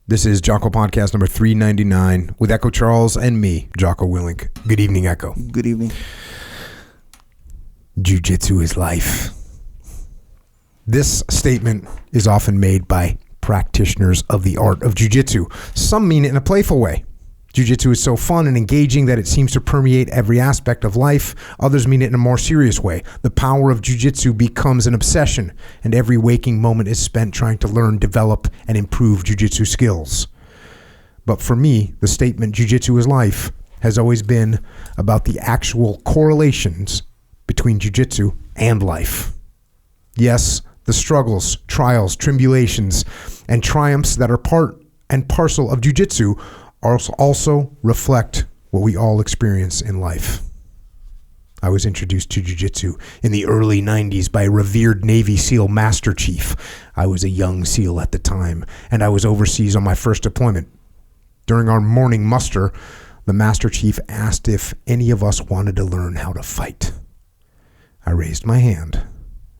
This is Jocko podcast number 399 with Echo Charles and me, Jocko Willink. Good evening, Echo. Good evening. Jiu-Jitsu is life. This statement is often made by practitioners of the art of Jiu-Jitsu. Some mean it in a playful way. Jiu-Jitsu is so fun and engaging that it seems to permeate every aspect of life. Others mean it in a more serious way. The power of Jiu-Jitsu becomes an obsession, and every waking moment is spent trying to learn, develop, and improve Jiu-Jitsu skills. But for me, the statement Jiu-Jitsu is life has always been about the actual correlations between Jiu-Jitsu and life. Yes, the struggles, trials, tribulations, and triumphs that are part and parcel of Jiu-Jitsu also reflect what we all experience in life. I was introduced to Jiu-Jitsu in the early 90s by a revered Navy SEAL Master Chief. I was a young SEAL at the time, and I was overseas on my first deployment. During our morning muster, the Master Chief asked if any of us wanted to learn how to fight. I raised my hand,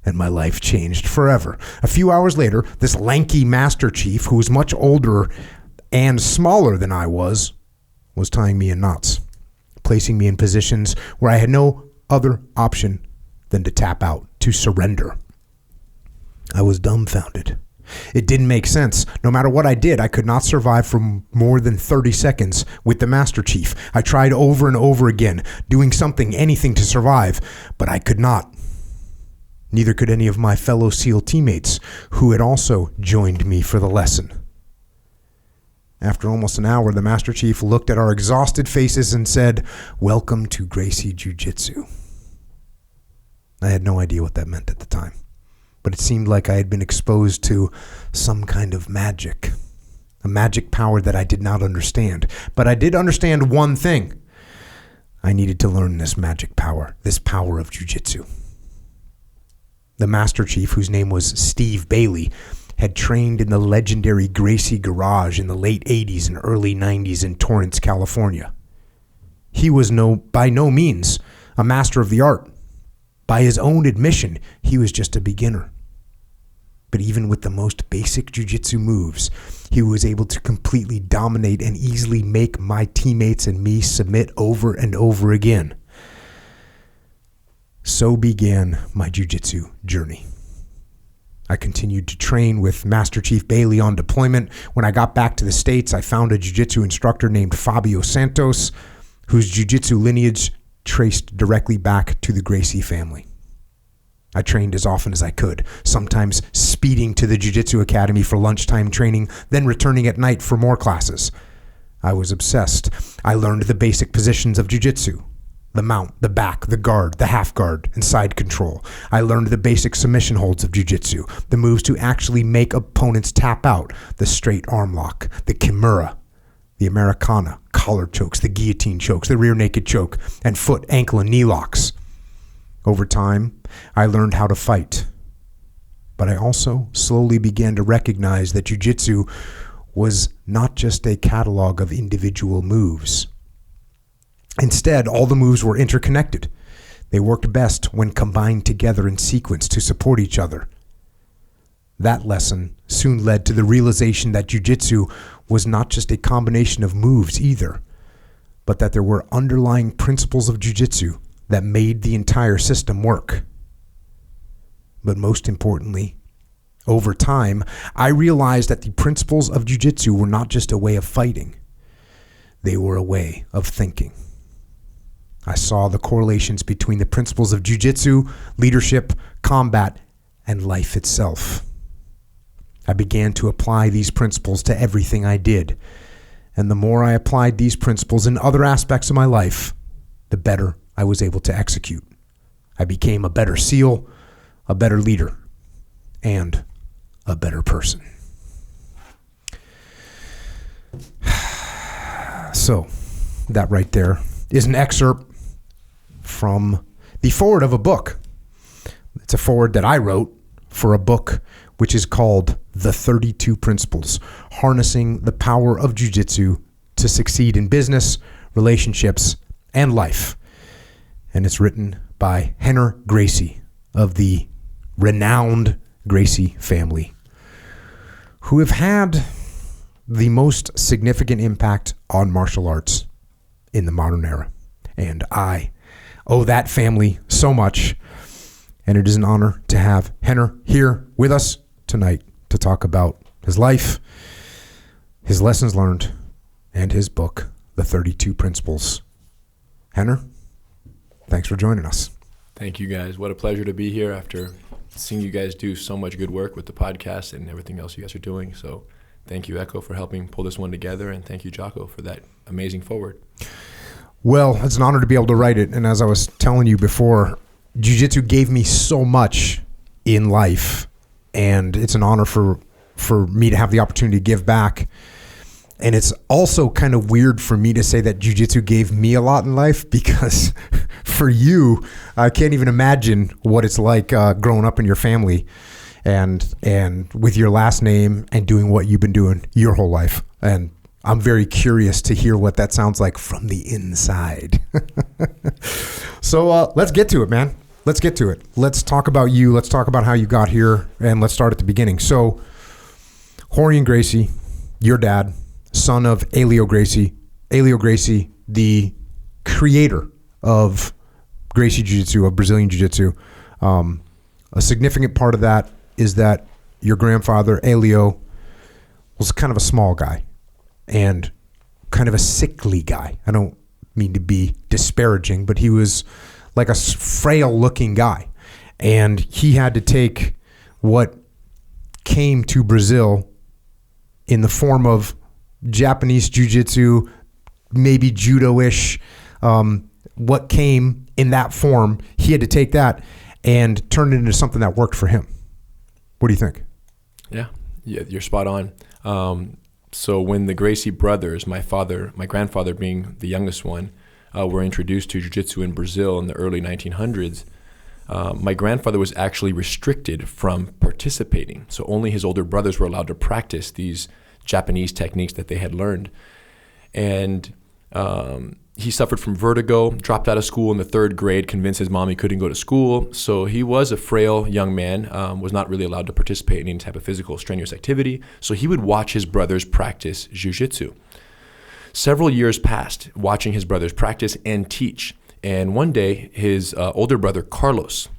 and my life changed forever. A few hours later, this lanky Master Chief, who was much older and smaller than I was tying me in knots, placing me in positions where I had no other option than to tap out, to surrender. I was dumbfounded. It didn't make sense. No matter what I did, I could not survive for more than 30 seconds with the Master Chief. I tried over and over again, doing something, anything to survive, but I could not. Neither could any of my fellow SEAL teammates who had also joined me for the lesson. After almost an hour, the Master Chief looked at our exhausted faces and said, "Welcome to Gracie Jiu-Jitsu." I had no idea what that meant at the time, but it seemed like I had been exposed to some kind of magic, a magic power that I did not understand. But I did understand one thing. I needed to learn this magic power, this power of Jiu-Jitsu. The Master Chief, whose name was Steve Bailey, had trained in the legendary Gracie Garage in the late 80s and early 90s in Torrance, California. He was by no means a master of the art. By his own admission, he was just a beginner. But even with the most basic jiu-jitsu moves, he was able to completely dominate and easily make my teammates and me submit over and over again. So began my jiu-jitsu journey. I continued to train with Master Chief Bailey on deployment. When I got back to the States, I found a jiu-jitsu instructor named Fabio Santos, whose jiu-jitsu lineage traced directly back to the Gracie family. I trained as often as I could, sometimes speeding to the Jiu-Jitsu Academy for lunchtime training, then returning at night for more classes. I was obsessed. I learned the basic positions of Jiu-Jitsu: the mount, the back, the guard, the half guard, and side control. I learned the basic submission holds of Jiu-Jitsu, the moves to actually make opponents tap out, the straight arm lock, the Kimura, the Americana, collar chokes, the guillotine chokes, the rear naked choke, and foot, ankle, and knee locks. Over time, I learned how to fight. But I also slowly began to recognize that Jiu-Jitsu was not just a catalog of individual moves. Instead, all the moves were interconnected. They worked best when combined together in sequence to support each other. That lesson soon led to the realization that Jiu-Jitsu was not just a combination of moves either, but that there were underlying principles of Jiu-Jitsu that made the entire system work. But most importantly, over time, I realized that the principles of Jiu-Jitsu were not just a way of fighting. They were a way of thinking. I saw the correlations between the principles of Jiu-Jitsu, leadership, combat, and life itself. I began to apply these principles to everything I did. And the more I applied these principles in other aspects of my life, the better I was able to execute. I became a better SEAL, a better leader, and a better person. So, that right there is an excerpt from the foreword of a book. It's a foreword that I wrote for a book which is called The 32 Principles, Harnessing the Power of Jiu-Jitsu to Succeed in Business, Relationships, and Life. And it's written by Rener Gracie of the renowned Gracie family, who have had the most significant impact on martial arts in the modern era. And I owe that family so much. And it is an honor to have Rener here with us tonight to talk about his life, his lessons learned, and his book, The 32 Principles. Rener, thanks for joining us. Thank you, guys. What a pleasure to be here after seeing you guys do so much good work with the podcast and everything else you guys are doing. So thank you, Echo, for helping pull this one together, and thank you, Jocko, for that amazing forward. Well, it's an honor to be able to write it. And as I was telling you before, Jiu-Jitsu gave me so much in life, and it's an honor for me to have the opportunity to give back. And it's also kind of weird for me to say that Jiu-Jitsu gave me a lot in life, because for you, I can't even imagine what it's like growing up in your family and with your last name and doing what you've been doing your whole life. And I'm very curious to hear what that sounds like from the inside. So let's get to it, man. Let's get to it. Let's talk about you. Let's talk about how you got here, and let's start at the beginning. So, Rener Gracie, your dad, son of Helio Gracie, the creator of Gracie Jiu-Jitsu, of Brazilian Jiu-Jitsu. A significant part of that is that your grandfather, Helio, was kind of a small guy and kind of a sickly guy. I don't mean to be disparaging, but he was like a frail-looking guy. And he had to take what came to Brazil in the form of Japanese jiu-jitsu, maybe judo-ish, what came in that form, he had to take that and turn it into something that worked for him. What do you think? Yeah, you're spot on. So when the Gracie brothers, my grandfather being the youngest one, were introduced to jiu-jitsu in Brazil in the early 1900s, my grandfather was actually restricted from participating. So only his older brothers were allowed to practice these Japanese techniques that they had learned. And he suffered from vertigo, dropped out of school in the 3rd grade, convinced his mom he couldn't go to school. So he was a frail young man, was not really allowed to participate in any type of physical strenuous activity. So he would watch his brothers practice jiu-jitsu. Several years passed watching his brothers practice and teach. And one day, his older brother, Carlos,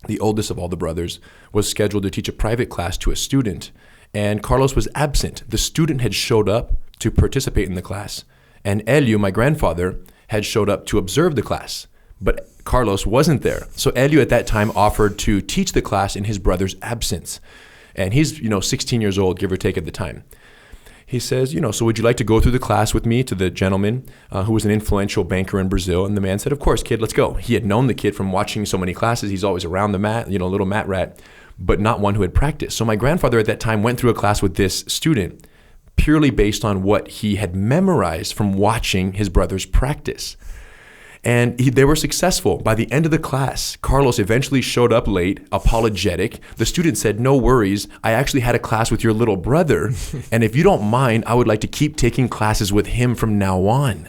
the oldest of all the brothers, was scheduled to teach a private class to a student. And Carlos was absent. The student had showed up to participate in the class. And Helio, my grandfather, had showed up to observe the class. But Carlos wasn't there. So Helio at that time offered to teach the class in his brother's absence. And he's 16 years old, give or take at the time. He says, so would you like to go through the class with me, to the gentleman who was an influential banker in Brazil? And the man said, of course, kid, let's go. He had known the kid from watching so many classes. He's always around the mat, little mat rat, but not one who had practiced. So my grandfather at that time went through a class with this student purely based on what he had memorized from watching his brothers practice. And they were successful. By the end of the class, Carlos eventually showed up late, apologetic. The student said, no worries, I actually had a class with your little brother, and if you don't mind, I would like to keep taking classes with him from now on.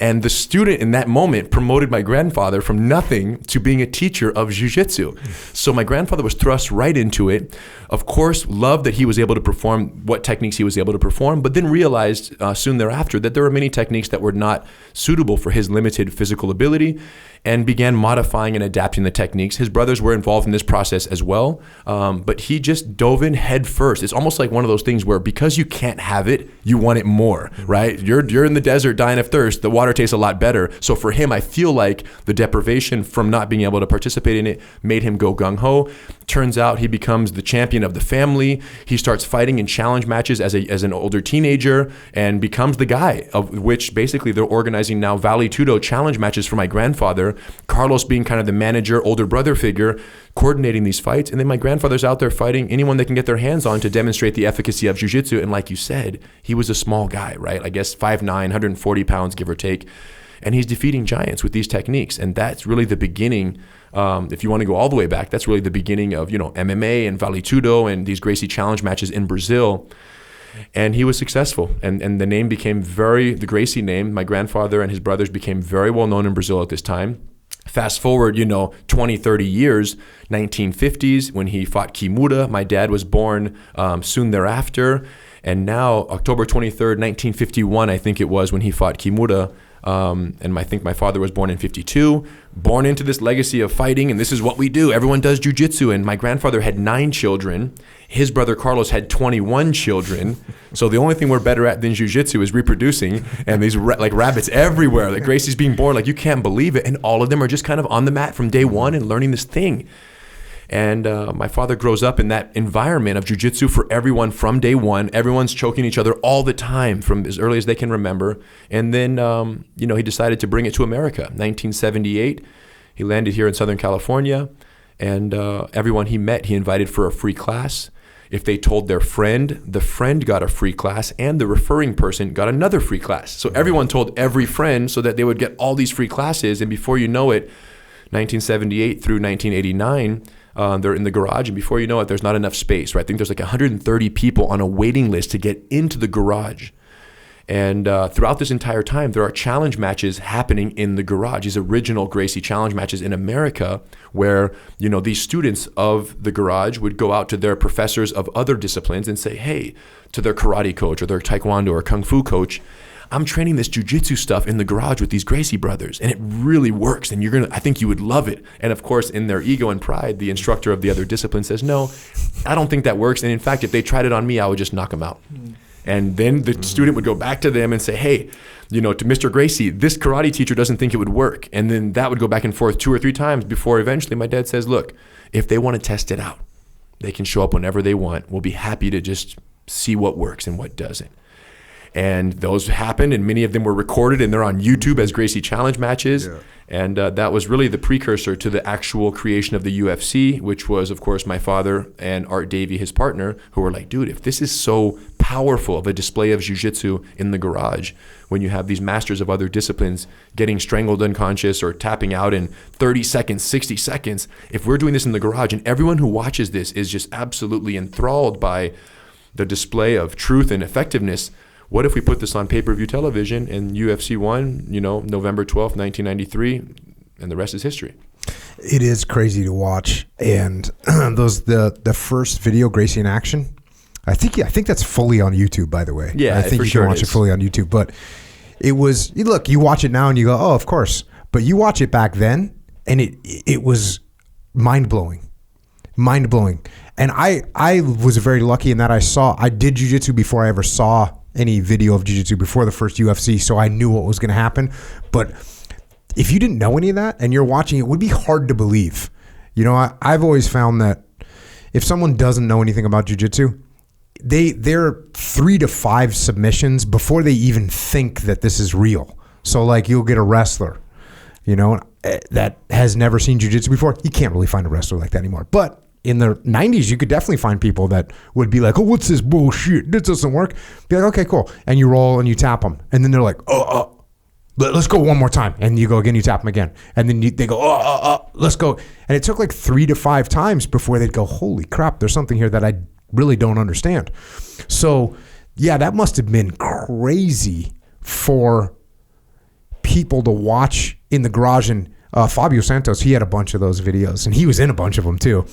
And the student in that moment promoted my grandfather from nothing to being a teacher of jiu-jitsu. So my grandfather was thrust right into it. Of course, loved that he was able to perform what techniques he was able to perform, but then realized soon thereafter that there were many techniques that were not suitable for his limited physical ability, and began modifying and adapting the techniques. His brothers were involved in this process as well, but he just dove in head first. It's almost like one of those things where because you can't have it, you want it more, right? You're in the desert dying of thirst. The water tastes a lot better. So for him, I feel like the deprivation from not being able to participate in it made him go gung-ho. Turns out he becomes the champion of the family. He starts fighting in challenge matches as an older teenager and becomes the guy, of which basically they're organizing now Vale Tudo challenge matches for my grandfather. Carlos being kind of the manager, older brother figure, coordinating these fights. And then my grandfather's out there fighting anyone they can get their hands on to demonstrate the efficacy of jiu-jitsu. And like you said, he was a small guy, right? I guess 5'9", 140 pounds, give or take. And he's defeating giants with these techniques. And that's really the beginning. If you want to go all the way back, that's really the beginning of, MMA and Vale Tudo and these Gracie challenge matches in Brazil. And he was successful. And the name became the Gracie name, my grandfather and his brothers became very well known in Brazil at this time. Fast forward, 20, 30 years, 1950s, when he fought Kimura. My dad was born soon thereafter. And now, October 23rd, 1951, I think it was, when he fought Kimura. And I think my father was born in 52, born into this legacy of fighting, and this is what we do. Everyone does jiu-jitsu. And my grandfather had 9 children. His brother Carlos had 21 children. So the only thing we're better at than jiu-jitsu is reproducing, and these like rabbits everywhere. Like Gracie's being born, like you can't believe it. And all of them are just kind of on the mat from day one and learning this thing. And my father grows up in that environment of jiu-jitsu for everyone from day one. Everyone's choking each other all the time from as early as they can remember. And then, he decided to bring it to America. 1978, he landed here in Southern California. And everyone he met, he invited for a free class. If they told their friend, the friend got a free class, and the referring person got another free class. So everyone told every friend so that they would get all these free classes. And before you know it, 1978 through 1989, they're in the garage, and before you know it, there's not enough space, right? I think there's like 130 people on a waiting list to get into the garage. And throughout this entire time, there are challenge matches happening in the garage, these original Gracie challenge matches in America, where, these students of the garage would go out to their professors of other disciplines and say, hey, to their karate coach or their taekwondo or kung fu coach, I'm training this jiu-jitsu stuff in the garage with these Gracie brothers, and it really works, and I think you would love it. And of course, in their ego and pride, the instructor of the other discipline says, no, I don't think that works. And in fact, if they tried it on me, I would just knock them out. And then the student would go back to them and say, hey, to Mr. Gracie, this karate teacher doesn't think it would work. And then that would go back and forth 2 or 3 times before eventually my dad says, look, if they want to test it out, they can show up whenever they want. We'll be happy to just see what works and what doesn't. And those happened, and many of them were recorded, and they're on YouTube as Gracie challenge matches. Yeah. And that was really the precursor to the actual creation of the UFC, which was, of course, my father and Art Davey, his partner, who were like, dude, if this is so powerful of a display of jiu-jitsu in the garage, when you have these masters of other disciplines getting strangled unconscious or tapping out in 30 seconds, 60 seconds, if we're doing this in the garage, and everyone who watches this is just absolutely enthralled by the display of truth and effectiveness, what if we put this on pay-per-view television and UFC 1, November 12th, 1993, and the rest is history. It is crazy to watch. And the first video, Gracie in action, I think that's fully on YouTube, by the way. Yeah, I think for you sure can watch it fully on YouTube. But it was, look, you watch it now and you go, oh, of course. But you watch it back then, and it was mind-blowing. Mind-blowing. And I was very lucky in that I did jiu-jitsu before I ever saw any video of jiu-jitsu before the first UFC, so I knew what was going to happen. But if you didn't know any of that and you're watching, it would be hard to believe. I've always found that if someone doesn't know anything about jiu-jitsu, they're 3 to 5 submissions before they even think that this is real. So like you'll get a wrestler, that has never seen jiu-jitsu before. You can't really find a wrestler like that anymore. But in the 90s, you could definitely find people that would be like, oh, what's this bullshit? This doesn't work. Be like, okay, cool. And you roll and you tap them. And then they're like, let's go one more time. And you go again, you tap them again. And then they go, let's go. And it took like 3 to 5 times before they'd go, holy crap, there's something here that I really don't understand. So, yeah, that must have been crazy for people to watch in the garage. And Fabio Santos, he had a bunch of those videos, and he was in a bunch of them too.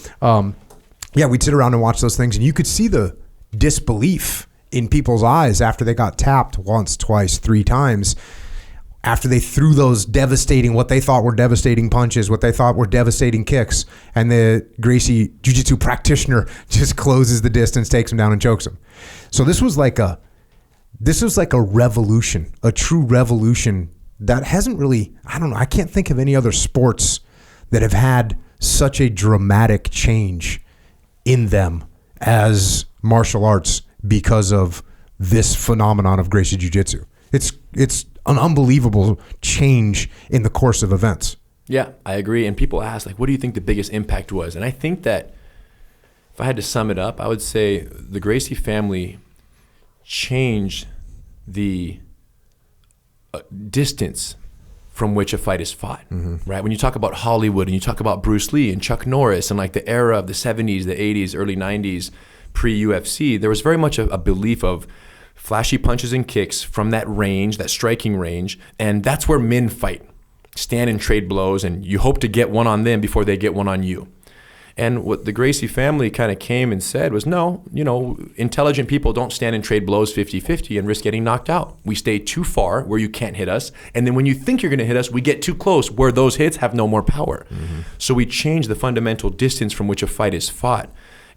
We'd sit around and watch those things, and you could see the disbelief in people's eyes after they got tapped once, twice, 3 times, after they threw those what they thought were devastating punches, what they thought were devastating kicks, and the Gracie Jiu-Jitsu practitioner just closes the distance, takes him down, and chokes him. So this was like a revolution, a true revolution that hasn't really, I can't think of any other sports that have had such a dramatic change in them as martial arts because of this phenomenon of Gracie Jiu-Jitsu. It's an unbelievable change in the course of events. Yeah, I agree. And people ask, like, what do you think the biggest impact was? And I think that if I had to sum it up, I would say the Gracie family changed the distance from which a fight is fought, right? When you talk about Hollywood and you talk about Bruce Lee and Chuck Norris and like the era of the 70s, the 80s, early 90s, pre-UFC, there was very much a belief of flashy punches and kicks from that range, that striking range, and that's where men fight, stand and trade blows, and you hope to get one on them before they get one on you. And what the Gracie family kind of came and said was, no, intelligent people don't stand and trade blows 50-50 and risk getting knocked out. We stay too far where you can't hit us. And then when you think you're going to hit us, we get too close where those hits have no more power. Mm-hmm. So we change the fundamental distance from which a fight is fought.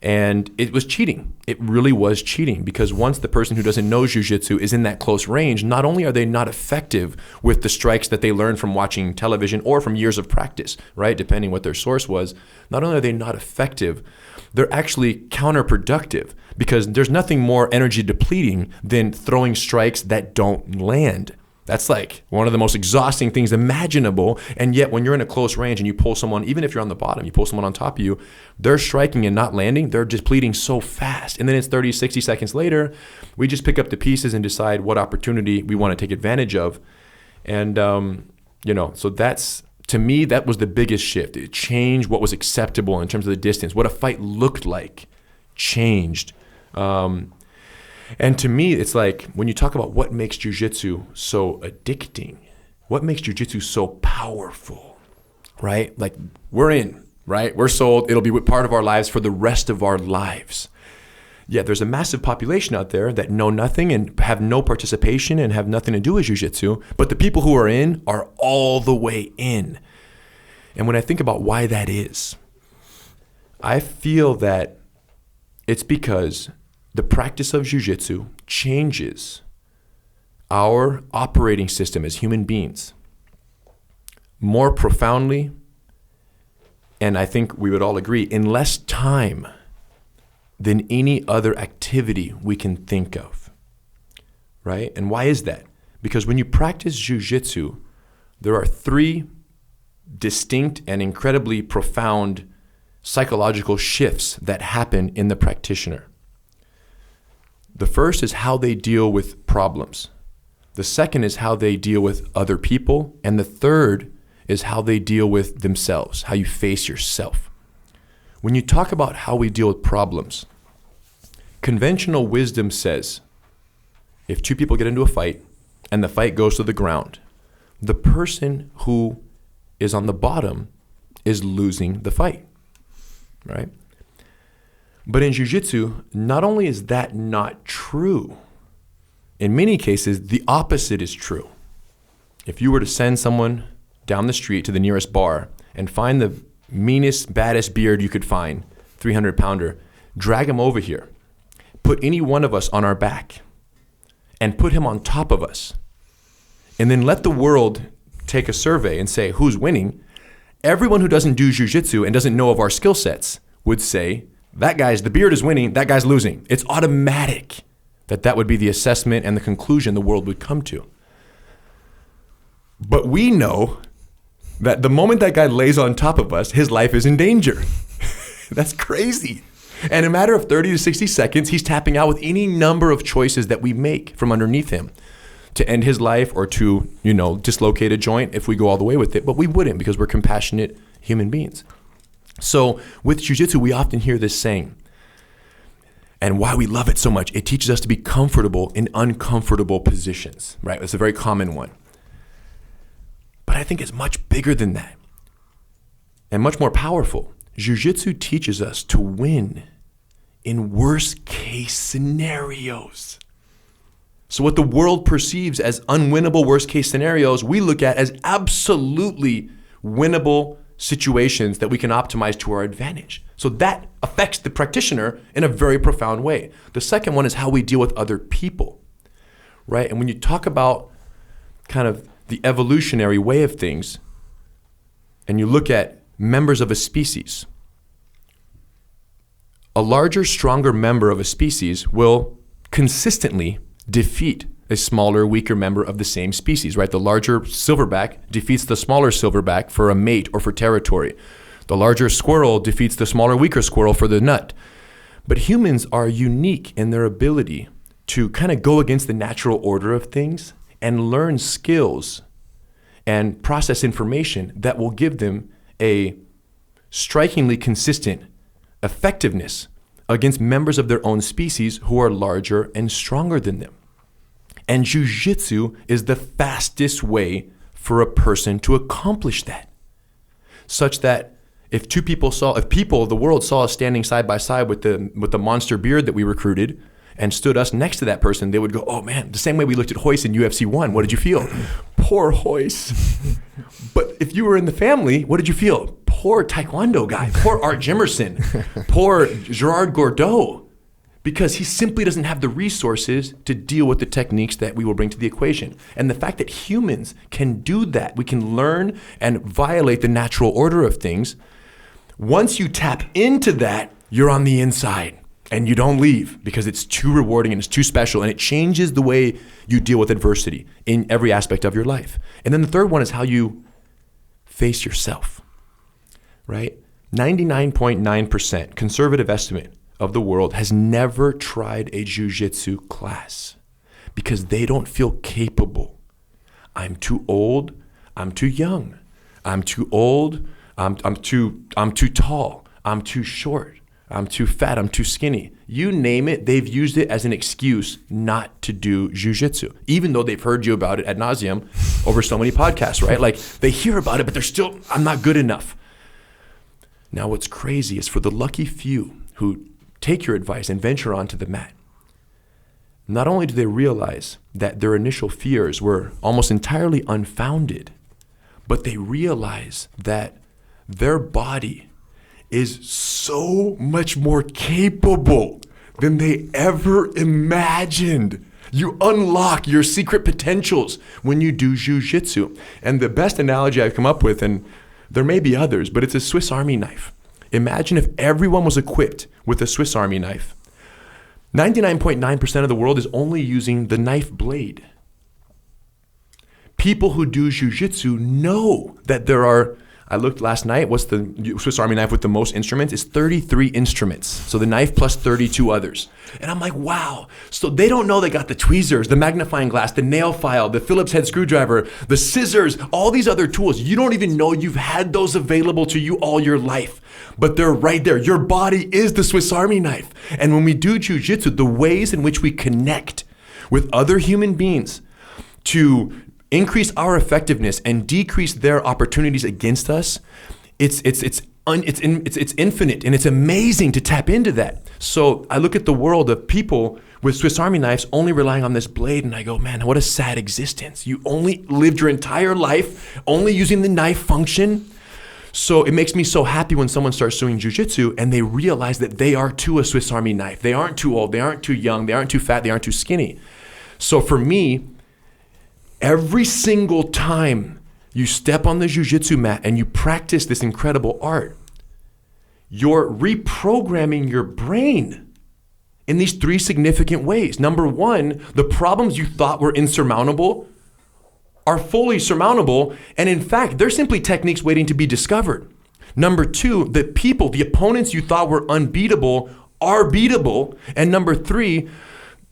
And it was cheating. It really was cheating, because once the person who doesn't know Jiu-Jitsu is in that close range, not only are they not effective with the strikes that they learned from watching television or from years of practice, right, depending what their source was, not only are they not effective, they're actually counterproductive, because there's nothing more energy depleting than throwing strikes that don't land. That's like one of the most exhausting things imaginable. And yet when you're in a close range and you pull someone, even if you're on the bottom, you pull someone on top of you, they're striking and not landing. They're depleting so fast. And then it's 30, 60 seconds later, we just pick up the pieces and decide what opportunity we want to take advantage of. And, so that's, to me, that was the biggest shift. It changed what was acceptable in terms of the distance. What a fight looked like changed. And to me, it's like when you talk about what makes jiu-jitsu so addicting, what makes jiu-jitsu so powerful, right? Like we're in, right? We're sold. It'll be part of our lives for the rest of our lives. Yet there's a massive population out there that know nothing and have no participation and have nothing to do with jiu-jitsu. But the people who are in are all the way in. And when I think about why that is, I feel that it's because the practice of jiu-jitsu changes our operating system as human beings more profoundly, and I think we would all agree, in less time than any other activity we can think of, right? And why is that? Because when you practice jiu-jitsu, there are 3 distinct and incredibly profound psychological shifts that happen in the practitioner. The first is how they deal with problems. The second is how they deal with other people. And the third is how they deal with themselves, how you face yourself. When you talk about how we deal with problems, conventional wisdom says if 2 people get into a fight and the fight goes to the ground, the person who is on the bottom is losing the fight, right? But in jiu-jitsu, not only is that not true, in many cases, the opposite is true. If you were to send someone down the street to the nearest bar and find the meanest, baddest beard you could find, 300-pounder, drag him over here, put any one of us on our back, and put him on top of us, and then let the world take a survey and say who's winning, everyone who doesn't do jiu-jitsu and doesn't know of our skill sets would say, the beard is winning, that guy's losing. It's automatic that would be the assessment and the conclusion the world would come to. But we know that the moment that guy lays on top of us, his life is in danger. That's crazy. And in a matter of 30 to 60 seconds, he's tapping out with any number of choices that we make from underneath him to end his life or to, dislocate a joint if we go all the way with it. But we wouldn't, because we're compassionate human beings. So with jiu-jitsu, we often hear this saying, and why we love it so much, it teaches us to be comfortable in uncomfortable positions, right? It's a very common one. But I think it's much bigger than that and much more powerful. Jiu-jitsu teaches us to win in worst case scenarios. So what the world perceives as unwinnable worst case scenarios, we look at as absolutely winnable situations that we can optimize to our advantage. So that affects the practitioner in a very profound way. The second one is how we deal with other people, right? And when you talk about kind of the evolutionary way of things, and you look at members of a species, a larger, stronger member of a species will consistently defeat a smaller, weaker member of the same species, right? The larger silverback defeats the smaller silverback for a mate or for territory. The larger squirrel defeats the smaller, weaker squirrel for the nut. But humans are unique in their ability to kind of go against the natural order of things and learn skills and process information that will give them a strikingly consistent effectiveness against members of their own species who are larger and stronger than them. And jiu-jitsu is the fastest way for a person to accomplish that, such that If the world saw us standing side by side with the monster beard that we recruited and stood us next to that person, they would go, oh man, the same way we looked at Hoist in UFC 1, what did you feel? Poor Hoist. But if you were in the family, what did you feel? Poor Taekwondo guy, poor Art Jimerson, poor Gerard Gordeau, because he simply doesn't have the resources to deal with the techniques that we will bring to the equation. And the fact that humans can do that, we can learn and violate the natural order of things. Once you tap into that, you're on the inside and you don't leave because it's too rewarding and it's too special, and it changes the way you deal with adversity in every aspect of your life. And then the third one is how you face yourself, right? 99.9% conservative estimate of the world has never tried a jiu-jitsu class because they don't feel capable. I'm too old. I'm too young. I'm too old. I'm too tall. I'm too short. I'm too fat. I'm too skinny. You name it, they've used it as an excuse not to do jiu-jitsu, even though they've heard you about it ad nauseum over so many podcasts, right? Like they hear about it, but they're still, I'm not good enough. Now, what's crazy is for the lucky few who take your advice and venture onto the mat, not only do they realize that their initial fears were almost entirely unfounded, but they realize that their body is so much more capable than they ever imagined. You unlock your secret potentials when you do jiu-jitsu. And the best analogy I've come up with, and there may be others, but it's a Swiss Army knife. Imagine if everyone was equipped with a Swiss Army knife. 99.9% of the world is only using the knife blade. People who do jiu-jitsu know that there are, I looked last night, what's the Swiss Army knife with the most instruments? It's 33 instruments. So the knife plus 32 others. And I'm like, wow. So they don't know they got the tweezers, the magnifying glass, the nail file, the Phillips head screwdriver, the scissors, all these other tools. You don't even know you've had those available to you all your life. But they're right there. Your body is the Swiss Army knife. And when we do jiu-jitsu, the ways in which we connect with other human beings to increase our effectiveness and decrease their opportunities against us, it's infinite, and it's amazing to tap into that. So I look at the world of people with Swiss Army knives only relying on this blade, and I go, man, what a sad existence. You only lived your entire life only using the knife function. So it makes me so happy when someone starts doing jiu-jitsu and they realize that they are too a Swiss Army knife. They aren't too old, they aren't too young, they aren't too fat, they aren't too skinny. So for me, every single time you step on the jiu-jitsu mat and you practice this incredible art, you're reprogramming your brain in these three significant ways. Number one, the problems you thought were insurmountable are fully surmountable, and in fact, they're simply techniques waiting to be discovered. Number two, the opponents you thought were unbeatable are beatable. And number three,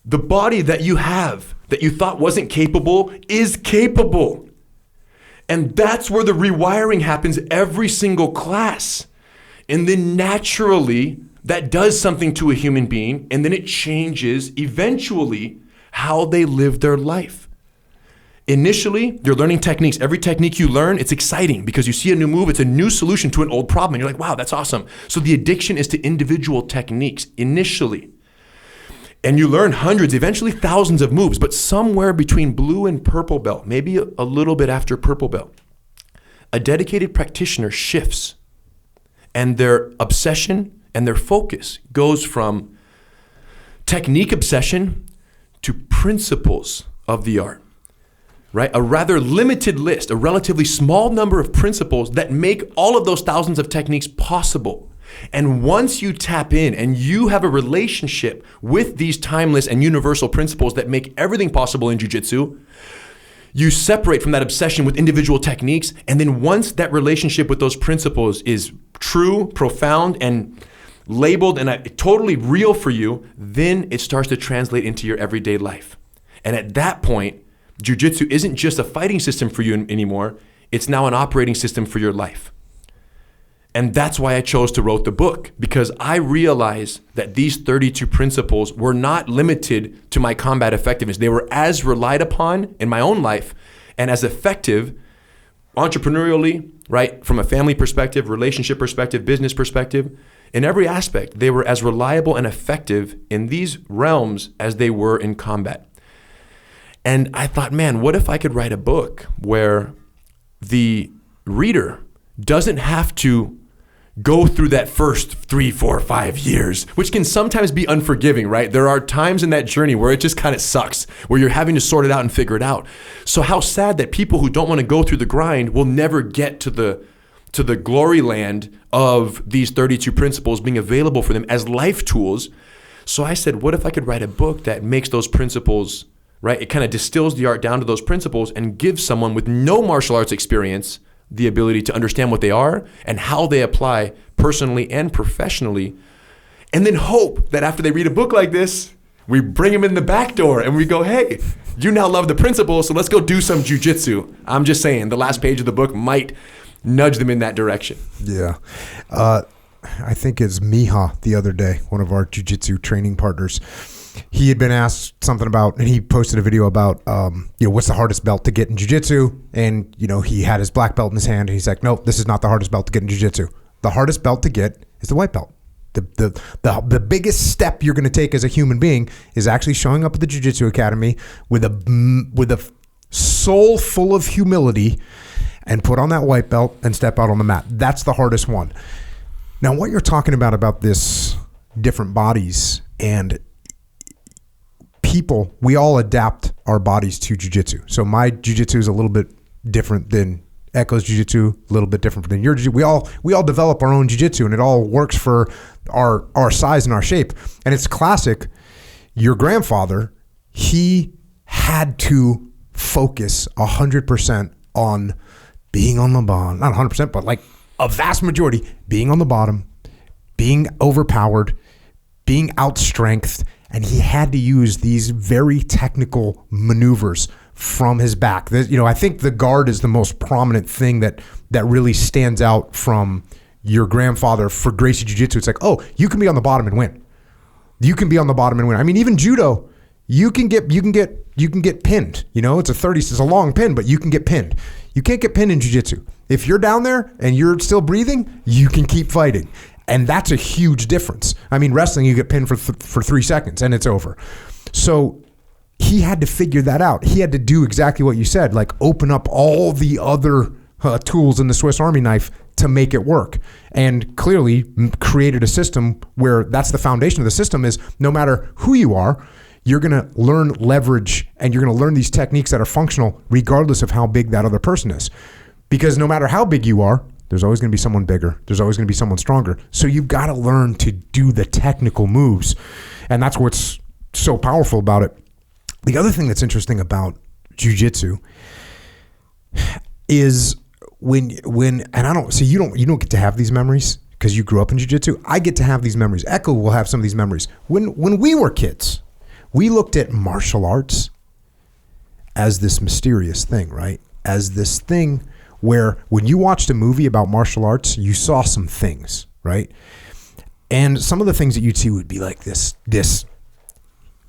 the body that you have that you thought wasn't capable is capable. And that's where the rewiring happens every single class. And then naturally, that does something to a human being, and then it changes eventually how they live their life. Initially, you're learning techniques. Every technique you learn, it's exciting because you see a new move, it's a new solution to an old problem. And you're like, wow, that's awesome. So the addiction is to individual techniques initially. And you learn hundreds, eventually thousands of moves, but somewhere between blue and purple belt, maybe a little bit after purple belt, a dedicated practitioner shifts, and their obsession and their focus goes from technique obsession to principles of the art. Right? A rather limited list, a relatively small number of principles that make all of those thousands of techniques possible. And once you tap in and you have a relationship with these timeless and universal principles that make everything possible in jiu-jitsu, you separate from that obsession with individual techniques. And then once that relationship with those principles is true, profound, and labeled and totally real for you, then it starts to translate into your everyday life. And at that point, jiu-jitsu isn't just a fighting system for you anymore. It's now an operating system for your life. And that's why I chose to write the book, because I realized that these 32 principles were not limited to my combat effectiveness. They were as relied upon in my own life and as effective entrepreneurially, right? From a family perspective, relationship perspective, business perspective, in every aspect, they were as reliable and effective in these realms as they were in combat. And I thought, man, what if I could write a book where the reader doesn't have to go through that first 3, 4, 5 years, which can sometimes be unforgiving, right? There are times in that journey where it just kind of sucks, where you're having to sort it out and figure it out. So how sad that people who don't want to go through the grind will never get to the glory land of these 32 principles being available for them as life tools. So I said, what if I could write a book that makes those principles, right? It kind of distills the art down to those principles and gives someone with no martial arts experience the ability to understand what they are and how they apply personally and professionally. And then hope that after they read a book like this, we bring them in the back door and we go, hey, you now love the principles, so let's go do some jiu-jitsu. I'm just saying, the last page of the book might nudge them in that direction. Yeah. I think it's Miha the other day, one of our jiu-jitsu training partners. He had been asked something about, and he posted a video about, what's the hardest belt to get in jiu-jitsu? And, he had his black belt in his hand, and he's like, nope, this is not the hardest belt to get in jiu-jitsu. The hardest belt to get is the white belt. The biggest step you're going to take as a human being is actually showing up at the Jiu-Jitsu Academy with a soul full of humility and put on that white belt and step out on the mat. That's the hardest one. Now, what you're talking about this different bodies and people, we all adapt our bodies to jiu-jitsu. So my jiu-jitsu is a little bit different than Echo's jiu-jitsu, a little bit different than your jiu-jitsu. We all develop our own jiu-jitsu, and it all works for our size and our shape. And it's classic. Your grandfather, he had to focus 100% on being on the bottom. Not 100%, but like a vast majority, being on the bottom, being overpowered, being outstrengthed. And he had to use these very technical maneuvers from his back. I think the guard is the most prominent thing that really stands out from your grandfather for Gracie Jiu-Jitsu. It's like, oh, you can be on the bottom and win. You can be on the bottom and win. I mean, even judo, you can get pinned. It's a long pin, but you can get pinned. You can't get pinned in jiu-jitsu. If you're down there and you're still breathing, you can keep fighting. And that's a huge difference. I mean, wrestling, you get pinned for 3 seconds and it's over. So he had to figure that out. He had to do exactly what you said, like open up all the other tools in the Swiss Army knife to make it work. And clearly created a system where that's the foundation of the system is no matter who you are, you're going to learn leverage and you're going to learn these techniques that are functional regardless of how big that other person is. Because no matter how big you are, there's always going to be someone bigger. There's always going to be someone stronger. So you've got to learn to do the technical moves. And that's what's so powerful about it. The other thing that's interesting about jiu-jitsu is when and I don't, so you don't get to have these memories because you grew up in jiu-jitsu. I get to have these memories. Echo will have some of these memories. When we were kids, we looked at martial arts as this mysterious thing, right? As this thing where when you watched a movie about martial arts, you saw some things, right? And some of the things that you'd see would be like this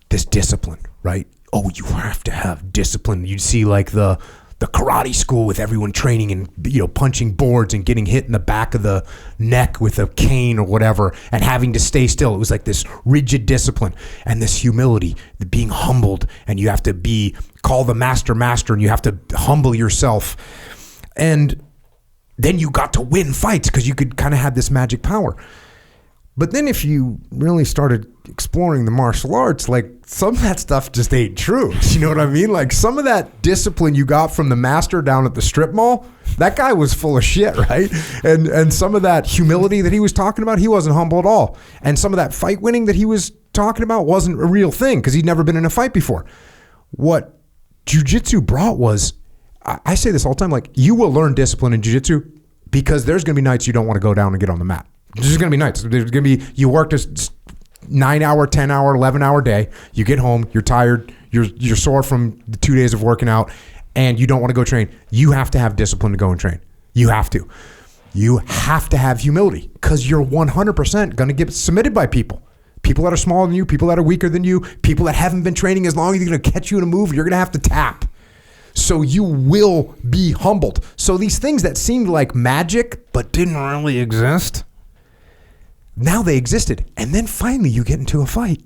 discipline, right? Oh, you have to have discipline. You'd see like the karate school with everyone training and punching boards and getting hit in the back of the neck with a cane or whatever and having to stay still. It was like this rigid discipline and this humility, being humbled, and you have to call the master and you have to humble yourself. And then you got to win fights because you could kind of have this magic power. But then if you really started exploring the martial arts, like some of that stuff just ain't true. You know what I mean? Like some of that discipline you got from the master down at the strip mall, that guy was full of shit, right? And some of that humility that he was talking about, he wasn't humble at all. And some of that fight winning that he was talking about wasn't a real thing because he'd never been in a fight before. What jiu-jitsu brought was, I say this all the time, like you will learn discipline in jiu-jitsu because there's going to be nights you don't want to go down and get on the mat. There's going to be nights. There's going to be, you worked a 9-hour, 10-hour, 11-hour day. You get home, you're tired, you're sore from the 2 days of working out, and you don't want to go train. You have to have discipline to go and train. You have to. You have to have humility because you're 100% going to get submitted by people. People that are smaller than you, people that are weaker than you, people that haven't been training as long as they're going to catch you in a move, you're going to have to tap. So So you will be humbled. So these things that seemed like magic but didn't really exist, now they existed. And then finally you get into a fight.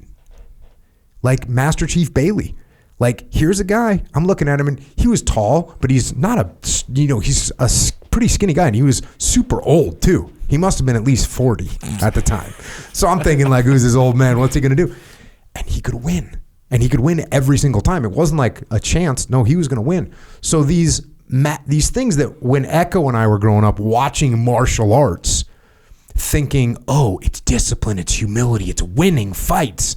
Like Master Chief Bailey. Like, here's a guy, I'm looking at him, and he was tall, but he's not he's a pretty skinny guy, and he was super old too. He must have been at least 40 at the time. So I'm thinking, like, who's this old man? What's he going to do? And he could win. And he could win every single time. It wasn't like a chance. No, he was going to win. So these things that when Echo and I were growing up watching martial arts, thinking, oh, it's discipline, it's humility, it's winning fights,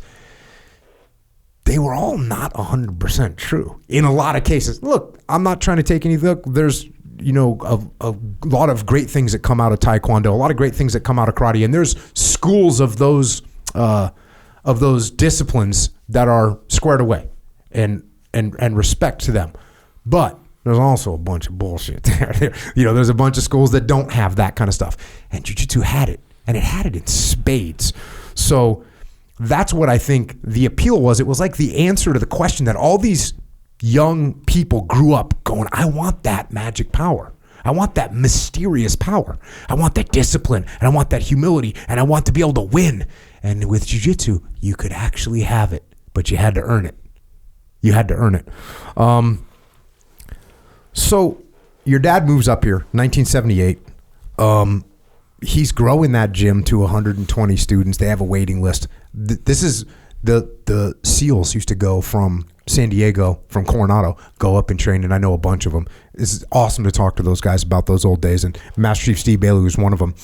they were all not 100% true in a lot of cases. Look, I'm not trying to take any look. There's, a lot of great things that come out of Taekwondo, a lot of great things that come out of karate, and there's schools of those disciplines that are squared away and respect to them. But there's also a bunch of bullshit there. There's a bunch of schools that don't have that kind of stuff. And Jiu-Jitsu had it, and it had it in spades. So that's what I think the appeal was. It was like the answer to the question that all these young people grew up going, I want that magic power. I want that mysterious power. I want that discipline, and I want that humility, and I want to be able to win. And with Jiu-Jitsu, you could actually have it, but you had to earn it. You had to earn it. So your dad moves up here, 1978. He's growing that gym to 120 students. They have a waiting list. This is the SEALs used to go from San Diego, from Coronado, go up and train, and I know a bunch of them. It's awesome to talk to those guys about those old days, and Master Chief Steve Bailey was one of them.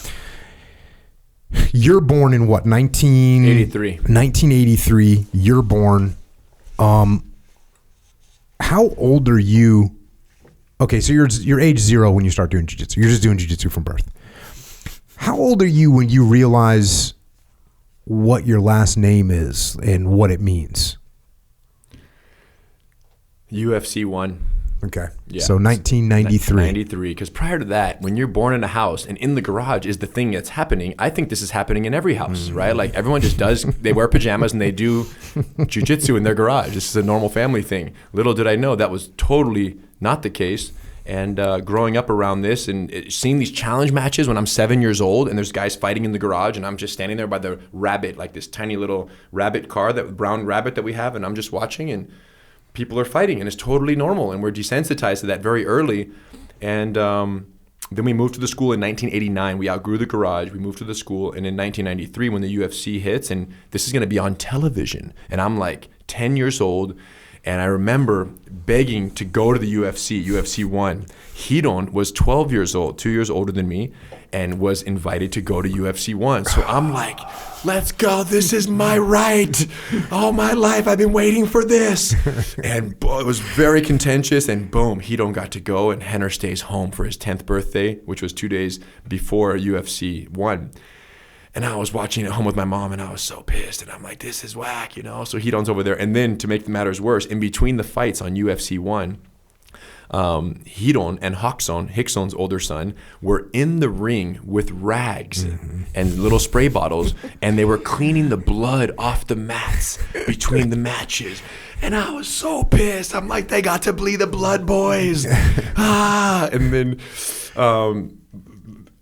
You're born in what, 1983. 1983. You're born. How old are you? Okay, so you're age 0 when you start doing jiu-jitsu. You're just doing jiu-jitsu from birth. How old are you when you realize what your last name is and what it means? UFC 1. Okay. Yeah. So 1993. 93. Because prior to that, when you're born in a house and in the garage is the thing that's happening, I think this is happening in every house, right? Like everyone just does, they wear pajamas and they do jiu-jitsu in their garage. This is a normal family thing. Little did I know that was totally not the case. And growing up around this and seeing these challenge matches when I'm 7 years old and there's guys fighting in the garage and I'm just standing there by the rabbit, like this tiny little rabbit car, that brown rabbit that we have, and I'm just watching and people are fighting and it's totally normal and we're desensitized to that very early. And then we moved to the school in 1989. We outgrew the garage. We moved to the school, and in 1993 when the UFC hits, and this is going to be on television, and I'm like 10 years old. And I remember begging to go to the UFC 1. Hidon was 12 years old, 2 years older than me, and was invited to go to UFC 1. So I'm like, let's go. This is my right. All my life I've been waiting for this. And it was very contentious. And boom, Hidon got to go, and Rener stays home for his 10th birthday, which was 2 days before UFC 1. And I was watching at home with my mom, and I was so pissed. And I'm like, this is whack, So Hidon's over there. And then to make the matters worse, in between the fights on UFC 1, Hidon and Hickson's older son, were in the ring with rags and little spray bottles, and they were cleaning the blood off the mats between the matches. And I was so pissed. I'm like, they got to bleed the blood, boys. And then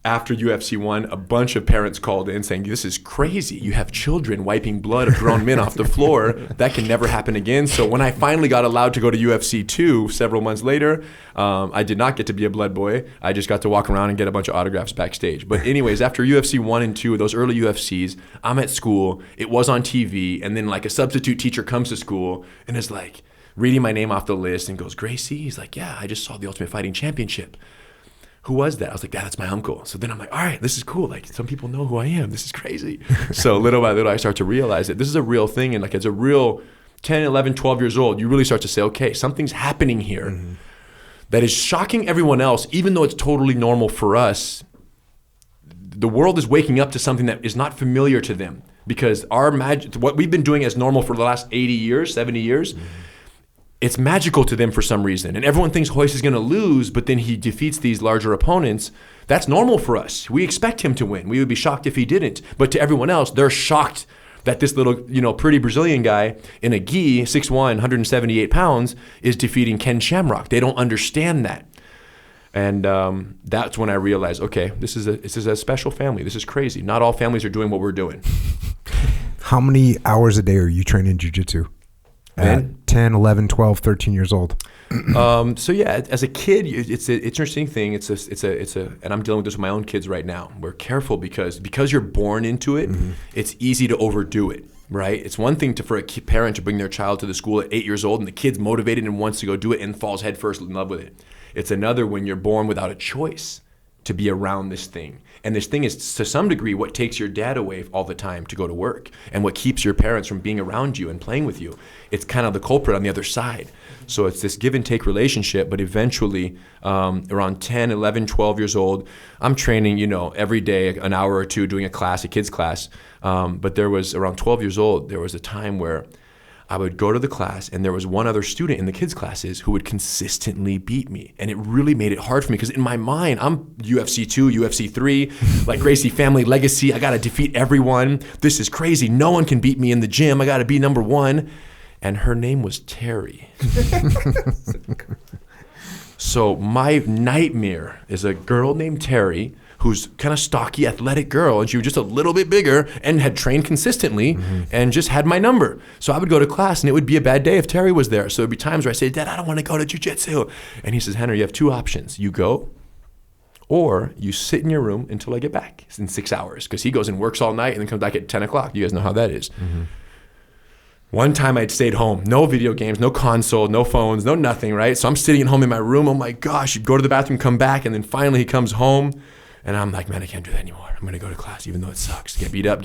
after UFC 1, a bunch of parents called in saying, this is crazy. You have children wiping blood of grown men off the floor. That can never happen again. So when I finally got allowed to go to UFC 2 several months later, I did not get to be a blood boy. I just got to walk around and get a bunch of autographs backstage. But anyways, after UFC 1 and 2, those early UFCs, I'm at school. It was on TV. And then like a substitute teacher comes to school and is like reading my name off the list and goes, Gracie? He's like, yeah, I just saw the Ultimate Fighting Championship. Who was that? I was like, that's my uncle. So then I'm like, all right, this is cool. Like some people know who I am. This is crazy. So little by little, I start to realize that this is a real thing. And like as a real 10, 11, 12 years old, you really start to say, okay, something's happening here that is shocking everyone else, even though it's totally normal for us. The world is waking up to something that is not familiar to them because what we've been doing as normal for the last 80 years, 70 years, it's magical to them for some reason. And everyone thinks Royce is going to lose, but then he defeats these larger opponents. That's normal for us. We expect him to win. We would be shocked if he didn't. But to everyone else, they're shocked that this little, pretty Brazilian guy in a gi, 6'1", 178 pounds, is defeating Ken Shamrock. They don't understand that. And that's when I realized, okay, this is a special family. This is crazy. Not all families are doing what we're doing. How many hours a day are you training jiu-jitsu? At 10, 11, 12, 13 years old? So yeah, as a kid, it's an interesting thing. It's a, and I'm dealing with this with my own kids right now. We're careful because you're born into it. It's easy to overdo it, right? It's one thing for a parent to bring their child to the school at 8 years old and the kid's motivated and wants to go do it and falls headfirst in love with it. It's another when you're born without a choice to be around this thing. And this thing is, to some degree, what takes your dad away all the time to go to work and what keeps your parents from being around you and playing with you. It's kind of the culprit on the other side. So it's this give and take relationship, but eventually around 10, 11, 12 years old, I'm training, every day, an hour or two doing a kid's class. But there was around 12 years old, there was a time where I would go to the class and there was one other student in the kids' classes who would consistently beat me. And it really made it hard for me because in my mind, I'm UFC 2, UFC 3, like Gracie family legacy. I got to defeat everyone. This is crazy. No one can beat me in the gym. I got to be number one. And her name was Terry. So my nightmare is a girl named Terry who's kind of stocky, athletic girl, and she was just a little bit bigger and had trained consistently and just had my number. So I would go to class and it would be a bad day if Terry was there. So there'd be times where I say, Dad, I don't want to go to jiu-jitsu. And he says, Henry, you have two options. You go or you sit in your room until I get back. It's in 6 hours because he goes and works all night and then comes back at 10 o'clock. You guys know how that is. One time I'd stayed home, no video games, no console, no phones, no nothing, right? So I'm sitting at home in my room. Oh my gosh, you go to the bathroom, come back. And then finally he comes home. And I'm like, man, I can't do that anymore. I'm going to go to class, even though it sucks. Get beat up.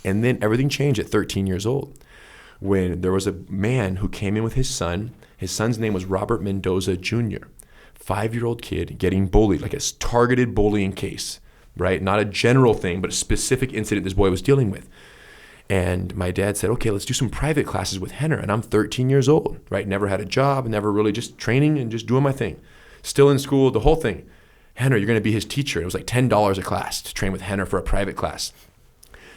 And then everything changed at 13 years old when there was a man who came in with his son. His son's name was Robert Mendoza Jr., 5-year-old kid getting bullied, like a targeted bullying case, right? Not a general thing, but a specific incident this boy was dealing with. And my dad said, okay, let's do some private classes with Henner. And I'm 13 years old, right? Never had a job, never really, just training and just doing my thing. Still in school, the whole thing. Henner, you're going to be his teacher. It was like $10 a class to train with Henner for a private class.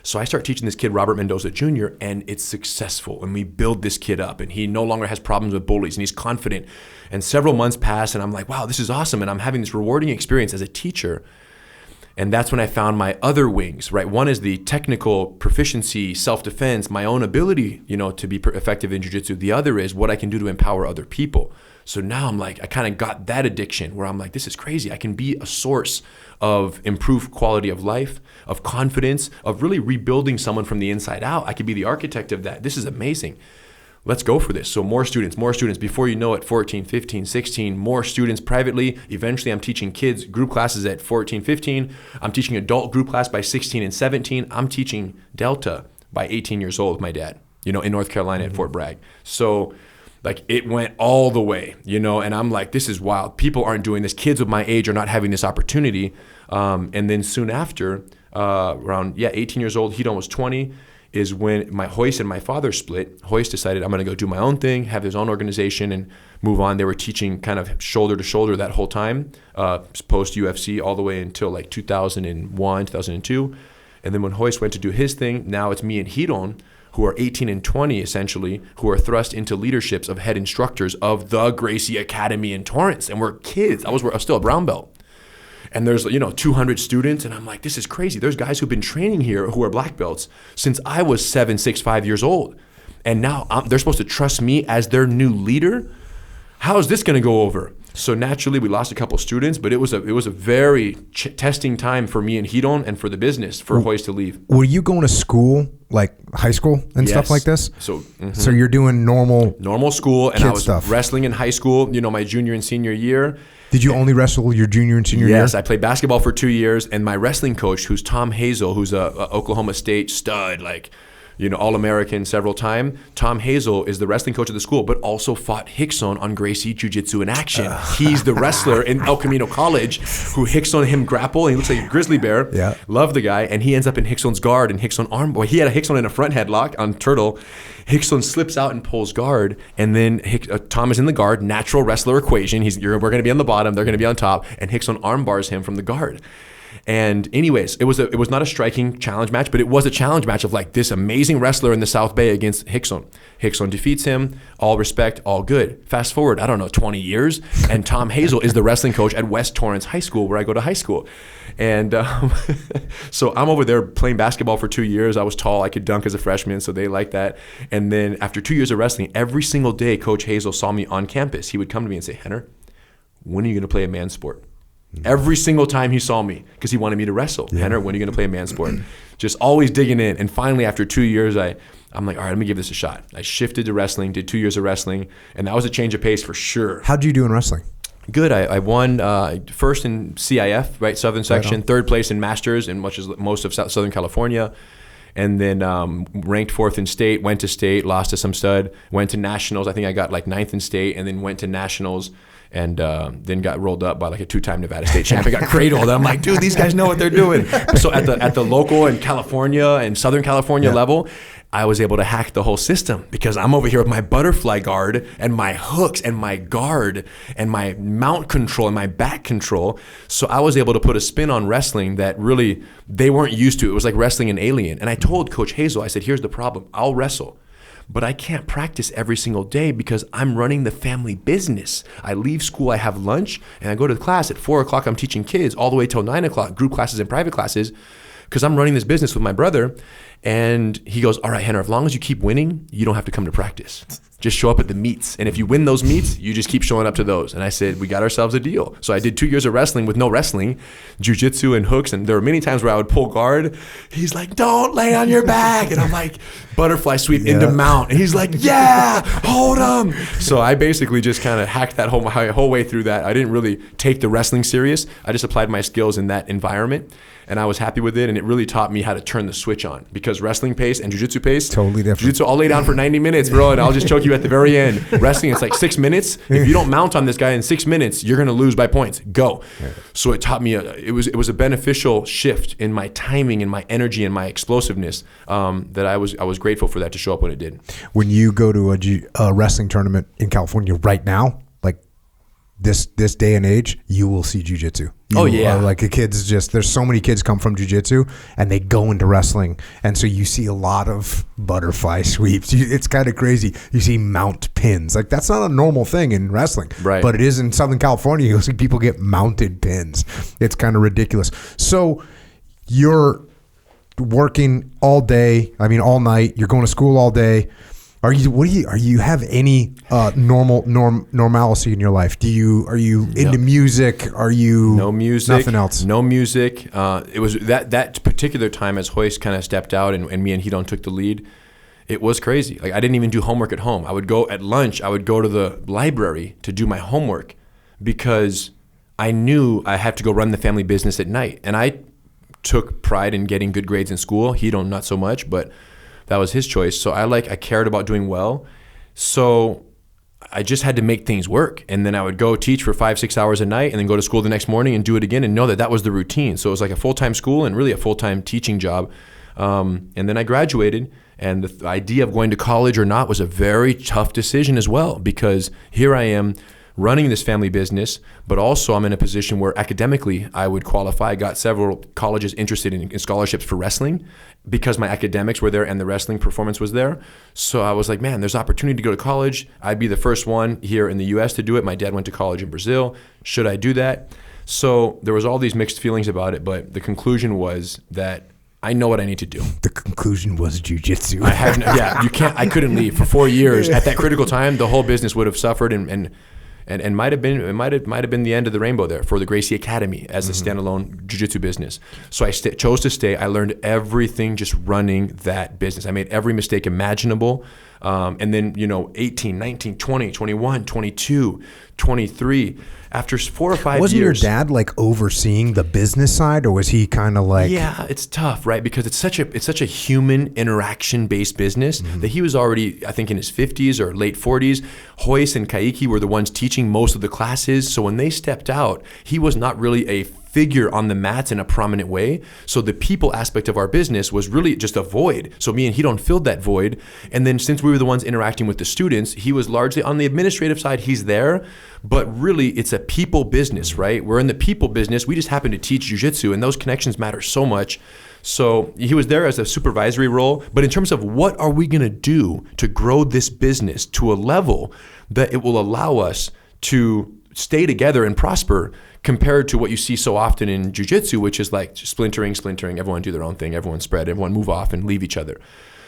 So I start teaching this kid, Robert Mendoza Jr., and it's successful. And we build this kid up, and he no longer has problems with bullies, and he's confident. And several months pass, and I'm like, wow, this is awesome. And I'm having this rewarding experience as a teacher. And that's when I found my other wings, right? One is the technical proficiency, self-defense, my own ability, to be effective in jiu-jitsu. The other is what I can do to empower other people. So now I'm like, I kind of got that addiction where I'm like, this is crazy. I can be a source of improved quality of life, of confidence, of really rebuilding someone from the inside out. I could be the architect of that. This is amazing. Let's go for this. So more students. Before you know it, 14, 15, 16, more students privately. Eventually I'm teaching kids group classes at 14, 15. I'm teaching adult group class by 16 and 17. I'm teaching Delta by 18 years old with my dad, in North Carolina at Fort Bragg. So like it went all the way, and I'm like, this is wild. People aren't doing this. Kids of my age are not having this opportunity. And then soon after, around 18 years old, Hidon was 20, is when my Hoist and my father split. Hoist decided I'm going to go do my own thing, have his own organization and move on. They were teaching kind of shoulder to shoulder that whole time, post UFC all the way until like 2001, 2002. And then when Hoist went to do his thing, now it's me and Hidon, who are 18 and 20 essentially, who are thrust into leaderships of head instructors of the Gracie Academy in Torrance. And we're kids. I was still a brown belt. And there's 200 students, and I'm like, this is crazy. There's guys who've been training here who are black belts since I was 7, 6, 5 years old. And now they're supposed to trust me as their new leader? How is this going to go over? So naturally, we lost a couple students, but it was a very testing time for me and Hidon and for the business for Hoist to leave. Were you going to school, like high school and stuff like this? So you're doing normal school, and I was stuff. Wrestling in high school, my junior and senior year. Did you only wrestle your junior and senior year? Yes, I played basketball for 2 years, and my wrestling coach, who's Tom Hazel, who's a Oklahoma State stud, All-American several times. Tom Hazel is the wrestling coach of the school, but also fought Rickson on Gracie Jiu-Jitsu in action. He's the wrestler in El Camino College who Rickson him grapple, and he looks like a grizzly bear. Yeah. Love the guy, and he ends up in Rickson's guard and Rickson arm. Boy, he had a Rickson in a front headlock on Turtle. Rickson slips out and pulls guard, and then Tom is in the guard, natural wrestler equation. We're going to be on the bottom, they're going to be on top, and Rickson arm bars him from the guard. And anyways, it was not a striking challenge match, but it was a challenge match of like this amazing wrestler in the South Bay against Hickson. Hickson defeats him, all respect, all good. Fast forward, I don't know, 20 years, and Tom Hazel is the wrestling coach at West Torrance High School, where I go to high school. And so I'm over there playing basketball for 2 years. I was tall, I could dunk as a freshman, so they liked that. And then after 2 years of wrestling, every single day Coach Hazel saw me on campus. He would come to me and say, Henner, when are you going to play a man's sport? Every single time he saw me, because he wanted me to wrestle. Yeah. Henner, when are you going to play a man's sport? Just always digging in. And finally, after 2 years, I'm like, all right, let me give this a shot. I shifted to wrestling, did 2 years of wrestling, and that was a change of pace for sure. How'd you do in wrestling? Good. I won first in CIF, right, Southern Section, third place in Masters in most of Southern California, and then ranked fourth in state, went to state, lost to some stud, went to nationals. I think I got like ninth in state, and then went to nationals, and then got rolled up by like a two-time Nevada state champion. Got cradled. I'm like, dude, these guys know what they're doing. So at the local in California and Southern California level, I was able to hack the whole system because I'm over here with my butterfly guard and my hooks and my guard and my mount control and my back control. So I was able to put a spin on wrestling that really they weren't used to. It was like wrestling an alien. And I told Coach Hazel, I said, here's the problem. I'll wrestle, but I can't practice every single day because I'm running the family business. I leave school, I have lunch, and I go to the class at 4 o'clock. I'm teaching kids all the way till 9 o'clock, group classes and private classes, because I'm running this business with my brother. And he goes, all right, Henner, as long as you keep winning, you don't have to come to practice. Just show up at the meets. And if you win those meets, you just keep showing up to those. And I said, we got ourselves a deal. So I did 2 years of wrestling with no wrestling, jiu-jitsu and hooks. And there were many times where I would pull guard. He's like, don't lay on your back. And I'm like, butterfly sweep into mount. And he's like, yeah, hold him. So I basically just kind of hacked that whole way through that. I didn't really take the wrestling serious. I just applied my skills in that environment. And I was happy with it, and it really taught me how to turn the switch on, because wrestling pace and jiu-jitsu pace, totally different. Jiu-jitsu, I'll lay down for 90 minutes, bro, and I'll just choke you at the very end. Wrestling, it's like 6 minutes. If you don't mount on this guy in 6 minutes, you're going to lose by points. Go. Yeah. So it taught me, it was a beneficial shift in my timing and my energy and my explosiveness that I was grateful for that to show up when it did. When you go to a wrestling tournament in California right now, like this day and age, you will see jiu-jitsu. Like the kids there's so many kids come from jiu-jitsu and they go into wrestling. And so you see a lot of butterfly sweeps. It's kind of crazy. You see mount pins. Like that's not a normal thing in wrestling. Right. But it is in Southern California. You'll see people get mounted pins. It's kind of ridiculous. So you're working all day. I mean, all night. You're going to school all day. Are you have any normalcy in your life? Are you into music? Are you no music? Nothing else. No music. It was that particular time as Hoist kind of stepped out and me and Hidon took the lead. It was crazy. Like I didn't even do homework at home. I would go at lunch. I would go to the library to do my homework because I knew I had to go run the family business at night. And I took pride in getting good grades in school. Hidon not so much, but that was his choice. So I cared about doing well. So I just had to make things work. And then I would go teach for 5-6 hours a night and then go to school the next morning and do it again and know that was the routine. So it was like a full-time school and really a full-time teaching job. And then I graduated, and the idea of going to college or not was a very tough decision as well, because here I am running this family business, but also I'm in a position where academically I would qualify. I got several colleges interested in scholarships for wrestling because my academics were there and the wrestling performance was there. So I was like, man, there's opportunity to go to college. I'd be the first one here in the US to do it. My dad went to college in Brazil. Should I do that? So there was all these mixed feelings about it, but the conclusion was that I know what I need to do. The conclusion was jiu-jitsu. I couldn't leave for 4 years. At that critical time, the whole business would have suffered and might have been the end of the rainbow there for the Gracie Academy as a standalone jiu-jitsu business. So I chose to stay. I learned everything just running that business. I made every mistake imaginable. And then, 18, 19, 20, 21, 22, 23. After 4 or 5 years. Wasn't your dad like overseeing the business side, or was he kind of like? Yeah, it's tough, right? Because it's such a human interaction based business that he was already, I think, in his 50s or late 40s. Hoist and Kaiki were the ones teaching most of the classes. So when they stepped out, he was not really a figure on the mats in a prominent way. So the people aspect of our business was really just a void. So me and Hidon filled that void. And then since we were the ones interacting with the students, he was largely on the administrative side. He's there, but really it's a people business, right? We're in the people business. We just happen to teach jiu-jitsu, and those connections matter so much. So he was there as a supervisory role. But in terms of what are we going to do to grow this business to a level that it will allow us to stay together and prosper, compared to what you see so often in jiu-jitsu, which is like splintering, everyone do their own thing, everyone spread, everyone move off and leave each other.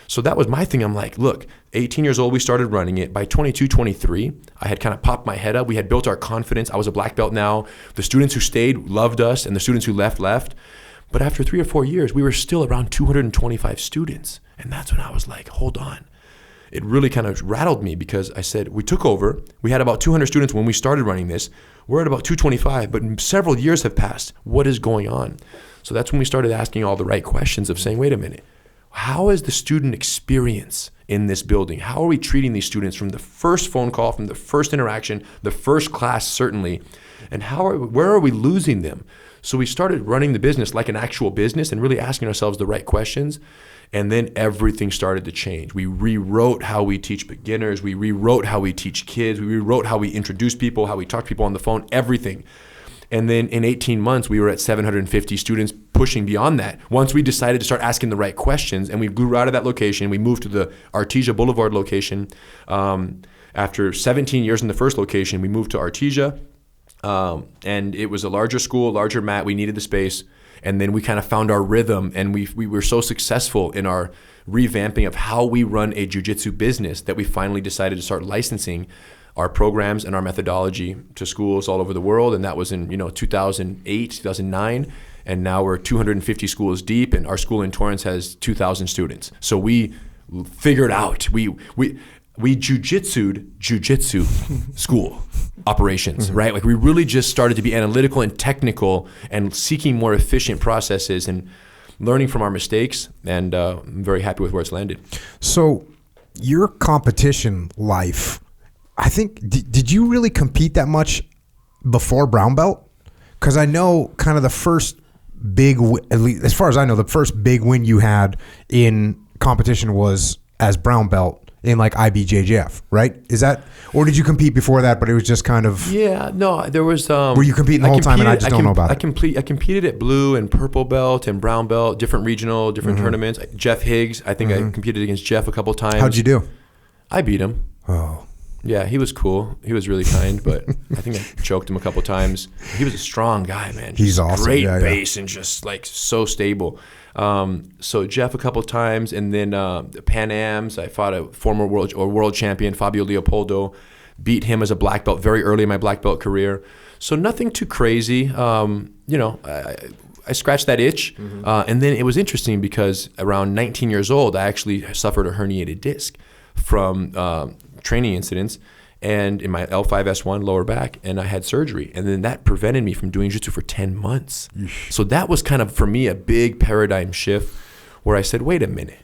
So that was my thing. I'm like, look, 18 years old, we started running it. By 22, 23, I had kind of popped my head up. We had built our confidence. I was a black belt now. The students who stayed loved us, and the students who left. But after 3 or 4 years, we were still around 225 students. And that's when I was like, hold on. It really kind of rattled me, because I said, we took over. We had about 200 students when we started running this. We're at about 225, but several years have passed. What is going on? So that's when we started asking all the right questions of saying, wait a minute, how is the student experience in this building? How are we treating these students from the first phone call, from the first interaction, the first class certainly, and where are we losing them? So we started running the business like an actual business and really asking ourselves the right questions. And then everything started to change. We rewrote how we teach beginners. We rewrote how we teach kids. We rewrote how we introduce people, how we talk to people on the phone, everything. And then in 18 months, we were at 750 students, pushing beyond that. Once we decided to start asking the right questions, and we grew out of that location, we moved to the Artesia Boulevard location. After 17 years in the first location, we moved to Artesia. And it was a larger school, larger mat. We needed the space. And then we kind of found our rhythm, and we were so successful in our revamping of how we run a jiu-jitsu business that we finally decided to start licensing our programs and our methodology to schools all over the world. And that was in 2008, 2009. And now we're 250 schools deep, and our school in Torrance has 2,000 students. So we figured out, we jiu-jitsu'd jiu-jitsu school operations, right? Like we really just started to be analytical and technical and seeking more efficient processes and learning from our mistakes. And I'm very happy with where it's landed. So your competition life, I think, did you really compete that much before brown belt? Because I know kind of the first big, at least as far as I know, the first big win you had in competition was as brown belt in like IBJJF, right? Is that, or did you compete before that, but it was just kind of... Yeah, no, there was... were you competing the whole time and I just don't know about it? I competed at blue and purple belt and brown belt, different regional, different tournaments. Jeff Higgs, I think I competed against Jeff a couple times. How'd you do? I beat him. Oh. Yeah, he was cool. He was really kind, but I think I choked him a couple times. He was a strong guy, man. He's awesome. Great base and just like so stable. So Jeff a couple times, and then the Pan Ams, I fought a former world champion, Fabio Leopoldo, beat him as a black belt very early in my black belt career. So nothing too crazy. I scratched that itch. And then it was interesting because around 19 years old, I actually suffered a herniated disc from training incidents, and in my L5-S1 lower back, and I had surgery. And then that prevented me from doing jiu-jitsu for 10 months. So that was kind of, for me, a big paradigm shift where I said, wait a minute.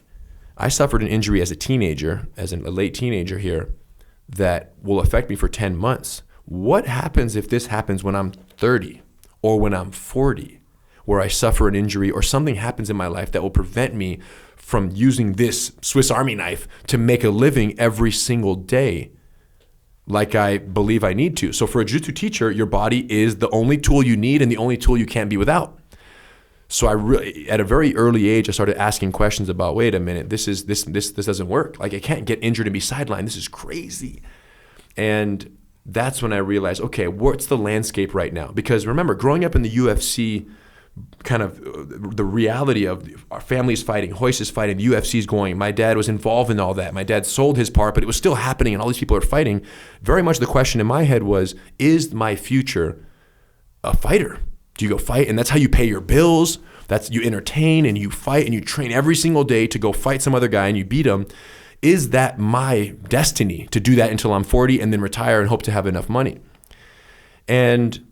I suffered an injury as a teenager, as a late teenager here, that will affect me for 10 months. What happens if this happens when I'm 30 or when I'm 40, where I suffer an injury or something happens in my life that will prevent me from using this Swiss Army knife to make a living every single day like I believe I need to. So for a jiu-jitsu teacher, your body is the only tool you need and the only tool you can't be without. So I really, at a very early age, I started asking questions about, wait a minute, this doesn't work. Like I can't get injured and be sidelined. This is crazy. And that's when I realized, okay, what's the landscape right now? Because remember, growing up in the UFC, kind of the reality of our family's fighting, Hoist is fighting, the UFC's going. My dad was involved in all that. My dad sold his part, but it was still happening and all these people are fighting. Very much the question in my head was, is my future a fighter? Do you go fight? And that's how you pay your bills. That's you entertain and you fight and you train every single day to go fight some other guy and you beat him. Is that my destiny to do that until I'm 40 and then retire and hope to have enough money? And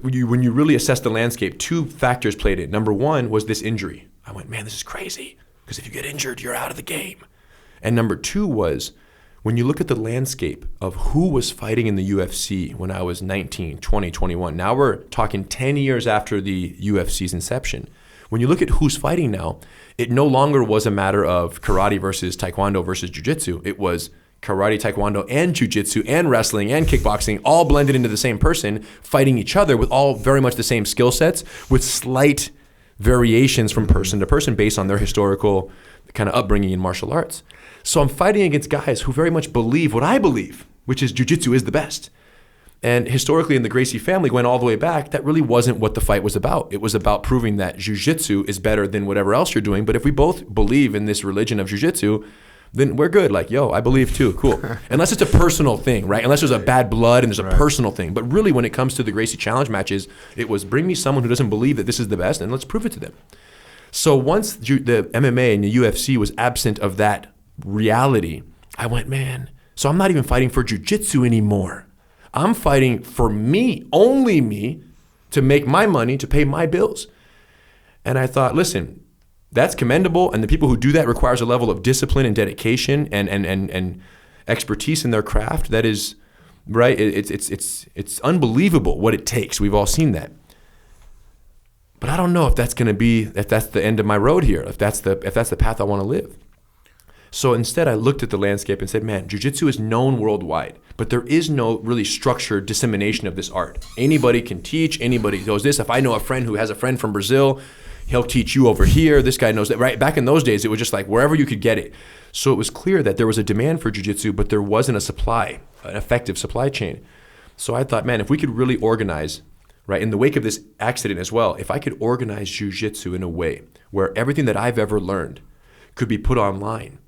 when you really assess the landscape, two factors played in. Number one was this injury. I went, man, this is crazy. Because if you get injured, you're out of the game. And number two was when you look at the landscape of who was fighting in the UFC when I was 19, 20, 21, now we're talking 10 years after the UFC's inception. When you look at who's fighting now, it no longer was a matter of karate versus taekwondo versus jiu-jitsu. It was karate, taekwondo, and jiu-jitsu, and wrestling, and kickboxing, all blended into the same person, fighting each other with all very much the same skill sets, with slight variations from person to person based on their historical kind of upbringing in martial arts. So I'm fighting against guys who very much believe what I believe, which is jiu-jitsu is the best. And historically in the Gracie family, going all the way back, that really wasn't what the fight was about. It was about proving that jiu-jitsu is better than whatever else you're doing. But if we both believe in this religion of jiu-jitsu, then we're good. Like, yo, I believe too. Cool. Unless it's a personal thing, right? Unless there's a bad blood and there's a personal thing. But really, when it comes to the Gracie Challenge matches, it was bring me someone who doesn't believe that this is the best and let's prove it to them. So once the MMA and the UFC was absent of that reality, I went, man, so I'm not even fighting for jiu-jitsu anymore. I'm fighting for me, only me, to make my money, to pay my bills. And I thought, listen, that's commendable, and the people who do that requires a level of discipline and dedication and expertise in their craft that is, right, it's unbelievable what it takes. We've all seen that. But I don't know if that's going to be, if that's the end of my road here, if that's the path I want to live. So instead, I looked at the landscape and said, man, jiu-jitsu is known worldwide, but there is no really structured dissemination of this art. Anybody can teach, anybody knows this. If I know a friend who has a friend from Brazil, he'll teach you over here. This guy knows that, right? Back in those days, it was just like wherever you could get it. So it was clear that there was a demand for jiu-jitsu, but there wasn't a supply, an effective supply chain. So I thought, man, if we could really organize, right, in the wake of this accident as well, if I could organize jiu-jitsu in a way where everything that I've ever learned could be put online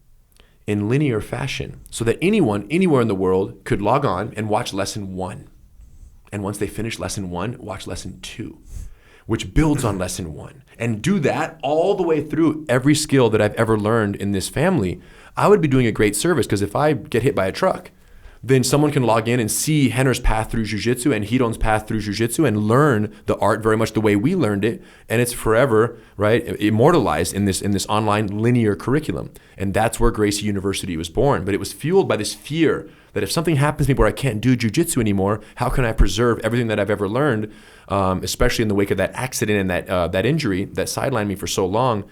in linear fashion so that anyone, anywhere in the world could log on and watch lesson 1. And once they finish lesson 1, watch lesson 2, which builds on lesson 1. And do that all the way through every skill that I've ever learned in this family, I would be doing a great service, because if I get hit by a truck, then someone can log in and see Rener's path through jiu-jitsu and Hiron's path through jiu-jitsu and learn the art very much the way we learned it. And it's forever, right, immortalized in this online linear curriculum. And that's where Gracie University was born. But it was fueled by this fear that if something happens to me where I can't do jiu-jitsu anymore, how can I preserve everything that I've ever learned, especially in the wake of that accident and that injury that sidelined me for so long.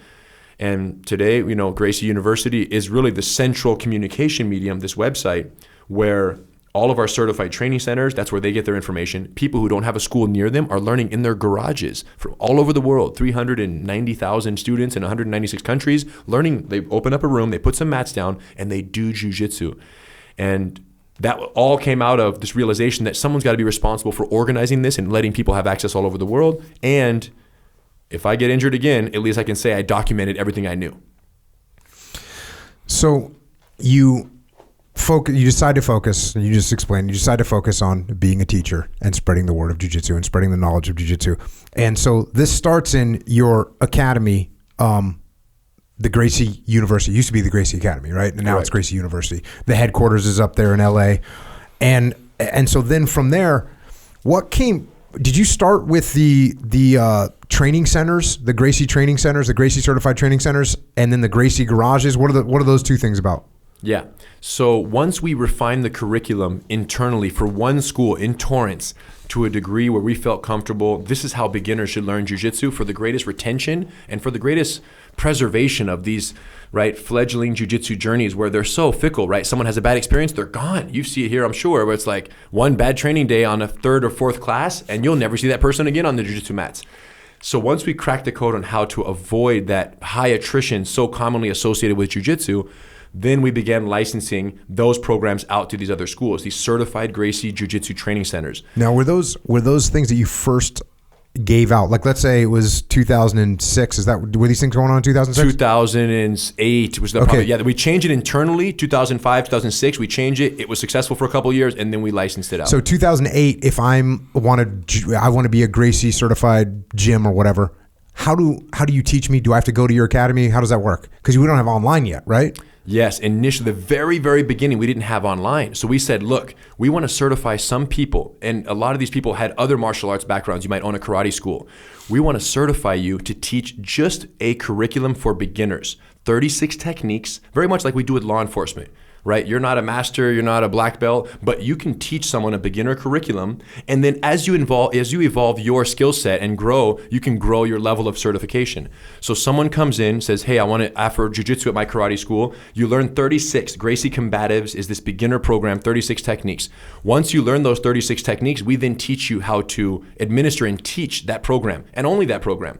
And today, you know, Gracie University is really the central communication medium, this website, where all of our certified training centers, that's where they get their information. People who don't have a school near them are learning in their garages from all over the world, 390,000 students in 196 countries, learning. They open up a room, they put some mats down, and they do jiu-jitsu. And that all came out of this realization that someone's got to be responsible for organizing this and letting people have access all over the world. And if I get injured again, at least I can say I documented everything I knew. So you decide to focus, and you just explained, you decide to focus on being a teacher and spreading the word of jiu-jitsu and spreading the knowledge of jiu-jitsu. And so this starts in your academy, the Gracie University. It used to be the Gracie Academy, right? And now Correct. It's Gracie University. The headquarters is up there in LA. And so then from there, what came, did you start with the training centers, the Gracie training centers, the Gracie certified training centers, and then the Gracie garages? What are those two things about? Yeah. So once we refined the curriculum internally for one school in Torrance to a degree where we felt comfortable, this is how beginners should learn jiu-jitsu for the greatest retention and for the greatest preservation of these, right, fledgling jiu-jitsu journeys where they're so fickle, right? Someone has a bad experience, they're gone. You see it here, I'm sure, where it's like one bad training day on a 3rd or 4th class and you'll never see that person again on the jiu-jitsu mats. So once we cracked the code on how to avoid that high attrition so commonly associated with jiu-jitsu, then we began licensing those programs out to these other schools, these certified Gracie Jiu-Jitsu training centers. Now, were those things that you first gave out? Like, let's say it was 2006. Were these things going on in 2006? 2008 was the Okay. probably, yeah. We changed it internally. 2005, 2006, we changed it. It was successful for a couple of years, and then we licensed it out. So 2008, if I want to be a Gracie certified gym or whatever, how do you teach me? Do I have to go to your academy? How does that work? Because we don't have online yet, right? Yes, initially, the very, very beginning, we didn't have online. So we said, look, we want to certify some people, and a lot of these people had other martial arts backgrounds. You might own a karate school. We want to certify you to teach just a curriculum for beginners, 36 techniques, very much like we do with law enforcement. right? You're not a master, you're not a black belt, but you can teach someone a beginner curriculum. And then as you evolve your skill set and grow, you can grow your level of certification. So someone comes in, says, hey, I want to offer jiu-jitsu at my karate school. You learn 36. Gracie Combatives is this beginner program, 36 techniques. Once you learn those 36 techniques, we then teach you how to administer and teach that program, and only that program.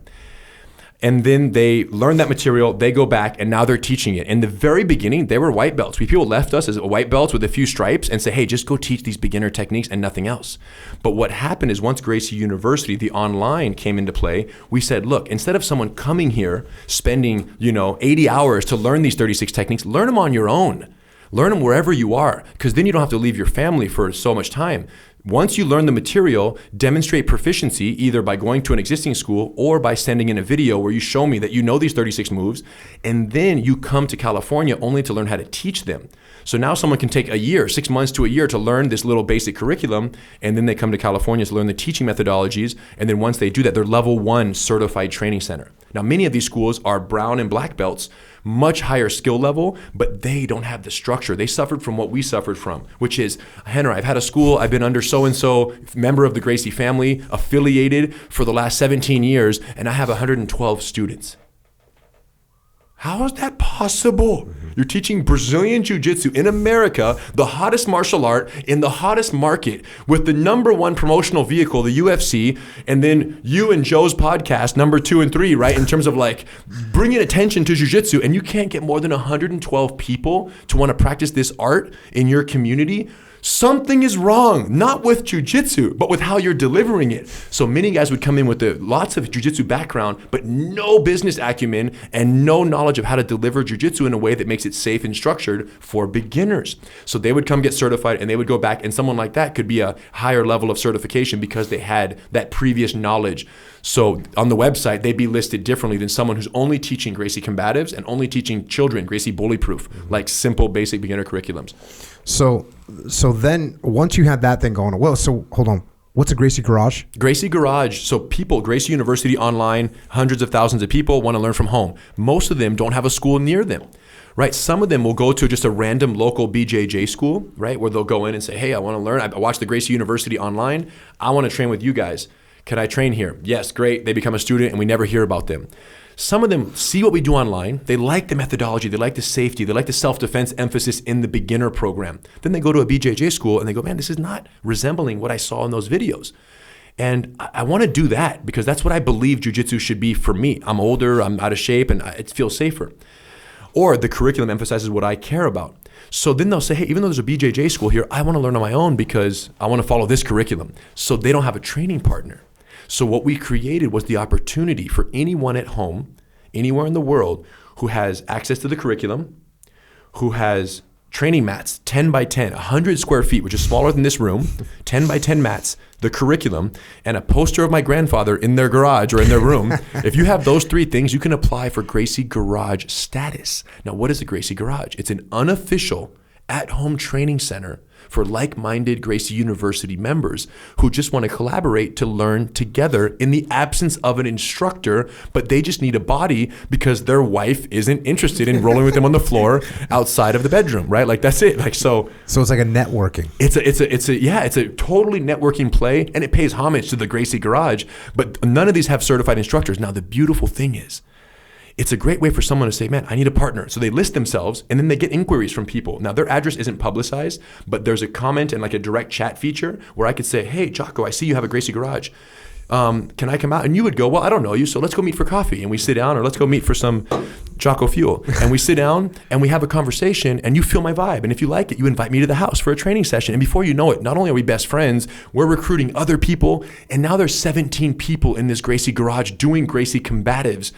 And then they learn that material, they go back, and now they're teaching it. In the very beginning, they were white belts. People left us as white belts with a few stripes and say, hey, just go teach these beginner techniques and nothing else. But what happened is once Gracie University, the online, came into play, we said, look, instead of someone coming here, spending 80 hours to learn these 36 techniques, learn them on your own. Learn them wherever you are, because then you don't have to leave your family for so much time. Once you learn the material, demonstrate proficiency either by going to an existing school or by sending in a video where you show me that you know these 36 moves, and then you come to California only to learn how to teach them. So now someone can take a year, 6 months to a year to learn this little basic curriculum, and then they come to California to learn the teaching methodologies, and then once they do that, they're level 1 certified training center. Now, many of these schools are brown and black belts, much higher skill level, but they don't have the structure. They suffered from what we suffered from, which is, Henry, I've had a school, I've been under so-and-so, member of the Gracie family, affiliated for the last 17 years, and I have 112 students. How is that possible? You're teaching Brazilian Jiu-Jitsu in America, the hottest martial art in the hottest market, with the #1 promotional vehicle, the UFC, and then you and Joe's podcast, number 2 and 3, right? In terms of like bringing attention to Jiu-Jitsu, and you can't get more than 112 people to want to practice this art in your community. Something is wrong, not with jiu-jitsu, but with how you're delivering it. So many guys would come in with lots of jiu-jitsu background, but no business acumen and no knowledge of how to deliver jiu-jitsu in a way that makes it safe and structured for beginners. So they would come get certified and they would go back, and someone like that could be a higher level of certification because they had that previous knowledge. So on the website, they'd be listed differently than someone who's only teaching Gracie Combatives and only teaching children Gracie Bullyproof, like simple, basic beginner curriculums. So then once you had that thing going, well, so hold on. What's a Gracie Garage? Gracie Garage. So people, Gracie University online, hundreds of thousands of people want to learn from home. Most of them don't have a school near them, right? Some of them will go to just a random local BJJ school, right? Where they'll go in and say, hey, I want to learn. I watched the Gracie University online. I want to train with you guys. Can I train here? Yes, great. They become a student and we never hear about them. Some of them see what we do online. They like the methodology. They like the safety. They like the self-defense emphasis in the beginner program. Then they go to a BJJ school and they go, man, this is not resembling what I saw in those videos. And I want to do that because that's what I believe jiu-jitsu should be for me. I'm older, I'm out of shape, and it feels safer. Or the curriculum emphasizes what I care about. So then they'll say, hey, even though there's a BJJ school here, I want to learn on my own because I want to follow this curriculum. So they don't have a training partner. So what we created was the opportunity for anyone at home, anywhere in the world, who has access to the curriculum, who has training mats, 10 by 10, 100 square feet, which is smaller than this room, 10 by 10 mats, the curriculum, and a poster of my grandfather in their garage or in their room. If you have those 3 things, you can apply for Gracie Garage status. Now, what is a Gracie Garage? It's an unofficial at-home training center for like-minded Gracie University members who just want to collaborate to learn together in the absence of an instructor, but they just need a body because their wife isn't interested in rolling with them on the floor outside of the bedroom, right? Like that's it. Like so it's like a networking. It's a totally networking play, and it pays homage to the Gracie Garage, but none of these have certified instructors. Now the beautiful thing is, it's a great way for someone to say, man, I need a partner. So they list themselves and then they get inquiries from people. Now their address isn't publicized, but there's a comment and like a direct chat feature where I could say, hey, Jocko, I see you have a Gracie Garage. Can I come out? And you would go, well, I don't know you, so let's go meet for coffee. And we sit down, or let's go meet for some Jocko fuel. And we sit down and we have a conversation and you feel my vibe. And if you like it, you invite me to the house for a training session. And before you know it, not only are we best friends, we're recruiting other people. And now there's 17 people in this Gracie Garage doing Gracie Combatives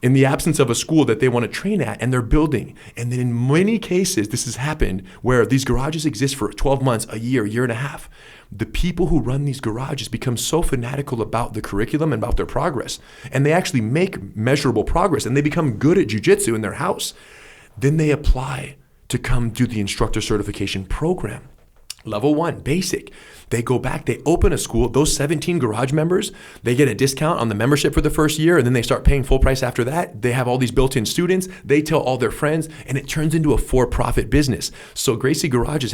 in the absence of a school that they want to train at, and they're building. And then in many cases, this has happened where these garages exist for 12 months, a year and a half. The people who run these garages become so fanatical about the curriculum and about their progress, and they actually make measurable progress, and they become good at jiu-jitsu in their house. Then they apply to come do the instructor certification program. Level 1, basic. They go back, they open a school. Those 17 garage members, they get a discount on the membership for the first year, and then they start paying full price after that. They have all these built-in students. They tell all their friends, and it turns into a for-profit business. So Gracie Garage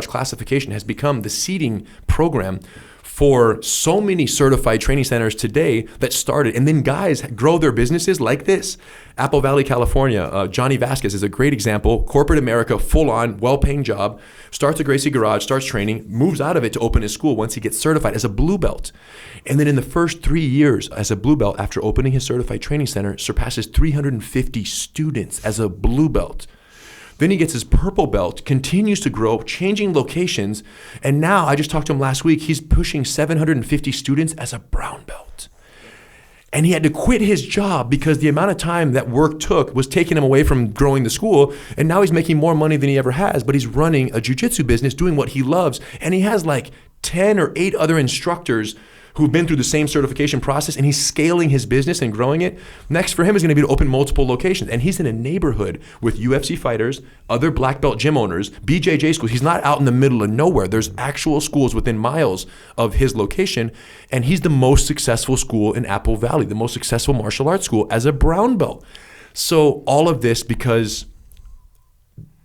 classification has become the seeding program for so many certified training centers today that started, and then guys grow their businesses like this. Apple Valley, California, Johnny Vasquez is a great example. Corporate America, full-on, well-paying job, starts a Gracie Garage, starts training, moves out of it to open his school once he gets certified as a blue belt. And then in the first 3 years as a blue belt, after opening his certified training center, surpasses 350 students as a blue belt. Then he gets his purple belt, continues to grow, changing locations. And now, I just talked to him last week, he's pushing 750 students as a brown belt. And he had to quit his job because the amount of time that work took was taking him away from growing the school. And now he's making more money than he ever has, but he's running a jiu-jitsu business, doing what he loves. And he has like 10 or 8 other instructors who've been through the same certification process, and he's scaling his business and growing it. Next for him is gonna be to open multiple locations. And he's in a neighborhood with UFC fighters, other black belt gym owners, BJJ schools. He's not out in the middle of nowhere. There's actual schools within miles of his location. And he's the most successful school in Apple Valley, the most successful martial arts school as a brown belt. So all of this because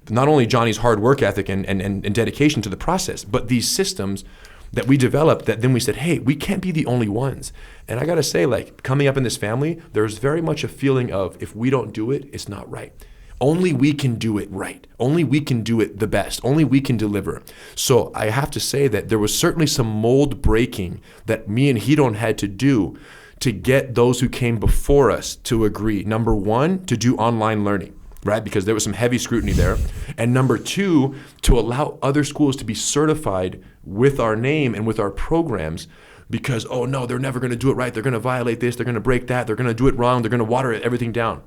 not only Johnny's hard work ethic and dedication to the process, but these systems that we developed that then we said, hey, we can't be the only ones. And I gotta say, like, coming up in this family, there's very much a feeling of if we don't do it, it's not right. Only we can do it right. Only we can do it the best. Only we can deliver. So I have to say that there was certainly some mold breaking that me and Hidon had to do to get those who came before us to agree. Number one, to do online learning. Right? Because there was some heavy scrutiny there. And number two, to allow other schools to be certified with our name and with our programs because, oh no, they're never going to do it right. They're going to violate this. They're going to break that. They're going to do it wrong. They're going to water everything down.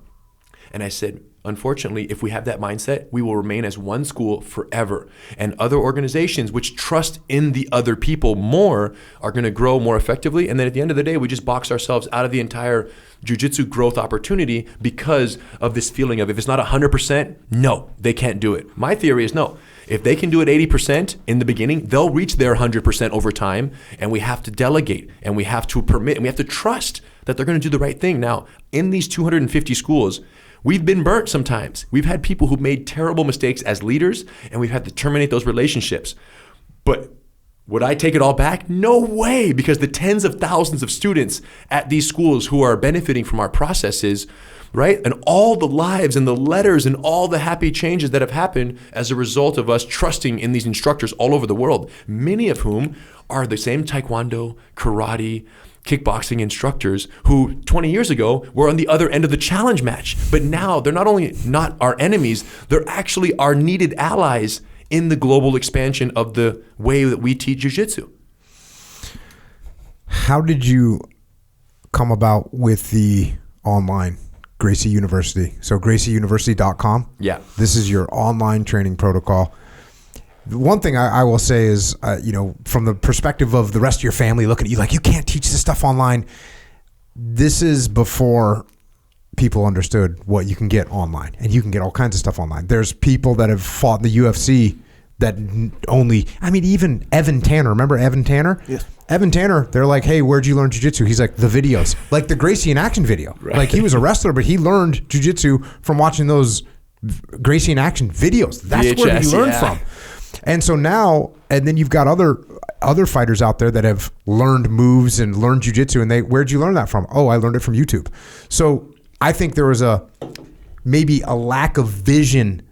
And I said, unfortunately, if we have that mindset, we will remain as one school forever. And other organizations which trust in the other people more are going to grow more effectively. And then at the end of the day, we just box ourselves out of the entire jiu-jitsu growth opportunity because of this feeling of if it's not 100%, no, they can't do it. My theory is no. If they can do it 80% in the beginning, they'll reach their 100% over time. And we have to delegate and we have to permit and we have to trust that they're going to do the right thing. Now, in these 250 schools, we've been burnt sometimes. We've had people who've made terrible mistakes as leaders and we've had to terminate those relationships. But would I take it all back? No way, because the tens of thousands of students at these schools who are benefiting from our processes, right? And all the lives and the letters and all the happy changes that have happened as a result of us trusting in these instructors all over the world, many of whom are the same taekwondo, karate, kickboxing instructors who 20 years ago were on the other end of the challenge match. But now they're not only not our enemies, they're actually our needed allies in the global expansion of the way that we teach jiu-jitsu. How did you come about with the online Gracie University? So gracieuniversity.com. Yeah. This is your online training protocol. The one thing I will say is, from the perspective of the rest of your family looking at you like, you can't teach this stuff online. This is before people understood what you can get online, and you can get all kinds of stuff online. There's people that have fought in the UFC that even Evan Tanner. Remember Evan Tanner? Yes. Evan Tanner, they're like, hey, where'd you learn jiu-jitsu? He's like, the videos. Like the Gracie in action video. Right. Like he was a wrestler, but he learned jiu-jitsu from watching those Gracie in action videos. That's VHS, where he learned from. And so now, and then you've got other fighters out there that have learned moves and learned jiu-jitsu, and where'd you learn that from? Oh, I learned it from YouTube. So I think there was maybe a lack of vision.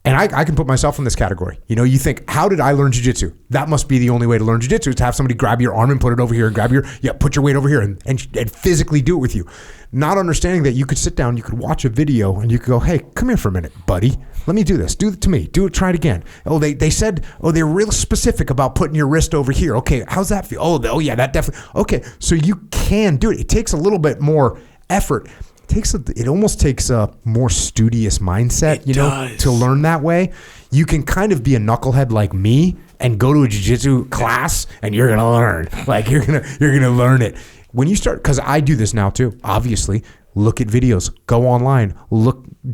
And I can put myself in this category. You think, how did I learn jiu-jitsu? That must be the only way to learn jiu-jitsu is to have somebody grab your arm and put it over here and put your weight over here and physically do it with you. Not understanding that you could sit down, you could watch a video and you could go, hey, come here for a minute, buddy. Let me do this. Do it to me. Do it. Try it again. Oh, they said, they're real specific about putting your wrist over here. Okay, how's that feel? Oh yeah, that definitely. Okay, so you can do it. It takes a little bit more effort. It almost takes a more studious mindset, to learn that way. You can kind of be a knucklehead like me and go to a jiu-jitsu class and you're gonna learn. Like you're gonna learn it. When you start, because I do this now too, obviously, look at videos, go online,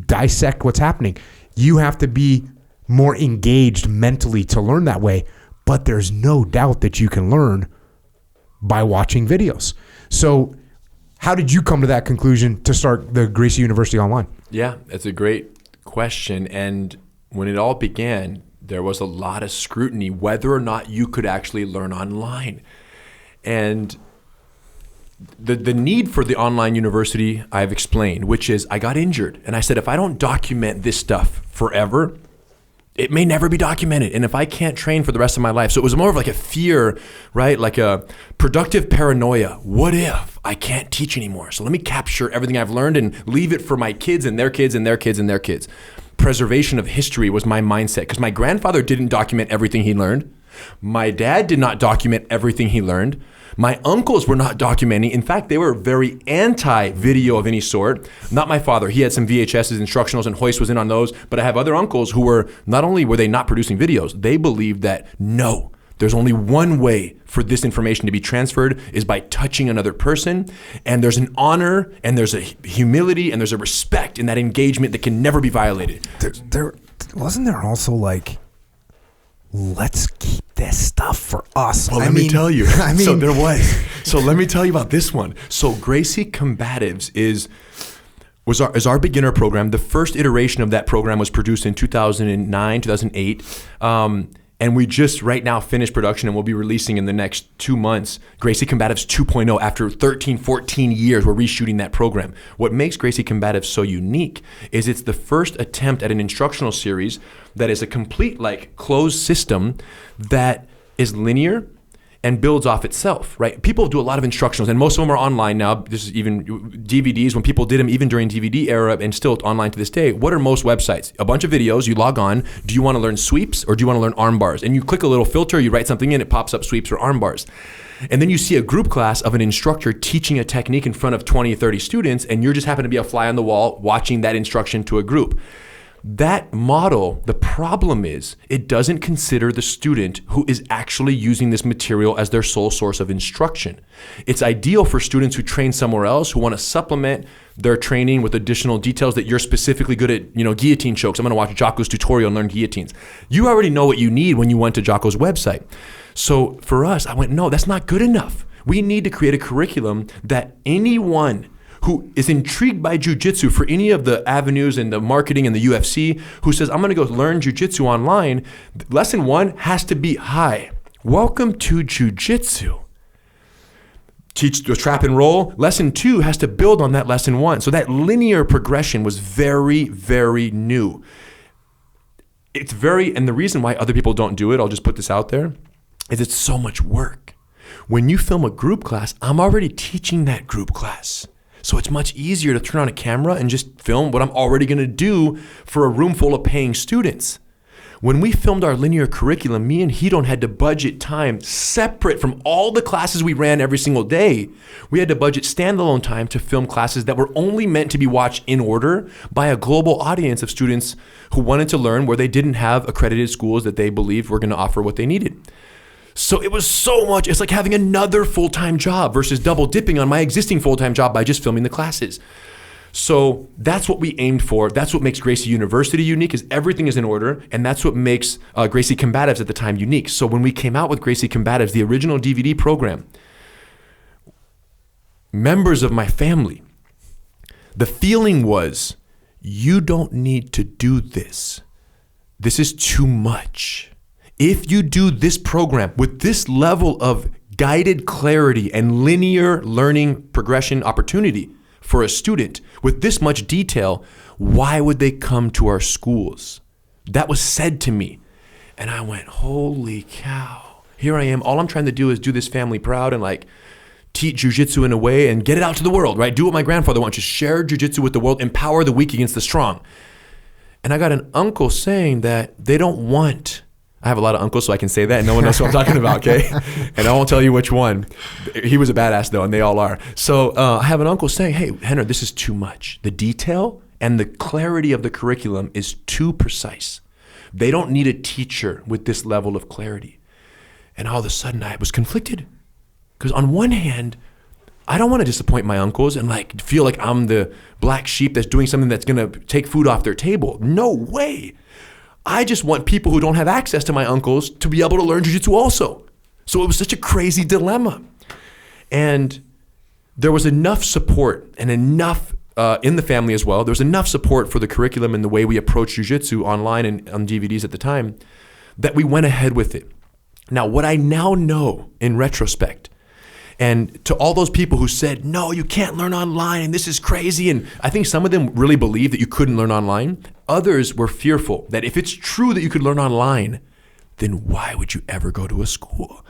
dissect what's happening. You have to be more engaged mentally to learn that way. But there's no doubt that you can learn by watching videos. So how did you come to that conclusion to start the Gracie University Online? Yeah, that's a great question. And when it all began, there was a lot of scrutiny whether or not you could actually learn online. And the need for the online university I've explained, which is I got injured. And I said, if I don't document this stuff forever, it may never be documented. And if I can't train for the rest of my life. So it was more of like a fear, right? Like a productive paranoia. What if I can't teach anymore? So let me capture everything I've learned and leave it for my kids and their kids and their kids and their kids. Preservation of history was my mindset because my grandfather didn't document everything he learned. My dad did not document everything he learned. My uncles were not documenting. In fact, they were very anti-video of any sort. Not my father. He had some VHSs, instructionals, and Hoist was in on those. But I have other uncles who were, not only were they not producing videos, they believed that no, there's only one way for this information to be transferred is by touching another person. And there's an honor and there's a humility and there's a respect in that engagement that can never be violated. There wasn't there also like, let's keep this stuff for us. Well, let me tell you. So there was. So let me tell you about this one. So Gracie Combatives is our beginner program. The first iteration of that program was produced in 2009, 2008. And we just right now finished production and we'll be releasing in the next 2 months Gracie Combatives 2.0. After 13, 14 years, we're reshooting that program. What makes Gracie Combatives so unique is it's the first attempt at an instructional series that is a complete like closed system that is linear and builds off itself, right? People do a lot of instructionals and most of them are online now. This is even DVDs, when people did them even during DVD era and still online to this day. What are most websites? A bunch of videos, you log on. Do you want to learn sweeps or do you want to learn arm bars? And you click a little filter, you write something in, it pops up sweeps or arm bars. And then you see a group class of an instructor teaching a technique in front of 20 or 30 students and you just happen to be a fly on the wall watching that instruction to a group. That model, the problem is it doesn't consider the student who is actually using this material as their sole source of instruction. It's ideal for students who train somewhere else, who want to supplement their training with additional details that you're specifically good at, guillotine chokes. I'm going to watch Jocko's tutorial and learn guillotines. You already know what you need when you went to Jocko's website. So for us, I went, no, that's not good enough. We need to create a curriculum that anyone who is intrigued by jiu-jitsu for any of the avenues and the marketing and the UFC, who says, I'm going to go learn jiu-jitsu online, lesson 1 has to be, hi, welcome to jiu-jitsu. Teach the trap and roll. Lesson 2 has to build on that lesson 1. So that linear progression was very, very new. And the reason why other people don't do it, I'll just put this out there, is it's so much work. When you film a group class, I'm already teaching that group class. So it's much easier to turn on a camera and just film what I'm already going to do for a room full of paying students. When we filmed our linear curriculum, me and Hedon had to budget time separate from all the classes we ran every single day. We had to budget standalone time to film classes that were only meant to be watched in order by a global audience of students who wanted to learn where they didn't have accredited schools that they believed were going to offer what they needed. So it was so much, it's like having another full-time job versus double dipping on my existing full-time job by just filming the classes. So that's what we aimed for. That's what makes Gracie University unique, is everything is in order. And that's what makes Gracie Combatives at the time unique. So when we came out with Gracie Combatives, the original DVD program, members of my family, the feeling was, you don't need to do this. This is too much. If you do this program with this level of guided clarity and linear learning progression opportunity for a student with this much detail, why would they come to our schools? That was said to me. And I went, holy cow. Here I am. All I'm trying to do is do this family proud and like teach jiu-jitsu in a way and get it out to the world, right? Do what my grandfather wanted, just share jiu-jitsu with the world, empower the weak against the strong. And I got an uncle saying that they don't want, I have a lot of uncles, so I can say that, and no one knows what I'm talking about, okay? And I won't tell you which one. He was a badass, though, and they all are. So I have an uncle saying, hey, Henner, this is too much. The detail and the clarity of the curriculum is too precise. They don't need a teacher with this level of clarity. And all of a sudden, I was conflicted. Because on one hand, I don't want to disappoint my uncles and like feel like I'm the black sheep that's doing something that's going to take food off their table. No way. I just want people who don't have access to my uncles to be able to learn jiu-jitsu also. So it was such a crazy dilemma. And there was enough support and enough in the family as well. There was enough support for the curriculum and the way we approached jiu-jitsu online and on DVDs at the time that we went ahead with it. Now, what I now know in retrospect, and to all those people who said, no, you can't learn online and this is crazy. And I think some of them really believed that you couldn't learn online. Others were fearful that if it's true that you could learn online, then why would you ever go to a school?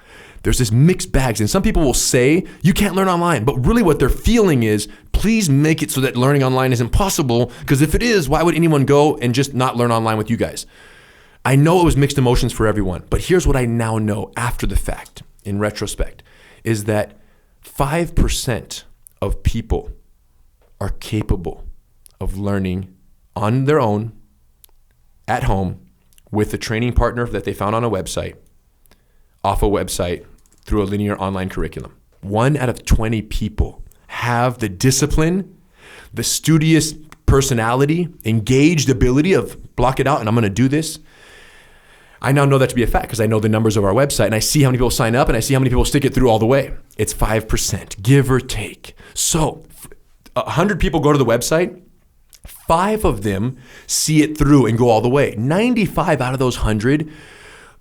There's this mixed bags. And some people will say, you can't learn online. But really what they're feeling is, please make it so that learning online is impossible. Because if it is, why would anyone go and just not learn online with you guys? I know it was mixed emotions for everyone. But here's what I now know after the fact, in retrospect, is that 5% of people are capable of learning on their own, at home, with a training partner that they found on a website, off a website, through a linear online curriculum. 1 out of 20 people have the discipline, the studious personality, engaged ability of block it out and I'm gonna do this. I now know that to be a fact because I know the numbers of our website and I see how many people sign up and I see how many people stick it through all the way. It's 5%, give or take. So 100 people go to the website, 5 of them see it through and go all the way. 95 out of those 100,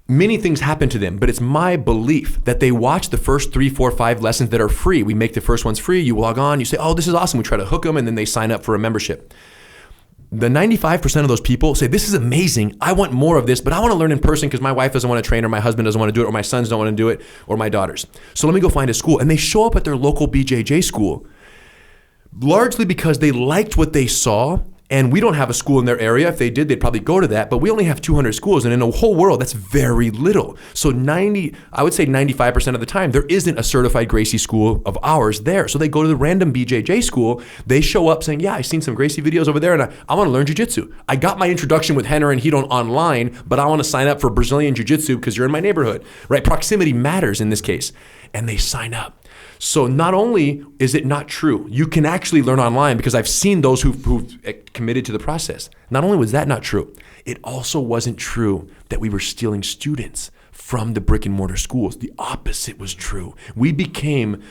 many things happen to them, but it's my belief that they watch the first 3, 4, 5 lessons that are free. We make the first ones free, you log on, you say, oh, this is awesome. We try to hook them and then they sign up for a membership. The 95% of those people say, this is amazing. I want more of this, but I want to learn in person because my wife doesn't want to train or my husband doesn't want to do it or my sons don't want to do it or my daughters. So let me go find a school. And they show up at their local BJJ school largely because they liked what they saw. And we don't have a school in their area. If they did, they'd probably go to that. But we only have 200 schools. And in the whole world, that's very little. So I would say 95% of the time, there isn't a certified Gracie school of ours there. So they go to the random BJJ school. They show up saying, yeah, I've seen some Gracie videos over there and I want to learn jiu-jitsu. I got my introduction with Rener and Hidon online, but I want to sign up for Brazilian jiu-jitsu because you're in my neighborhood, right? Proximity matters in this case. And they sign up. So not only is it not true, you can actually learn online because I've seen those who've committed to the process. Not only was that not true, it also wasn't true that we were stealing students from the brick and mortar schools. The opposite was true. We became,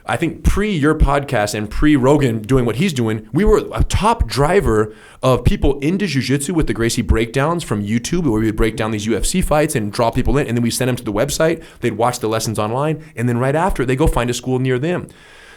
I think pre your podcast and pre Rogan doing what he's doing, we were a top driver of people into jiu-jitsu with the Gracie breakdowns from YouTube, where we would break down these UFC fights and draw people in, and then we send them to the website. They'd watch the lessons online, and then right after, they go find a school near them.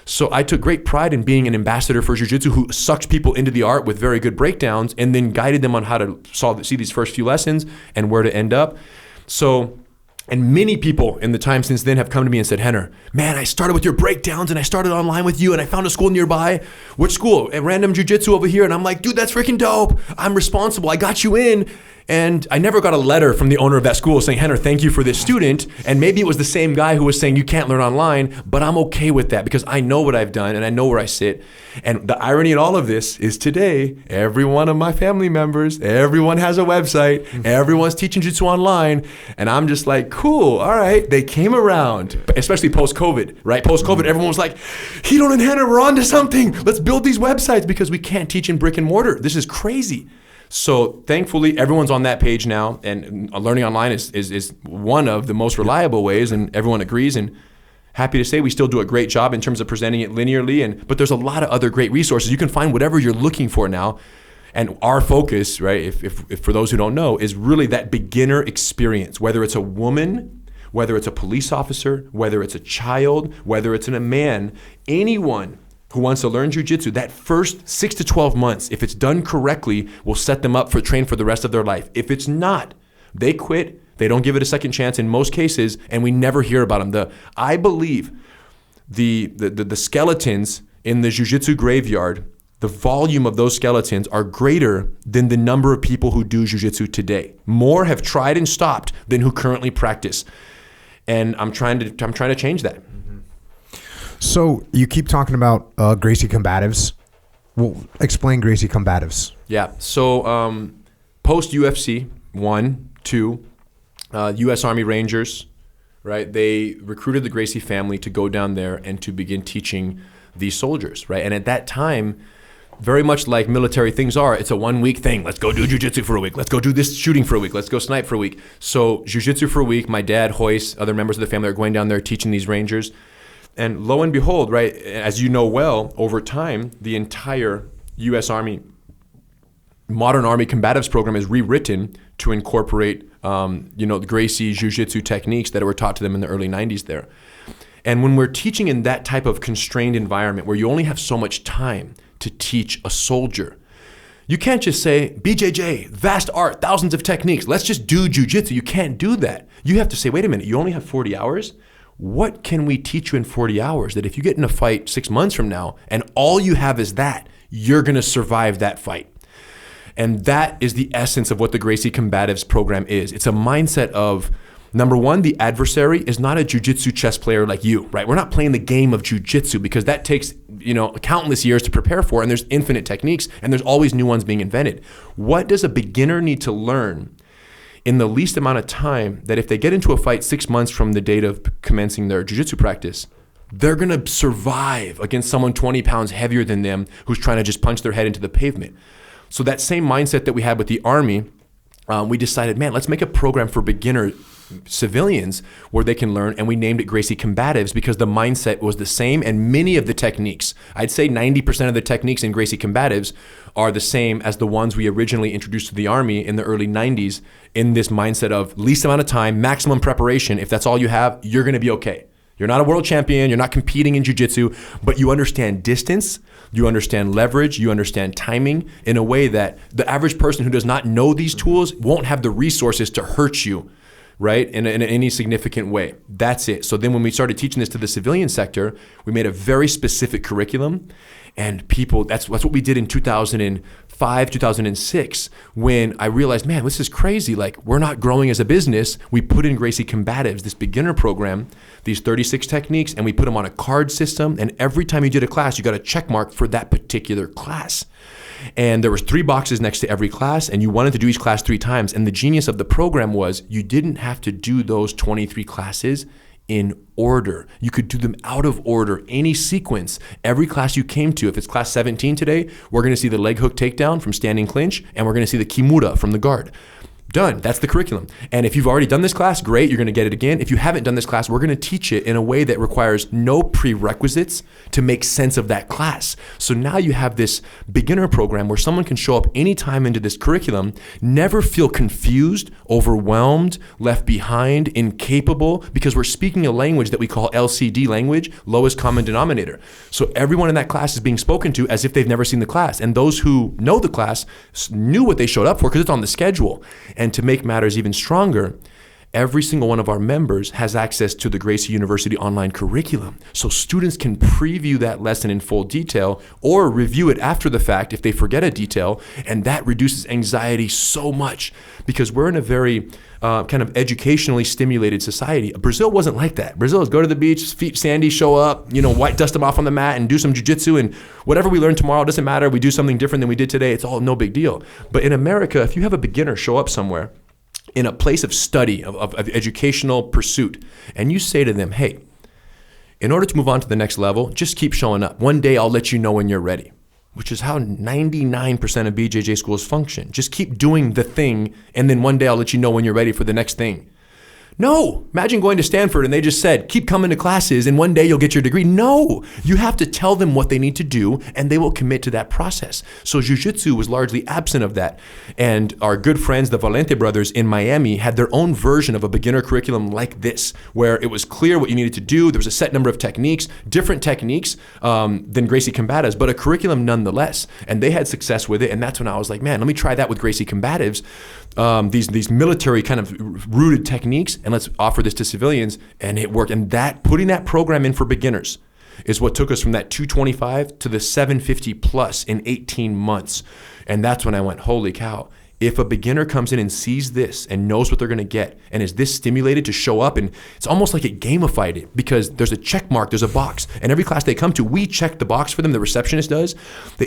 So I took great pride in being an ambassador for jiu-jitsu who sucked people into the art with very good breakdowns and then guided them on how to see these first few lessons and where to end up. So, and many people in the time since then have come to me and said, Rener, man, I started with your breakdowns and I started online with you and I found a school nearby. Which school? At Random Jiu-Jitsu over here. And I'm like, dude, that's freaking dope. I'm responsible. I got you in. And I never got a letter from the owner of that school saying, Rener, thank you for this student. And maybe it was the same guy who was saying you can't learn online, but I'm okay with that because I know what I've done and I know where I sit. And the irony in all of this is today, every one of my family members, everyone has a website, everyone's teaching jiu-jitsu online. And I'm just like, cool, all right. They came around, especially post-COVID, right? Post-COVID, everyone was like, Hidon and Rener, we're onto something. Let's build these websites because we can't teach in brick and mortar. This is crazy. So thankfully, everyone's on that page now, and learning online is one of the most reliable ways, and everyone agrees. And happy to say we still do a great job in terms of presenting it linearly. But there's a lot of other great resources. You can find whatever you're looking for now. And our focus, right, if for those who don't know, is really that beginner experience, whether it's a woman, whether it's a police officer, whether it's a child, whether it's a man, anyone who wants to learn jiu-jitsu, that first 6 to 12 months, if it's done correctly, will set them up for train for the rest of their life. If it's not, they quit, they don't give it a second chance in most cases, and we never hear about them. I believe the skeletons in the jiu-jitsu graveyard, the volume of those skeletons are greater than the number of people who do jiu-jitsu today. More have tried and stopped than who currently practice. And I'm trying to change that. So you keep talking about Gracie combatives. Well, explain Gracie combatives. Yeah. So post UFC 1, 2, U.S. Army Rangers, right? They recruited the Gracie family to go down there and to begin teaching these soldiers, right? And at that time, very much like military things are. It's a 1 week thing. Let's go do jiu-jitsu for a week. Let's go do this shooting for a week. Let's go snipe for a week. So jiu-jitsu for a week. My dad, Hoist, other members of the family are going down there teaching these Rangers. And lo and behold, right, as you know well, over time, the entire U.S. Army, modern Army combatives program is rewritten to incorporate, the Gracie Jiu-Jitsu techniques that were taught to them in the early 90s there. And when we're teaching in that type of constrained environment where you only have so much time to teach a soldier, you can't just say, BJJ, vast art, thousands of techniques, let's just do jiu-jitsu. You can't do that. You have to say, wait a minute, you only have 40 hours? What can we teach you in 40 hours that if you get in a fight 6 months from now and all you have is that, you're going to survive that fight? And that is the essence of what the Gracie Combatives program is. It's a mindset of, number one, the adversary is not a jiu-jitsu chess player like you, right? We're not playing the game of jiu-jitsu because that takes, countless years to prepare for, and there's infinite techniques, and there's always new ones being invented. What does a beginner need to learn in the least amount of time that if they get into a fight 6 months from the date of commencing their jiu-jitsu practice, they're going to survive against someone 20 pounds heavier than them who's trying to just punch their head into the pavement? So that same mindset that we had with the Army, we decided, man, let's make a program for beginner civilians where they can learn, and we named it Gracie Combatives because the mindset was the same, and many of the techniques, I'd say 90% of the techniques in Gracie Combatives are the same as the ones we originally introduced to the Army in the early 90s in this mindset of least amount of time, maximum preparation. If that's all you have, you're going to be okay. You're not a world champion, you're not competing in jiu-jitsu, but you understand distance, you understand leverage, you understand timing in a way that the average person who does not know these tools won't have the resources to hurt you, right, in any significant way. That's it. So then when we started teaching this to the civilian sector, we made a very specific curriculum, and people, that's what we did in 2005, 2006, when I realized, man, this is crazy. Like, we're not growing as a business. We put in Gracie Combatives, this beginner program, these 36 techniques, and we put them on a card system. And every time you did a class, you got a check mark for that particular class. And there was 3 boxes next to every class, and you wanted to do each class 3 times. And the genius of the program was you didn't have to do those 23 classes in order. You could do them out of order, any sequence. Every class you came to, if it's class 17 today, we're going to see the leg hook takedown from standing clinch, and we're going to see the kimura from the guard. Done. That's the curriculum. And if you've already done this class, great, you're going to get it again. If you haven't done this class, we're going to teach it in a way that requires no prerequisites to make sense of that class. So now you have this beginner program where someone can show up anytime into this curriculum, never feel confused, overwhelmed, left behind, incapable, because we're speaking a language that we call LCD language, lowest common denominator. So everyone in that class is being spoken to as if they've never seen the class. And those who know the class knew what they showed up for because it's on the schedule. And to make matters even stronger, every single one of our members has access to the Gracie University online curriculum. So students can preview that lesson in full detail or review it after the fact if they forget a detail. And that reduces anxiety so much because we're in a very kind of educationally stimulated society. Brazil wasn't like that. Brazil is go to the beach, feet sandy, show up, white dust them off on the mat and do some jiu-jitsu, and whatever we learn tomorrow doesn't matter. We do something different than we did today. It's all no big deal. But in America, if you have a beginner show up somewhere in a place of study, of educational pursuit, and you say to them, hey, in order to move on to the next level, just keep showing up. One day I'll let you know when you're ready, which is how 99% of BJJ schools function. Just keep doing the thing, and then one day I'll let you know when you're ready for the next thing. No, imagine going to Stanford and they just said, keep coming to classes and one day you'll get your degree. No, you have to tell them what they need to do and they will commit to that process. So Jiu-Jitsu was largely absent of that. And our good friends, the Valente brothers in Miami, had their own version of a beginner curriculum like this, where it was clear what you needed to do. There was a set number of techniques, different techniques than Gracie Combatives, but a curriculum nonetheless. And they had success with it. And that's when I was like, man, let me try that with Gracie Combatives. These military kind of rooted techniques, and let's offer this to civilians, and it worked. And that putting that program in for beginners is what took us from that 225 to the 750 plus in 18 months. And that's when I went, holy cow. If a beginner comes in and sees this and knows what they're going to get and is this stimulated to show up, and it's almost like it gamified it because there's a check mark, there's a box, and every class they come to, we check the box for them, the receptionist does.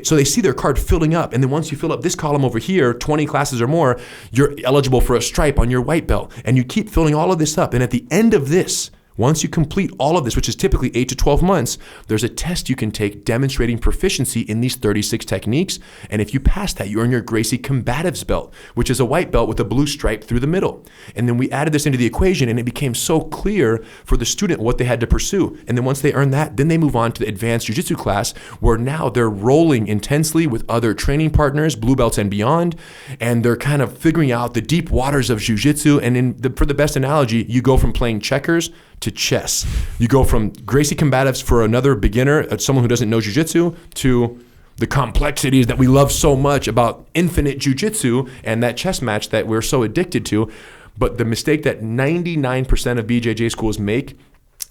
So they see their card filling up, and then once you fill up this column over here, 20 classes or more, you're eligible for a stripe on your white belt, and you keep filling all of this up. And at the end of this, Once you complete all of this, which is typically 8 to 12 months, there's a test you can take demonstrating proficiency in these 36 techniques. And if you pass that, you earn your Gracie Combatives belt, which is a white belt with a blue stripe through the middle. And then we added this into the equation, and it became so clear for the student what they had to pursue. And then once they earn that, then they move on to the advanced jiu-jitsu class, where now they're rolling intensely with other training partners, blue belts and beyond, and they're kind of figuring out the deep waters of jiu-jitsu. And for the best analogy, you go from playing checkers to chess. You go from Gracie Combatives for another beginner, someone who doesn't know jiu-jitsu, to the complexities that we love so much about infinite jiu-jitsu and that chess match that we're so addicted to. But the mistake that 99% of BJJ schools make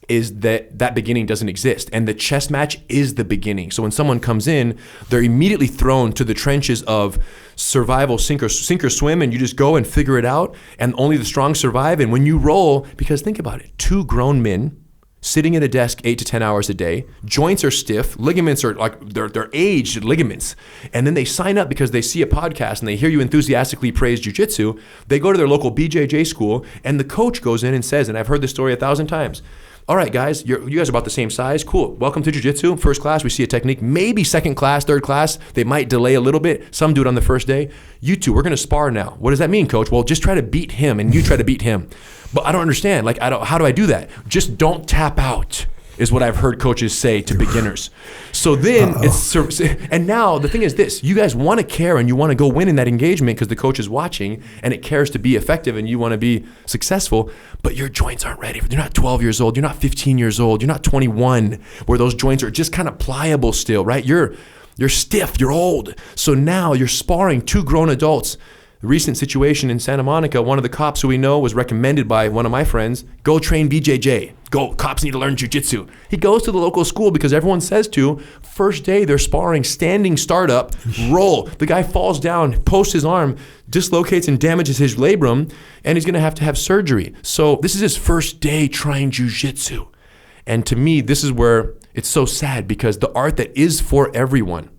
is that beginning doesn't exist. And the chess match is the beginning. So when someone comes in, they're immediately thrown to the trenches of survival, sink or swim, and you just go and figure it out. And only the strong survive. And when you roll, because think about it, 2 grown men sitting at a desk 8 to 10 hours a day, joints are stiff, ligaments are like, they're aged ligaments. And then they sign up because they see a podcast and they hear you enthusiastically praise jiu-jitsu. They go to their local BJJ school, and the coach goes in and says, and I've heard this story 1,000 times, all right, guys, you guys are about the same size. Cool. Welcome to jiu-jitsu. First class, we see a technique. Maybe second class, third class, they might delay a little bit. Some do it on the first day. You two, we're going to spar now. What does that mean, coach? Well, just try to beat him and you try to beat him. But I don't understand. How do I do that? Just don't tap out, is what I've heard coaches say to beginners. So then and now the thing is this, you guys want to care and you want to go win in that engagement because the coach is watching and it cares to be effective and you want to be successful, but your joints aren't ready. You're not 12 years old. You're not 15 years old. You're not 21, where those joints are just kind of pliable still, right? You're stiff. You're old. So now you're sparring 2 grown adults. The recent situation in Santa Monica, one of the cops who we know was recommended by one of my friends, go train BJJ. Go, cops need to learn jiu-jitsu. He goes to the local school because everyone says to. First day, they're sparring, standing startup, roll. The guy falls down, posts his arm, dislocates and damages his labrum, and he's going to have surgery. So this is his first day trying jiu-jitsu. And to me, this is where it's so sad, because the art that is for everyone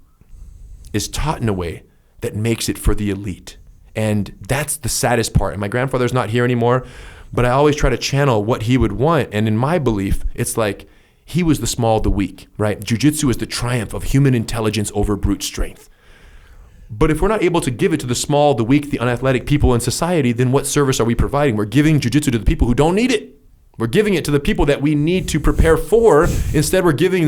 is taught in a way that makes it for the elite. And that's the saddest part. And my grandfather's not here anymore, but I always try to channel what he would want. And in my belief, it's like he was the small, the weak, right? Jiu-jitsu is the triumph of human intelligence over brute strength. But if we're not able to give it to the small, the weak, the unathletic people in society, then what service are we providing? We're giving jiu-jitsu to the people who don't need it. We're giving it to the people that we need to prepare for. Instead, we're giving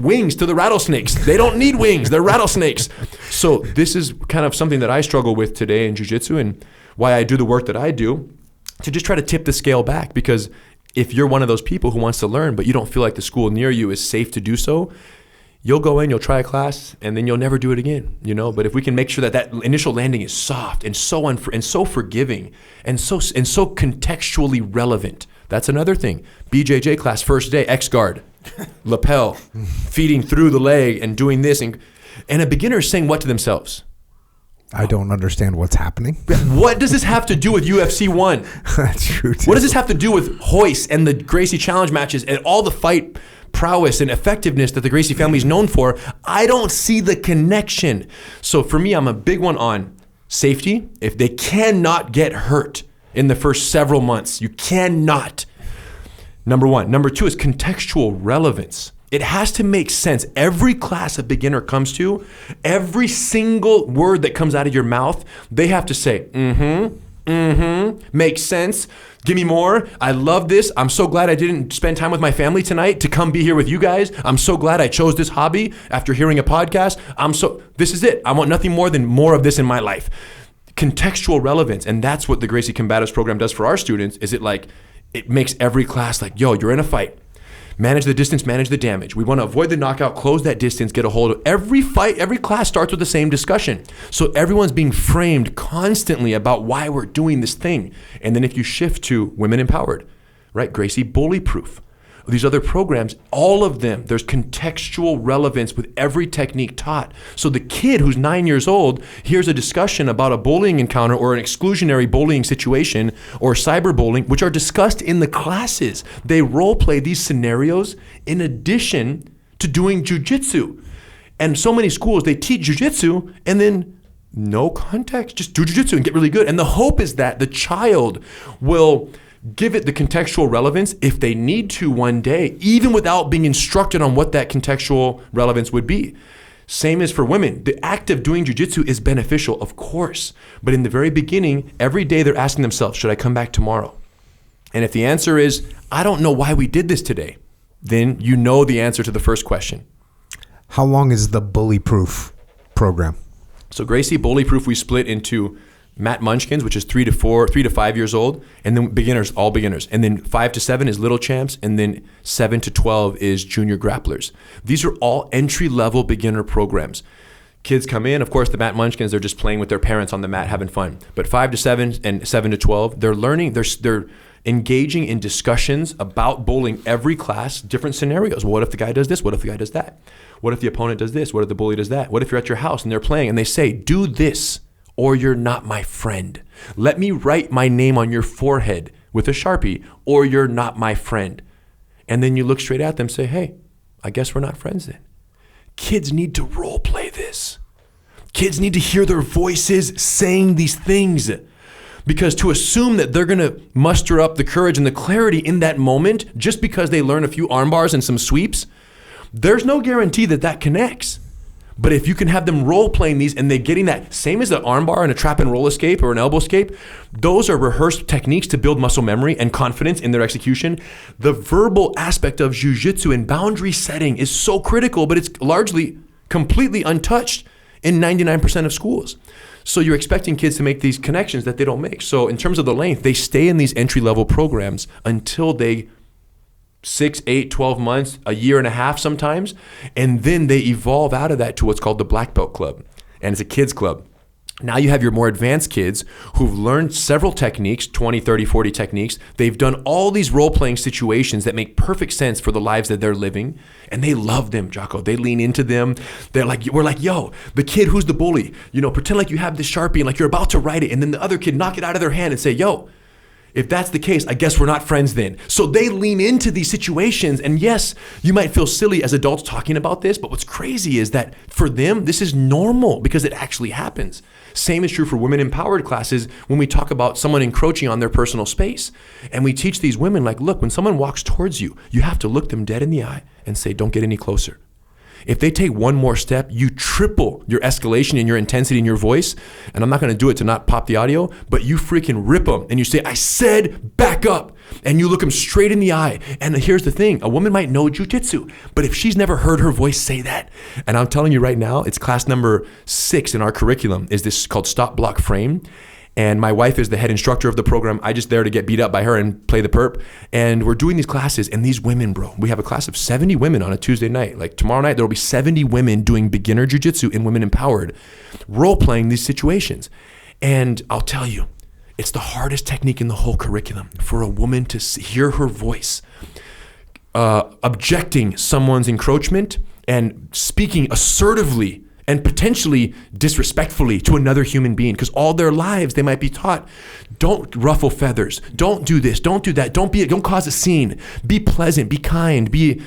wings to the rattlesnakes. They don't need wings. They're rattlesnakes. So this is kind of something that I struggle with today in jiu-jitsu, and why I do the work that I do, to just try to tip the scale back. Because if you're one of those people who wants to learn, but you don't feel like the school near you is safe to do so, you'll go in, you'll try a class, and then you'll never do it again, But if we can make sure that initial landing is soft and so forgiving and so contextually relevant. That's another thing. BJJ class, first day, X-guard, lapel, feeding through the leg and doing this. And a beginner is saying what to themselves? I don't understand what's happening. What does this have to do with UFC 1? That's true, too. What does this have to do with hoist and the Gracie challenge matches and all the fight prowess and effectiveness that the Gracie family is known for? I don't see the connection. So for me, I'm a big one on safety. If they cannot get hurt in the first several months, you cannot. Number one. Number two is contextual relevance. It has to make sense. Every class a beginner comes to, every single word that comes out of your mouth, they have to say, makes sense. Give me more. I love this. I'm so glad I didn't spend time with my family tonight to come be here with you guys. I'm so glad I chose this hobby after hearing a podcast. This is it. I want nothing more than more of this in my life. Contextual relevance. And that's what the Gracie Combatives program does for our students. Is it makes every class like, yo, you're in a fight. Manage the distance, manage the damage. We want to avoid the knockout, close that distance, get a hold of every fight. Every class starts with the same discussion. So everyone's being framed constantly about why we're doing this thing. And then if you shift to women empowered, right? Gracie bully proof. These other programs, all of them, there's contextual relevance with every technique taught. So the kid who's 9 years old hears a discussion about a bullying encounter or an exclusionary bullying situation or cyberbullying, which are discussed in the classes. They role play these scenarios in addition to doing jiu-jitsu. And so many schools, they teach jiu-jitsu and then no context, just do jiu-jitsu and get really good. And the hope is that the child will give it the contextual relevance if they need to one day, even without being instructed on what that contextual relevance would be. Same as for women. The act of doing jiu-jitsu is beneficial, of course. But in the very beginning, every day they're asking themselves, should I come back tomorrow? And if the answer is, I don't know why we did this today, then you know the answer to the first question. How long is the bully-proof program? So Gracie Bully-Proof, we split into Mat Munchkins, which is 3 to 5 years old, and then beginners, all beginners. And then 5 to 7 is little champs, and then 7 to 12 is junior grapplers. These are all entry-level beginner programs. Kids come in, of course, the Mat Munchkins, they're just playing with their parents on the mat, having fun. But 5 to 7 and 7 to 12, they're learning, they're engaging in discussions about bowling every class, different scenarios. What if the guy does this? What if the guy does that? What if the opponent does this? What if the bully does that? What if you're at your house and they're playing and they say, do this, or you're not my friend. Let me write my name on your forehead with a Sharpie, or you're not my friend. And then you look straight at them and say, hey, I guess we're not friends then. Kids need to role play this. Kids need to hear their voices saying these things. Because to assume that they're going to muster up the courage and the clarity in that moment just because they learn a few arm bars and some sweeps, there's no guarantee that that connects. But if you can have them role playing these and they're getting that, same as an arm bar and a trap and roll escape or an elbow escape, those are rehearsed techniques to build muscle memory and confidence in their execution. The verbal aspect of jiu-jitsu and boundary setting is so critical, but it's largely completely untouched in 99% of schools. So you're expecting kids to make these connections that they don't make. So in terms of the length, they stay in these entry-level programs until they 6, 8, 12 months, a year and a half sometimes, and then they evolve out of that to what's called the Black Belt Club, and it's a kids club. Now you have your more advanced kids who've learned several techniques, 20, 30, 40 techniques. They've done all these role-playing situations that make perfect sense for the lives that they're living, and they love them, Jocko. They lean into them. We're like, yo, the kid who's the bully, pretend like you have this Sharpie and like you're about to write it, and then the other kid knock it out of their hand and say, yo, if that's the case, I guess we're not friends then. So they lean into these situations. And yes, you might feel silly as adults talking about this, but what's crazy is that for them, this is normal because it actually happens. Same is true for women empowered classes when we talk about someone encroaching on their personal space. And we teach these women, like, look, when someone walks towards you, you have to look them dead in the eye and say, don't get any closer. If they take one more step, you triple your escalation and your intensity in your voice. And I'm not going to do it to not pop the audio, but you freaking rip them and you say, I said back up. And you look them straight in the eye. And here's the thing, a woman might know jiu-jitsu, but if she's never heard her voice say that, and I'm telling you right now, it's class number 6 in our curriculum, is this called Stop Block Frame. And my wife is the head instructor of the program. I just there to get beat up by her and play the perp. And we're doing these classes, and these women, bro, we have a class of 70 women on a Tuesday night. Like tomorrow night, there will be 70 women doing beginner jiu-jitsu in Women Empowered, role-playing these situations. And I'll tell you, it's the hardest technique in the whole curriculum for a woman to hear her voice, objecting someone's encroachment and speaking assertively and potentially disrespectfully to another human being, because all their lives they might be taught, don't ruffle feathers, don't do this, don't do that, don't cause a scene, be pleasant, be kind, be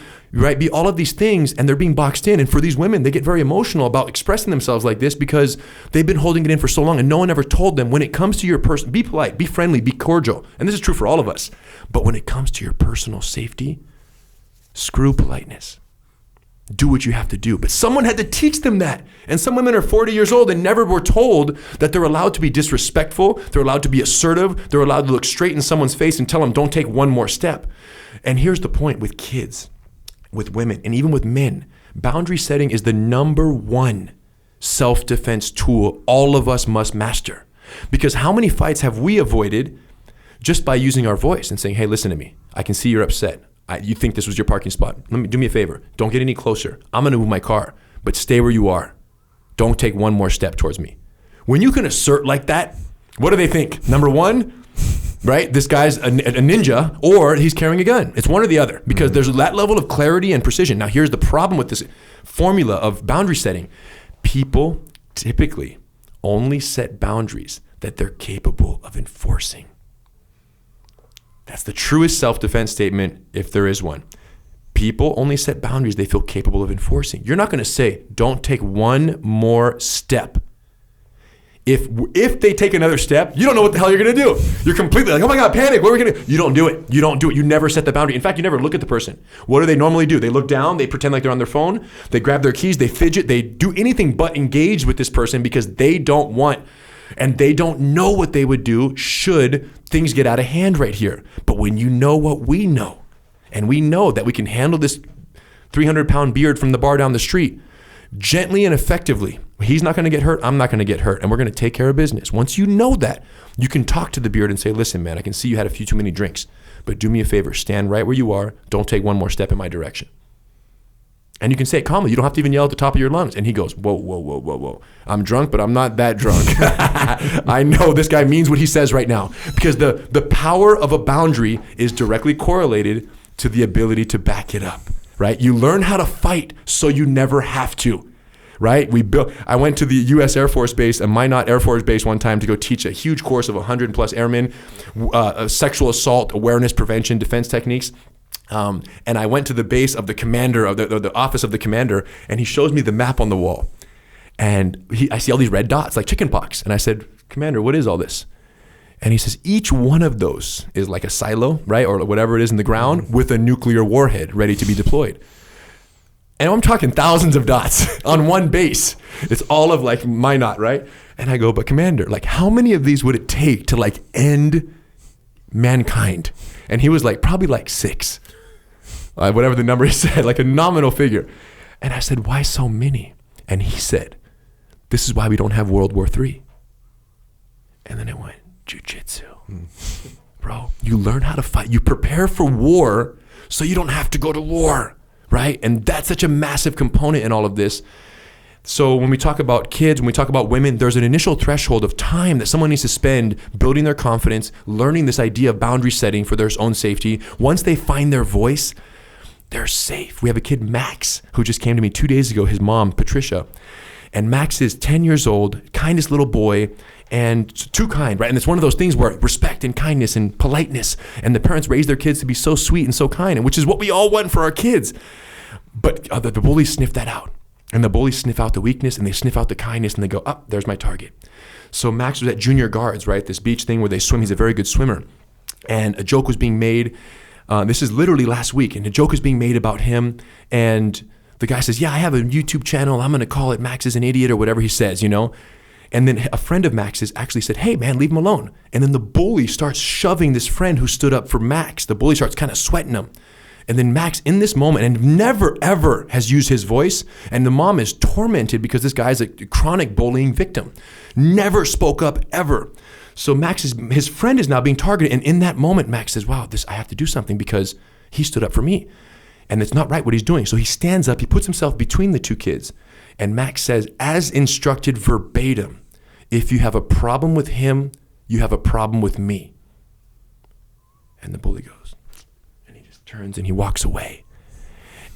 all of these things, and they're being boxed in. And for these women, they get very emotional about expressing themselves like this because they've been holding it in for so long, and no one ever told them, when it comes to your person, be polite, be friendly, be cordial. And this is true for all of us. But when it comes to your personal safety, screw politeness. Do what you have to do. But someone had to teach them that. And some women are 40 years old and never were told that they're allowed to be disrespectful, they're allowed to be assertive, they're allowed to look straight in someone's face and tell them, don't take one more step. And here's the point with kids, with women, and even with men. Boundary setting is the number one self-defense tool all of us must master. Because how many fights have we avoided just by using our voice and saying, hey, listen to me. I can see you're upset. You think this was your parking spot. Do me a favor. Don't get any closer. I'm going to move my car, but stay where you are. Don't take one more step towards me. When you can assert like that, what do they think? Number one, right? This guy's a ninja, or he's carrying a gun. It's one or the other, because there's that level of clarity and precision. Now, here's the problem with this formula of boundary setting. People typically only set boundaries that they're capable of enforcing. That's the truest self-defense statement, if there is one. People only set boundaries they feel capable of enforcing. You're not going to say, don't take one more step If they take another step, you don't know what the hell you're going to do. You're completely like, oh my God, panic. What are we going to do? You don't do it. You don't do it. You never set the boundary. In fact, you never look at the person. What do they normally do? They look down. They pretend like they're on their phone. They grab their keys. They fidget. They do anything but engage with this person because they don't want and they don't know what they would do should things get out of hand right here. But when you know what we know, and we know that we can handle this 300-pound beard from the bar down the street gently and effectively, he's not going to get hurt, I'm not going to get hurt, and we're going to take care of business. Once you know that, you can talk to the beard and say, listen, man, I can see you had a few too many drinks, but do me a favor, stand right where you are, don't take one more step in my direction. And you can say it calmly. You don't have to even yell at the top of your lungs. And he goes, whoa, whoa, whoa, whoa, whoa. I'm drunk, but I'm not that drunk. I know this guy means what he says right now. Because the power of a boundary is directly correlated to the ability to back it up, right? You learn how to fight so you never have to, right? I went to the U.S. Air Force Base, a Minot Air Force Base one time to go teach a huge course of 100 plus airmen, sexual assault, awareness, prevention, defense techniques. And I went to the base of the commander, of the office of the commander, and he shows me the map on the wall. And I see all these red dots, like chicken pox. And I said, Commander, what is all this? And he says, each one of those is like a silo, right? Or whatever it is in the ground with a nuclear warhead ready to be deployed. And I'm talking thousands of dots on one base. It's all of like Minot, right? And I go, but Commander, like how many of these would it take to like end mankind? And he was like, probably like 6. Whatever the number he said, like a nominal figure. And I said, why so many? And he said, this is why we don't have World War III. And then it went, Jiu-Jitsu. Bro, you learn how to fight. You prepare for war so you don't have to go to war, right? And that's such a massive component in all of this. So when we talk about kids, when we talk about women, there's an initial threshold of time that someone needs to spend building their confidence, learning this idea of boundary setting for their own safety. Once they find their voice, they're safe. We have a kid, Max, who just came to me 2 days ago, his mom, Patricia. And Max is 10 years old, kindest little boy, and too kind, right? And it's one of those things where respect and kindness and politeness, and the parents raise their kids to be so sweet and so kind, and which is what we all want for our kids. But the bullies sniff that out. And the bullies sniff out the weakness, and they sniff out the kindness, and they go, oh, there's my target. So Max was at Junior Guards, right? This beach thing where they swim. He's a very good swimmer. And a joke was being made. This is literally last week, and a joke is being made about him. And the guy says, yeah, I have a YouTube channel. I'm going to call it Max is an Idiot or whatever he says, you know? And then a friend of Max's actually said, hey, man, leave him alone. And then the bully starts shoving this friend who stood up for Max. The bully starts kind of sweating him. And then Max, in this moment, and never, ever has used his voice, and the mom is tormented because this guy's a chronic bullying victim. Never spoke up, ever. So his friend is now being targeted, and in that moment, Max says, wow, I have to do something because he stood up for me. And it's not right what he's doing. So he stands up, he puts himself between the two kids, and Max says, as instructed verbatim, if you have a problem with him, you have a problem with me. And the bully goes, turns and he walks away.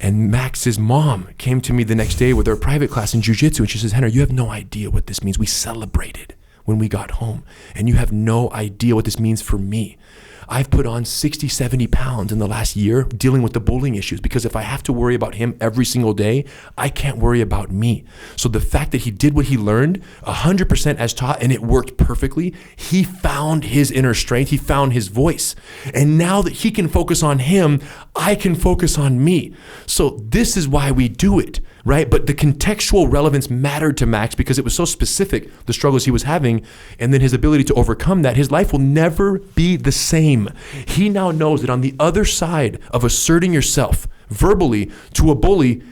And Max's mom came to me the next day with her private class in jiu-jitsu, and she says, Henry, you have no idea what this means. We celebrated when we got home, and you have no idea what this means for me. I've put on 60, 70 pounds in the last year dealing with the bullying issues, because if I have to worry about him every single day, I can't worry about me. So the fact that he did what he learned 100% as taught, and it worked perfectly, he found his inner strength, he found his voice. And now that he can focus on him, I can focus on me. So this is why we do it, right? But the contextual relevance mattered to Max because it was so specific, the struggles he was having, and then his ability to overcome that. His life will never be the same. He now knows that on the other side of asserting yourself verbally to a bully,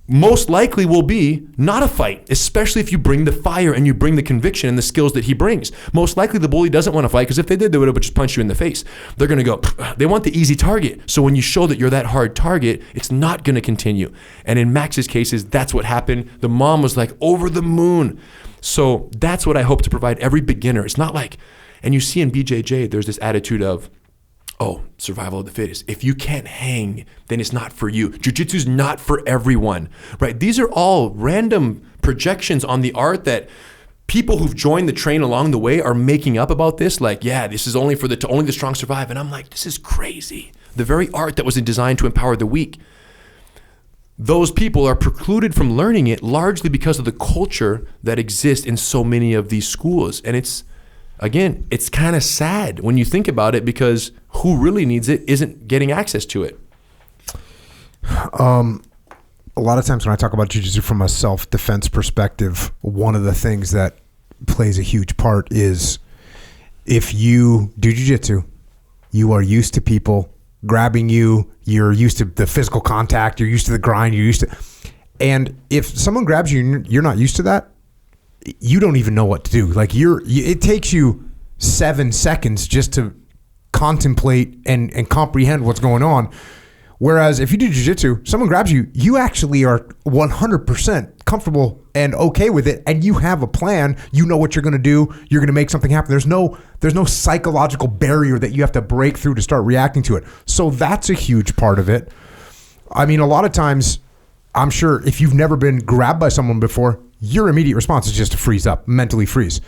most likely will be not a fight, especially if you bring the fire and you bring the conviction and the skills that he brings. Most likely the bully doesn't want to fight, because if they did, they would have just punched you in the face. They're going to go, they want the easy target. So when you show that you're that hard target, it's not going to continue. And in Max's cases, that's what happened. The mom was like over the moon. So that's what I hope to provide every beginner. It's not like, and you see in BJJ, there's this attitude of, oh, survival of the fittest. If you can't hang, then it's not for you. Jiu-jitsu is not for everyone, right? These are all random projections on the art that people who've joined the train along the way are making up about this. Like, yeah, this is only only the strong survive. And I'm like, this is crazy. The very art that was designed to empower the weak. those people are precluded from learning it largely because of the culture that exists in so many of these schools. And it's kind of sad when you think about it, because who really needs it isn't getting access to it. A lot of times when I talk about jiu-jitsu from a self-defense perspective, one of the things that plays a huge part is if you do jiu-jitsu, you are used to people grabbing you, you're used to the physical contact, you're used to the grind, and if someone grabs you and you're not used to that, you don't even know what to do. Like it takes you 7 seconds just to contemplate and comprehend what's going on. Whereas if you do jiu-jitsu, someone grabs you, you actually are 100% comfortable and okay with it, and you have a plan. You know what you're going to do. You're going to make something happen. There's no psychological barrier that you have to break through to start reacting to it. So that's a huge part of it. I mean, a lot of times, I'm sure if you've never been grabbed by someone before, your immediate response is just to freeze up, mentally freeze.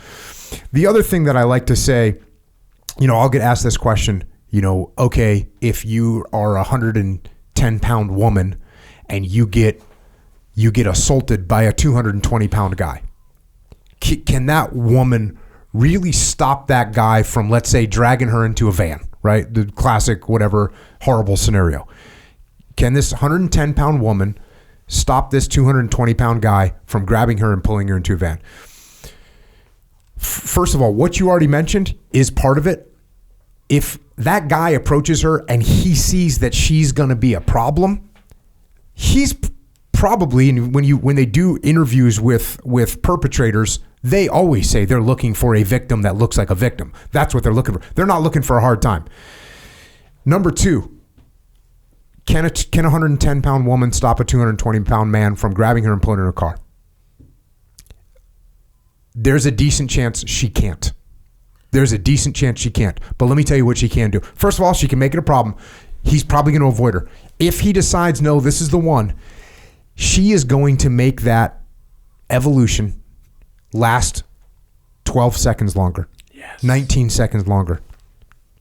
The other thing that I like to say, I'll get asked this question, okay, if you are a 110-pound woman and you get assaulted by a 220-pound guy, can that woman really stop that guy from, let's say, dragging her into a van, right? The classic, whatever, horrible scenario. Can this 110-pound woman stop this 220-pound guy from grabbing her and pulling her into a van? First of all, what you already mentioned is part of it. If that guy approaches her and he sees that she's going to be a problem, he's probably, and when they do interviews with perpetrators, they always say they're looking for a victim that looks like a victim. That's what they're looking for. They're not looking for a hard time. Number two, can a 110-pound woman stop a 220-pound man from grabbing her and pulling her in a car? There's a decent chance she can't. There's a decent chance she can't. But let me tell you what she can do. First of all, she can make it a problem. He's probably going to avoid her. If he decides, no, this is the one, she is going to make that evolution last 12 seconds longer, yes, 19 seconds longer,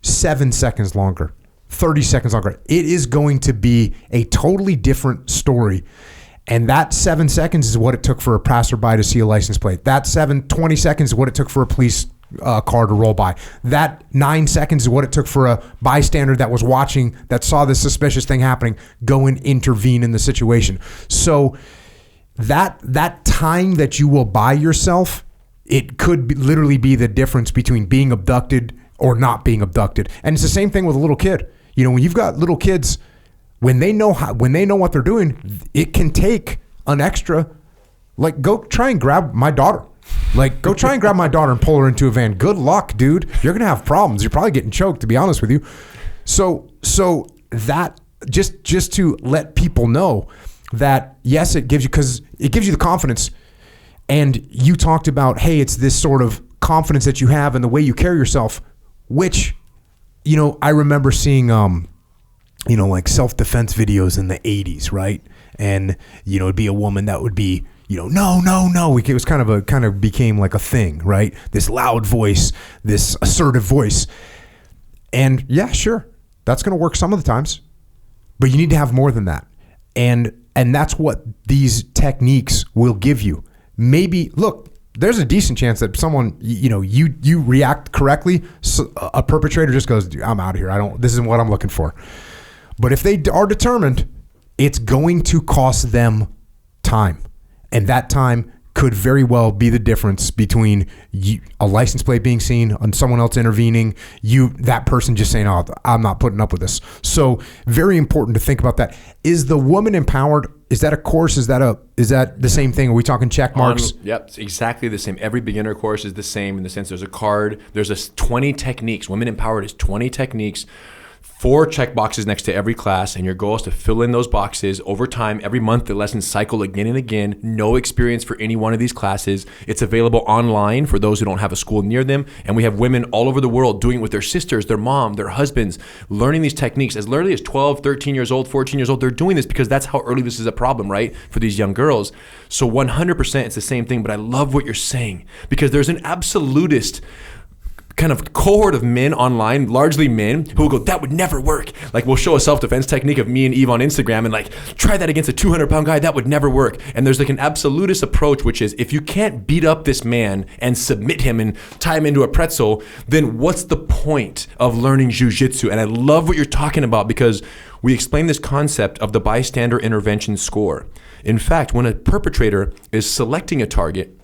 7 seconds longer, 30 seconds longer. It is going to be a totally different story. And that 7 seconds is what it took for a passerby to see a license plate. That 20 seconds is what it took for a police car to roll by. That 9 seconds is what it took for a bystander that was watching, that saw this suspicious thing happening, go and intervene in the situation. So that time that you will buy yourself, it could literally be the difference between being abducted or not being abducted. And it's the same thing with a little kid. When you've got little kids, when they know what they're doing, it can take an extra, like, go try and grab my daughter. Like, go try and grab my daughter and pull her into a van. Good luck, dude. You're going to have problems. You're probably getting choked, to be honest with you. So that, just to let people know that, yes, it gives you the confidence. And you talked about, hey, it's this sort of confidence that you have in the way you carry yourself, which, I remember seeing, like self-defense videos in the 80s, right? And, it'd be a woman that would be, no. It was kind of became like a thing, right? This loud voice, this assertive voice. And yeah, sure, that's going to work some of the times, but you need to have more than that. And that's what these techniques will give you. Maybe, look, there's a decent chance that someone, you react correctly. So a perpetrator just goes, I'm out of here. This isn't what I'm looking for. But if they are determined, it's going to cost them time. And that time could very well be the difference between a license plate being seen and someone else intervening, that person just saying, oh, I'm not putting up with this. So very important to think about that. Is the woman empowered? Is that a course? Is that the same thing? Are we talking check marks? Yep, it's exactly the same. Every beginner course is the same in the sense there's a card. There's 20 techniques. Women Empowered is 20 techniques. 4 check boxes next to every class, and your goal is to fill in those boxes over time. Every month, the lessons cycle again and again. No experience for any one of these classes. It's available online for those who don't have a school near them, and we have women all over the world doing it with their sisters, their mom, their husbands, learning these techniques as early as 12, 13 years old, 14 years old. They're doing this because that's how early this is a problem, right, for these young girls. So 100% it's the same thing, but I love what you're saying because there's an absolutist kind of cohort of men online, largely men, who will go, that would never work. Like, we'll show a self-defense technique of me and Eve on Instagram and like, try that against a 200-pound guy, that would never work. And there's like an absolutist approach, which is, if you can't beat up this man and submit him and tie him into a pretzel, then what's the point of learning jiu-jitsu? And I love what you're talking about, because we explain this concept of the bystander intervention score. In fact, when a perpetrator is selecting a target,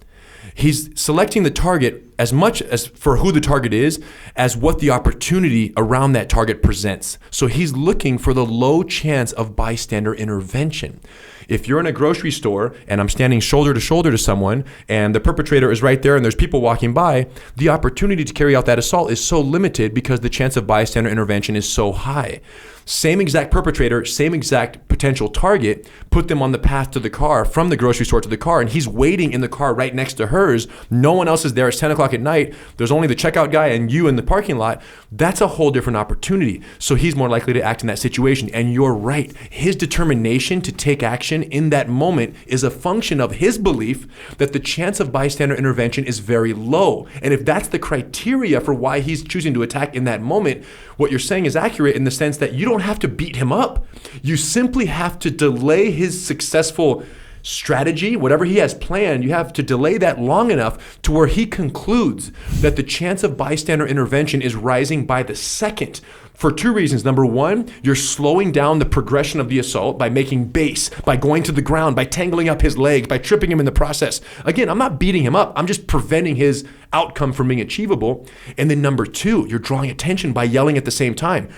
he's selecting the target as much as for who the target is as what the opportunity around that target presents. So he's looking for the low chance of bystander intervention. If you're in a grocery store and I'm standing shoulder to shoulder to someone and the perpetrator is right there and there's people walking by, the opportunity to carry out that assault is so limited because the chance of bystander intervention is so high. Same exact perpetrator, same exact potential target, put them on the path to the car, from the grocery store to the car, and he's waiting in the car right next to hers. No one else is there. It's 10 o'clock at night. There's only the checkout guy and you in the parking lot. That's a whole different opportunity. So he's more likely to act in that situation. And you're right. His determination to take action in that moment is a function of his belief that the chance of bystander intervention is very low. And if that's the criteria for why he's choosing to attack in that moment, what you're saying is accurate in the sense that you don't have to beat him up. You simply have to delay his successful strategy, whatever he has planned. You have to delay that long enough to where he concludes that the chance of bystander intervention is rising by the second, for two reasons. Number one, you're slowing down the progression of the assault by making base, by going to the ground, by tangling up his legs, by tripping him in the process. Again, I'm not beating him up. I'm just preventing his outcome from being achievable. And then number two, you're drawing attention by yelling at the same time.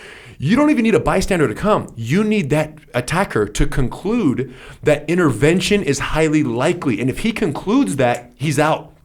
You don't even need a bystander to come. You need that attacker to conclude that intervention is highly likely. And if he concludes that, he's out.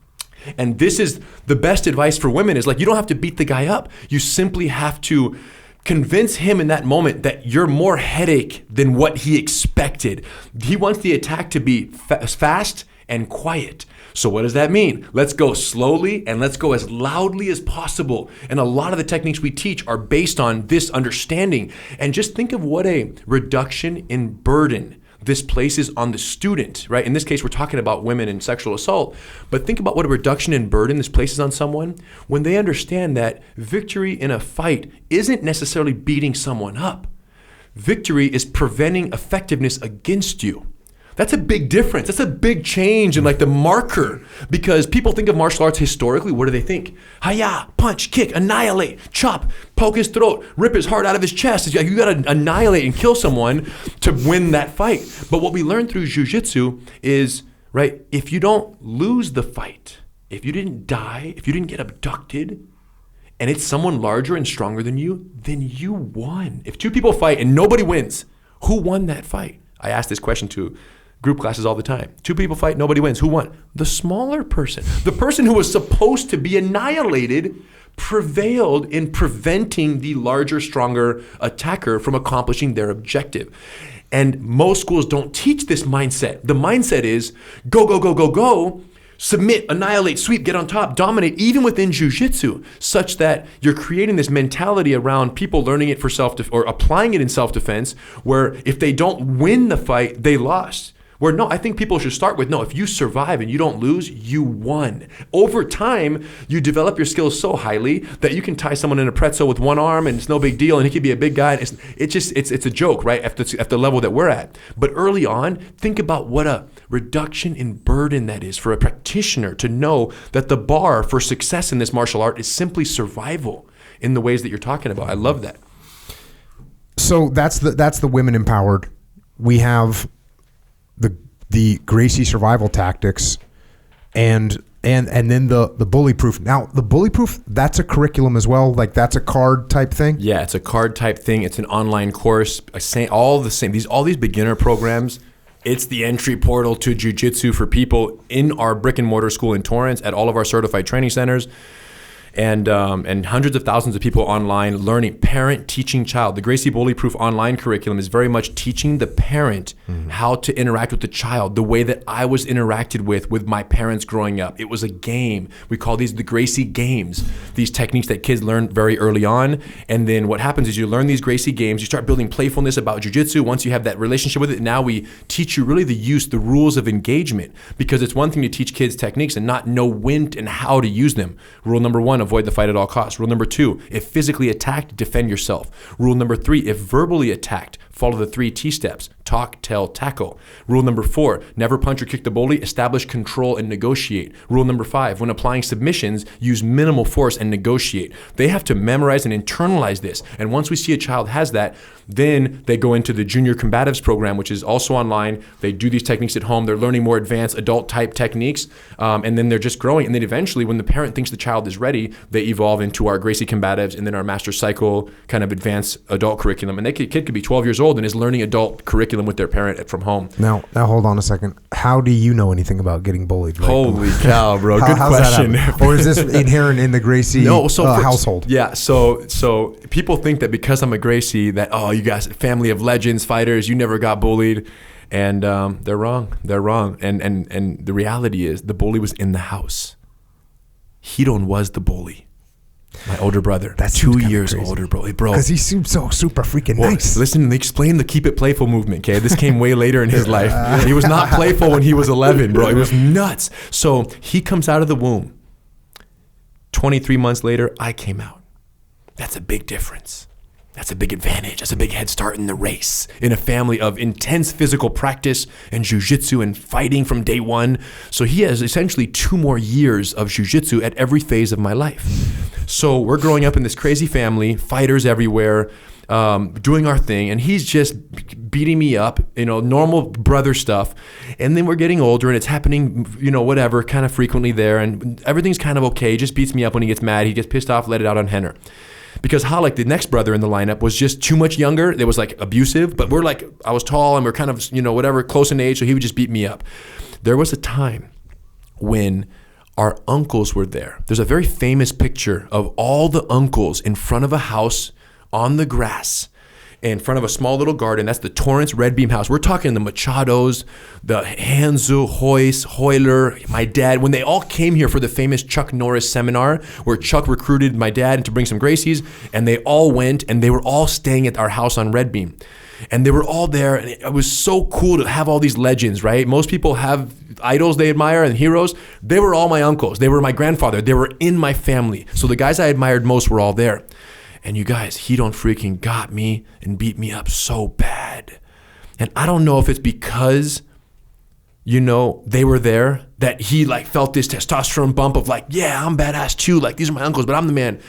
And this is the best advice for women, is like, you don't have to beat the guy up. You simply have to convince him in that moment that you're more headache than what he expected. He wants the attack to be fast and quiet. So what does that mean? Let's go slowly and let's go as loudly as possible. And a lot of the techniques we teach are based on this understanding. And just think of what a reduction in burden this places on the student, right? In this case, we're talking about women and sexual assault, but think about what a reduction in burden this places on someone when they understand that victory in a fight isn't necessarily beating someone up. Victory is preventing effectiveness against you. That's a big difference. That's a big change in like the marker, because people think of martial arts historically. What do they think? Hi-ya, punch, kick, annihilate, chop, poke his throat, rip his heart out of his chest. It's like you got to annihilate and kill someone to win that fight. But what we learned through jiu-jitsu is, right, if you don't lose the fight, if you didn't die, if you didn't get abducted, and it's someone larger and stronger than you, then you won. If two people fight and nobody wins, who won that fight? I ask this question to group classes all the time. Two people fight, nobody wins. Who won? The smaller person. The person who was supposed to be annihilated prevailed in preventing the larger, stronger attacker from accomplishing their objective. And most schools don't teach this mindset. The mindset is go, go, go, go, go, submit, annihilate, sweep, get on top, dominate, even within jiu-jitsu, such that you're creating this mentality around people learning it for or applying it in self-defense, where if they don't win the fight, they lost. Where no, I think people should start with, no, if you survive and you don't lose, you won. Over time, you develop your skills so highly that you can tie someone in a pretzel with one arm and it's no big deal, and he could be a big guy. It's a joke, right? At the level that we're at. But early on, think about what a reduction in burden that is for a practitioner to know that the bar for success in this martial art is simply survival in the ways that you're talking about. I love that. So that's the women empowered. We have the Gracie survival tactics and then the bully proof. Now the bully proof, that's a curriculum as well. Like that's a card type thing. Yeah, it's a card type thing. It's an online course. All these beginner programs. It's the entry portal to jiu-jitsu for people in our brick and mortar school in Torrance, at all of our certified training centers. And hundreds of thousands of people online learning, parent teaching child. The Gracie Bully Proof online curriculum is very much teaching the parent how to interact with the child the way that I was interacted with my parents growing up. It was a game. We call these the Gracie games, these techniques that kids learn very early on. And then what happens is you learn these Gracie games, you start building playfulness about jiu-jitsu. Once you have that relationship with it, now we teach you really the rules of engagement, because it's one thing to teach kids techniques and not know when and how to use them. Rule number one avoid the fight at all costs. Rule number 2, if physically attacked, defend yourself. Rule number 3, if verbally attacked, follow the 3 T steps: talk, tell, tackle. Rule number 4, never punch or kick the bully, establish control and negotiate. Rule number 5, when applying submissions, use minimal force and negotiate. They have to memorize and internalize this. And once we see a child has that, then they go into the Junior Combatives program, which is also online. They do these techniques at home. They're learning more advanced adult type techniques. And then they're just growing. And then eventually, when the parent thinks the child is ready, they evolve into our Gracie Combatives and then our Master Cycle kind of advanced adult curriculum. And that kid could be 12 years old and is learning adult curriculum with their parent from home. Now hold on a second. How do you know anything about getting bullied? Like, holy cow, bro. Good how's question. Or is this inherent in the Gracie household? Yeah. So people think that because I'm a Gracie that, oh, you guys, family of legends, fighters, you never got bullied. And they're wrong. They're wrong. And the reality is the bully was in the house. Hidon was the bully. My older brother. That's 2 years older, bro. Because he seems so super freaking nice. Listen, they explained the keep it playful movement, okay? This came way later in his life. He was not playful when he was 11, bro. It was nuts. So he comes out of the womb. 23 months later, I came out. That's a big difference. That's a big advantage. That's a big head start in the race. In a family of intense physical practice and jiu-jitsu and fighting from day one. So he has essentially 2 more years of jiu-jitsu at every phase of my life. So we're growing up in this crazy family, fighters everywhere, doing our thing. And he's just beating me up, normal brother stuff. And then we're getting older and it's happening, whatever, kind of frequently there. And everything's kind of okay. He just beats me up when he gets mad. He gets pissed off, let it out on Rener. Because Halak, the next brother in the lineup, was just too much younger. It was like abusive, but I was tall and we're kind of, whatever, close in age, so he would just beat me up. There was a time when our uncles were there. There's a very famous picture of all the uncles in front of a house on the grass, in front of a small little garden. That's the Torrance Red Beam house. We're talking the Machados, the Hanzu, Hoyce, Hoyler, my dad. When they all came here for the famous Chuck Norris seminar, where Chuck recruited my dad to bring some Gracies, and they all went, and they were all staying at our house on Red Beam. And they were all there, and it was so cool to have all these legends, right? Most people have idols they admire and heroes. They were all my uncles. They were my grandfather. They were in my family. So the guys I admired most were all there. And you guys, he don't freaking got me and beat me up so bad. And I don't know if it's because, they were there that he felt this testosterone bump of yeah, I'm badass too. These are my uncles, but I'm the man.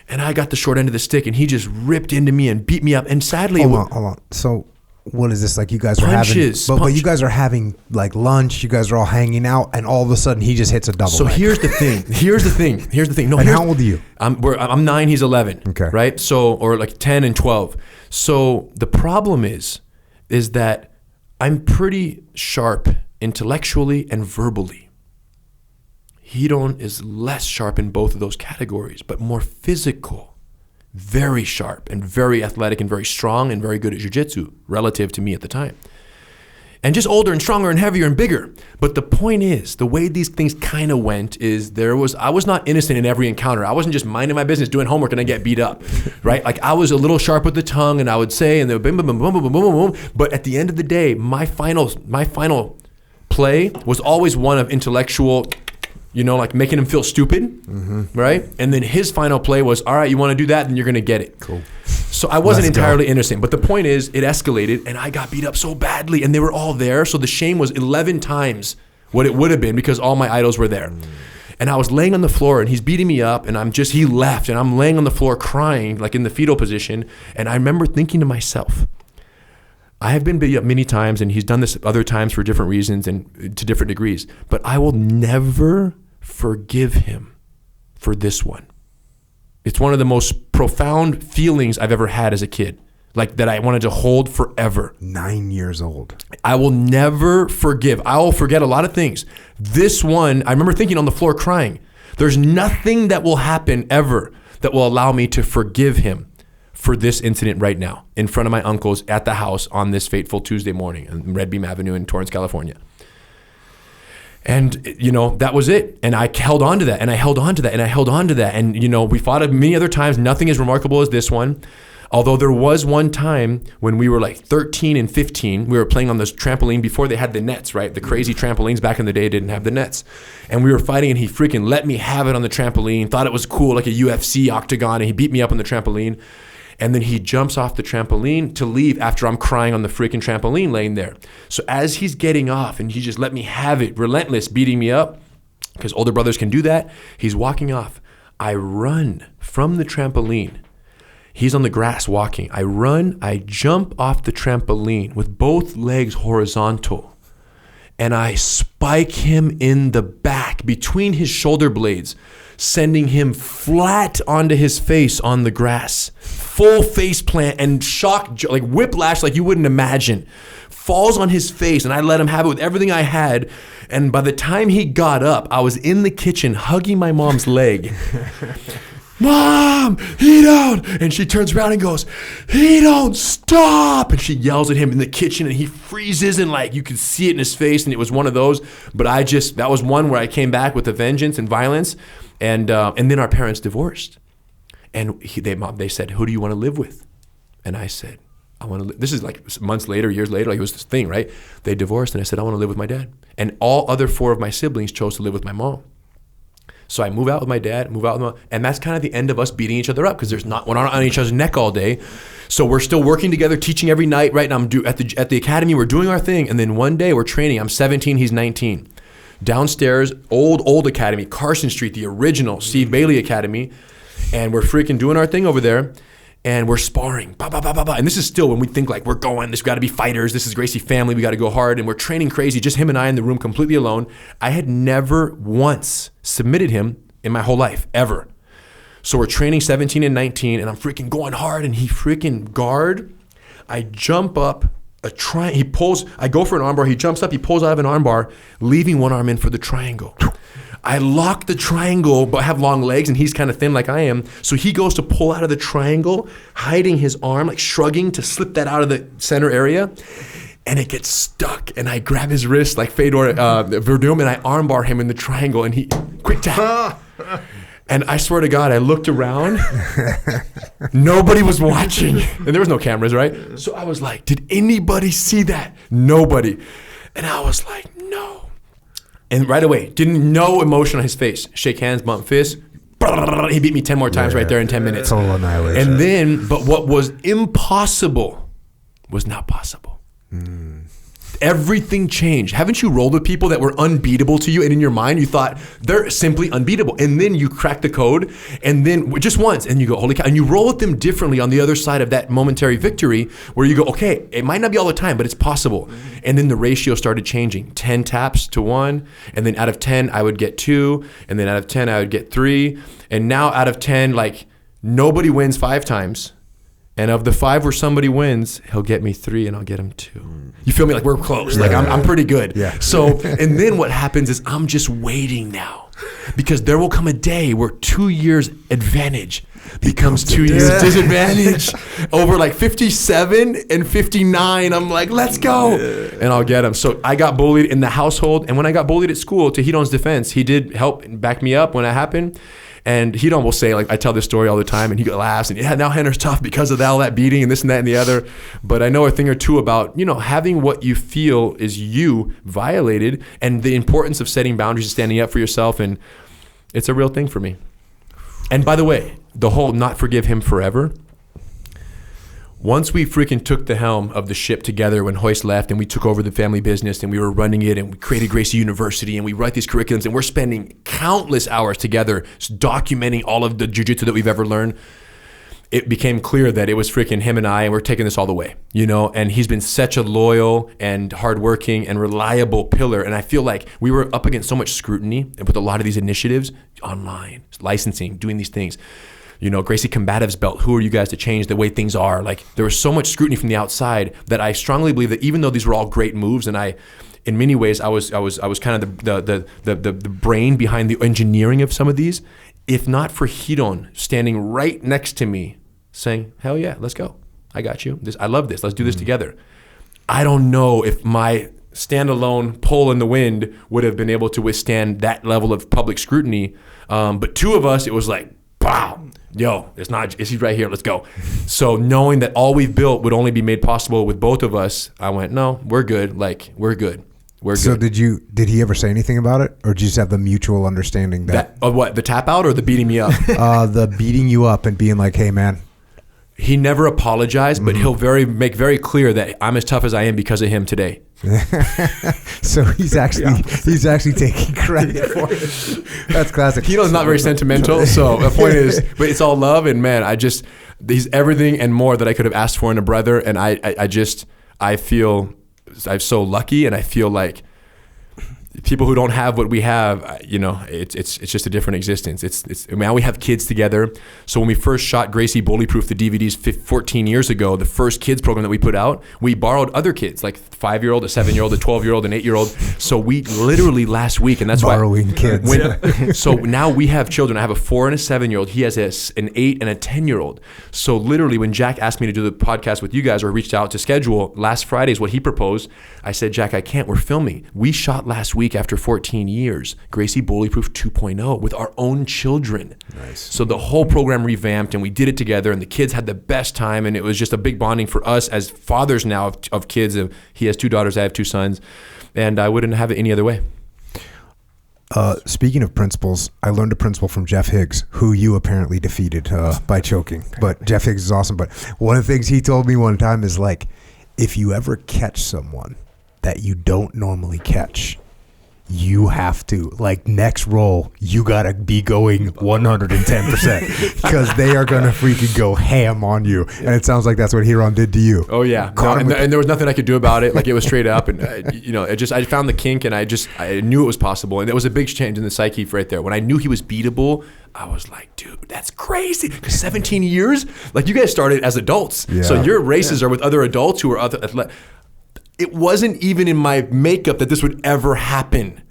And I got the short end of the stick and he just ripped into me and beat me up. And sadly, hold on. So what is this? You guys are having, but you guys are having lunch. You guys are all hanging out, and all of a sudden he just hits a double. So here's the thing. No, and how old are you? I'm 9. He's 11. Okay. Right. So, or 10 and 12. So the problem is that I'm pretty sharp intellectually and verbally. Hidon is less sharp in both of those categories, but more physical. Very sharp and very athletic and very strong and very good at jiu-jitsu relative to me at the time. And just older and stronger and heavier and bigger. But the point is, the way these things kind of went is I was not innocent in every encounter. I wasn't just minding my business, doing homework, and I get beat up, right? I was a little sharp with the tongue and I would say, and then boom, boom, boom, boom, boom, boom, boom, boom. But at the end of the day, my final play was always one of intellectual, making him feel stupid, right? And then his final play was, all right, you want to do that? Then you're going to get it. Cool. So I wasn't entirely innocent. But the point is, it escalated, and I got beat up so badly, and they were all there. So the shame was 11 times what it would have been because all my idols were there. And I was laying on the floor, and he's beating me up, and he left, and I'm laying on the floor crying, in the fetal position. And I remember thinking to myself, I have been beat up many times, and he's done this other times for different reasons and to different degrees. But I will never forgive him for this one. It's one of the most profound feelings I've ever had as a kid, that I wanted to hold forever. 9 years old. I will never forgive. I will forget a lot of things. This one, I remember thinking on the floor crying, there's nothing that will happen ever that will allow me to forgive him for this incident right now in front of my uncles at the house on this fateful Tuesday morning on Red Beam Avenue in Torrance, California. And, that was it. And I held on to that, and I held on to that, and I held on to that. And, we fought many other times. Nothing as remarkable as this one. Although there was one time when we were like 13 and 15, we were playing on this trampoline before they had the nets, right? The crazy trampolines back in the day didn't have the nets. And we were fighting and he freaking let me have it on the trampoline, thought it was cool, like a UFC octagon, and he beat me up on the trampoline. And then he jumps off the trampoline to leave after I'm crying on the freaking trampoline laying there. So as he's getting off and he just let me have it, relentless, beating me up, because older brothers can do that, he's walking off. I run from the trampoline. He's on the grass walking. I run, I jump off the trampoline with both legs horizontal, and I spike him in the back between his shoulder blades, sending him flat onto his face on the grass. Full face plant and shock, like whiplash like you wouldn't imagine. Falls on his face, and I let him have it with everything I had. And by the time he got up, I was in the kitchen hugging my mom's leg. Mom, he don't. And she turns around and goes, he don't stop. And she yells at him in the kitchen and he freezes and like you could see it in his face. And it was one of those. But that was one where I came back with a vengeance and violence. And then our parents divorced. And they said, who do you want to live with? And I said, I want to live. This is like months later, years later, like it was this thing, right? They divorced and I said, I want to live with my dad. And all other 4 of my siblings chose to live with my mom. So I move out with my dad, and that's kind of the end of us beating each other up because we're not on each other's neck all day. So we're still working together, teaching every night, right? And I'm at the academy, we're doing our thing. And then one day we're training. I'm 17, he's 19. Downstairs, old academy, Carson Street, the original Steve Bailey Academy. And we're freaking doing our thing over there. And we're sparring, and this is still when we think like we're going, this got to be fighters, this is Gracie family, we got to go hard, and we're training crazy, just him and I in the room completely alone. I had never once submitted him in my whole life, ever. So we're training 17 and 19, and I'm freaking going hard, and he freaking guard. I jump up, I go for an armbar, he jumps up, he pulls out of an armbar, leaving one arm in for the triangle. I lock the triangle, but I have long legs and he's kind of thin like I am. So he goes to pull out of the triangle, hiding his arm, like shrugging to slip that out of the center area. And it gets stuck. And I grab his wrist like Fedor Verdum and I armbar him in the triangle and he, quick tap. And I swear to God, I looked around. Nobody was watching. And there was no cameras, right? So I was like, did anybody see that? Nobody. And I was like, no. And right away, no emotion on his face. Shake hands, bump fists. He beat me 10 more times right there in 10 minutes. Total annihilation. And then, but what was impossible was not possible. Everything changed. Haven't you rolled with people that were unbeatable to you, and in your mind you thought they're simply unbeatable, and then you crack the code, and then just once, and you go, holy cow, and you roll with them differently on the other side of that momentary victory, where you go, okay, it might not be all the time, but it's possible. And then the ratio started changing, 10 taps to 1, and then out of 10 I would get 2, and then out of 10 I would get 3, and now out of 10, like nobody wins 5 times. And of the 5 where somebody wins, he'll get me 3 and I'll get him 2. You feel me? Like we're close. Like I'm pretty good. Yeah. So, and then what happens is I'm just waiting now, because there will come a day where 2 years advantage becomes 2 years disadvantage over like 57 and 59. I'm like, let's go. And I'll get him. So I got bullied in the household. And when I got bullied at school, to Hidon's defense, he did help and back me up when it happened. And Hidon will say, like, I tell this story all the time, and he laughs, and yeah, now Henner's tough because of all that beating and this and that and the other. But I know a thing or two about, having what you feel is you violated, and the importance of setting boundaries and standing up for yourself. And it's a real thing for me. And by the way, the whole not forgive him forever. Once we freaking took the helm of the ship together when Hoist left, and we took over the family business and we were running it, and we created Gracie University, and we write these curriculums, and we're spending countless hours together documenting all of the jiu-jitsu that we've ever learned, it became clear that it was freaking him and I, and we're taking this all the way, and he's been such a loyal and hardworking and reliable pillar. And I feel like we were up against so much scrutiny and with a lot of these initiatives, online, licensing, doing these things. Gracie Combatives belt, who are you guys to change the way things are? Like, there was so much scrutiny from the outside that I strongly believe that even though these were all great moves, and in many ways I was kind of the brain behind the engineering of some of these, if not for Hidon standing right next to me saying, hell yeah, let's go. I got you. I love this. Let's do this together. I don't know if my standalone pole in the wind would have been able to withstand that level of public scrutiny. But 2 of us, it was like, wow. yo, is he right here? Let's go. So knowing that all we've built would only be made possible with both of us, I went, no, we're good. Like, we're good. We're so good. did he ever say anything about it? Or did you just have the mutual understanding that what, the tap out or the beating me up? The beating you up and being like, hey man. He never apologized, but he'll make very clear that I'm as tough as I am because of him today. So he's actually taking credit for it. That's classic. Keno's not very sentimental, so the point is, but it's all love, and man, he's everything and more that I could have asked for in a brother, and I feel I'm so lucky, and I feel like people who don't have what we have, it's just a different existence. Now we have kids together. So when we first shot Gracie Bullyproof, the DVDs 14 years ago, the first kids program that we put out, we borrowed other kids, like a 5-year-old, a 7-year-old, a 12-year-old, an 8-year-old. So we literally last week, and that's borrowing kids. So now we have children. I have a 4 and a 7-year-old. He has an 8 and a 10-year-old. So literally when Jack asked me to do the podcast with you guys or reached out to schedule, last Friday is what he proposed. I said, Jack, I can't. We're filming. We shot last week after 14 years, Gracie Bullyproof 2.0 with our own children. Nice. So the whole program revamped and we did it together and the kids had the best time and it was just a big bonding for us as fathers now of kids. He has 2 daughters, I have 2 sons, and I wouldn't have it any other way. Speaking of principles, I learned a principle from Jeff Higgs, who you apparently defeated by choking. But Jeff Higgs is awesome. But one of the things he told me one time is like, if you ever catch someone that you don't normally catch, you have to, like, next roll, you got to be going 110% because they are going to freaking go ham on you. And it sounds like that's what Hiram did to you. Oh, yeah. No, and there was nothing I could do about it. Like, it was straight up. And, I found the kink and I knew it was possible. And it was a big change in the psyche right there. When I knew he was beatable, I was like, dude, that's crazy. 17 years? Like, you guys started as adults. Yeah. So your races are with other adults who are other athletes. It wasn't even in my makeup that this would ever happen.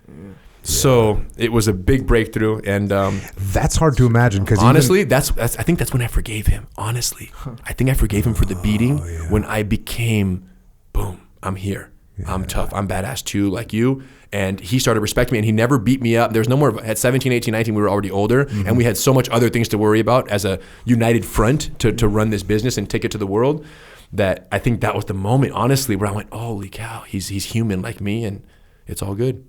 So it was a big breakthrough, and that's hard to imagine. Because honestly, I think that's when I forgave him. Honestly, I think I forgave him for the beating when I became, boom, I'm here. Yeah. I'm tough. I'm badass too, like you. And he started respecting me, and he never beat me up. There's no more. At 17, 18, 19, we were already older, and we had so much other things to worry about as a united front to run this business and take it to the world. That I think that was the moment, honestly, where I went, holy cow, he's human like me, and it's all good.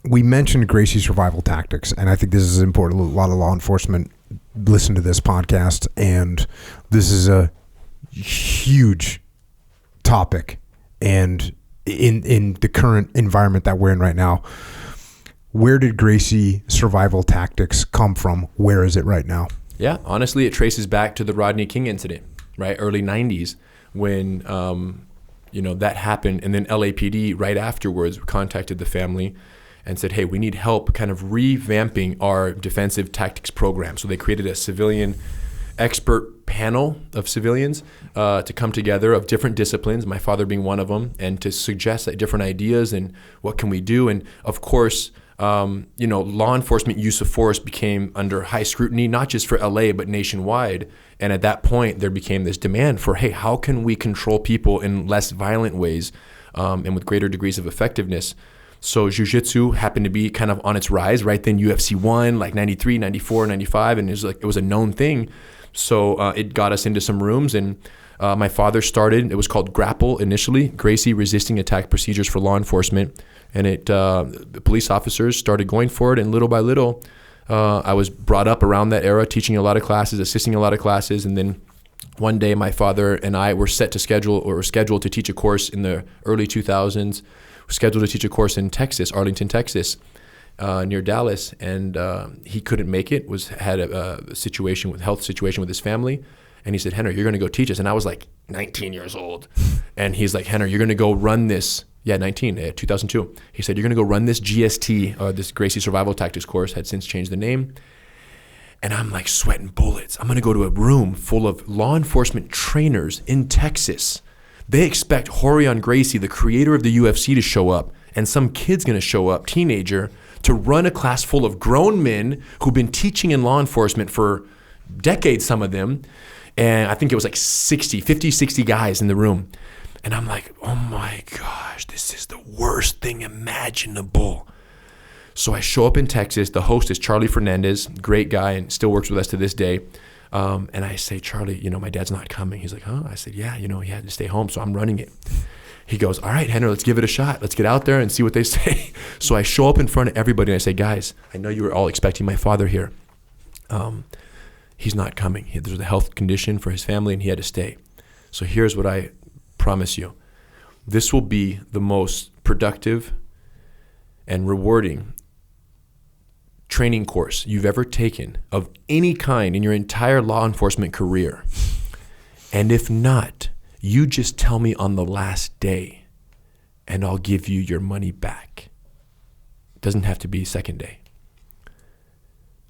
We mentioned Gracie survival tactics, and I think this is important. A lot of law enforcement listen to this podcast, and this is a huge topic. And in the current environment that we're in right now, where did Gracie survival tactics come from? Where is it right now? Yeah, honestly, it traces back to the Rodney King incident, right? Early 90s when that happened, and then LAPD right afterwards contacted the family and said, hey, we need help kind of revamping our defensive tactics program. So they created a civilian expert panel of civilians to come together of different disciplines, my father being one of them, and to suggest different ideas and what can we do. And of course, law enforcement use of force became under high scrutiny, not just for LA, but nationwide. And at that point, there became this demand for, hey, how can we control people in less violent ways and with greater degrees of effectiveness? So Jiu-Jitsu happened to be kind of on its rise. Right then, UFC 1, like 93, 94, 95, and it was a known thing. So it got us into some rooms, and my father started, it was called Grapple initially, Gracie Resisting Attack Procedures for Law Enforcement. And the police officers started going for it, and little by little, I was brought up around that era, teaching a lot of classes, assisting a lot of classes, and then one day my father and I were scheduled to teach a course in the early 2000s, scheduled to teach a course in Texas, Arlington, Texas, near Dallas, and he couldn't make it, had a health situation with his family, and he said, Henry, you're going to go teach us. And I was like 19 years old, and he's like, Henry, you're going to go run this. Yeah, 2002. He said, you're going to go run this GST, this Gracie Survival Tactics course, had since changed the name. And I'm like sweating bullets. I'm going to go to a room full of law enforcement trainers in Texas. They expect Rener Gracie, the creator of the UFC, to show up, and some kid's going to show up, teenager, to run a class full of grown men who've been teaching in law enforcement for decades, some of them. And I think it was like 50, 60 guys in the room. And I'm like, oh my gosh, this is the worst thing imaginable. So I show up in Texas. The host is Charlie Fernandez, great guy, and still works with us to this day. And I say, Charlie, my dad's not coming. He's like, huh? I said, yeah, he had to stay home, so I'm running it. He goes, all right, Henry, let's give it a shot. Let's get out there and see what they say. So I show up in front of everybody and I say, guys, I know you were all expecting my father here. He's not coming. There's a health condition for his family and he had to stay. So here's what I promise you. This will be the most productive and rewarding training course you've ever taken of any kind in your entire law enforcement career. And if not, you just tell me on the last day and I'll give you your money back. It doesn't have to be second day.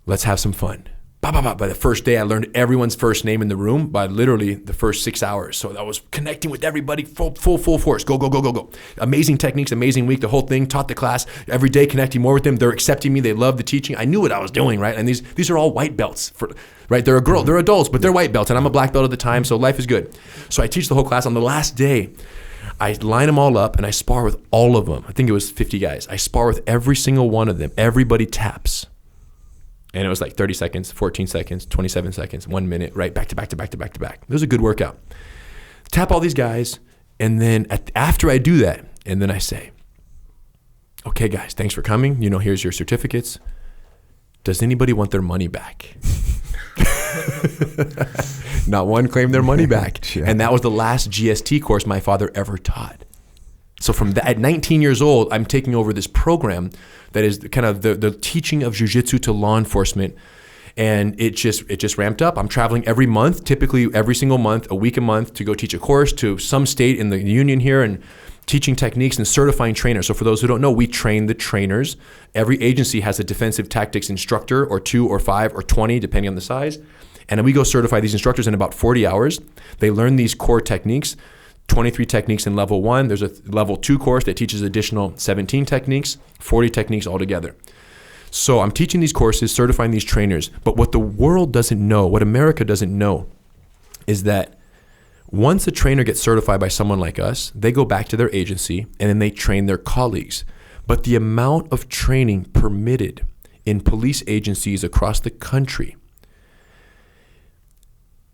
Let's have some fun. By the first day, I learned everyone's first name in the room by literally the first 6 hours. So I was connecting with everybody full force. Go. Amazing techniques, amazing week, the whole thing, taught the class, every day connecting more with them. They're accepting me. They love the teaching. I knew what I was doing, right? And these are all white belts, right? They're they're adults, but they're white belts. And I'm a black belt at the time, so life is good. So I teach the whole class. On the last day, I line them all up and I spar with all of them. I think it was 50 guys. I spar with every single one of them. Everybody taps. And it was like 30 seconds, 14 seconds, 27 seconds, 1 minute, right? Back to back. It was a good workout. Tap all these guys. And then after I do that, and then I say, okay, guys, thanks for coming. Here's your certificates. Does anybody want their money back? Not one claimed their money back. Yeah. And that was the last GST course my father ever taught. So from that, at 19 years old, I'm taking over this program that is kind of the teaching of jiu-jitsu to law enforcement. And it just ramped up. I'm traveling every month, typically every single month, a week a month, to go teach a course to some state in the union here and teaching techniques and certifying trainers. So for those who don't know, we train the trainers. Every agency has a defensive tactics instructor or 2 or 5 or 20, depending on the size. And then we go certify these instructors in about 40 hours. They learn these core techniques. 23 techniques in level 1. There's a level 2 course that teaches additional 17 techniques, 40 techniques altogether. So I'm teaching these courses, certifying these trainers. But what the world doesn't know, what America doesn't know, is that once a trainer gets certified by someone like us, they go back to their agency and then they train their colleagues. But the amount of training permitted in police agencies across the country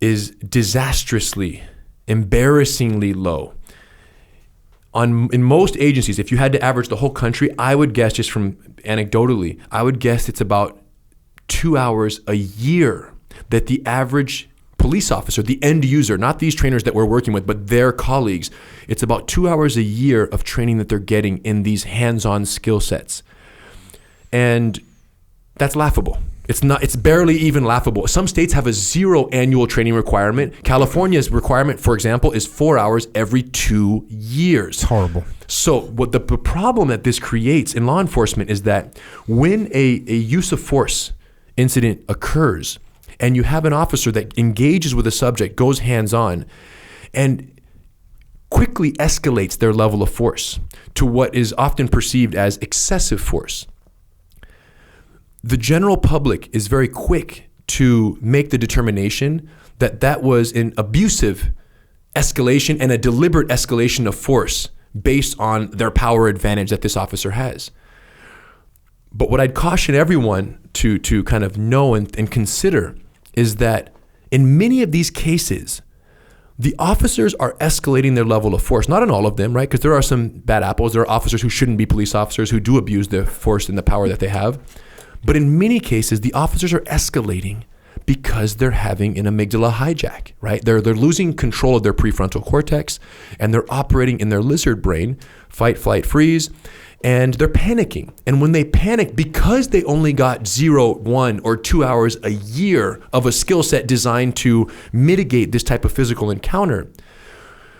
is disastrously, embarrassingly low. In most agencies, if you had to average the whole country, I would guess, just from anecdotally, I would guess it's about 2 hours a year that the average police officer, the end user, not these trainers that we're working with, but their colleagues, it's about 2 hours a year of training that they're getting in these hands-on skill sets. And that's laughable. It's barely even laughable. Some states have a 0 annual training requirement. California's requirement, for example, is 4 hours every 2 years. It's horrible. So what the problem that this creates in law enforcement is that when a use of force incident occurs and you have an officer that engages with a subject, goes hands-on, and quickly escalates their level of force to what is often perceived as excessive force, the general public is very quick to make the determination that that was an abusive escalation and a deliberate escalation of force based on their power advantage that this officer has. But what I'd caution everyone to kind of know and consider is that in many of these cases, the officers are escalating their level of force. Not in all of them, right? Because there are some bad apples. There are officers who shouldn't be police officers who do abuse the force and the power that they have. But in many cases, the officers are escalating because they're having an amygdala hijack, right? They're losing control of their prefrontal cortex and they're operating in their lizard brain, fight, flight, freeze, and they're panicking. And when they panic, because they only got 0, 1, or 2 hours a year of a skill set designed to mitigate this type of physical encounter,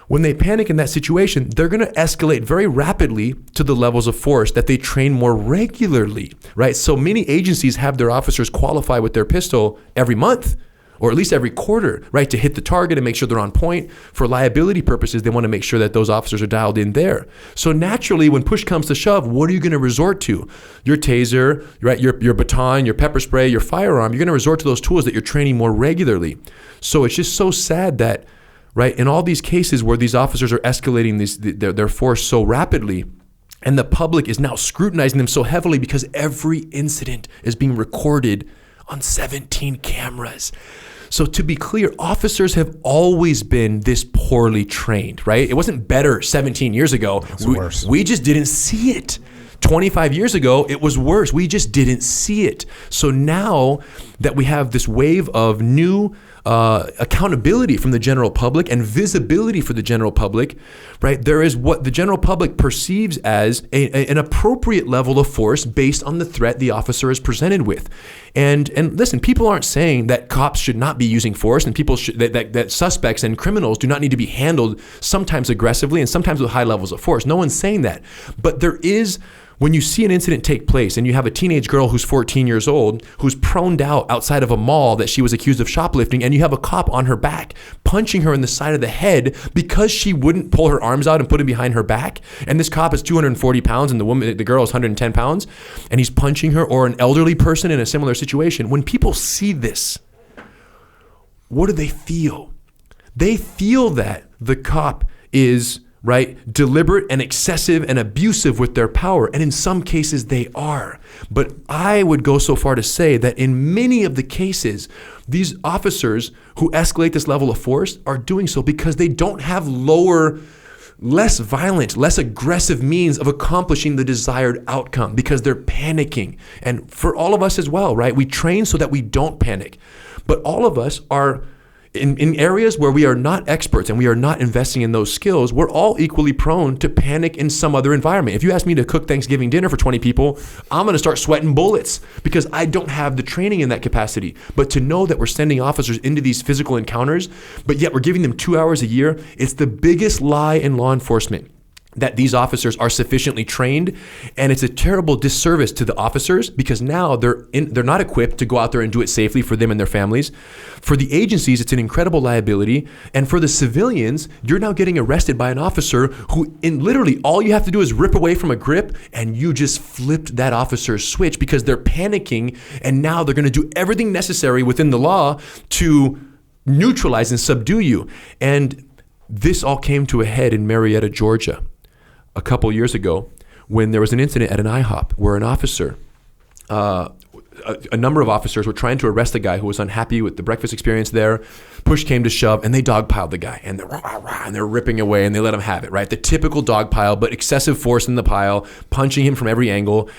when they panic in that situation, they're going to escalate very rapidly to the levels of force that they train more regularly, right? So many agencies have their officers qualify with their pistol every month, or at least every quarter, right? To hit the target and make sure they're on point. For liability purposes, they want to make sure that those officers are dialed in there. So naturally, when push comes to shove, what are you going to resort to? Your taser, right? Your baton, your pepper spray, your firearm. You're going to resort to those tools that you're training more regularly. So it's just so sad that, right, in all these cases where these officers are escalating their force so rapidly, And the public is now scrutinizing them so heavily because every incident is being recorded on 17 cameras. So to be clear, officers have always been this poorly trained, right? It wasn't better 17 years ago. It's worse. We just didn't see it. 25 years ago, it was worse. We just didn't see it. So now that we have this wave of new accountability from the general public and visibility for the general public, right? There is what the general public perceives as an appropriate level of force based on the threat the officer is presented with. And listen, people aren't saying that cops should not be using force and people should, that suspects and criminals do not need to be handled sometimes aggressively and sometimes with high levels of force. No one's saying that. But there is, when you see an incident take place and you have a teenage girl who's 14 years old who's proned out outside of a mall that she was accused of shoplifting, and you have a cop on her back punching her in the side of the head because she wouldn't pull her arms out and put them behind her back, and this cop is 240 pounds and the girl is 110 pounds, and he's punching her, or an elderly person in a similar situation. When people see this, what do they feel? They feel that the cop is deliberate and excessive and abusive with their power. And in some cases they are. But I would go so far to say that in many of the cases, these officers who escalate this level of force are doing so because they don't have less violent, less aggressive means of accomplishing the desired outcome, because they're panicking. And for all of us as well, right? We train so that we don't panic. But all of us are in areas where we are not experts and we are not investing in those skills, we're all equally prone to panic in some other environment. If you ask me to cook Thanksgiving dinner for 20 people, I'm going to start sweating bullets because I don't have the training in that capacity. But to know that we're sending officers into these physical encounters, but yet we're giving them 2 hours a year, it's the biggest lie in law enforcement, that these officers are sufficiently trained, and it's a terrible disservice to the officers because now they're not equipped to go out there and do it safely for them and their families. For the agencies, it's an incredible liability, and for the civilians, you're now getting arrested by an officer who, literally, all you have to do is rip away from a grip, and you just flipped that officer's switch because they're panicking, and now they're going to do everything necessary within the law to neutralize and subdue you. And this all came to a head in Marietta, Georgia, a couple years ago, when there was an incident at an IHOP where an officer, a number of officers were trying to arrest a guy who was unhappy with the breakfast experience there. Push came to shove, and they dogpiled the guy, and they're ripping away, and they let him have it, right? The typical dogpile, but excessive force in the pile, punching him from every angle.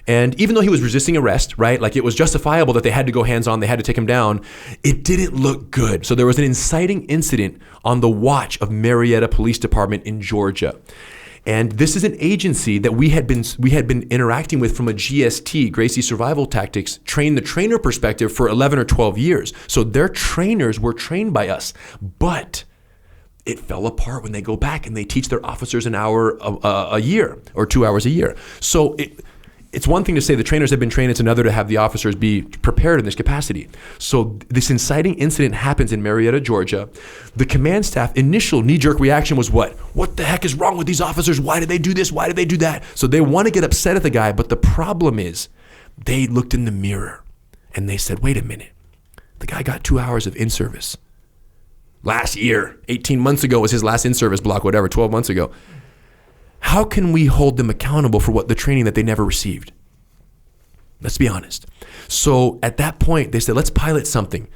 And even though he was resisting arrest, right, like it was justifiable that they had to go hands-on, they had to take him down, it didn't look good. So there was an inciting incident on the watch of Marietta Police Department in Georgia. And this is an agency that we had been interacting with from a GST, Gracie Survival Tactics, trainer perspective for 11 or 12 years. So their trainers were trained by us, but it fell apart when they go back and they teach their officers an hour a year or 2 hours a year. So it's one thing to say the trainers have been trained, it's another to have the officers be prepared in this capacity. So this inciting incident happens in Marietta, Georgia. The command staff initial knee-jerk reaction was what? What the heck is wrong with these officers? Why did they do this? Why did they do that? So they want to get upset at the guy, but the problem is they looked in the mirror and they said, wait a minute, the guy got 2 hours of in-service. Last year, 18 months ago was his last in-service block, whatever, 12 months ago. How can we hold them accountable for what the training that they never received? Let's be honest. So at that point, they said, let's pilot something.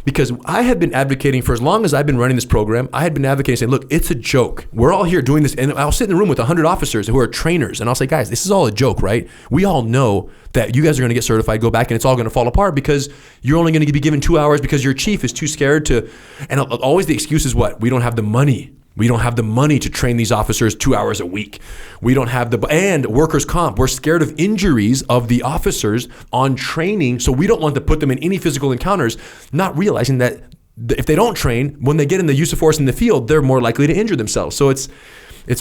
Because I had been advocating for as long as I've been running this program, I had been advocating saying, look, it's a joke. We're all here doing this. And I'll sit in the room with 100 officers who are trainers. And I'll say, guys, this is all a joke, right? We all know that you guys are going to get certified, go back, and it's all going to fall apart because you're only going to be given 2 hours because your chief is too scared to. And always the excuse is what? We don't have the money. We don't have the money to train these officers 2 hours a week. We don't have and workers' comp. We're scared of injuries of the officers on training, so we don't want to put them in any physical encounters, not realizing that if they don't train, when they get in the use of force in the field, they're more likely to injure themselves. So it's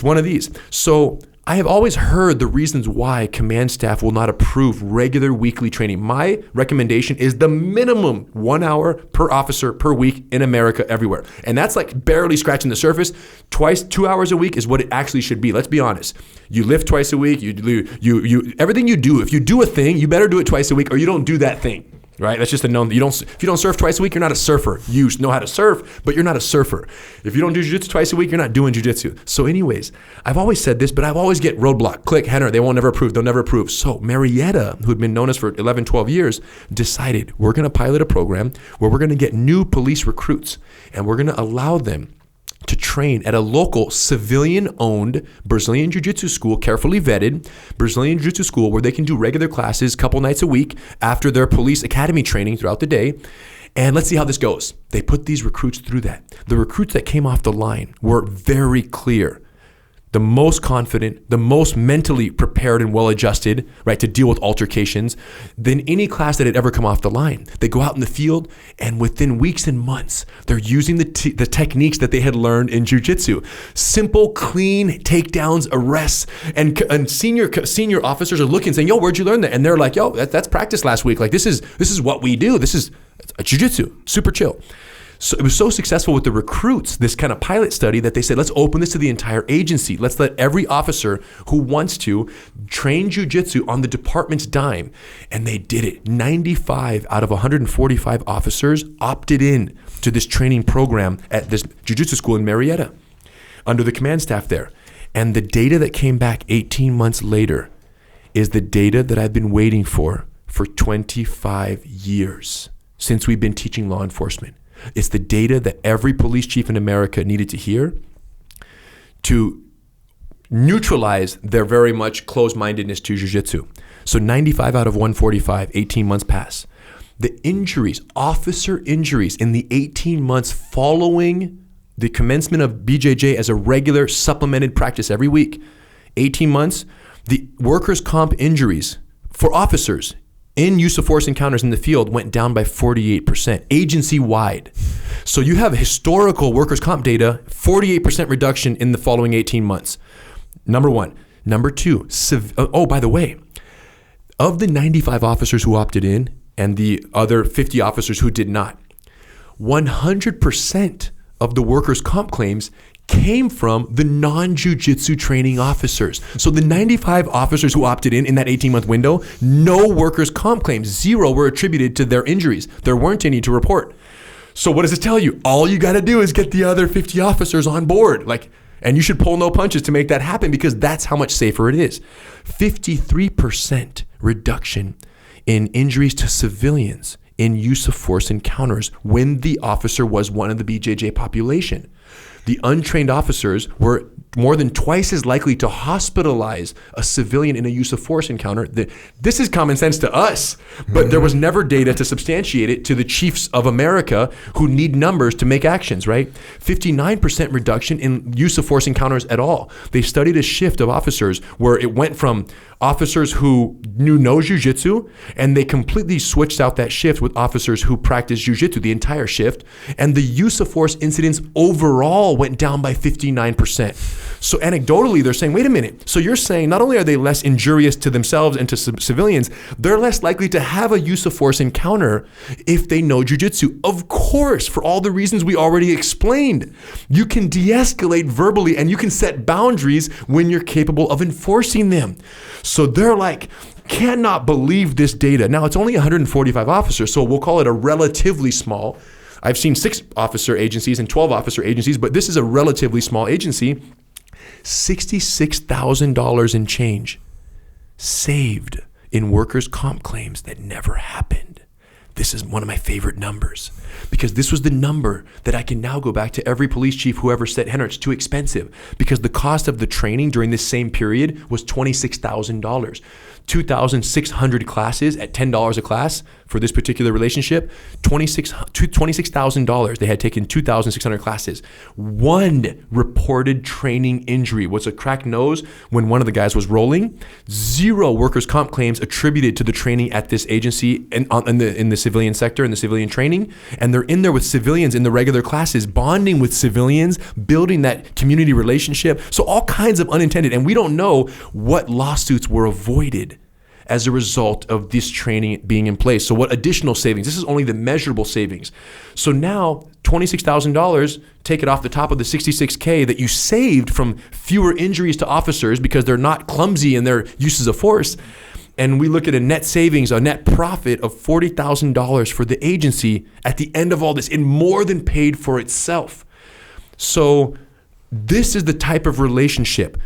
one of these. So I have always heard the reasons why command staff will not approve regular weekly training. My recommendation is the minimum 1 hour per officer per week in America everywhere. And that's like barely scratching the surface. 2 hours a week is what it actually should be. Let's be honest. You lift twice a week. You everything you do, if you do a thing, you better do it twice a week or you don't do that thing. right? That's just a known. If you don't surf twice a week, you're not a surfer. You know how to surf, but you're not a surfer. If you don't do jiu-jitsu twice a week, you're not doing jiu-jitsu. So anyways, I've always said this, but I've always get roadblock. Click, Henner, they won't never approve. They'll never approve. So Marietta, who'd been known us for 11, 12 years, decided we're going to pilot a program where we're going to get new police recruits, and we're going to allow them to train at a local civilian-owned Brazilian Jiu-Jitsu school, carefully vetted Brazilian Jiu-Jitsu school, where they can do regular classes a couple nights a week after their police academy training throughout the day. And let's see how this goes. They put these recruits through that. The recruits that came off the line were very clear. The most confident, the most mentally prepared and well-adjusted, right, to deal with altercations than any class that had ever come off the line. They go out in the field, and within weeks and months, they're using the techniques that they had learned in jiu-jitsu. Simple, clean takedowns, arrests, and senior officers are looking, saying, "Yo, where'd you learn that?" And they're like, "Yo, that's practice last week. Like this is what we do. This is jiu-jitsu, super chill." So it was so successful with the recruits, this kind of pilot study, that they said, let's open this to the entire agency. Let's let every officer who wants to train jiu-jitsu on the department's dime. And they did it. 95 out of 145 officers opted in to this training program at this jiu-jitsu school in Marietta under the command staff there. And the data that came back 18 months later is the data that I've been waiting for 25 years since we've been teaching law enforcement. It's the data that every police chief in America needed to hear to neutralize their very much closed-mindedness to jiu-jitsu. So 95 out of 145, 18 months pass. The injuries, officer injuries in the 18 months following the commencement of BJJ as a regular supplemented practice every week, 18 months, the workers' comp injuries for officers in use of force encounters in the field went down by 48%, agency-wide. So you have historical workers' comp data, 48% reduction in the following 18 months. Number one. Number two, by the way, of the 95 officers who opted in and the other 50 officers who did not, 100% of the workers' comp claims came from the non-jiu-jitsu training officers. So the 95 officers who opted in that 18-month window, no workers' comp claims, 0 were attributed to their injuries. There weren't any to report. So what does it tell you? All you got to do is get the other 50 officers on board. And you should pull no punches to make that happen, because that's how much safer it is. 53% reduction in injuries to civilians in use of force encounters when the officer was one of the BJJ population. The untrained officers were more than twice as likely to hospitalize a civilian in a use of force encounter. This is common sense to us, but there was never data to substantiate it to the chiefs of America who need numbers to make actions, right? 59% reduction in use of force encounters at all. They studied a shift of officers where it went from officers who knew no jiu-jitsu, and they completely switched out that shift with officers who practiced jiu-jitsu the entire shift, and the use of force incidents overall went down by 59%. So anecdotally, they're saying, wait a minute. So you're saying not only are they less injurious to themselves and to civilians, they're less likely to have a use of force encounter if they know jiu-jitsu. Of course, for all the reasons we already explained. You can de-escalate verbally, and you can set boundaries when you're capable of enforcing them. So they're like, cannot believe this data. Now, it's only 145 officers, so we'll call it a relatively small. I've seen 6 officer agencies and 12 officer agencies, but this is a relatively small agency. $66,000 in change saved in workers' comp claims that never happened. This is one of my favorite numbers, because this was the number that I can now go back to every police chief who ever said, Henner, it's too expensive, because the cost of the training during this same period was $26,000. 2,600 classes at $10 a class for this particular relationship, $26,000. They had taken 2,600 classes. One reported training injury was a cracked nose when one of the guys was rolling. 0 workers' comp claims attributed to the training at this agency in the civilian sector, in the civilian training. And they're in there with civilians in the regular classes, bonding with civilians, building that community relationship. So all kinds of unintended, and we don't know what lawsuits were avoided as a result of this training being in place. So what additional savings? This is only the measurable savings. So now $26,000, take it off the top of the $66K that you saved from fewer injuries to officers because they're not clumsy in their uses of force. And we look at a net savings, a net profit of $40,000 for the agency at the end of all this, and more than paid for itself. So this is the type of relationship.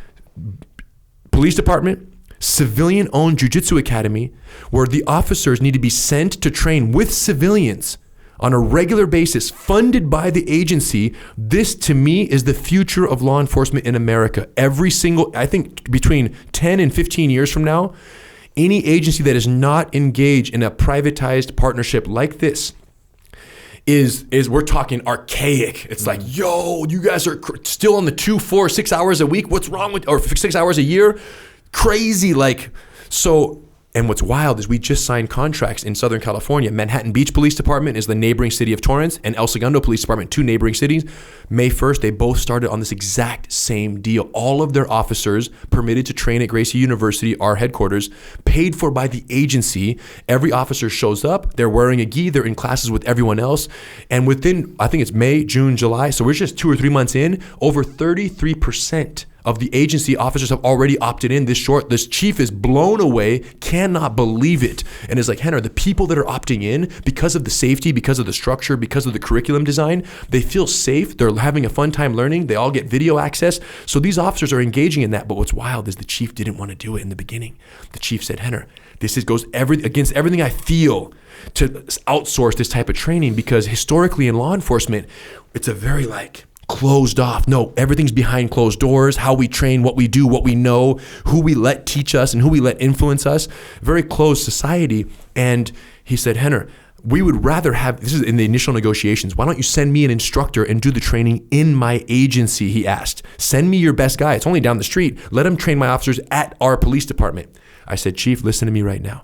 Police department, civilian-owned jiu-jitsu academy, where the officers need to be sent to train with civilians on a regular basis, funded by the agency. This, to me, is the future of law enforcement in America. I think between 10 and 15 years from now, any agency that is not engaged in a privatized partnership like this is we're talking archaic. It's like, yo, you guys are still on the 2, 4, 6 hours a week. What's wrong with, or 6 hours a year? Crazy. And what's wild is we just signed contracts in Southern California. Manhattan Beach Police Department is the neighboring city of Torrance, and El Segundo Police Department, 2 neighboring cities. May 1st, they both started on this exact same deal. All of their officers permitted to train at Gracie University, our headquarters, paid for by the agency. Every officer shows up. They're wearing a gi. They're in classes with everyone else. And within, I think it's May, June, July, so we're just 2 or 3 months in, over 33% of the agency officers have already opted in. This chief is blown away, cannot believe it, and is like, Rener, the people that are opting in, because of the safety, because of the structure, because of the curriculum design, they feel safe. They're having a fun time learning. They all get video access. So these officers are engaging in that. But what's wild is the chief didn't want to do it in the beginning. The chief said, Rener, goes against everything I feel to outsource this type of training, because historically in law enforcement, it's a very closed off. No, everything's behind closed doors. How we train, what we do, what we know, who we let teach us and who we let influence us. Very closed society. And he said, Rener, we would rather have, this is in the initial negotiations, why don't you send me an instructor and do the training in my agency, he asked. Send me your best guy. It's only down the street. Let him train my officers at our police department. I said, Chief, listen to me right now.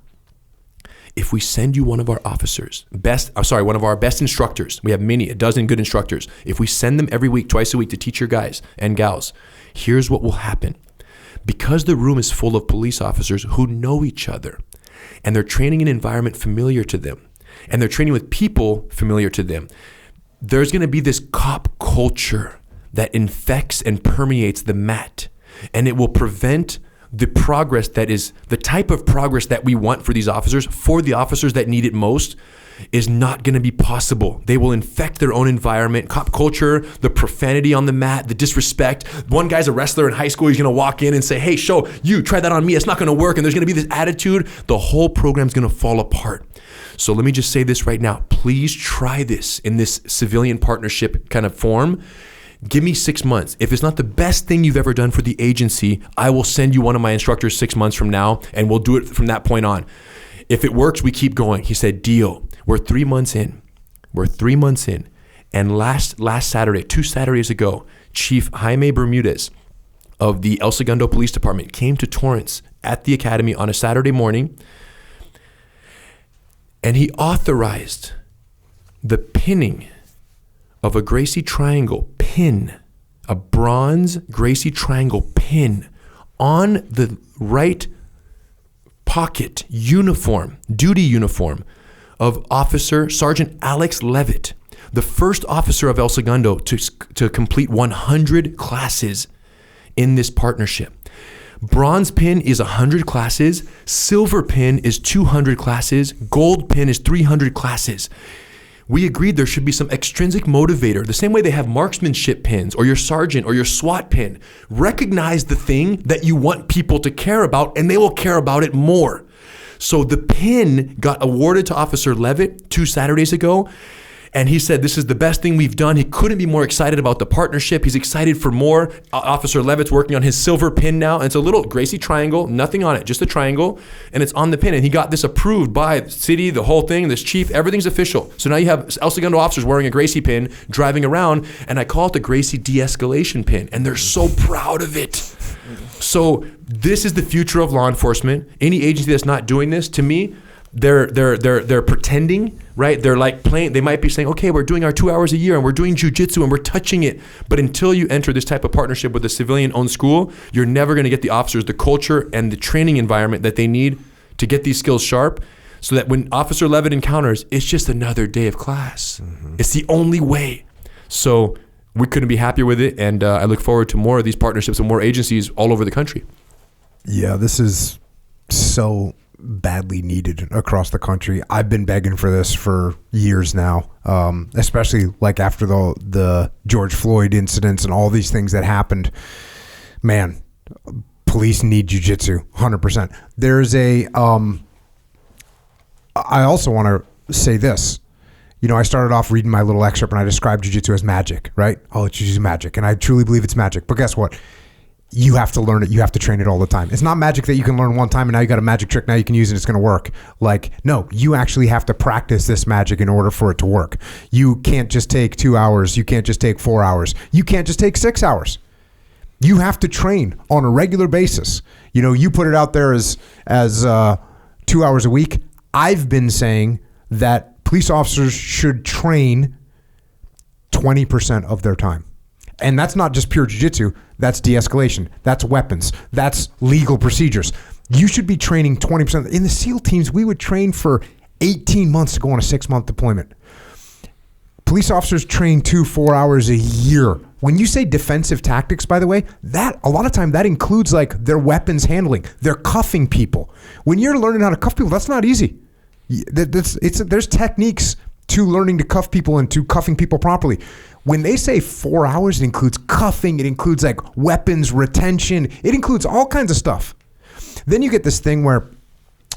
If we send you one of our officers, one of our best instructors, we have a dozen good instructors. If we send them every week, twice a week to teach your guys and gals, here's what will happen. Because the room is full of police officers who know each other, and they're training in an environment familiar to them, and they're training with people familiar to them, there's going to be this cop culture that infects and permeates the mat, and it will prevent the progress that is the type of progress that we want for these officers, for the officers that need it most, is not going to be possible. They will infect their own environment, cop culture, the profanity on the mat, the disrespect. One guy's a wrestler in high school. He's going to walk in and say, hey, try that on me. It's not going to work. And there's going to be this attitude. The whole program's going to fall apart. So let me just say this right now. Please try this in this civilian partnership kind of form. Give me 6 months. If it's not the best thing you've ever done for the agency, I will send you one of my instructors 6 months from now, and we'll do it from that point on. If it works, we keep going. He said, deal. We're 3 months in. And last Saturday, 2 Saturdays ago, Chief Jaime Bermudez of the El Segundo Police Department came to Torrance at the academy on a Saturday morning, and he authorized the pinning of a Gracie triangle pin, a bronze Gracie triangle pin on the right pocket duty uniform of Officer Sergeant Alex Levitt, the first officer of El Segundo to complete 100 classes in this partnership. Bronze pin is 100 classes, silver pin is 200 classes, gold pin is 300 classes. We agreed there should be some extrinsic motivator, the same way they have marksmanship pins or your sergeant or your SWAT pin. Recognize the thing that you want people to care about, and they will care about it more. So the pin got awarded to Officer Levitt 2 Saturdays ago, and he said, this is the best thing we've done. He couldn't be more excited about the partnership. He's excited for more. Officer Levitt's working on his silver pin now. And it's a little Gracie triangle, nothing on it, just a triangle. And it's on the pin. And he got this approved by the city, the whole thing, this chief, everything's official. So now you have El Segundo officers wearing a Gracie pin, driving around. And I call it the Gracie de-escalation pin. And they're so proud of it. So this is the future of law enforcement. Any agency that's not doing this, to me, they're pretending, right? They're like playing. They might be saying, okay, we're doing our 2 hours a year and we're doing jiu-jitsu and we're touching it. But until you enter this type of partnership with a civilian-owned school, you're never going to get the officers the culture and the training environment that they need to get these skills sharp, so that when Officer Levitt encounters, it's just another day of class. Mm-hmm. It's the only way. So we couldn't be happier with it. And I look forward to more of these partnerships and more agencies all over the country. Yeah, this is so badly needed across the country. I've been begging for this for years now, especially like after the George Floyd incidents and all these things that happened. Man, police need jiu-jitsu, 100%. There's I also want to say this. You know, I started off reading my little excerpt and I described jiu-jitsu as magic, right? Oh, it's jiu-jitsu magic. And I truly believe it's magic. But guess what? You have to learn it. You have to train it all the time. It's not magic that you can learn one time and now you got a magic trick. Now you can use it. It's going to work. Like, no, you actually have to practice this magic in order for it to work. You can't just take 2 hours. You can't just take 4 hours. You can't just take 6 hours. You have to train on a regular basis. You know, you put it out there as 2 hours a week. I've been saying that police officers should train 20% of their time. And that's not just pure jiu-jitsu. That's de-escalation. That's weapons. That's legal procedures. You should be training 20%. In the SEAL teams, we would train for 18 months to go on a 6-month deployment. Police officers train 2-4 hours a year. When you say defensive tactics, by the way, that a lot of time that includes like their weapons handling. They're cuffing people. When you're learning how to cuff people, that's not easy. There's techniques to learning to cuff people and to cuffing people properly. When they say 4 hours, it includes cuffing, it includes like weapons retention, it includes all kinds of stuff. Then you get this thing where,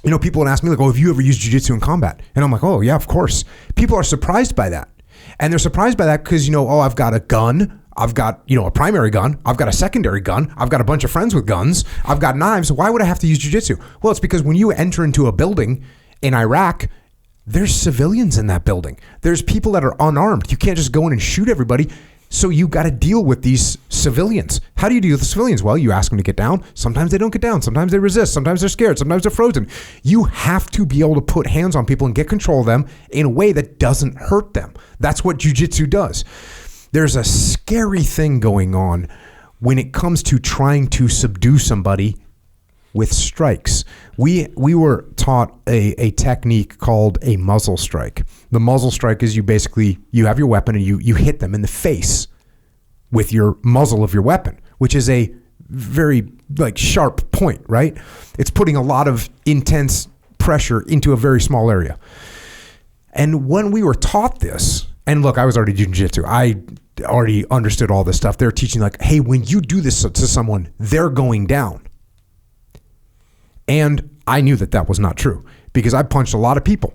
you know, people would ask me like, oh, have you ever used jiu-jitsu in combat? And I'm like, oh yeah, of course. People are surprised by that. And they're surprised by that because, you know, oh, I've got a gun. I've got, you know, a primary gun. I've got a secondary gun. I've got a bunch of friends with guns. I've got knives. Why would I have to use jiu-jitsu? Well, it's because when you enter into a building in Iraq, there's civilians in that building. There's people that are unarmed. You can't just go in and shoot everybody. So you got to deal with these civilians. How do you deal with the civilians? Well, you ask them to get down. Sometimes they don't get down. Sometimes they resist. Sometimes they're scared. Sometimes they're frozen. You have to be able to put hands on people and get control of them in a way that doesn't hurt them. That's what jiu-jitsu does. There's a scary thing going on when it comes to trying to subdue somebody with strikes. We were taught a technique called a muzzle strike. The muzzle strike is you have your weapon and you hit them in the face with your muzzle of your weapon, which is a very like sharp point, right? It's putting a lot of intense pressure into a very small area. And when we were taught this, and look, I was already doing jiu-jitsu. I already understood all this stuff. They're teaching like, hey, when you do this to someone, they're going down. And I knew that was not true because I punched a lot of people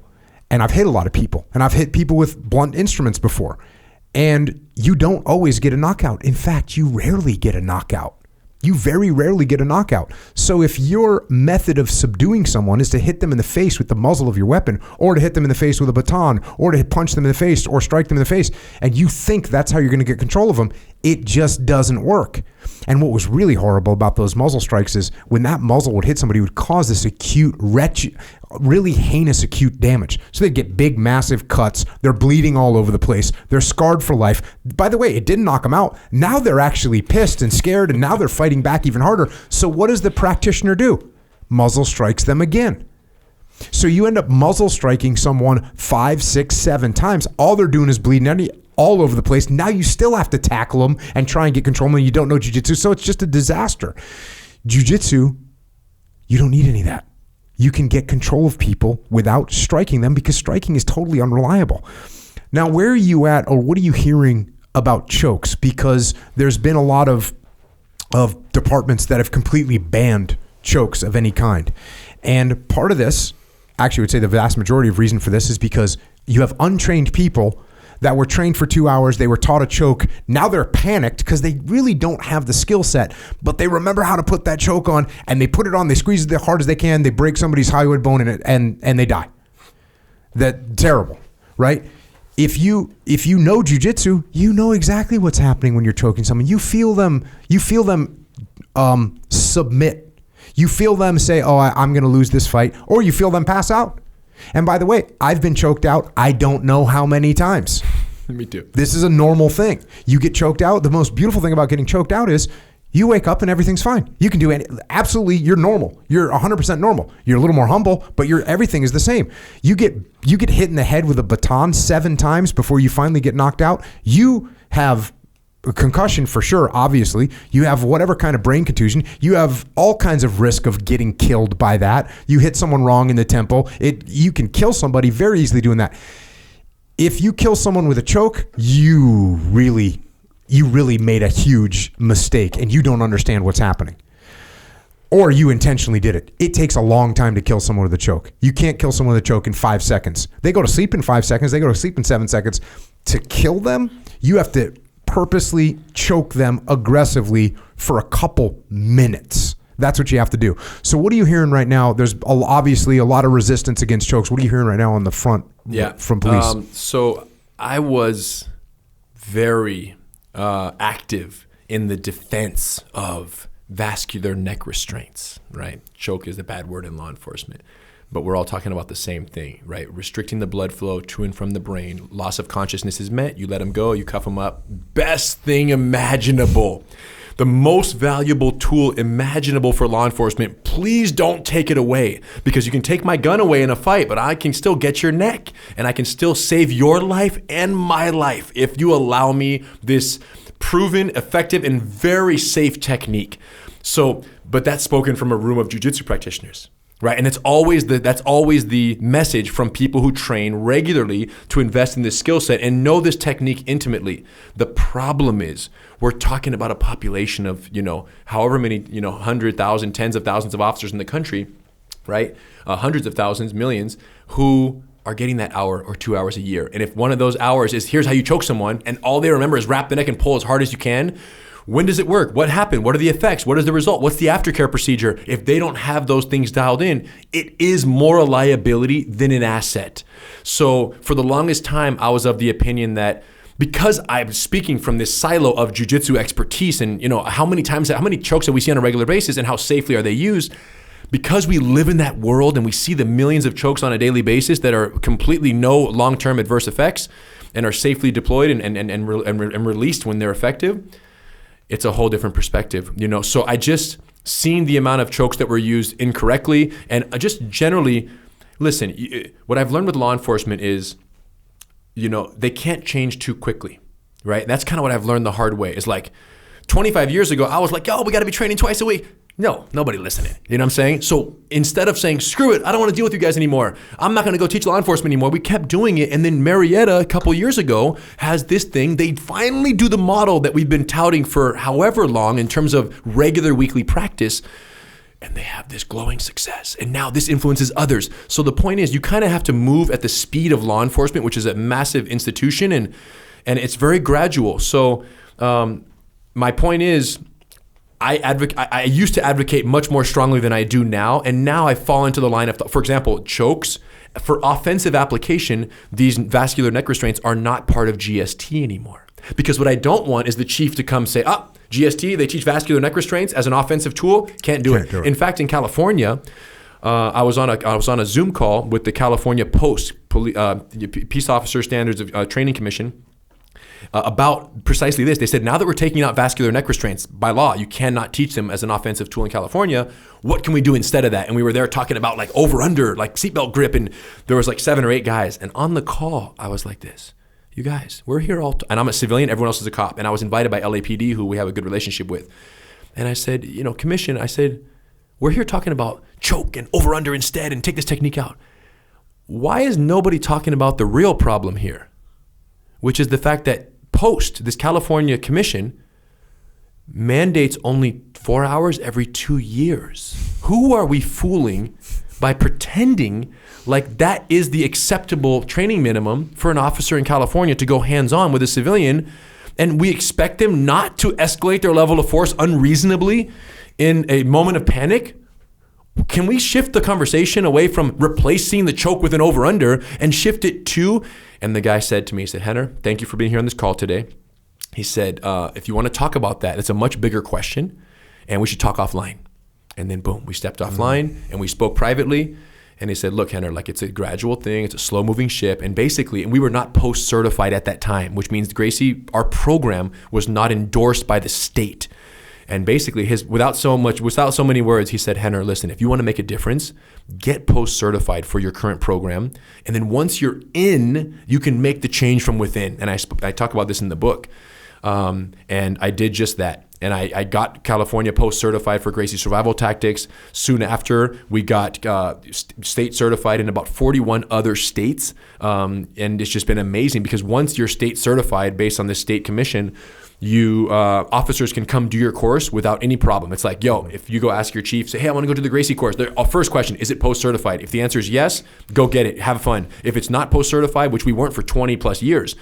and I've hit a lot of people and I've hit people with blunt instruments before. And you don't always get a knockout. In fact, you rarely get a knockout. You very rarely get a knockout. So if your method of subduing someone is to hit them in the face with the muzzle of your weapon, or to hit them in the face with a baton, or to punch them in the face, or strike them in the face, and you think that's how you're going to get control of them, it just doesn't work. And what was really horrible about those muzzle strikes is when that muzzle would hit somebody, it would cause this acute, really heinous acute damage. So they'd get big, massive cuts. They're bleeding all over the place. They're scarred for life. By the way, it didn't knock them out. Now they're actually pissed and scared, and now they're fighting back even harder. So what does the practitioner do? Muzzle strikes them again. So you end up muzzle striking someone 5, 6, 7 times. All they're doing is bleeding all over the place. Now you still have to tackle them and try and get control of them. You don't know jiu-jitsu, so it's just a disaster. Jiu-jitsu, you don't need any of that. You can get control of people without striking them because striking is totally unreliable. Now, where are you at, or what are you hearing about chokes? Because there's been a lot of departments that have completely banned chokes of any kind. And part of this, actually I would say the vast majority of reason for this is because you have untrained people that were trained for 2 hours. They were taught a choke. Now they're panicked because they really don't have the skill set, but they remember how to put that choke on, and they put it on. They squeeze it as hard as they can. They break somebody's hyoid bone in it, and they die. That terrible, right? If you know jiu-jitsu, you know exactly what's happening when you're choking someone. You feel them submit. You feel them say, oh, I'm going to lose this fight, or you feel them pass out. And by the way, I've been choked out I don't know how many times. Me too. This is a normal thing. You get choked out. The most beautiful thing about getting choked out is you wake up and everything's fine. You can do absolutely, you're normal. You're 100% normal. You're a little more humble, but everything is the same. You get hit in the head with a baton 7 times before you finally get knocked out. You have a concussion for sure, obviously. You have whatever kind of brain contusion. You have all kinds of risk of getting killed by that. You hit someone wrong in the temple. You can kill somebody very easily doing that. If you kill someone with a choke, you really made a huge mistake and you don't understand what's happening. Or you intentionally did it. It takes a long time to kill someone with a choke. You can't kill someone with a choke in 5 seconds. They go to sleep in 5 seconds. They go to sleep in 7 seconds. To kill them, you have to purposely choke them aggressively for a couple minutes. That's what you have to do. So what are you hearing right now? There's obviously a lot of resistance against chokes. What are you hearing right now on the front from police? So I was very active in the defense of vascular neck restraints, right? Choke is a bad word in law enforcement, but we're all talking about the same thing, right? Restricting the blood flow to and from the brain. Loss of consciousness is met. You let them go, you cuff them up. Best thing imaginable. The most valuable tool imaginable for law enforcement. Please don't take it away, because you can take my gun away in a fight, but I can still get your neck and I can still save your life and my life if you allow me this proven, effective, and very safe technique. So, but that's spoken from a room of jiu-jitsu practitioners, right? And that's always the message from people who train regularly to invest in this skill set and know this technique intimately. The problem is we're talking about a population of, however many, 100,000, tens of thousands of officers in the country, right? Hundreds of thousands, millions, who are getting that hour or 2 hours a year. And if one of those hours is here's how you choke someone, and all they remember is wrap the neck and pull as hard as you can, when does it work? What happened? What are the effects? What is the result? What's the aftercare procedure? If they don't have those things dialed in, it is more a liability than an asset. So for the longest time, I was of the opinion that because I'm speaking from this silo of jiu-jitsu expertise and how many chokes that we see on a regular basis and how safely are they used, because we live in that world and we see the millions of chokes on a daily basis that are completely no long-term adverse effects and are safely deployed and released when they're effective, it's a whole different perspective. So I just seen the amount of chokes that were used incorrectly, and just generally, listen, what I've learned with law enforcement is, they can't change too quickly, right? That's kind of what I've learned the hard way. Is like 25 years ago, I was like, we got to be training twice a week. No, nobody listening. You know what I'm saying? So instead of saying, screw it, I don't want to deal with you guys anymore, I'm not going to go teach law enforcement anymore, we kept doing it. And then Marietta, a couple years ago, has this thing. They finally do the model that we've been touting for however long in terms of regular weekly practice. And they have this glowing success. And now this influences others. So the point is, you kind of have to move at the speed of law enforcement, which is a massive institution, and it's very gradual. So my point is, I used to advocate much more strongly than I do now, and now I fall into the line of, for example, chokes. For offensive application, these vascular neck restraints are not part of GST anymore. Because what I don't want is the chief to come say, GST, they teach vascular neck restraints as an offensive tool, can't do it. In fact, in California, I was on a Zoom call with the California Post, Peace Officer Standards of Training Commission, about precisely this. They said, now that we're taking out vascular neck restraints by law, you cannot teach them as an offensive tool in California. What can we do instead of that? And we were there talking about like over under, like seatbelt grip, and there was like 7 or 8 guys. And on the call, I was like this, you guys, we're here all, and I'm a civilian, everyone else is a cop. And I was invited by LAPD, who we have a good relationship with. And I said, commission, I said, we're here talking about choke and over under instead and take this technique out. Why is nobody talking about the real problem here? Which is the fact that this California commission mandates only 4 hours every 2 years. Who are we fooling by pretending like that is the acceptable training minimum for an officer in California to go hands-on with a civilian, and we expect them not to escalate their level of force unreasonably in a moment of panic? Can we shift the conversation away from replacing the choke with an over-under and shift it to, and the guy said to me, he said, Rener, thank you for being here on this call today. He said, if you want to talk about that, it's a much bigger question and we should talk offline. And then boom, we stepped offline and we spoke privately. And he said, look, Rener, like it's a gradual thing. It's a slow moving ship. And basically, and we were not post certified at that time, which means Gracie, our program was not endorsed by the state. And basically, without so many words, he said, Rener, listen, if you want to make a difference, get post-certified for your current program. And then once you're in, you can make the change from within. And I talk about this in the book. And I did just that. And I got California post-certified for Gracie survival tactics. Soon after, we got state certified in about 41 other states. And it's just been amazing because once you're state certified based on this state commission, you officers can come do your course without any problem. It's like, yo, if you go ask your chief, say, hey, I want to go to the Gracie course. Their first question, is it post-certified? If the answer is yes, go get it. Have fun. If it's not post-certified, which we weren't for 20 plus years,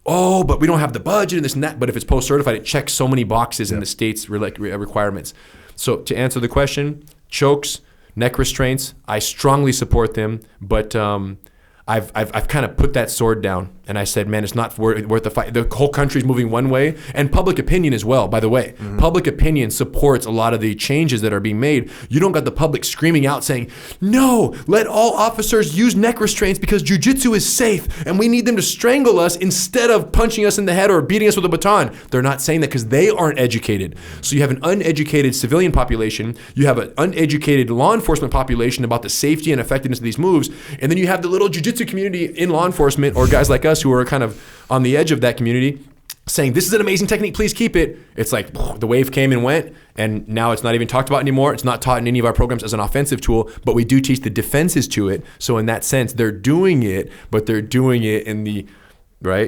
oh, but we don't have the budget and this and that. But if it's post-certified, it checks so many boxes in the state's requirements. So to answer the question, chokes, neck restraints, I strongly support them, but I've kind of put that sword down and I said, man, it's not worth the fight. The whole country's moving one way, and public opinion as well, by the way. Public opinion supports a lot of the changes that are being made. You don't got the public screaming out saying, no, let all officers use neck restraints because jiu-jitsu is safe and we need them to strangle us instead of punching us in the head or beating us with a baton. They're not saying that because they aren't educated. So you have an uneducated civilian population, you have an uneducated law enforcement population about the safety and effectiveness of these moves, and then you have the little jiu-jitsu community in law enforcement or guys like us who are kind of on the edge of that community saying, this is an amazing technique, please keep it. It's like the wave came and went, and now it's not even talked about anymore. It's not taught in any of our programs as an offensive tool, but we do teach the defenses to it. So in that sense, they're doing it, but they're doing it in the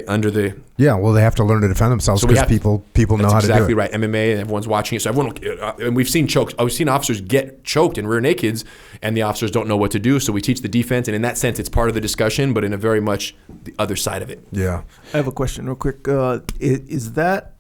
under the well, they have to learn to defend themselves because people know how to do it. Exactly right. MMA, and everyone's watching it. So everyone, and we've seen chokes. I've seen officers get choked in rear nakeds, and the officers don't know what to do. So we teach the defense, and in that sense, it's part of the discussion, but in a very much the other side of it. Yeah. I have a question real quick. Is that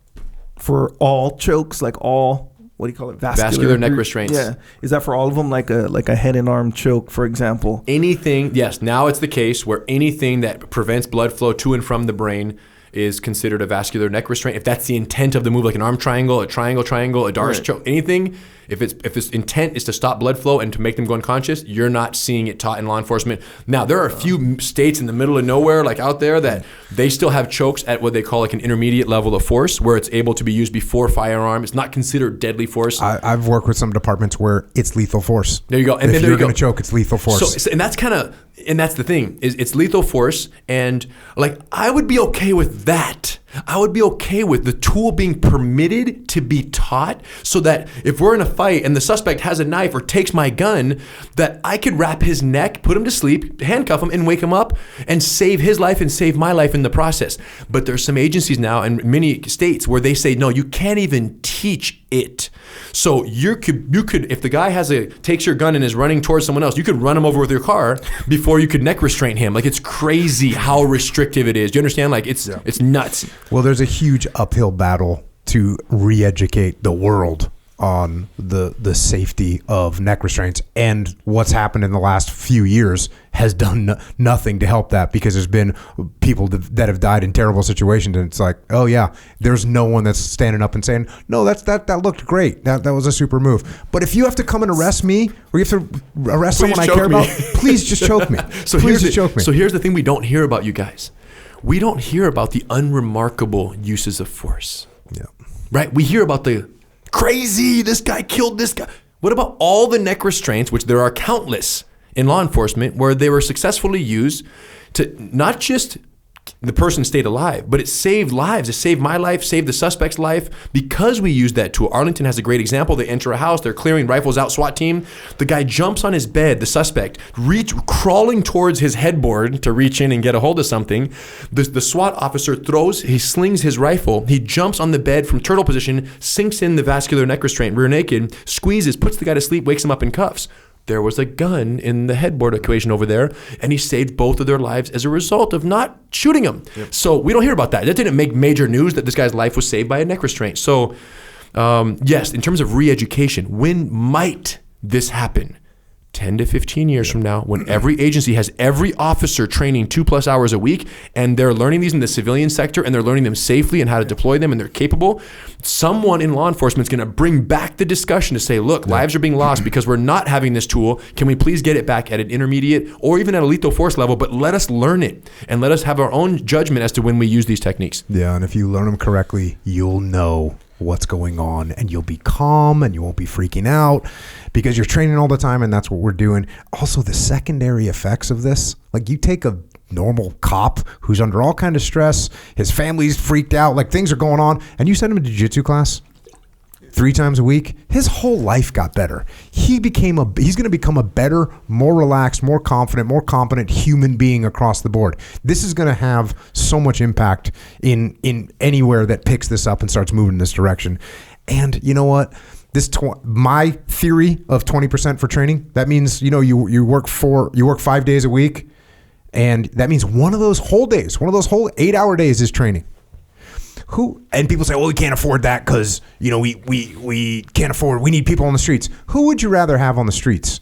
for all chokes, like all, what do you call it? Vascular neck restraints. Yeah. Is that for all of them, like a head and arm choke, for example? Anything, yes. Now it's the case where anything that prevents blood flow to and from the brain is considered a vascular neck restraint. If that's the intent of the move, like an arm triangle, a triangle, a Darce choke, anything, if its intent is to stop blood flow and to make them go unconscious, you're not seeing it taught in law enforcement. Now, there are a few states in the middle of nowhere, like out there, that they still have chokes at what they call like an intermediate level of force, where it's able to be used before firearm. It's not considered deadly force. I've worked with some departments where it's lethal force. There you go. And if you're going to choke, it's lethal force. So, and that's kind of, and that's the thing, is it's lethal force, and like I would be okay with that. I would be okay with the tool being permitted to be taught, so that if we're in a fight and the suspect has a knife or takes my gun, that I could wrap his neck, put him to sleep, handcuff him, and wake him up and save his life and save my life in the process. But there's some agencies now in many states where they say, no, you can't even teach it. So you could, if the guy takes your gun and is running towards someone else, you could run him over with your car before you could neck restrain him. Like, it's crazy how restrictive it is. Do you understand? Like, it's nuts. Well, there's a huge uphill battle to re-educate the world on the safety of neck restraints, and what's happened in the last few years has done nothing to help that, because there's been people that have died in terrible situations, and it's like, oh yeah, there's no one that's standing up and saying, no, that looked great, that was a super move. But if you have to come and arrest me, or you have to arrest someone I care about, please just choke me. So here's the thing we don't hear about, you guys. We don't hear about the unremarkable uses of force. Yeah. Right? We hear about the crazy, this guy killed this guy. What about all the neck restraints, which there are countless in law enforcement, where they were successfully used to not just the person stayed alive, but it saved lives. It saved my life, saved the suspect's life, because we used that tool. Arlington has a great example. They enter a house, they're clearing rifles out, SWAT team. The guy jumps on his bed, the suspect, crawling towards his headboard to reach in and get a hold of something. The SWAT officer he slings his rifle, he jumps on the bed from turtle position, sinks in the vascular neck restraint, rear naked, squeezes, puts the guy to sleep, wakes him up in cuffs. There was a gun in the headboard equation over there, and he saved both of their lives as a result of not shooting him. Yep. So we don't hear about that. That didn't make major news that this guy's life was saved by a neck restraint. So yes, in terms of re-education, when might this happen? 10 to 15 years from now, when every agency has every officer training 2+ hours a week, and they're learning these in the civilian sector, and they're learning them safely and how to deploy them, and they're capable, someone in law enforcement is going to bring back the discussion to say, look, lives are being lost because we're not having this tool. Can we please get it back at an intermediate or even at a lethal force level, but let us learn it and let us have our own judgment as to when we use these techniques. Yeah, and if you learn them correctly, you'll know what's going on, and you'll be calm, and you won't be freaking out, because you're training all the time, and that's what we're doing. Also, the secondary effects of this, like, you take a normal cop who's under all kind of stress. His family's freaked out, like things are going on, and you send him to jiu-jitsu class 3 times a week. His whole life got better. He's going to become a better, more relaxed, more confident, more competent human being across the board. This is going to have so much impact in anywhere that picks this up and starts moving in this direction. And you know what? My theory of 20% for training, that means, you work 5 days a week, and that means one of those whole 8-hour days is training. And people say, well, we can't afford that because, we can't afford, we need people on the streets. Who would you rather have on the streets?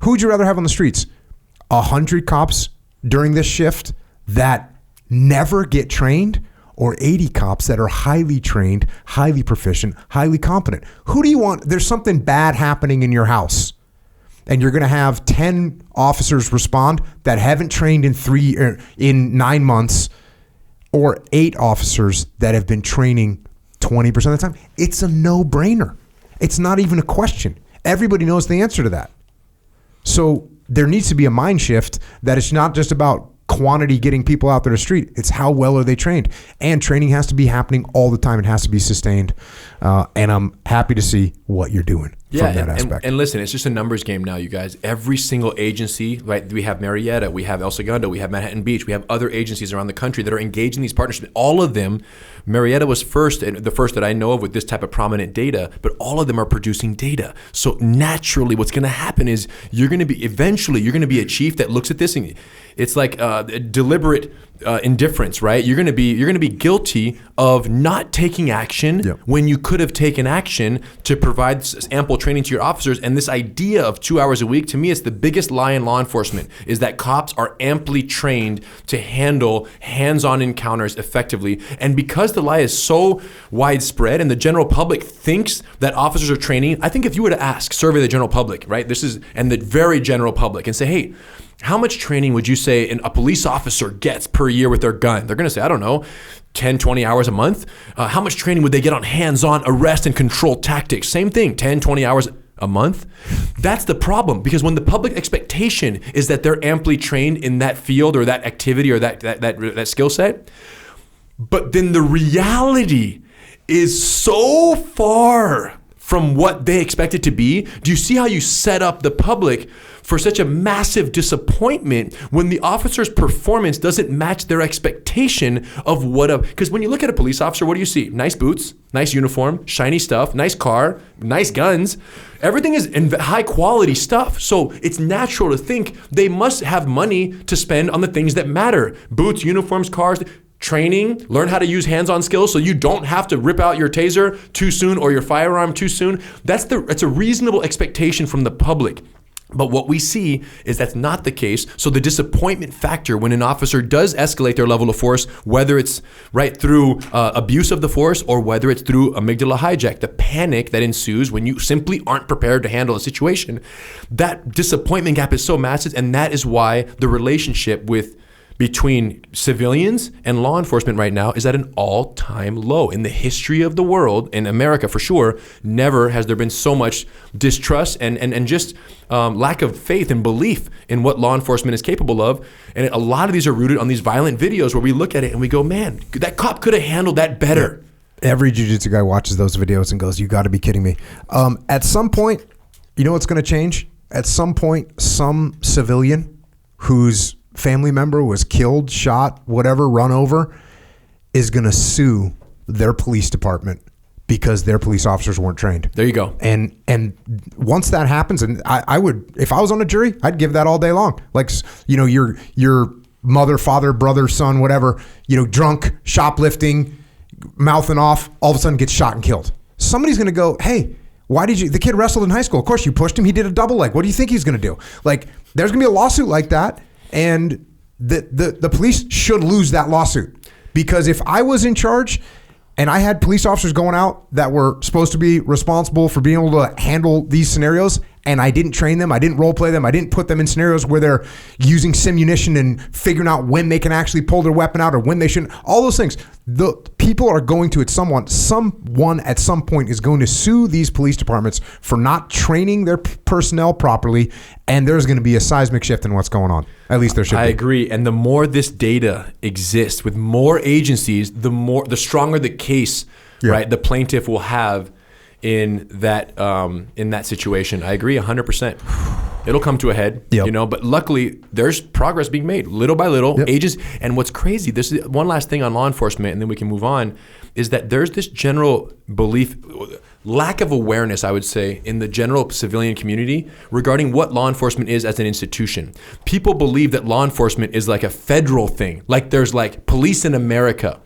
100 cops during this shift that never get trained, or 80 cops that are highly trained, highly proficient, highly competent? Who do you want? There's something bad happening in your house, and you're going to have 10 officers respond that haven't trained in 9 months, or 8 officers that have been training 20% of the time. It's a no-brainer. It's not even a question. Everybody knows the answer to that. So there needs to be a mind shift that it's not just about quantity getting people out there to the street. It's how well are they trained. And training has to be happening all the time. It has to be sustained. And I'm happy to see what you're doing from that aspect. And listen, it's just a numbers game now, you guys. Every single agency, right? We have Marietta, we have El Segundo, we have Manhattan Beach, we have other agencies around the country that are engaged in these partnerships. All of them, Marietta was first, and the first that I know of with this type of prominent data, but all of them are producing data. So naturally, what's going to happen is eventually you're going to be a chief that looks at this, and it's like deliberate indifference, right? You're going to be guilty of not taking action when you could have taken action to provide ample training to your officers. And this idea of 2 hours a week, to me, it's the biggest lie in law enforcement, is that cops are amply trained to handle hands-on encounters effectively. And because the lie is so widespread and the general public thinks that officers are training, I think if you were to survey the general public, right? And the very general public, and say, hey, how much training would you say a police officer gets per year with their gun? They're going to say, I don't know, 10, 20 hours a month. How much training would they get on hands-on arrest and control tactics? Same thing, 10, 20 hours a month. That's the problem, because when the public expectation is that they're amply trained in that field or that activity or that skill set, but then the reality is so far from what they expect it to be. Do you see how you set up the public for such a massive disappointment when the officer's performance doesn't match their expectation of because when you look at a police officer, what do you see? Nice boots, nice uniform, shiny stuff, nice car, nice guns. Everything is high quality stuff. So it's natural to think they must have money to spend on the things that matter. Boots, uniforms, cars, training, learn how to use hands-on skills so you don't have to rip out your taser too soon or your firearm too soon. That's a reasonable expectation from the public. But what we see is that's not the case. So the disappointment factor when an officer does escalate their level of force, whether it's right through abuse of the force or whether it's through amygdala hijack, the panic that ensues when you simply aren't prepared to handle a situation, that disappointment gap is so massive. And that is why the relationship between civilians and law enforcement right now is at an all-time low. In the history of the world, in America for sure, never has there been so much distrust and just lack of faith and belief in what law enforcement is capable of. And a lot of these are rooted on these violent videos where we look at it and we go, man, that cop could have handled that better. Every jiu-jitsu guy watches those videos and goes, you got to be kidding me. At some point, you know what's going to change? At some point, some civilian whose family member was killed, shot, whatever, run over, is going to sue their police department because their police officers weren't trained. There you go. And once that happens, and I would, if I was on a jury, I'd give that all day long. Like, your mother, father, brother, son, whatever, drunk, shoplifting, mouthing off, all of a sudden gets shot and killed. Somebody's going to go, hey, the kid wrestled in high school. Of course you pushed him. He did a double leg. What do you think he's going to do? Like, there's going to be a lawsuit like that. And the police should lose that lawsuit, because if I was in charge and I had police officers going out that were supposed to be responsible for being able to handle these scenarios, and I didn't train them, I didn't role play them, I didn't put them in scenarios where they're using simunition and figuring out when they can actually pull their weapon out or when they shouldn't, all those things, people are going to, someone at some point is going to sue these police departments for not training their personnel properly, and there's going to be a seismic shift in what's going on. At least there should be. I agree. And the more this data exists with more agencies, the stronger the case, right, the plaintiff will have in that situation. I agree 100%. It'll come to a head, but luckily there's progress being made little by little. Agents, and what's crazy, this is one last thing on law enforcement, and then we can move on, is that there's this general belief, lack of awareness, I would say, in the general civilian community regarding what law enforcement is as an institution. People believe that law enforcement is like a federal thing, like there's like police in America.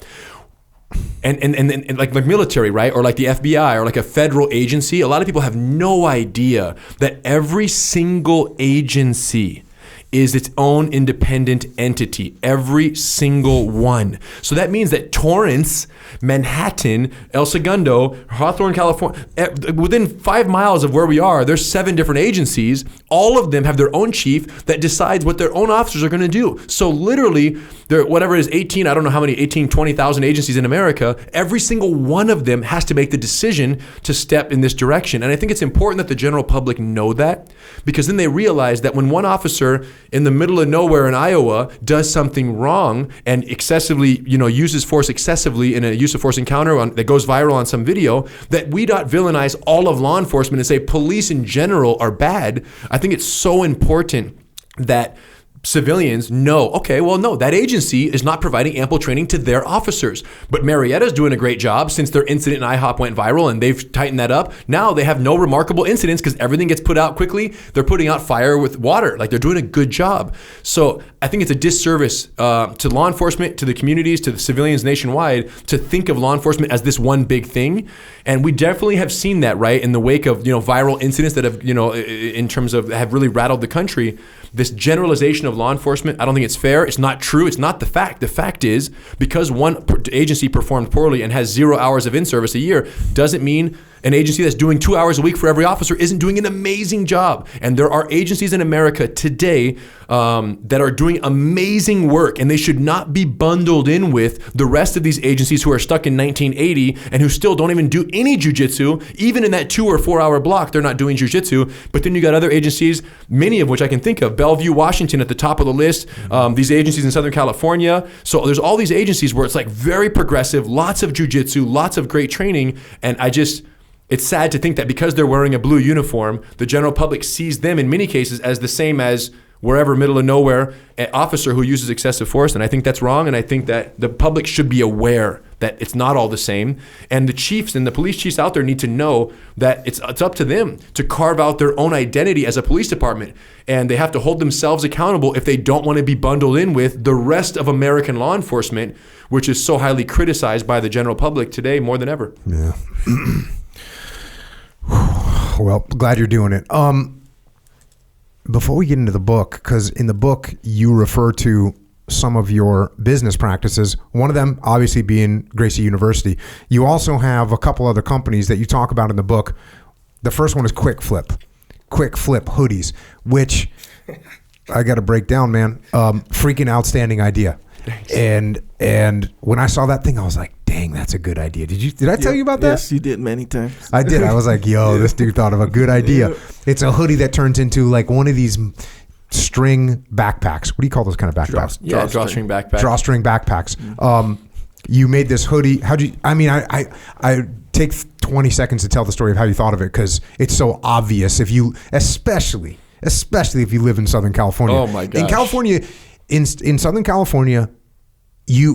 And like military, right? Or like the FBI or like a federal agency. A lot of people have no idea that every single agency is its own independent entity, every single one. So that means that Torrance, Manhattan, El Segundo, Hawthorne, California, within 5 miles of where we are, there's 7 different agencies. All of them have their own chief that decides what their own officers are going to do. So literally, there, whatever it is, 18, I don't know how many, 18, 20,000 agencies in America, every single one of them has to make the decision to step in this direction. And I think it's important that the general public know that, because then they realize that when one officer in the middle of nowhere in Iowa does something wrong and excessively, uses force excessively in a use of force encounter that goes viral on some video, that we not villainize all of law enforcement and say police in general are bad. I think it's so important that civilians know, okay, well, no, that agency is not providing ample training to their officers. But Marietta's doing a great job since their incident in IHOP went viral and they've tightened that up. Now they have no remarkable incidents because everything gets put out quickly. They're putting out fire with water. Like, they're doing a good job. So I think it's a disservice to law enforcement, to the communities, to the civilians nationwide to think of law enforcement as this one big thing. And we definitely have seen that, right, in the wake of, viral incidents that have, in terms of have really rattled the country. This generalization of law enforcement, I don't think it's fair. It's not true. It's not the fact. The fact is, because one agency performed poorly and has 0 hours of in-service a year, doesn't mean an agency that's doing 2 hours a week for every officer isn't doing an amazing job. And there are agencies in America today that are doing amazing work, and they should not be bundled in with the rest of these agencies who are stuck in 1980 and who still don't even do any jiu-jitsu. Even in that 2 or 4 hour block, they're not doing jiu-jitsu. But then you got other agencies, many of which I can think of, Bellevue, Washington at the top of the list, these agencies in Southern California. So there's all these agencies where it's like very progressive, lots of jiu-jitsu, lots of great training. And it's sad to think that because they're wearing a blue uniform, the general public sees them in many cases as the same as wherever middle of nowhere an officer who uses excessive force. And I think that's wrong. And I think that the public should be aware that it's not all the same. And the chiefs and the police chiefs out there need to know that it's up to them to carve out their own identity as a police department. And they have to hold themselves accountable if they don't want to be bundled in with the rest of American law enforcement, which is so highly criticized by the general public today more than ever. Yeah. Well, glad you're doing it. Before we get into the book, because in the book you refer to some of your business practices, one of them obviously being Gracie University. You also have a couple other companies that you talk about in the book. The first one is Quick Flip hoodies, which I got to break down, man. Freaking outstanding idea. Thanks. And when I saw that thing, I was like, dang, that's a good idea. Did I tell you about that? Yes, you did many times. I did. I was like, yo, this dude thought of a good idea. It's a hoodie that turns into like one of these string backpacks. What do you call those kind of backpacks? Drawstring backpacks. Drawstring backpacks. Mm-hmm. You made this hoodie. I take 20 seconds to tell the story of how you thought of it, because it's so obvious especially if you live in Southern California. Oh my gosh. In California, in Southern California,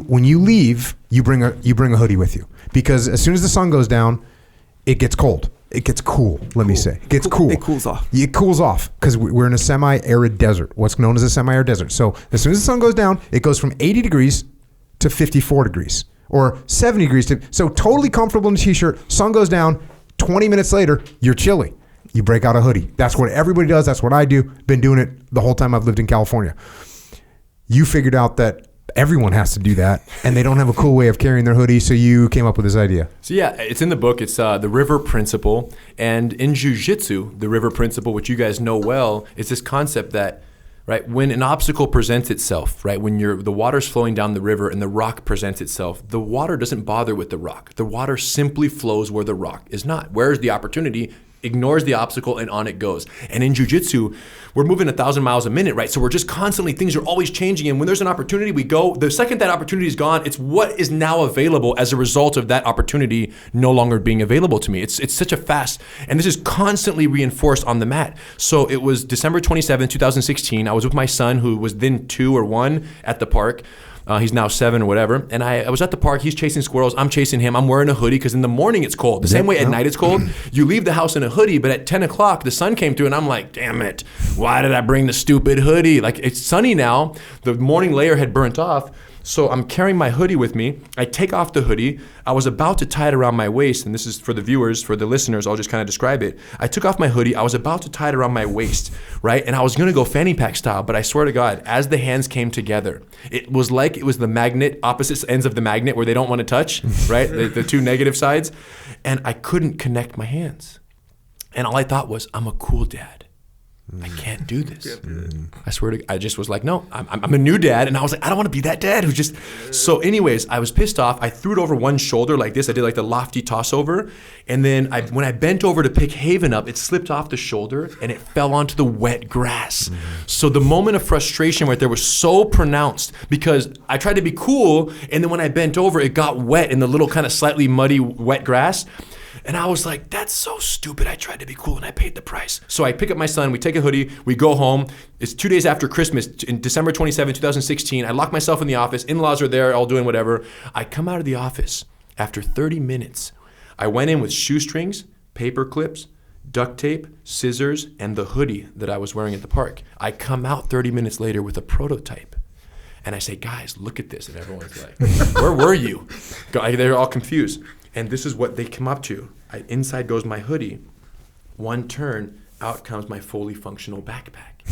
when you leave, you bring a hoodie with you, because as soon as the sun goes down, it gets cold. It gets cool. Let me say, it gets cool. It cools off. It cools off because we're in a semi-arid desert. What's known as a semi-arid desert. So as soon as the sun goes down, it goes from 80 degrees to 54 degrees or 70 degrees so totally comfortable in a t-shirt. Sun goes down. 20 minutes later, you're chilly. You break out a hoodie. That's what everybody does. That's what I do. Been doing it the whole time I've lived in California. You figured out that everyone has to do that, and they don't have a cool way of carrying their hoodie, so you came up with this idea. So yeah, it's in the book. It's the river principle. And in Jiu-Jitsu, the river principle, which you guys know well, is this concept that right? When an obstacle presents itself, right? When the water's flowing down the river and the rock presents itself, the water doesn't bother with the rock. The water simply flows where the rock is not. Where's the opportunity? Ignores the obstacle and on it goes. And in jiu-jitsu, we're moving 1,000 miles a minute, right? So we're just constantly, things are always changing. And when there's an opportunity, we go. The second that opportunity is gone, it's what is now available as a result of that opportunity no longer being available to me. It's such a fast, and this is constantly reinforced on the mat. So it was December 27, 2016. I was with my son, who was then 2 or 1 at the park. He's now 7 or whatever. And I was at the park. He's chasing squirrels. I'm chasing him. I'm wearing a hoodie because in the morning it's cold. The same way at night it's cold. You leave the house in a hoodie, but at 10 o'clock the sun came through and I'm like, damn it. Why did I bring the stupid hoodie? Like, it's sunny now. The morning layer had burnt off. So I'm carrying my hoodie with me. I take off the hoodie. I was about to tie it around my waist, and this is for the viewers, for the listeners, I'll just kind of describe it. I took off my hoodie. I was about to tie it around my waist, right? And I was going to go fanny pack style, but I swear to God, as the hands came together, it was like it was the magnet, opposite ends of the magnet where they don't want to touch, right? The two negative sides. And I couldn't connect my hands. And all I thought was, I'm a cool dad. I can't do this. I swear to, I just was like, no, I'm a new dad. And I was like, I don't want to be that dad who just, so anyways, I was pissed off. I threw it over one shoulder like this. I did like the lofty toss over. And then when I bent over to pick Haven up, it slipped off the shoulder and it fell onto the wet grass. So the moment of frustration right there was so pronounced because I tried to be cool. And then when I bent over, it got wet in the little kind of slightly muddy wet grass. And I was like, that's so stupid. I tried to be cool and I paid the price. So I pick up my son, we take a hoodie, we go home. It's 2 days after Christmas, in December 27, 2016. I lock myself in the office. In-laws are there, all doing whatever. I come out of the office after 30 minutes. I went in with shoestrings, paper clips, duct tape, scissors, and the hoodie that I was wearing at the park. I come out 30 minutes later with a prototype. And I say, guys, look at this. And everyone's like, where were you? They're all confused. And this is what they come up to. Inside goes my hoodie. One turn, out comes my fully functional backpack.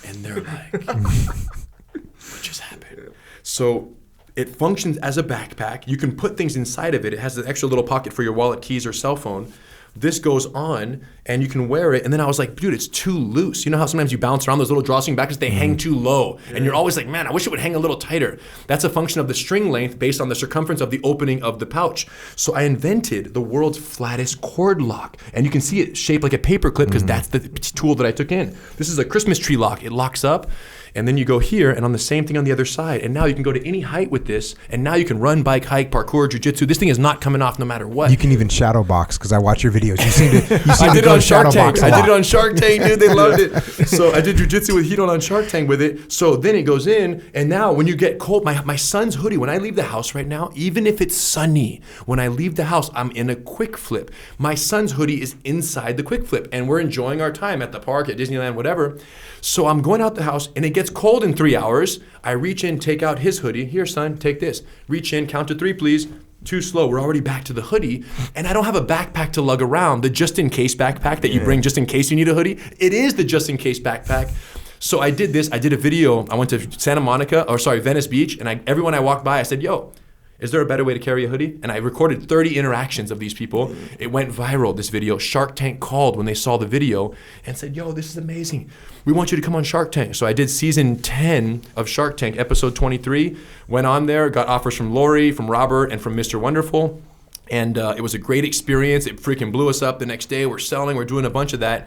And they're like, what just happened? So it functions as a backpack. You can put things inside of it. It has an extra little pocket for your wallet, keys, or cell phone. This goes on and you can wear it. And then I was like, dude, it's too loose. You know how sometimes you bounce around those little drawstring backpacks, they hang too low. And you're always like, man, I wish it would hang a little tighter. That's a function of the string length based on the circumference of the opening of the pouch. So I invented the world's flattest cord lock. And you can see it shaped like a paper clip because that's the tool that I took in. This is a Christmas tree lock. It locks up. And then you go here and on the same thing on the other side. And now you can go to any height with this. And now you can run, bike, hike, parkour, jiu-jitsu. This thing is not coming off no matter what. You can even shadow box because I watch your videos. You seem to I did it on Shark Tank. I did it on Shark Tank, dude. They loved it. So I did jiu-jitsu with Hito on Shark Tank with it. So then it goes in. And now when you get cold, my son's hoodie, when I leave the house right now, even if it's sunny, when I leave the house, I'm in a quick flip. My son's hoodie is inside the quick flip. And we're enjoying our time at the park, at Disneyland, whatever. So I'm going out the house and it gets cold in 3 hours. I reach in, take out his hoodie. Here, son, take this. Reach in, count to 3, please. Too slow. We're already back to the hoodie. And I don't have a backpack to lug around, the just-in-case backpack that you bring just in case you need a hoodie. It is the just-in-case backpack. So I did this. I did a video. I went to Venice Beach. And everyone I walked by, I said, yo, is there a better way to carry a hoodie? And I recorded 30 interactions of these people. It went viral, this video. Shark Tank called when they saw the video and said, yo, this is amazing. We want you to come on Shark Tank. So I did season 10 of Shark Tank, episode 23. Went on there, got offers from Lori, from Robert, and from Mr. Wonderful. And it was a great experience. It freaking blew us up the next day. We're selling, we're doing a bunch of that.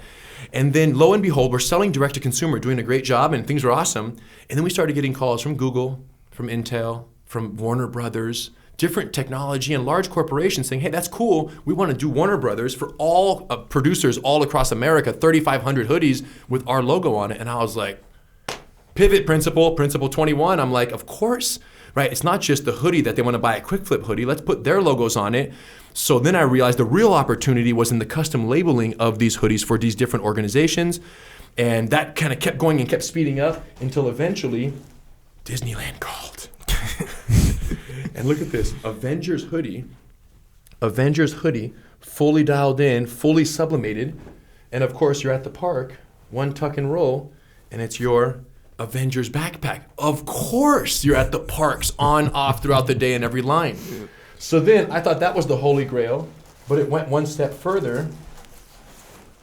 And then lo and behold, we're selling direct to consumer, doing a great job, and things were awesome. And then we started getting calls from Google, from Intel, from Warner Brothers, different technology and large corporations saying, hey, that's cool. We want to do Warner Brothers for all producers all across America, 3,500 hoodies with our logo on it. And I was like, pivot principle 21. I'm like, of course, right? It's not just the hoodie that they want to buy a quick flip hoodie. Let's put their logos on it. So then I realized the real opportunity was in the custom labeling of these hoodies for these different organizations. And that kind of kept going and kept speeding up until eventually Disneyland called. And look at this, Avengers hoodie, fully dialed in, fully sublimated. And of course, you're at the park, one tuck and roll, and it's your Avengers backpack. Of course, you're at the parks, on, off, throughout the day in every line. So then I thought that was the holy grail, but it went one step further.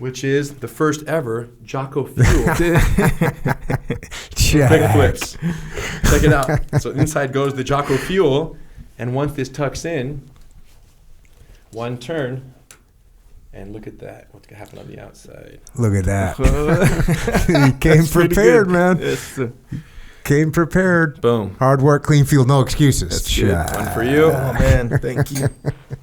which is the first ever Jocko fuel. Check. Quick flips. Check it out. So inside goes the Jocko fuel, and once this tucks in, one turn, and look at that. What's gonna happen on the outside? Look at that. He came prepared, man. Yes. Came prepared. Boom. Hard work, clean field, no excuses. That's good. One for you. Oh man, thank you.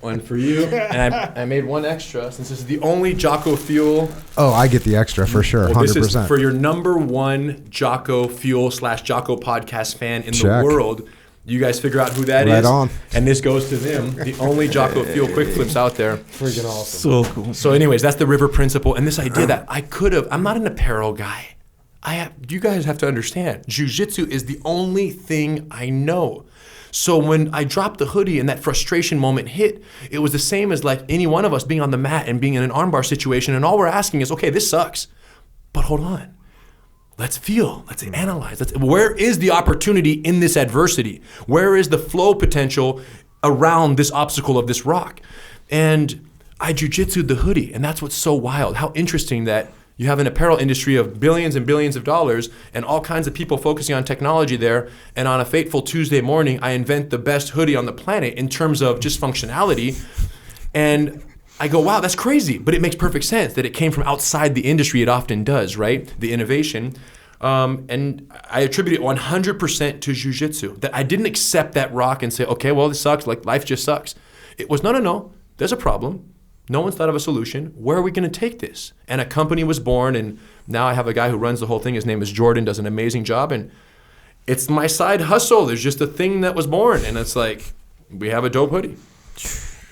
One for you. And I made one extra since this is the only Jocko fuel. Oh, I get the extra for sure, 100%. Well, this is for your number one Jocko fuel / Jocko podcast fan in Check. the world. You guys figure out who that Right is. on. And this goes to them. The only Jocko fuel quick flips out there. Freaking awesome. So cool. So anyways, that's the river principle. And this idea that I could have, I'm not an apparel guy. You guys have to understand, Jiu-Jitsu is the only thing I know. So when I dropped the hoodie and that frustration moment hit, it was the same as like any one of us being on the mat and being in an armbar situation, and all we're asking is, okay, this sucks, but hold on. Let's feel, let's analyze. Where is the opportunity in this adversity? Where is the flow potential around this obstacle of this rock? And I jiu-jitsu'd the hoodie, and that's what's so wild. How interesting that you have an apparel industry of billions and billions of dollars and all kinds of people focusing on technology there. And on a fateful Tuesday morning, I invent the best hoodie on the planet in terms of just functionality. And I go, wow, that's crazy. But it makes perfect sense that it came from outside the industry. It often does, right? The innovation. And I attribute it 100% to jiu-jitsu. That I didn't accept that rock and say, okay, well, this sucks. Like life just sucks. It was, no. There's a problem. No one's thought of a solution. Where are we going to take this? And a company was born, and now I have a guy who runs the whole thing. His name is Jordan, does an amazing job, and it's my side hustle. There's just a thing that was born, and it's like, we have a dope hoodie.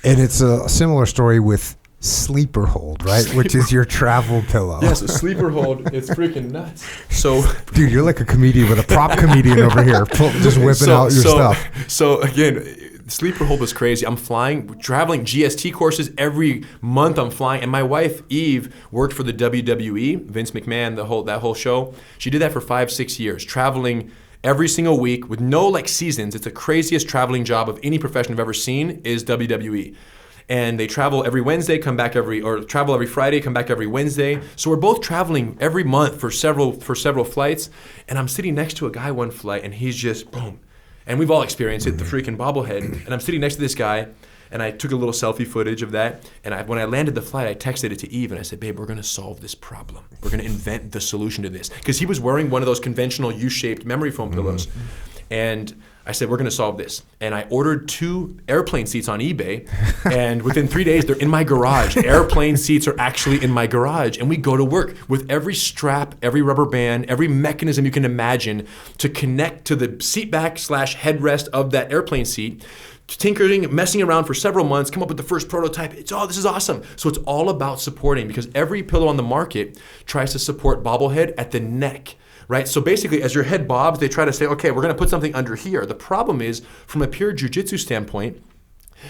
And it's a similar story with Sleeper Hold, right? Which is your travel pillow. Yes, a sleeper hold. It's freaking nuts. So, dude, you're like a comedian with a prop comedian over here, just whipping out your stuff. So again, Sleeper Hold was crazy. I'm traveling GST courses every month. I'm flying, and my wife Eve worked for the WWE, Vince McMahon, that whole show. She did that for 5-6 years, traveling every single week with no like seasons. It's the craziest traveling job of any profession I've ever seen is WWE. And they travel every Wednesday, travel every Friday, come back every Wednesday. So we're both traveling every month for several flights. And I'm sitting next to a guy one flight, and he's just boom. And we've all experienced it, the freaking bobblehead. And I'm sitting next to this guy, and I took a little selfie footage of that. And when I landed the flight, I texted it to Eve, and I said, babe, we're going to solve this problem. We're going to invent the solution to this. Because he was wearing one of those conventional U-shaped memory foam pillows. And I said, we're going to solve this. And I ordered 2 airplane seats on eBay. And within 3 days, they're in my garage. Airplane seats are actually in my garage. And we go to work with every strap, every rubber band, every mechanism you can imagine to connect to the seat back / headrest of that airplane seat. Tinkering, messing around for several months, come up with the first prototype. This is awesome. So it's all about supporting, because every pillow on the market tries to support bobblehead at the neck. Right? So basically, as your head bobs, they try to say, okay, we're going to put something under here. The problem is, from a pure jiu-jitsu standpoint,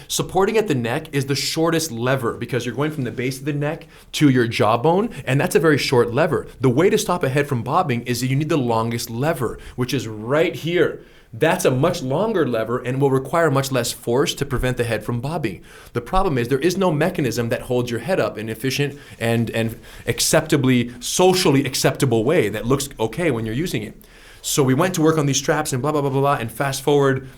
supporting at the neck is the shortest lever, because you're going from the base of the neck to your jawbone, and that's a very short lever. The way to stop a head from bobbing is that you need the longest lever, which is right here. That's a much longer lever and will require much less force to prevent the head from bobbing. The problem is there is no mechanism that holds your head up in an efficient and socially acceptable way that looks okay when you're using it. So we went to work on these straps and blah, blah, blah, blah, blah, and fast forward,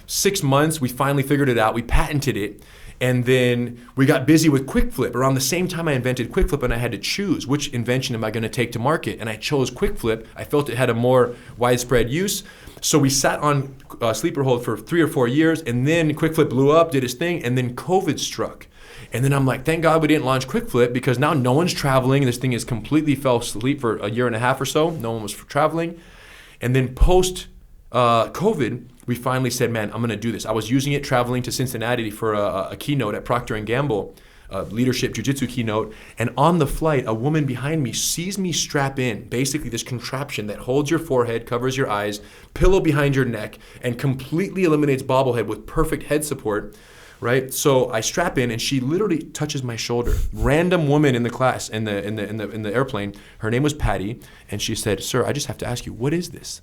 6 months, we finally figured it out. We patented it. And then we got busy with Quick Flip. Around the same time I invented Quick Flip, and I had to choose which invention am I going to take to market. And I chose Quick Flip. I felt it had a more widespread use. So we sat on Sleeper Hold for 3 or 4 years, and then Quick Flip blew up, did its thing, and then COVID struck. And then I'm like, thank God we didn't launch Quick Flip, because now no one's traveling. This thing is completely fell asleep for a year and a half or so. No one was traveling. And then post COVID, we finally said, man, I'm going to do this. I was using it traveling to Cincinnati for a keynote at Procter & Gamble, leadership jiu-jitsu keynote. And on the flight, a woman behind me sees me strap in basically this contraption that holds your forehead, covers your eyes, pillow behind your neck, and completely eliminates bobblehead with perfect head support. Right, so I strap in, and she literally touches my shoulder. Random woman in the class, in the airplane. Her name was Patty, and she said, "Sir, I just have to ask you, what is this?"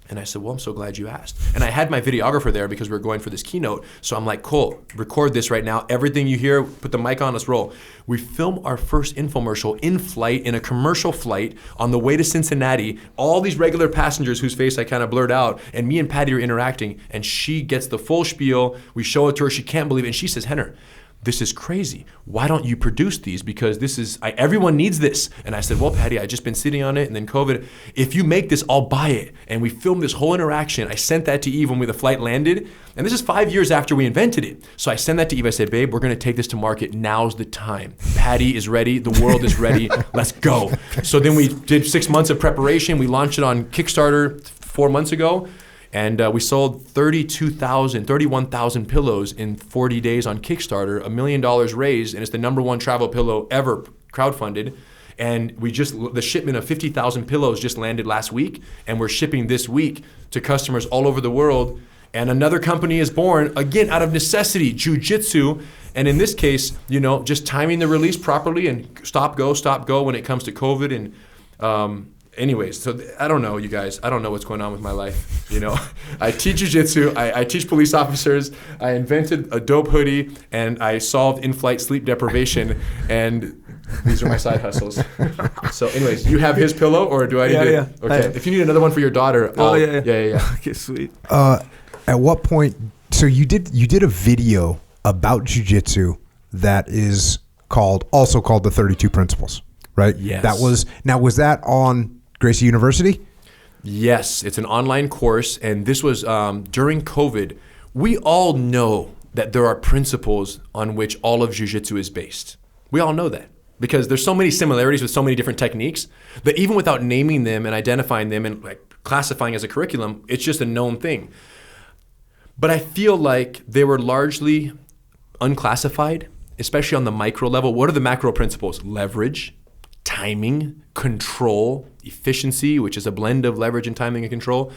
And I said, well, I'm so glad you asked. And I had my videographer there because we were going for this keynote. So I'm like, Cole, record this right now. Everything you hear, put the mic on, let's roll. We film our first infomercial in flight, in a commercial flight on the way to Cincinnati. All these regular passengers whose face I kind of blurred out, and me and Patty are interacting, and she gets the full spiel. We show it to her. She can't believe it. And she says, Rener, this is crazy. Why don't you produce these? Because this is, everyone needs this. And I said, well, Patty, I just been sitting on it and then COVID. If you make this, I'll buy it. And we filmed this whole interaction. I sent that to Eve when the flight landed. And this is 5 years after we invented it. So I sent that to Eve. I said, babe, we're going to take this to market. Now's the time. Patty is ready. The world is ready. Let's go. So then we did 6 months of preparation. We launched it on Kickstarter 4 months ago. And we sold 31,000 pillows in 40 days on Kickstarter, $1 million raised, and it's the #1 travel pillow ever crowdfunded. And the shipment of 50,000 pillows just landed last week, and we're shipping this week to customers all over the world. And another company is born, again, out of necessity, Jiu-Jitsu. And in this case, just timing the release properly and stop, go when it comes to COVID. And anyways, so I don't know, you guys. I don't know what's going on with my life. I teach jiu-jitsu. I teach police officers. I invented a dope hoodie, and I solved in-flight sleep deprivation. And these are my side hustles. So, anyways, you have his pillow, or do I need it? Yeah. Okay. If you need another one for your daughter, yeah. Okay, sweet. At what point? So you did a video about jiu-jitsu that is also called the 32 Principles, right? Yes. Was that on Gracie University? Yes, it's an online course, and this was during COVID. We all know that there are principles on which all of jiu-jitsu is based. We all know that because there's so many similarities with so many different techniques that even without naming them and identifying them and classifying as a curriculum, it's just a known thing. But I feel like they were largely unclassified, especially on the micro level. What are the macro principles? Leverage, timing, control, efficiency, which is a blend of leverage and timing and control.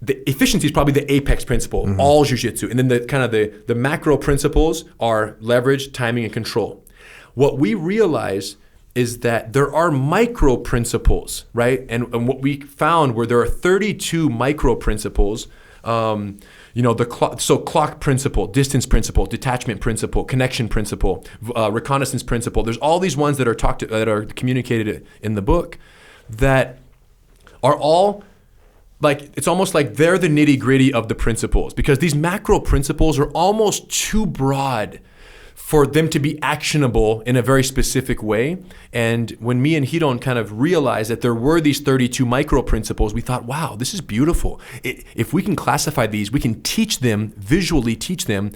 The efficiency is probably the apex principle, all jiu-jitsu. And then the macro principles are leverage, timing, and control. What we realize is that there are micro principles, right? And what we found were there are 32 micro principles. Clock principle, distance principle, detachment principle, connection principle, reconnaissance principle. There's all these ones that are communicated in the book that are all it's almost like they're the nitty gritty of the principles, because these macro principles are almost too broad for them to be actionable in a very specific way. And when me and Hidon kind of realized that there were these 32 micro principles, we thought, wow, this is beautiful. If we can classify these, we can visually teach them,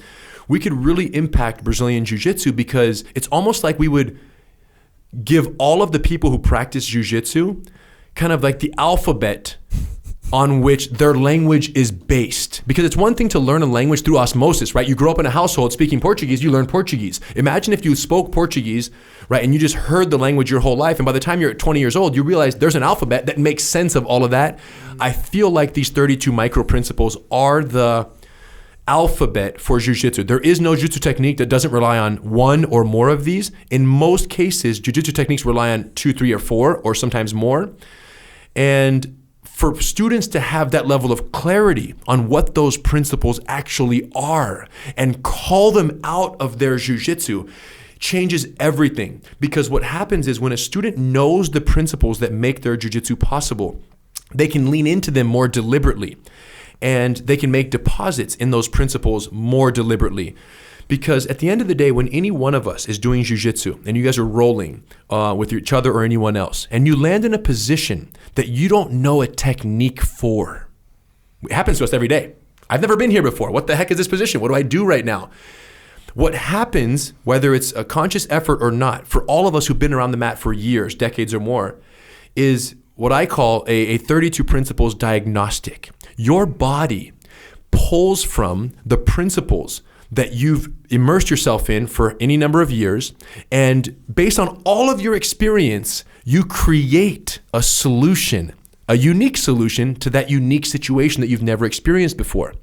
we could really impact Brazilian Jiu-Jitsu, because it's almost like we would give all of the people who practice Jiu-Jitsu kind of like the alphabet on which their language is based. Because it's one thing to learn a language through osmosis, right? You grow up in a household speaking Portuguese, you learn Portuguese. Imagine if you spoke Portuguese, right, and you just heard the language your whole life, and by the time you're 20 years old, you realize there's an alphabet that makes sense of all of that. I feel like these 32 micro principles are the alphabet for jiu-jitsu. There is no jiu-jitsu technique that doesn't rely on one or more of these. In most cases, jiu-jitsu techniques rely on 2, 3, or 4, or sometimes more. And for students to have that level of clarity on what those principles actually are and call them out of their jiu-jitsu changes everything. Because what happens is when a student knows the principles that make their jiu-jitsu possible, they can lean into them more deliberately, and they can make deposits in those principles more deliberately. Because at the end of the day, when any one of us is doing jiu-jitsu and you guys are rolling with each other or anyone else, and you land in a position that you don't know a technique for, it happens to us every day. I've never been here before. What the heck is this position? What do I do right now? What happens, whether it's a conscious effort or not, for all of us who've been around the mat for years, decades or more, is what I call a 32 principles diagnostic. Your body pulls from the principles that you've immersed yourself in for any number of years, and based on all of your experience, you create a solution, a unique solution to that unique situation that you've never experienced before.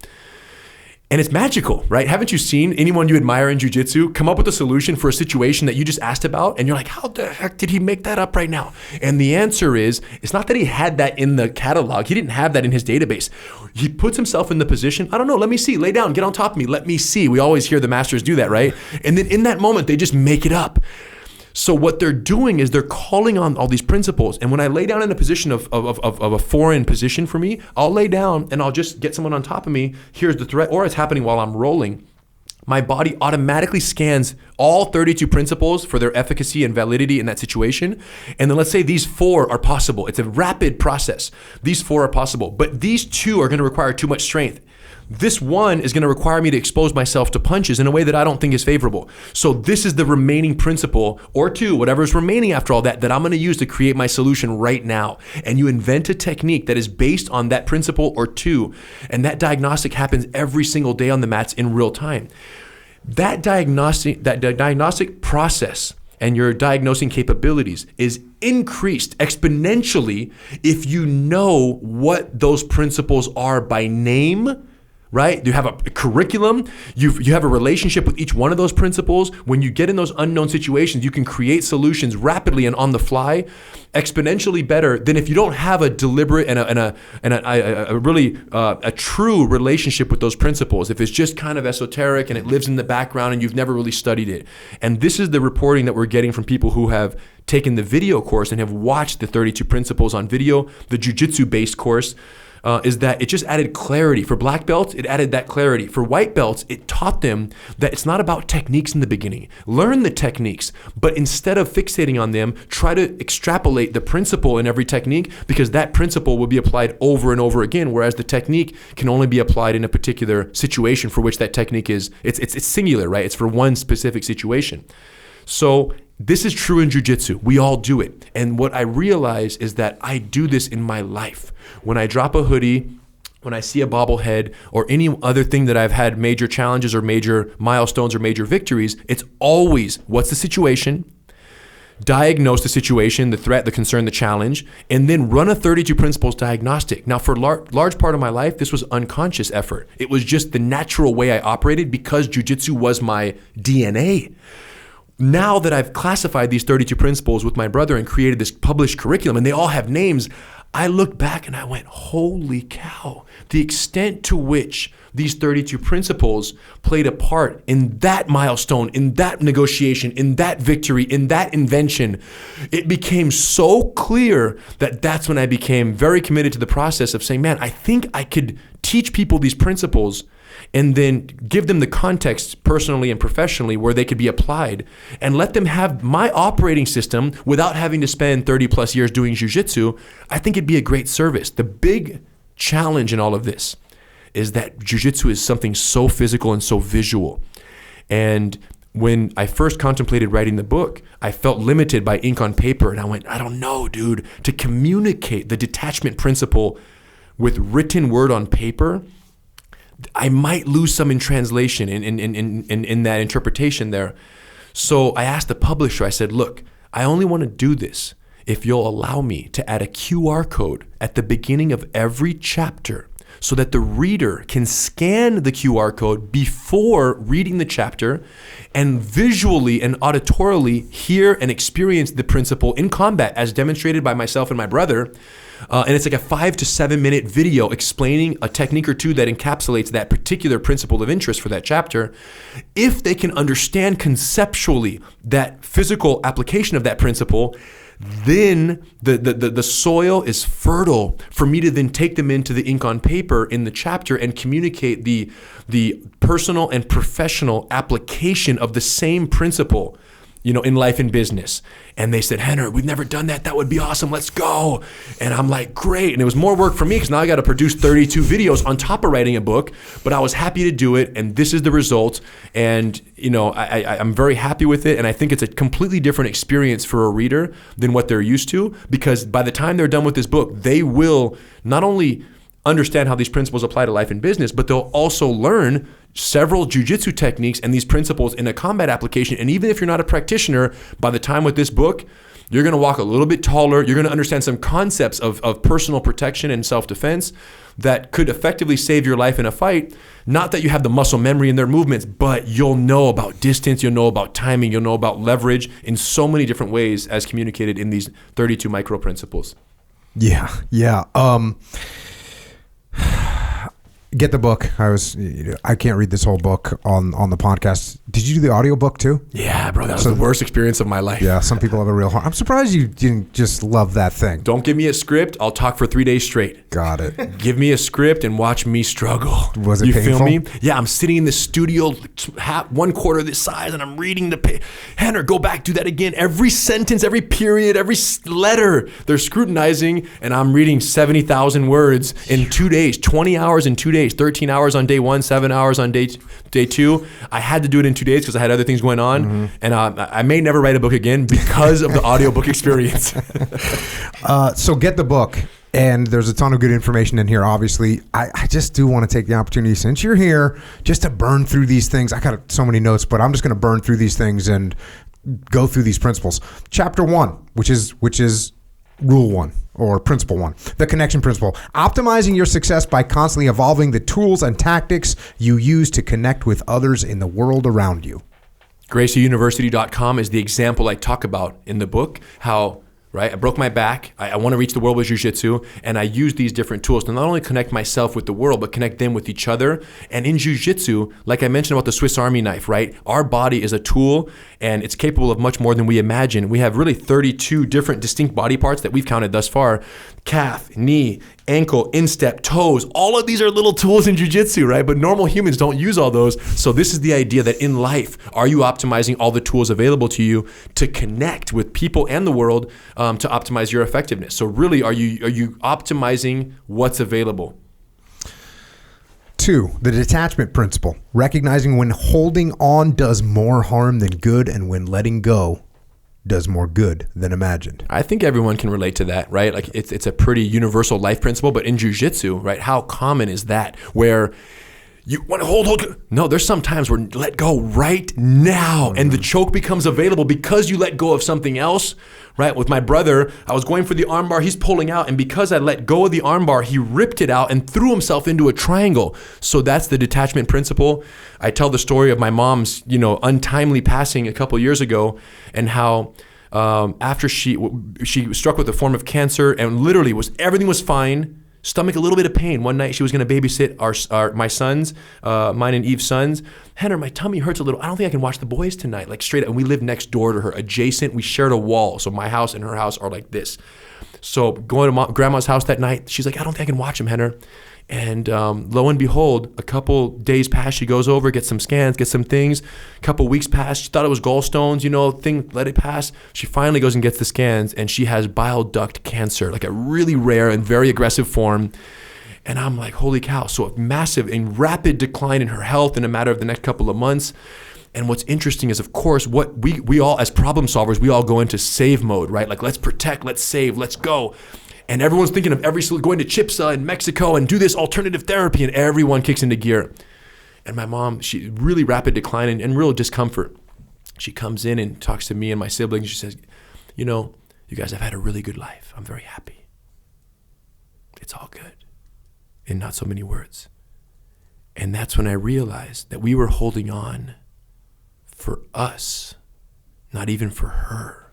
And it's magical, right? Haven't you seen anyone you admire in jiu-jitsu come up with a solution for a situation that you just asked about? And you're like, how the heck did he make that up right now? And the answer is, it's not that he had that in the catalog. He didn't have that in his database. He puts himself in the position, I don't know, let me see, lay down, get on top of me, let me see. We always hear the masters do that, right? And then in that moment, they just make it up. So what they're doing is they're calling on all these principles. And when I lay down in a position of a foreign position for me, I'll lay down and I'll just get someone on top of me. Here's the threat, or it's happening while I'm rolling. My body automatically scans all 32 principles for their efficacy and validity in that situation. And then let's say these 4 are possible. It's a rapid process. These 4 are possible, but these 2 are going to require too much strength. This 1 is going to require me to expose myself to punches in a way that I don't think is favorable. So this is the remaining principle, or 2, whatever is remaining after all that I'm going to use to create my solution right now. And you invent a technique that is based on that principle or 2. And that diagnostic happens every single day on the mats in real time. That diagnostic process and your diagnosing capabilities is increased exponentially if you know what those principles are by name, right? You have a curriculum, you have a relationship with each one of those principles. When you get in those unknown situations, you can create solutions rapidly and on the fly, exponentially better than if you don't have a deliberate and a really true relationship with those principles. If it's just kind of esoteric and it lives in the background and you've never really studied it. And this is the reporting that we're getting from people who have taken the video course and have watched the 32 principles on video, the jiu-jitsu based course. Is that it just added clarity. For black belts, it added that clarity. For white belts, it taught them that it's not about techniques in the beginning. Learn the techniques, but instead of fixating on them, try to extrapolate the principle in every technique, because that principle will be applied over and over again, whereas the technique can only be applied in a particular situation for which that technique is, it's singular, right? It's for one specific situation. So this is true in jiu-jitsu. We all do it. And what I realize is that I do this in my life. When I drop a hoodie, when I see a bobblehead, or any other thing that I've had major challenges or major milestones or major victories, it's always, what's the situation? Diagnose the situation, the threat, the concern, the challenge, and then run a 32 principles diagnostic. Now, for a large part of my life, this was unconscious effort. It was just the natural way I operated because jiu-jitsu was my DNA. Now that I've classified these 32 principles with my brother and created this published curriculum, and they all have names, I looked back and I went, holy cow, the extent to which these 32 principles played a part in that milestone, in that negotiation, in that victory, in that invention. It became so clear that that's when I became very committed to the process of saying, man, I think I could teach people these principles and then give them the context personally and professionally where they could be applied, and let them have my operating system without having to spend 30 plus years doing jiu-jitsu. I think it'd be a great service. The big challenge in all of this is that jiu-jitsu is something so physical and so visual. And when I first contemplated writing the book, I felt limited by ink on paper, and I went, I don't know, dude, to communicate the detachment principle with written word on paper, I might lose some in translation in that interpretation there. So I asked the publisher, I said, look, I only want to do this if you'll allow me to add a QR code at the beginning of every chapter so that the reader can scan the QR code before reading the chapter and visually and auditorily hear and experience the principle in combat as demonstrated by myself and my brother. And it's like a 5 to 7 minute video explaining a technique or two that encapsulates that particular principle of interest for that chapter. If they can understand conceptually that physical application of that principle, then the soil is fertile for me to then take them into the ink on paper in the chapter and communicate the personal and professional application of the same principle, in life and business. And they said, Rener, we've never done that. That would be awesome. Let's go. And I'm like, great. And it was more work for me because now I got to produce 32 videos on top of writing a book, but I was happy to do it. And this is the result. And, I'm very happy with it. And I think it's a completely different experience for a reader than what they're used to, because by the time they're done with this book, they will not only understand how these principles apply to life and business, but they'll also learn several jiu-jitsu techniques and these principles in a combat application. And even if you're not a practitioner, by the time with this book, You're going to walk a little bit taller. You're going to understand some concepts of personal protection and self-defense that could effectively save your life in a fight. Not that you have the muscle memory in their movements, but you'll know about distance, you'll know about timing, you'll know about leverage in so many different ways as communicated in these 32 micro principles. Yeah. Get the book. I can't read this whole book on the podcast. Did you do the audiobook too? Yeah, bro, that was the worst experience of my life. Yeah, some people have a real hard. I'm surprised you didn't just love that thing. Don't give me a script. I'll talk for 3 days straight. Got it. Give me a script and watch me struggle. Was it you painful? feel me? Yeah, I'm sitting in the studio, 1/4 this size, and I'm reading the page. Henner, go back, do that again. Every sentence, every period, every letter, they're scrutinizing, and I'm reading 70,000 words in 2 days, 20 hours in 2 days, 13 hours on day 1, 7 hours on day 2. I had to do it in 2 days because I had other things going on, and I may never write a book again because of the audiobook experience. So get the book, and there's a ton of good information in here. Obviously, I just do want to take the opportunity, since you're here, just to burn through these things. I got so many notes, but I'm just going to burn through these things and go through these principles. Chapter 1, which is rule 1 or principle 1, the connection principle. Optimizing your success by constantly evolving the tools and tactics you use to connect with others in the world around you. GracieUniversity.com is the example I talk about in the book, how I broke my back. I want to reach the world with Jiu-Jitsu, and I use these different tools to not only connect myself with the world, but connect them with each other. And in Jiu-Jitsu, like I mentioned about the Swiss Army knife, right? Our body is a tool, and it's capable of much more than we imagine. We have really 32 different distinct body parts that we've counted thus far. Calf, knee, ankle, instep, toes. All of these are little tools in Jiu-Jitsu, right? But normal humans don't use all those. So this is the idea that in life, are you optimizing all the tools available to you to connect with people and the world to optimize your effectiveness? So really, are you optimizing what's available? 2, the detachment principle. Recognizing when holding on does more harm than good, and when letting go does more good than imagined. I think everyone can relate to that, right? Like it's a pretty universal life principle, but in Jiu-Jitsu, right? How common is that where you want to hold. No, there's some times where let go right now, and the choke becomes available because you let go of something else, right? With my brother, I was going for the armbar, he's pulling out, and because I let go of the armbar, he ripped it out and threw himself into a triangle. So that's the detachment principle. I tell the story of my mom's, untimely passing a couple years ago, and how after she was struck with a form of cancer, and literally everything was fine. Stomach, a little bit of pain. One night she was going to babysit my sons, mine and Eve's sons. Henner, my tummy hurts a little. I don't think I can watch the boys tonight. Like straight up. And we lived next door to her, adjacent. We shared a wall. So my house and her house are like this. So going to grandma's house that night, she's like, I don't think I can watch him, Henner. And lo and behold, a couple days pass, she goes over, gets some scans, gets some things. A couple weeks pass, she thought it was gallstones, let it pass. She finally goes and gets the scans, and she has bile duct cancer, like a really rare and very aggressive form. And I'm like, holy cow. So a massive and rapid decline in her health in a matter of the next couple of months. And what's interesting is, of course, what we all, as problem solvers, we all go into save mode, right? Like, let's protect, let's save, let's go. And everyone's thinking of going to Chipsa in Mexico and do this alternative therapy, and everyone kicks into gear. And my mom, she really rapid decline and real discomfort. She comes in and talks to me and my siblings. She says, you guys have had a really good life. I'm very happy. It's all good. In not so many words. And that's when I realized that we were holding on for us, not even for her.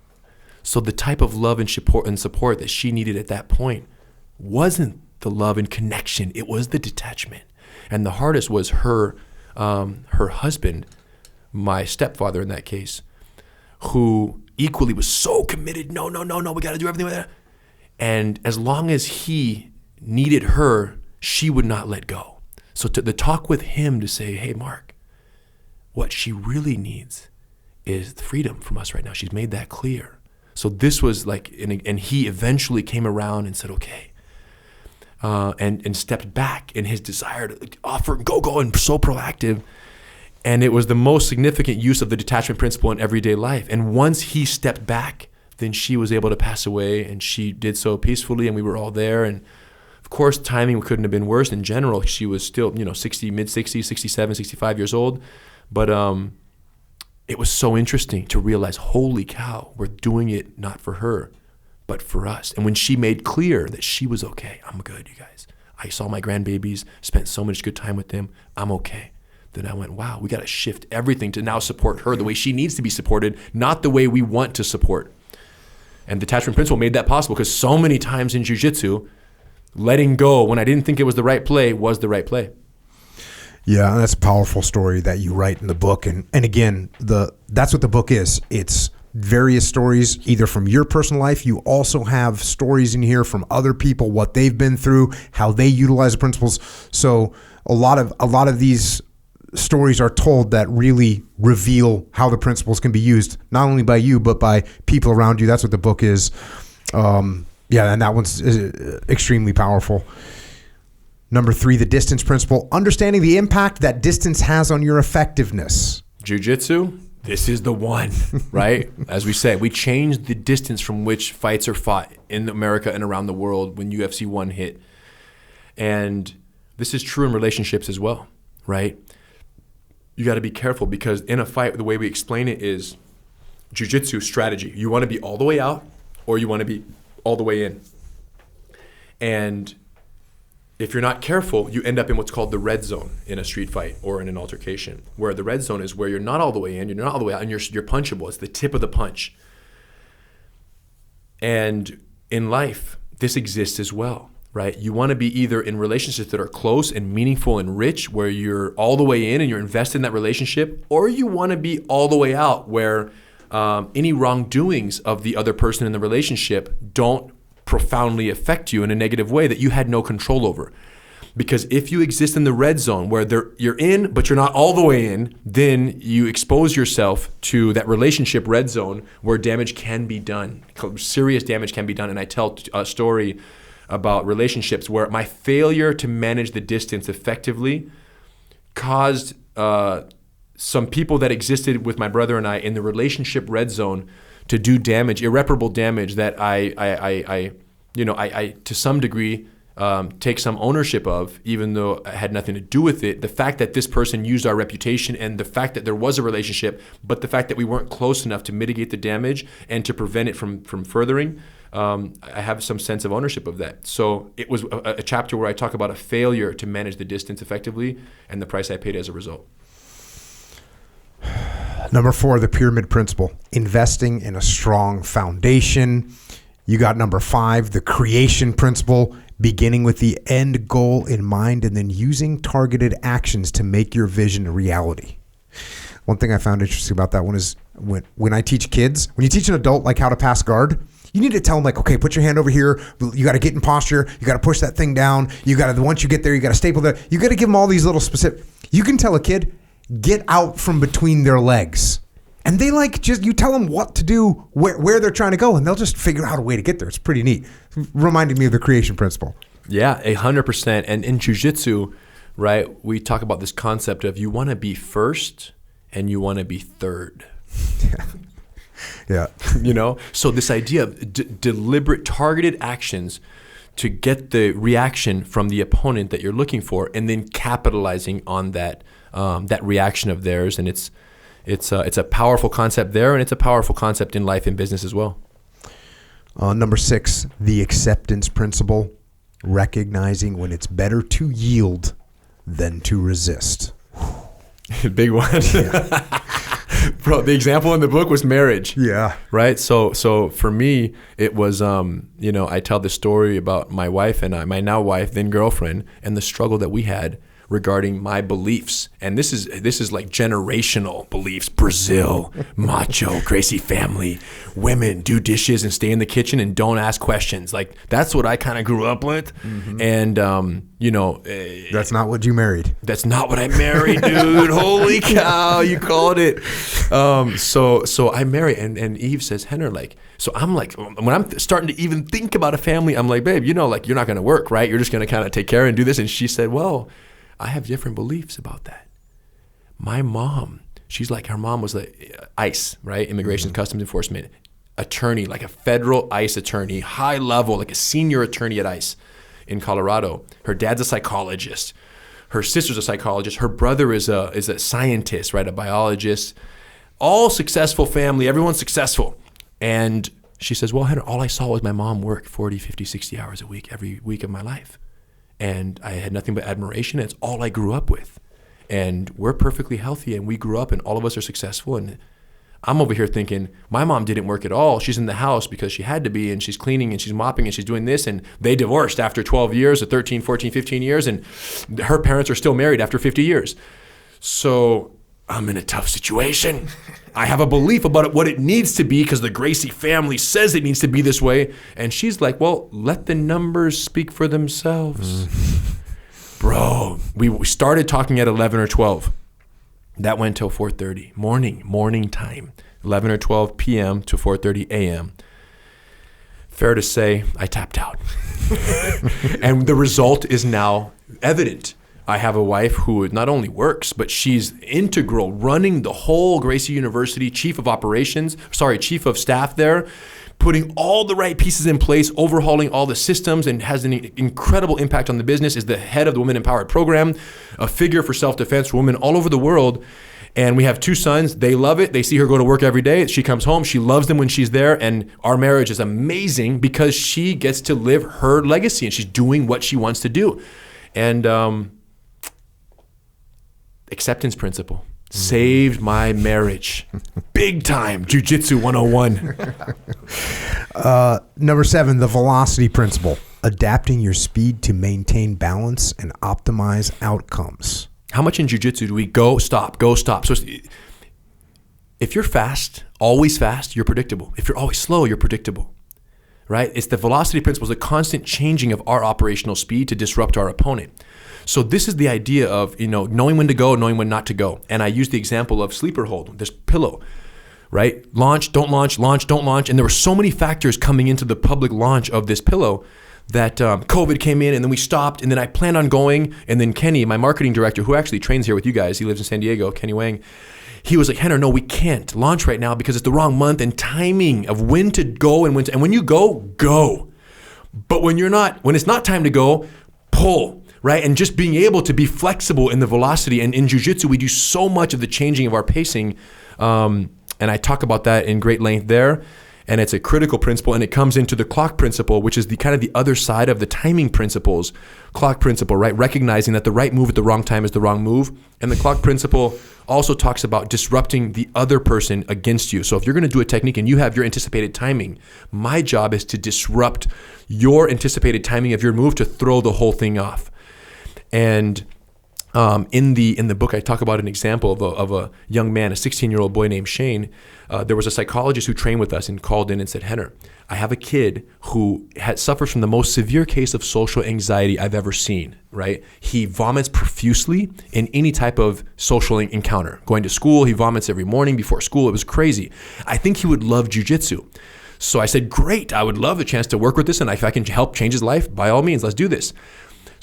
So the type of love and support that she needed at that point wasn't the love and connection. It was the detachment. And the hardest was her husband, my stepfather in that case, who equally was so committed. No, we got to do everything with that. And as long as he needed her, she would not let go. So the talk with him to say, hey, Mark, what she really needs is freedom from us right now. She's made that clear. So this was like, and he eventually came around and said, okay, and stepped back in his desire to offer, go, and so proactive. And it was the most significant use of the detachment principle in everyday life. And once he stepped back, then she was able to pass away, and she did so peacefully, and we were all there. And of course, timing couldn't have been worse. In general, she was still, mid-60s, 67, 65 years old. But it was so interesting to realize, holy cow, we're doing it not for her, but for us. And when she made clear that she was okay, I'm good, you guys. I saw my grandbabies, spent so much good time with them, I'm okay. Then I went, wow, we got to shift everything to now support her the way she needs to be supported, not the way we want to support. And detachment principle made that possible, because so many times in jiu-jitsu, letting go when I didn't think it was the right play was the right play. Yeah, that's a powerful story that you write in the book. And again, that's what the book is. It's various stories, either from your personal life. You also have stories in here from other people, what they've been through, how they utilize the principles. So a lot of these stories are told that really reveal how the principles can be used, not only by you, but by people around you. That's what the book is. And that one's extremely powerful. Number 3, the distance principle, understanding the impact that distance has on your effectiveness. Jiu-jitsu, this is the one, right? As we said, we changed the distance from which fights are fought in America and around the world when UFC 1 hit. And this is true in relationships as well, right? You got to be careful, because in a fight, the way we explain it is jiu-jitsu strategy. You want to be all the way out, or you want to be all the way in. And if you're not careful, you end up in what's called the red zone in a street fight or in an altercation, where the red zone is where you're not all the way in, you're not all the way out, and you're punchable. It's the tip of the punch. And in life, this exists as well, right? You want to be either in relationships that are close and meaningful and rich, where you're all the way in and you're invested in that relationship, or you want to be all the way out, where any wrongdoings of the other person in the relationship don't profoundly affect you in a negative way that you had no control over. Because if you exist in the red zone, where you're in, but you're not all the way in, then you expose yourself to that relationship red zone where damage can be done. Serious damage can be done. And I tell a story about relationships where my failure to manage the distance effectively caused some people that existed with my brother and I in the relationship red zone to do damage, irreparable damage that I to some degree take some ownership of, even though I had nothing to do with it. The fact that this person used our reputation, and the fact that there was a relationship, but the fact that we weren't close enough to mitigate the damage and to prevent it from furthering, I have some sense of ownership of that. So it was a chapter where I talk about a failure to manage the distance effectively and the price I paid as a result. Number 4, the pyramid principle, investing in a strong foundation. You got number 5, the creation principle, beginning with the end goal in mind and then using targeted actions to make your vision a reality. One thing I found interesting about that one is when I teach kids, when you teach an adult like how to pass guard, you need to tell them, like, okay, put your hand over here. You got to get in posture. You got to push that thing down. You got to, once you get there, you got to staple that. You got to give them all these little specific. You can tell a kid, get out from between their legs. And they you tell them what to do, where they're trying to go, and they'll just figure out a way to get there. It's pretty neat. Reminded me of the creation principle. Yeah, 100%. And in jiu-jitsu, right, we talk about this concept of you want to be first and you want to be third. Yeah. So this idea of deliberate, targeted actions to get the reaction from the opponent that you're looking for, and then capitalizing on that reaction of theirs. And it's a powerful concept there, and it's a powerful concept in life and business as well. Number 6, the acceptance principle, recognizing when it's better to yield than to resist. Big one. Yeah. Bro, the example in the book was marriage. Yeah. Right? So for me, it was, I tell the story about my wife and my now wife, then girlfriend, and the struggle that we had regarding my beliefs. And this is like generational beliefs. Brazil, macho, Gracie family, women do dishes and stay in the kitchen and don't ask questions. Like, that's what I kind of grew up with. Mm-hmm. And, that's not what you married. That's not what I married, dude. Holy cow, you called it. So I married, and Eve says, Rener, like, so I'm like, when I'm starting to even think about a family, I'm like, babe, you're not going to work, right? You're just going to kind of take care and do this. And she said, well, I have different beliefs about that. My mom, her mom was like ICE, right? Immigration and Customs Enforcement attorney, like a federal ICE attorney, high level, like a senior attorney at ICE in Colorado. Her dad's a psychologist. Her sister's a psychologist. Her brother is a scientist, right? A biologist. all successful family, everyone's successful. And she says, well, Henry, all I saw was my mom work 40, 50, 60 hours a week, every week of my life. And I had nothing but admiration. It's all I grew up with. And we're perfectly healthy, and we grew up, and all of us are successful. And I'm over here thinking, my mom didn't work at all. She's in the house because she had to be, and she's cleaning, and she's mopping, and she's doing this. And they divorced after 12 years or 13, 14, 15 years, and her parents are still married after 50 years. So I'm in a tough situation. I have a belief about what it needs to be because the Gracie family says it needs to be this way. And she's like, well, let the numbers speak for themselves. Bro, we started talking at 11 or 12. That went till 4:30, morning time, 11 or 12 p.m. to 4:30 a.m. Fair to say, I tapped out. And the result is now evident. I have a wife who not only works, but she's integral, running the whole Gracie University, chief of staff there, putting all the right pieces in place, overhauling all the systems, and has an incredible impact on the business, is the head of the Women Empowered program, a figure for self-defense for women all over the world. And we have 2 sons. They love it. They see her go to work every day. She comes home. She loves them when she's there. And our marriage is amazing because she gets to live her legacy, and she's doing what she wants to do. And acceptance principle saved my marriage. Big time. Jiu-Jitsu 101. Number 7, the velocity principle. Adapting your speed to maintain balance and optimize outcomes. How much in jiu-jitsu do we go, stop? So if you're fast, always fast, you're predictable. If you're always slow, you're predictable, right? It's the velocity principle, the constant changing of our operational speed to disrupt our opponent. So this is the idea of, knowing when to go, knowing when not to go. And I use the example of sleeper hold, this pillow, right? Launch, don't launch, launch, don't launch. And there were so many factors coming into the public launch of this pillow that COVID came in, and then we stopped, and then I planned on going. And then Kenny, my marketing director, who actually trains here with you guys, he lives in San Diego, Kenny Wang, he was like, Henner, no, we can't launch right now because it's the wrong month and timing of when to go and when to, and when you go. But when it's not time to go, pull. Right? And just being able to be flexible in the velocity. And in jiu-jitsu, we do so much of the changing of our pacing. And I talk about that in great length there. And it's a critical principle. And it comes into the clock principle, which is the kind of the other side of the timing principles. Clock principle, right? Recognizing that the right move at the wrong time is the wrong move. And the clock principle also talks about disrupting the other person against you. So if you're going to do a technique and you have your anticipated timing, my job is to disrupt your anticipated timing of your move to throw the whole thing off. And in the book, I talk about an example of a young man, a 16-year-old boy named Shane. There was a psychologist who trained with us and called in and said, Henner, I have a kid who suffers from the most severe case of social anxiety I've ever seen, right? He vomits profusely in any type of social encounter. Going to school, he vomits every morning before school. It was crazy. I think he would love jiu-jitsu. So I said, great, I would love the chance to work with this, and if I can help change his life, by all means, let's do this.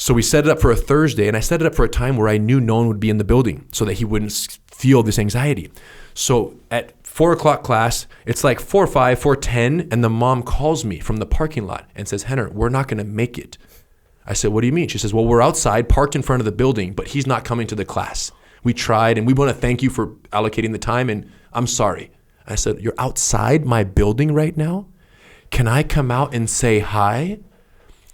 So we set it up for a Thursday, and I set it up for a time where I knew no one would be in the building so that he wouldn't feel this anxiety. So at 4 o'clock class, it's like 4:05, 4:10, and the mom calls me from the parking lot and says, Henner, we're not going to make it. I said, what do you mean? She says, well, we're outside parked in front of the building, but he's not coming to the class. We tried, and we want to thank you for allocating the time, and I'm sorry. I said, you're outside my building right now? Can I come out and say hi?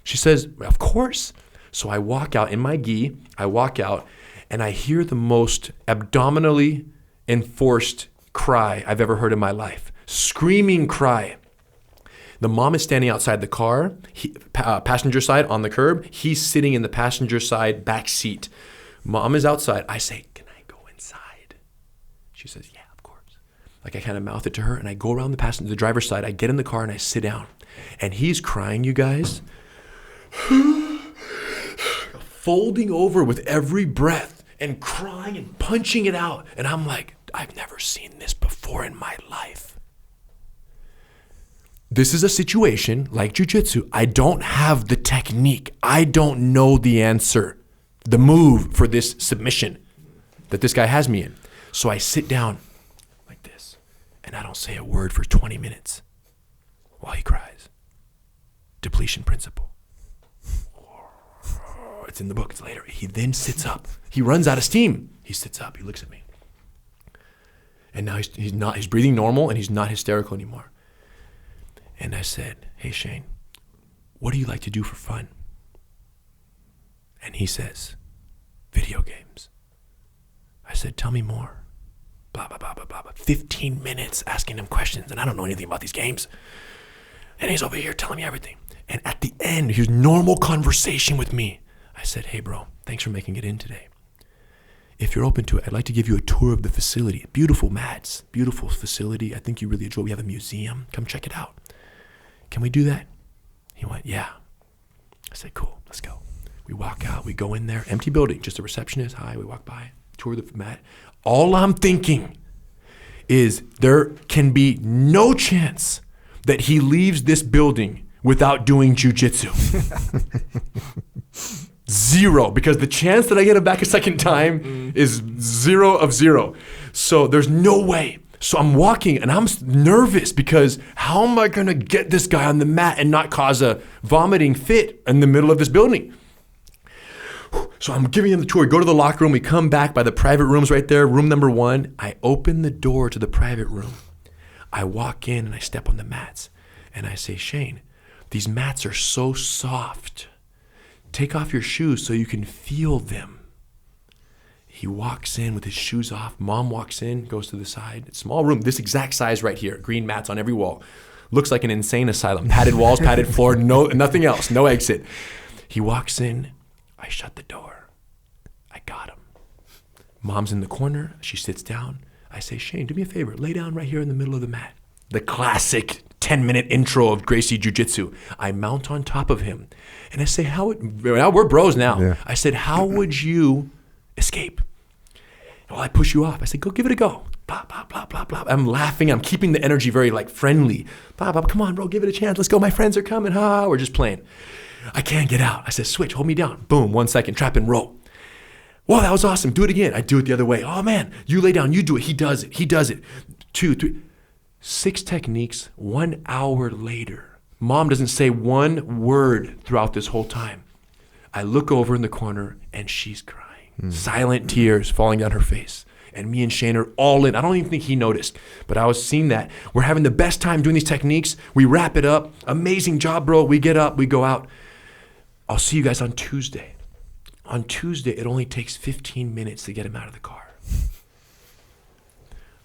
She says, of course. So I walk out in my gi, and I hear the most abdominally enforced cry I've ever heard in my life. Screaming cry. The mom is standing outside the car, passenger side on the curb. He's sitting in the passenger side back seat. Mom is outside. I say, can I go inside? She says, yeah, of course. Like I kind of mouth it to her, and I go around the driver's side. I get in the car and I sit down. And he's crying, you guys. Folding over with every breath and crying and punching it out. And I'm like, I've never seen this before in my life. This is a situation like jiu-jitsu. I don't have the technique. I don't know the answer, the move for this submission that this guy has me in. So I sit down like this, and I don't say a word for 20 minutes while he cries. Depletion principle. It's in the book. It's later. He then sits up. He runs out of steam. He sits up. He looks at me. And now he's breathing normal and he's not hysterical anymore. And I said, hey, Shane, what do you like to do for fun? And he says, video games. I said, tell me more. Blah, blah, blah, blah, blah. 15 minutes asking him questions, and I don't know anything about these games. And he's over here telling me everything. And at the end, here's normal conversation with me. I said, hey, bro, thanks for making it in today. If you're open to it, I'd like to give you a tour of the facility. Beautiful mats, beautiful facility. I think you really enjoy it. We have a museum. Come check it out. Can we do that? He went, yeah. I said, cool, let's go. We walk out, we go in there, empty building, just a receptionist. Hi, we walk by, tour the mat. All I'm thinking is there can be no chance that he leaves this building without doing jiu-jitsu. Zero, because the chance that I get him back a second time is 0 of 0. So there's no way. So I'm walking and I'm nervous because how am I going to get this guy on the mat and not cause a vomiting fit in the middle of this building? So I'm giving him the tour. We go to the locker room. We come back by the private rooms right there, room number 1. I open the door to the private room. I walk in and I step on the mats. And I say, Shane, these mats are so soft. Take off your shoes so you can feel them. He walks in with his shoes off. Mom walks in, goes to the side. Small room, this exact size right here. Green mats on every wall. Looks like an insane asylum. Padded walls, padded floor, nothing else, no exit. He walks in. I shut the door. I got him. Mom's in the corner. She sits down. I say, Shane, do me a favor. Lay down right here in the middle of the mat. The classic 10-minute intro of Gracie Jiu-Jitsu. I mount on top of him. And I say, now we're bros now. Yeah. I said, how would you escape? Well, I push you off. I said, go give it a go. Blah, blah, blah, blah, blah. I'm laughing. I'm keeping the energy very friendly. Blah, blah, come on, bro, give it a chance. Let's go. My friends are coming. We're just playing. I can't get out. I said, switch, hold me down. Boom, 1 second, trap and roll. Whoa, that was awesome. Do it again. I do it the other way. Oh, man, you lay down. You do it. He does it. 2, 3. 6 techniques, 1 hour later. Mom doesn't say one word throughout this whole time. I look over in the corner and she's crying. Silent tears falling down her face. And me and Shane are all in. I don't even think he noticed, but I was seeing that. We're having the best time doing these techniques. We wrap it up. Amazing job, bro. We get up, we go out. I'll see you guys on Tuesday. On Tuesday, it only takes 15 minutes to get him out of the car.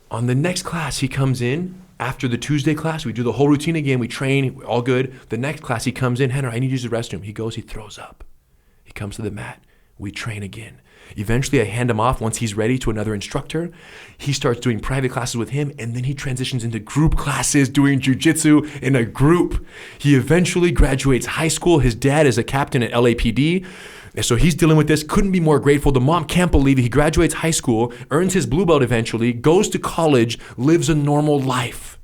On the next class, he comes in. After the Tuesday class, we do the whole routine again. We train, we're all good. The next class, he comes in. Henry, I need to use the restroom. He goes, he throws up. He comes to the mat. We train again. Eventually, I hand him off once he's ready to another instructor. He starts doing private classes with him, and then he transitions into group classes, doing jiu-jitsu in a group. He eventually graduates high school. His dad is a captain at LAPD. And so he's dealing with this, couldn't be more grateful. The mom can't believe it. He graduates high school, earns his blue belt eventually, goes to college, lives a normal life.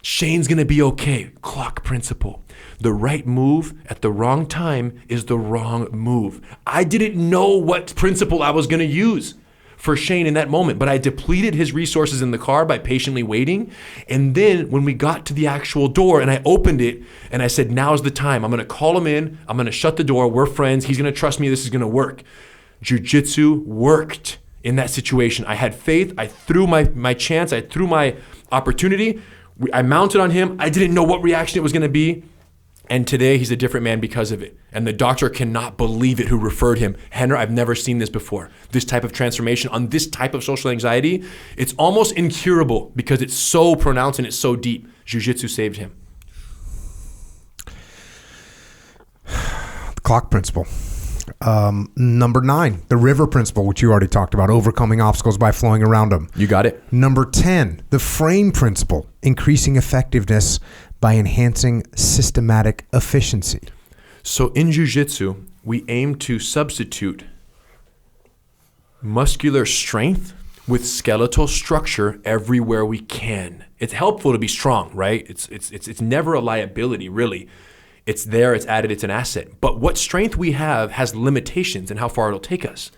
Shane's gonna be okay. Clock principle. The right move at the wrong time is the wrong move. I didn't know what principle I was gonna use for Shane in that moment, but I depleted his resources in the car by patiently waiting. And then when we got to the actual door and I opened it and I said, now's the time. I'm gonna call him in. I'm gonna shut the door. We're friends. He's gonna trust me. This is gonna work. Jiu-jitsu worked in that situation. I had faith. I threw my chance. I threw my opportunity. I mounted on him. I didn't know what reaction it was gonna be. And today he's a different man because of it. And the doctor cannot believe it who referred him. Henry, I've never seen this before. This type of transformation on this type of social anxiety, it's almost incurable because it's so pronounced and it's so deep. Jiu-jitsu saved him. The clock principle. Number 9, the river principle, which you already talked about, overcoming obstacles by flowing around them. You got it. Number 10, the frame principle, increasing effectiveness by enhancing systematic efficiency. So in jiu-jitsu, we aim to substitute muscular strength with skeletal structure everywhere we can. It's helpful to be strong, right? It's never a liability, really. It's there, it's added, it's an asset. But what strength we have has limitations in how far it'll take us.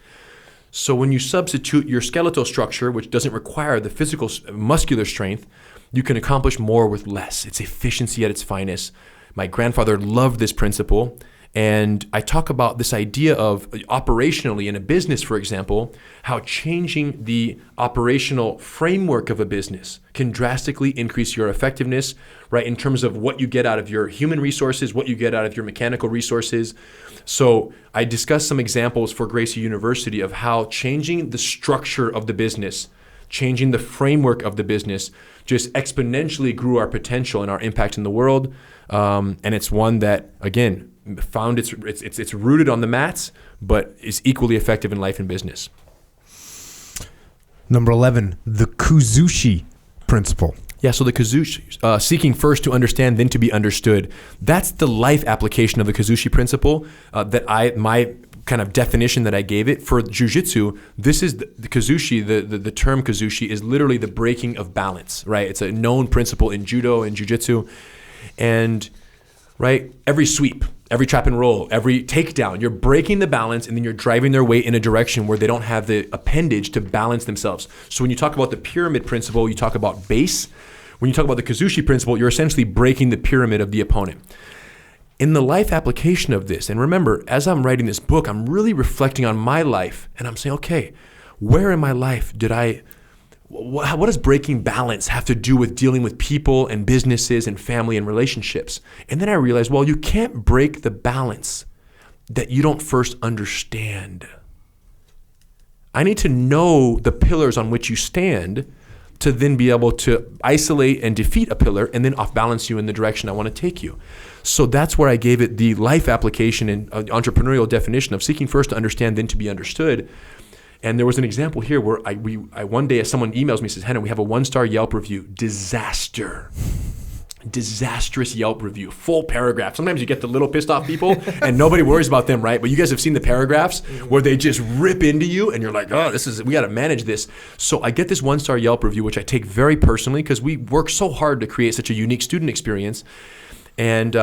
So when you substitute your skeletal structure, which doesn't require the physical muscular strength, you can accomplish more with less. It's efficiency at its finest. My grandfather loved this principle, And I talk about this idea of operationally in a business, for example, how changing the operational framework of a business can drastically increase your effectiveness, right? In terms of what you get out of your human resources, what you get out of your mechanical resources. So I discussed some examples for Gracie University of how changing the structure of the business, changing the framework of the business just exponentially grew our potential and our impact in the world. And it's one that, again, found it's rooted on the mats, but is equally effective in life and business. Number 11, the Kuzushi principle. Yeah, so the Kazushi, seeking first to understand, then to be understood. That's the life application of the Kazushi principle my kind of definition that I gave it. For Jiu-Jitsu, this is the Kazushi, the term Kazushi is literally the breaking of balance, right? It's a known principle in Judo and Jiu-Jitsu. And, right, every sweep, every trap and roll, every takedown, you're breaking the balance and then you're driving their weight in a direction where they don't have the appendage to balance themselves. So when you talk about the pyramid principle, you talk about base. When you talk about the Kazushi principle, you're essentially breaking the pyramid of the opponent. In the life application of this, and remember, as I'm writing this book, I'm really reflecting on my life and I'm saying, okay, where in my life what does breaking balance have to do with dealing with people and businesses and family and relationships? And then I realized, well, you can't break the balance that you don't first understand. I need to know the pillars on which you stand to then be able to isolate and defeat a pillar and then off balance you in the direction I want to take you. So that's where I gave it the life application and entrepreneurial definition of seeking first to understand, then to be understood. And there was an example here where I one day someone emails me and says, Henry, we have a 1-star Yelp review. Disastrous Yelp review, full paragraph. Sometimes you get the little pissed off people and nobody worries about them, right? But you guys have seen the paragraphs where they just rip into you and you're like, oh, we got to manage this. So I get this 1-star Yelp review, which I take very personally because we work so hard to create such a unique student experience. And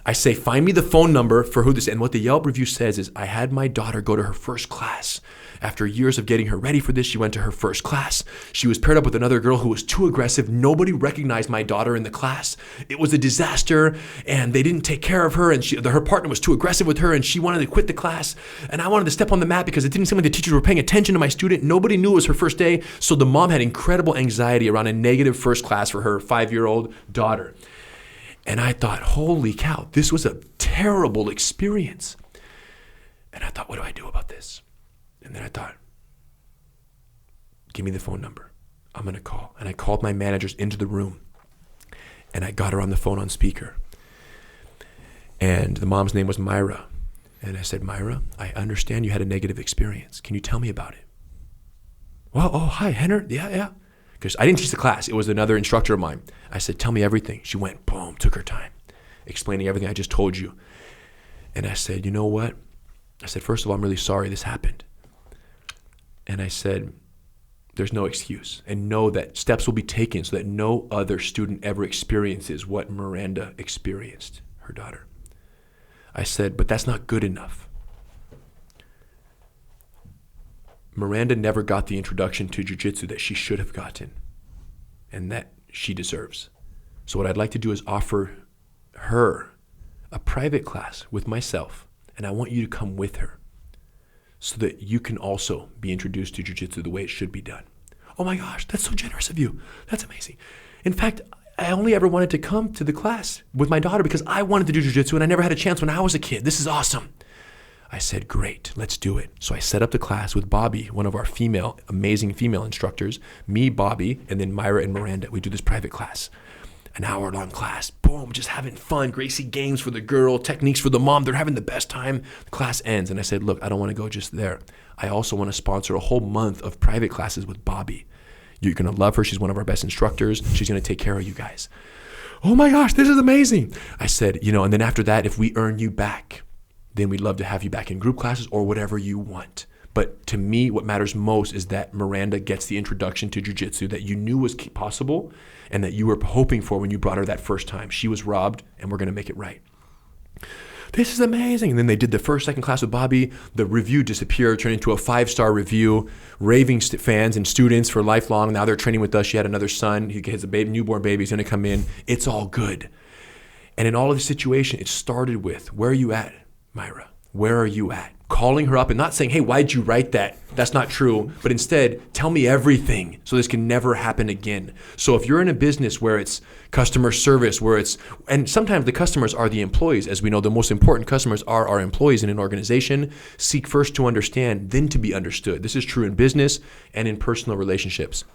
I say, find me the phone number for who this, and what the Yelp review says is, I had my daughter go to her first class. After years of getting her ready for this, she went to her first class. She was paired up with another girl who was too aggressive. Nobody recognized my daughter in the class. It was a disaster, and they didn't take care of her, and her partner was too aggressive with her, and she wanted to quit the class. And I wanted to step on the mat because it didn't seem like the teachers were paying attention to my student. Nobody knew it was her first day, so the mom had incredible anxiety around a negative first class for her 5-year-old daughter. And I thought, holy cow, this was a terrible experience. And I thought, what do I do about this? And then I thought, give me the phone number. I'm going to call. And I called my managers into the room. And I got her on the phone on speaker. And the mom's name was Myra. And I said, Myra, I understand you had a negative experience. Can you tell me about it? Well, oh, hi, Henry. Yeah. Because I didn't teach the class. It was another instructor of mine. I said, tell me everything. She went, boom, took her time, explaining everything I just told you. And I said, you know what? I said, first of all, I'm really sorry this happened. And I said, there's no excuse. And know that steps will be taken so that no other student ever experiences what Miranda experienced, her daughter. I said, but that's not good enough. Miranda never got the introduction to jiu-jitsu that she should have gotten and that she deserves. So what I'd like to do is offer her a private class with myself, and I want you to come with her so that you can also be introduced to jiu-jitsu the way it should be done. Oh my gosh, that's so generous of you. That's amazing. In fact, I only ever wanted to come to the class with my daughter because I wanted to do jiu-jitsu and I never had a chance when I was a kid. This is awesome. I said, great, let's do it. So I set up the class with Bobby, one of our amazing female instructors, me, Bobby, and then Myra and Miranda. We do this private class, an hour-long class. Boom, just having fun. Gracie games for the girl, techniques for the mom. They're having the best time. The class ends, and I said, look, I don't want to go just there. I also want to sponsor a whole month of private classes with Bobby. You're going to love her. She's one of our best instructors. She's going to take care of you guys. Oh my gosh, this is amazing. I said, and then after that, if we earn you back, then we'd love to have you back in group classes or whatever you want. But to me, what matters most is that Miranda gets the introduction to jiu-jitsu that you knew was possible and that you were hoping for when you brought her that first time. She was robbed, and we're going to make it right. This is amazing. And then they did the second class with Bobby. The review disappeared, turned into a 5-star review, raving fans and students for lifelong. Now they're training with us. She had another son. He has a newborn baby. He's going to come in. It's all good. And in all of the situation, it started with, where are you at? Myra, where are you at? Calling her up and not saying, hey, why'd you write that? That's not true. But instead, tell me everything so this can never happen again. So if you're in a business where it's customer service, and sometimes the customers are the employees. As we know, the most important customers are our employees in an organization. Seek first to understand, then to be understood. This is true in business and in personal relationships.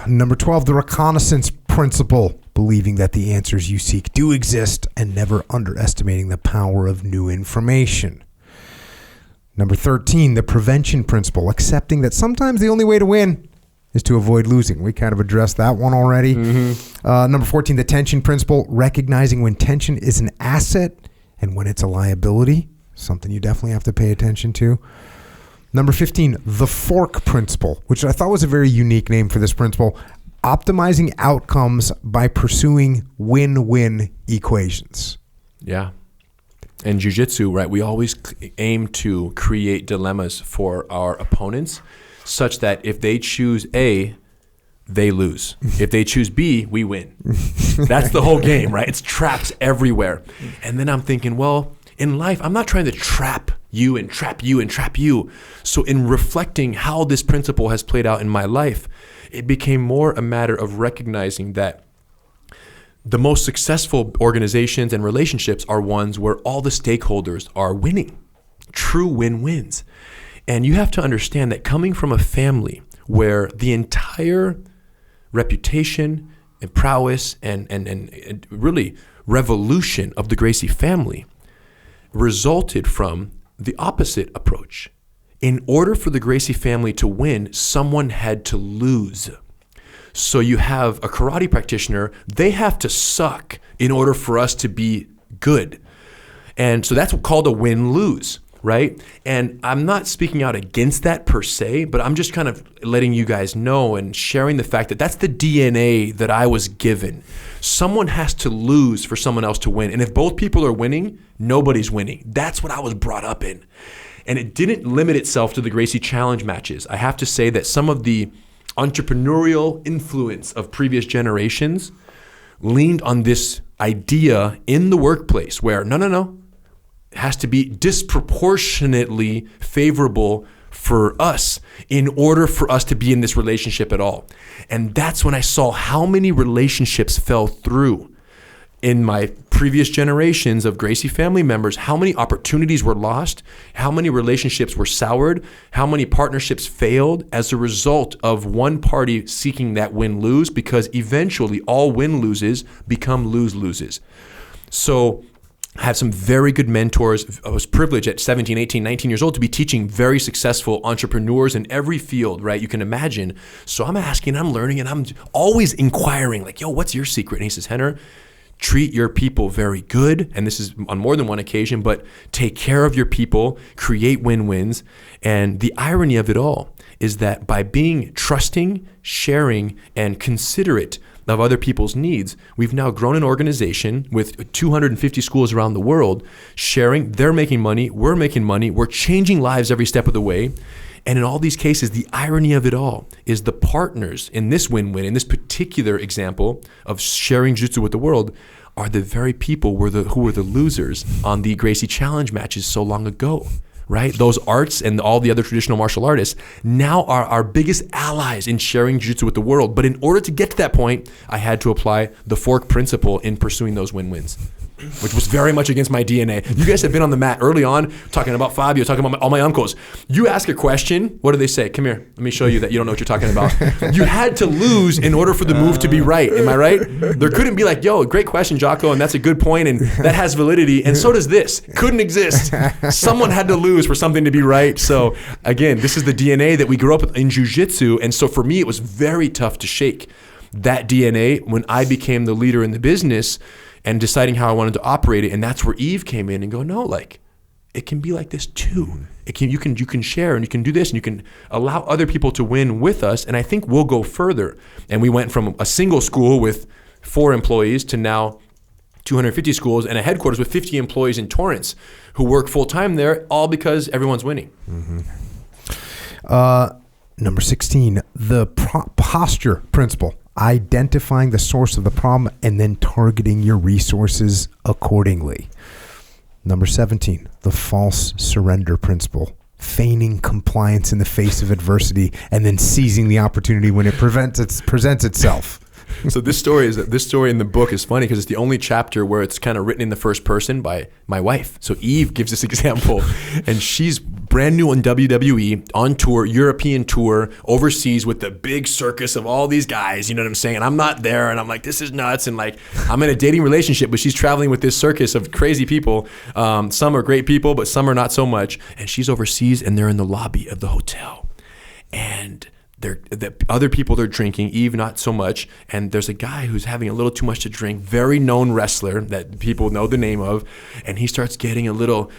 Number 12, the reconnaissance principle, believing that the answers you seek do exist and never underestimating the power of new information. Number 13, the prevention principle, accepting that sometimes the only way to win is to avoid losing. We kind of addressed that one already. Number 14, the tension principle, recognizing when tension is an asset and when it's a liability, something you definitely have to pay attention to. Number 15, the fork principle, which I thought was a very unique name for this principle, optimizing outcomes by pursuing win-win equations. Yeah. In jiu-jitsu, right, we always aim to create dilemmas for our opponents such that if they choose A, they lose. If they choose B, we win. That's the whole game, right? It's traps everywhere. And then I'm thinking, well, in life, I'm not trying to trap you and trap you and trap you. So in reflecting how this principle has played out in my life, it became more a matter of recognizing that the most successful organizations and relationships are ones where all the stakeholders are winning, true win-wins. And you have to understand that coming from a family where the entire reputation and prowess and really revolution of the Gracie family resulted from the opposite approach. In order for the Gracie family to win, someone had to lose. So you have a karate practitioner, they have to suck in order for us to be good. And so that's called a win-lose, right? And I'm not speaking out against that per se, but I'm just kind of letting you guys know and sharing the fact that that's the DNA that I was given. Someone has to lose for someone else to win. And if both people are winning, nobody's winning. That's what I was brought up in. And it didn't limit itself to the Gracie Challenge matches. I have to say that some of the entrepreneurial influence of previous generations leaned on this idea in the workplace where, no, it has to be disproportionately favorable for us in order for us to be in this relationship at all. And that's when I saw how many relationships fell through in my previous generations of Gracie family members, how many opportunities were lost, how many relationships were soured, how many partnerships failed as a result of one party seeking that win-lose, because eventually all win-loses become lose-loses. So I have some very good mentors. I was privileged at 17, 18, 19 years old to be teaching very successful entrepreneurs in every field, right? You can imagine. So I'm asking, I'm learning, and I'm always inquiring, like, yo, what's your secret? And he says, Rener, treat your people very good, and this is on more than one occasion, but take care of your people, create win-wins. And the irony of it all is that by being trusting, sharing, and considerate of other people's needs, we've now grown an organization with 250 schools around the world sharing. They're making money, we're changing lives every step of the way. And in all these cases, the irony of it all is the partners in this win-win, in this particular example of sharing jiu-jitsu with the world, are the very people who were the losers on the Gracie Challenge matches so long ago, right? Those arts and all the other traditional martial artists now are our biggest allies in sharing jiu-jitsu with the world. But in order to get to that point, I had to apply the fork principle in pursuing those win-wins, which was very much against my DNA. You guys have been on the mat early on, talking about Fabio, talking about all my uncles. You ask a question, what do they say? Come here, let me show you that you don't know what you're talking about. You had to lose in order for the move to be right. Am I right? There couldn't be like, yo, great question, Jocko, and that's a good point, and that has validity, and so does this. Couldn't exist. Someone had to lose for something to be right. So again, this is the DNA that we grew up with in jiu-jitsu, and so for me, it was very tough to shake that DNA when I became the leader in the business and deciding how I wanted to operate it. And that's where Eve came in and go, no, like, it can be like this too. You can share and you can do this and you can allow other people to win with us. And I think we'll go further. And we went from a single school with 4 employees to now 250 schools and a headquarters with 50 employees in Torrance who work full time there, all because everyone's winning. Number 16, the posture principle. identifying the source of the problem, and then targeting your resources accordingly. Number 17, the false surrender principle. Feigning compliance in the face of adversity and then seizing the opportunity when it presents itself. So this story in the book is funny because it's the only chapter where it's kind of written in the first person by my wife. So Eve gives this example, and she's brand new in WWE, on tour, European tour, overseas with the big circus of all these guys, you know what I'm saying? And I'm not there, and I'm like, this is nuts, and like, I'm in a dating relationship, but she's traveling with this circus of crazy people. Some are great people, but some are not so much. And she's overseas, and they're in the lobby of the hotel. And the other people, they're drinking, Eve not so much, and there's a guy who's having a little too much to drink, very known wrestler that people know the name of, and he starts getting a little,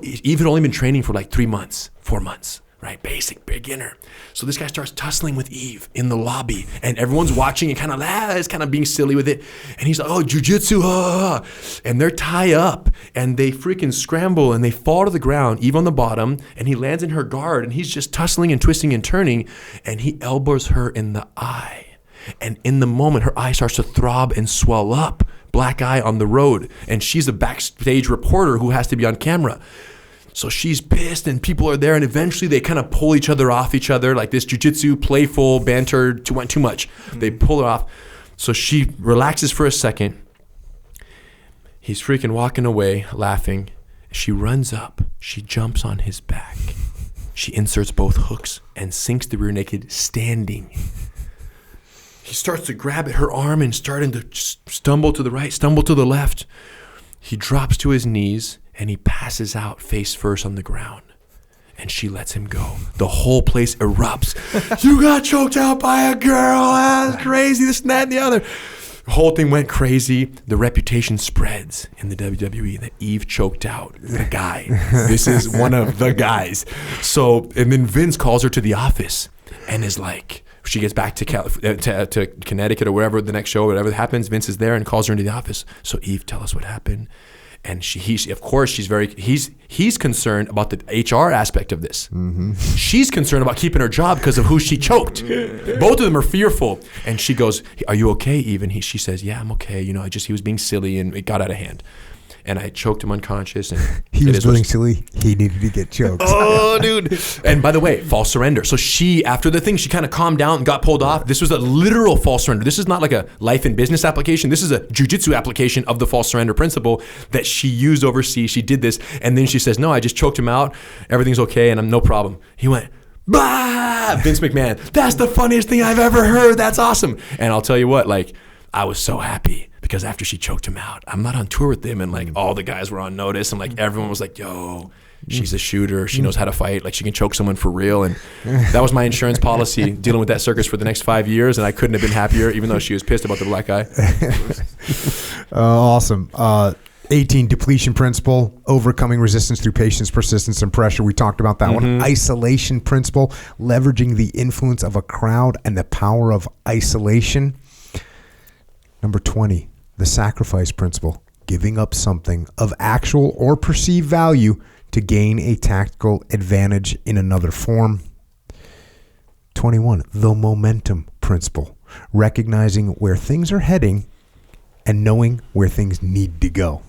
Eve had only been training for like 3 months, 4 months, right? Basic, beginner. So this guy starts tussling with Eve in the lobby, and everyone's watching and kind of is kind of being silly with it, and he's like, oh, jiu-jitsu, and they're tie up, and they freaking scramble, and they fall to the ground, Eve on the bottom, and he lands in her guard, and he's just tussling and twisting and turning, and he elbows her in the eye, and in the moment, her eye starts to throb and swell up, black eye on the road, and she's a backstage reporter who has to be on camera. So she's pissed, and people are there, and eventually they kind of pull each other off each other, like this jiu-jitsu, playful banter, went too much. They pull her off. So she relaxes for a second. He's freaking walking away, laughing. She runs up. She jumps on his back. She inserts both hooks and sinks the rear naked, standing. He starts to grab at her arm and starting to stumble to the right, stumble to the left. He drops to his knees, and he passes out face first on the ground. And she lets him go. The whole place erupts. You got choked out by a girl. That's crazy. This and that and the other. The whole thing went crazy. The reputation spreads in the WWE that Eve choked out the guy. This is one of the guys. So, and then Vince calls her to the office and is like, she gets back to Connecticut or wherever the next show, whatever happens, Vince is there and calls her into the office. So Eve, tell us what happened. And he's concerned about the HR aspect of this. Mm-hmm. She's concerned about keeping her job because of who she choked. Both of them are fearful. And she goes, are you okay, Eve? And she says, yeah, I'm okay. You know, he was being silly and it got out of hand. And I choked him unconscious. And he was being silly. He needed to get choked. Oh, dude. And by the way, false surrender. So she, after the thing, she kind of calmed down and got pulled off. This was a literal false surrender. This is not like a life and business application. This is a jiu-jitsu application of the false surrender principle that she used overseas. She did this. And then she says, no, I just choked him out. Everything's okay. And I'm no problem. He went, bah! Vince McMahon, that's the funniest thing I've ever heard. That's awesome. And I'll tell you what, like, I was so happy. Because after she choked him out, I'm not on tour with them, and like all the guys were on notice, and like everyone was like, "Yo, she's a shooter. She knows how to fight. Like she can choke someone for real." And that was my insurance policy dealing with that circus for the next 5 years, and I couldn't have been happier, even though she was pissed about the black eye. Awesome. 18, depletion principle, overcoming resistance through patience, persistence, and pressure. We talked about that one. Isolation principle, leveraging the influence of a crowd and the power of isolation. Number 20. The sacrifice principle, giving up something of actual or perceived value to gain a tactical advantage in another form. 21, the momentum principle, recognizing where things are heading and knowing where things need to go.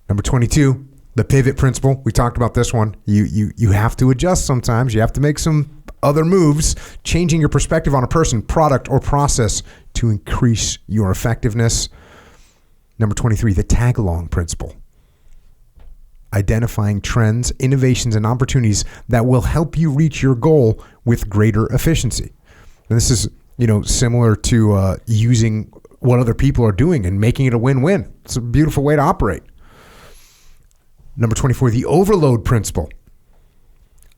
Number 22, the pivot principle. We talked about this one. You have to adjust sometimes. You have to make some other moves, changing your perspective on a person, product, or process to increase your effectiveness. Number 23, the tag-along principle. Identifying trends, innovations, and opportunities that will help you reach your goal with greater efficiency. And this is, similar to using what other people are doing and making it a win-win. It's a beautiful way to operate. Number 24, the overload principle.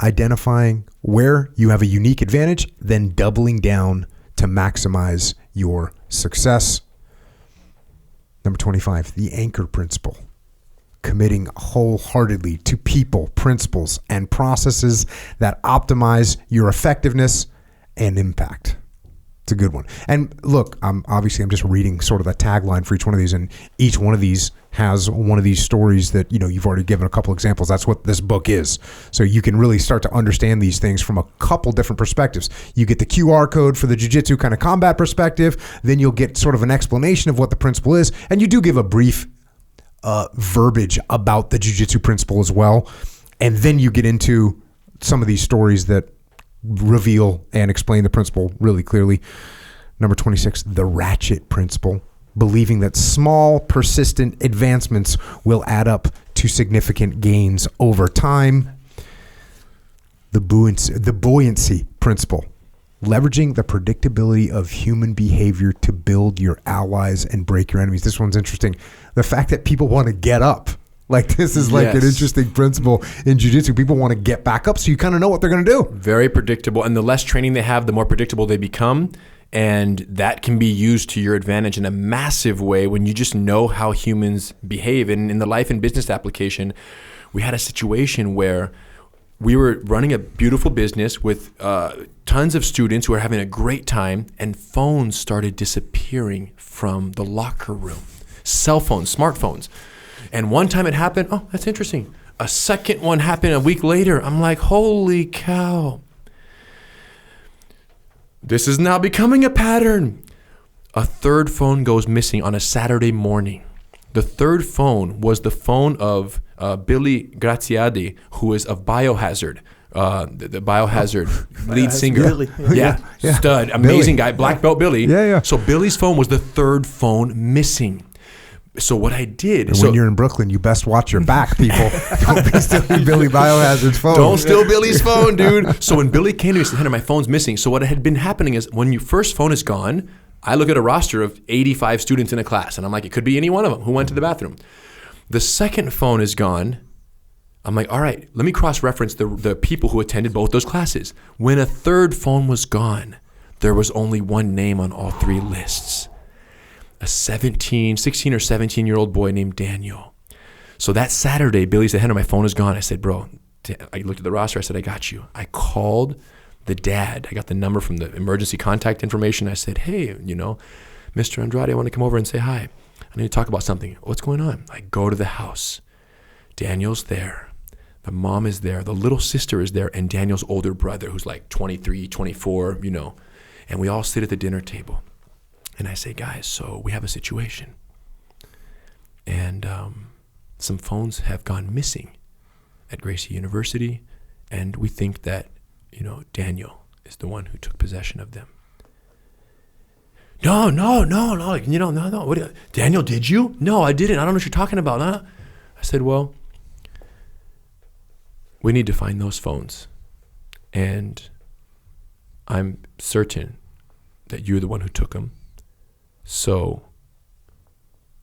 Identifying where you have a unique advantage, then doubling down to maximize your success. Number 25, the anchor principle. Committing wholeheartedly to people, principles, and processes that optimize your effectiveness and impact. It's a good one. And look, I'm just reading sort of the tagline for each one of these, and each one of these has one of these stories that, you've already given a couple examples. That's what this book is. So you can really start to understand these things from a couple different perspectives. You get the QR code for the jiu-jitsu kind of combat perspective, then you'll get sort of an explanation of what the principle is, and you do give a brief verbiage about the jiu-jitsu principle as well. And then you get into some of these stories that reveal and explain the principle really clearly. Number 26, the ratchet principle, believing that small, persistent advancements will add up to significant gains over time. The buoyancy principle, leveraging the predictability of human behavior to build your allies and break your enemies. This one's interesting. The fact that people want to get up. Like, this is like an interesting principle in jiu-jitsu. People want to get back up, so you kind of know what they're going to do. Very predictable. And the less training they have, the more predictable they become. And that can be used to your advantage in a massive way when you just know how humans behave. And in the life and business application, we had a situation where we were running a beautiful business with tons of students who were having a great time, and phones started disappearing from the locker room. Cell phones, smartphones. And one time it happened, oh, that's interesting. A second one happened a week later. I'm like, holy cow. This is now becoming a pattern. A third phone goes missing on a Saturday morning. The third phone was the phone of Billy Gracie, who is of Biohazard. The Biohazard lead singer. Billy. Yeah. Stud, amazing guy, black belt Billy. Yeah. So Billy's phone was the third phone missing. So what I did... And when you're in Brooklyn, you best watch your back, people. Don't be stealing Billy Biohazard's phone. Don't steal Billy's phone, dude. So when Billy came to me and said, Henry, my phone's missing. So what had been happening is when your first phone is gone, I look at a roster of 85 students in a class, and I'm like, it could be any one of them who went to the bathroom. The second phone is gone. I'm like, all right, let me cross-reference the people who attended both those classes. When a third phone was gone, there was only one name on all three lists. A 16 or 17-year-old boy named Daniel. So that Saturday, Billy said, Henry, my phone is gone. I said, bro, I looked at the roster. I said, I got you. I called the dad. I got the number from the emergency contact information. I said, hey, Mr. Andrade, I want to come over and say hi. I need to talk about something. What's going on? I go to the house. Daniel's there. The mom is there. The little sister is there. And Daniel's older brother, who's like 23, 24, And we all sit at the dinner table. And I say, guys, so we have a situation. And some phones have gone missing at Gracie University. And we think that, Daniel is the one who took possession of them. No. No. Daniel, did you? No, I didn't. I don't know what you're talking about. Huh? I said, well, we need to find those phones. And I'm certain that you're the one who took them. So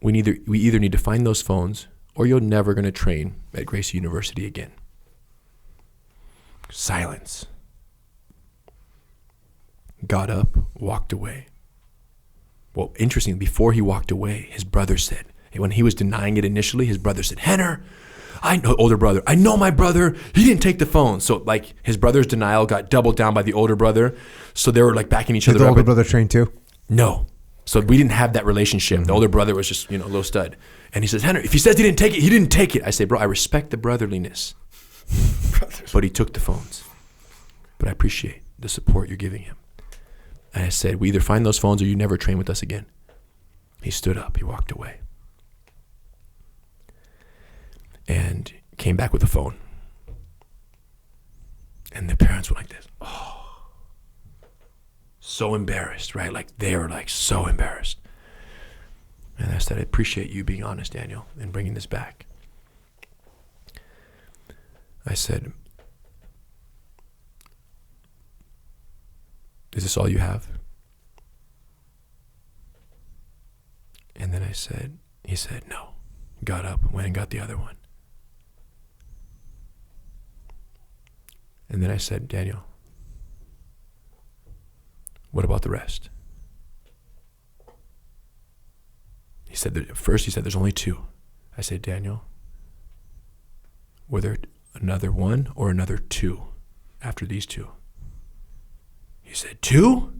we either need to find those phones, or you're never going to train at Gracie University again. Silence. Got up, walked away. Well, interesting, before he walked away, his brother said, when he was denying it initially, his brother said, Henner, older brother, I know my brother, he didn't take the phone. So like his brother's denial got doubled down by the older brother. So they were like backing each other up. Did the older brother train too? No. So we didn't have that relationship. The older brother was just, a little stud. And he says, Henry, if he says he didn't take it, he didn't take it. I say, bro, I respect the brotherliness. But he took the phones. But I appreciate the support you're giving him. And I said, we either find those phones or you never train with us again. He stood up. He walked away. And came back with a phone. And the parents were like this. Oh. So embarrassed, right? Like they were like so embarrassed. And I said, I appreciate you being honest, Daniel, and bringing this back. I said, is this all you have? And then he said, no. Got up, went and got the other one. And then I said, Daniel, what about the rest? He said, there's only two. I said, Daniel, were there another one or another two after these two? He said, two?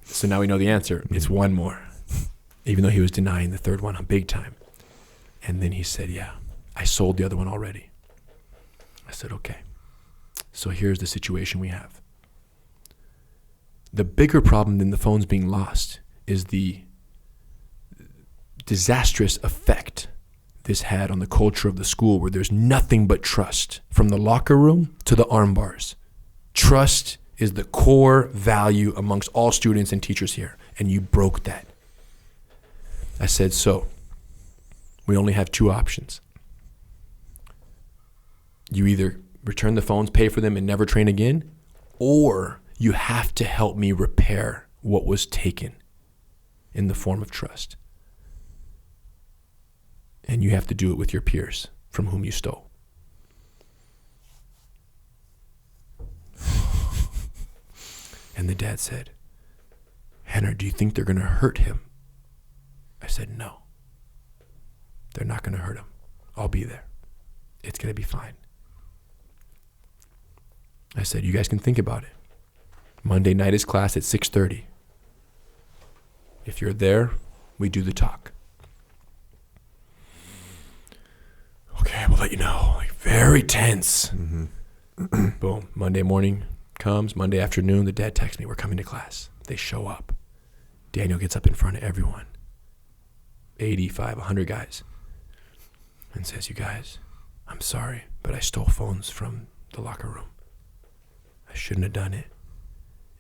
So now we know the answer. It's one more. Even though he was denying the third one big time. And then he said, yeah, I sold the other one already. I said, okay. So here's the situation we have. The bigger problem than the phones being lost is the disastrous effect this had on the culture of the school, where there's nothing but trust from the locker room to the arm bars. Trust is the core value amongst all students and teachers here, and you broke that. I said, so we only have two options. You either return the phones, pay for them, and never train again, or you have to help me repair what was taken in the form of trust. And you have to do it with your peers from whom you stole. And the dad said, Rener, do you think they're going to hurt him? I said, no. They're not going to hurt him. I'll be there. It's going to be fine. I said, you guys can think about it. Monday night is class at 6:30. If you're there, we do the talk. Okay, we'll let you know. Like, very tense. Mm-hmm. Boom. Monday morning comes. Monday afternoon, the dad texts me, we're coming to class. They show up. Daniel gets up in front of everyone. 85, 100 guys. And says, you guys, I'm sorry, but I stole phones from the locker room. I shouldn't have done it.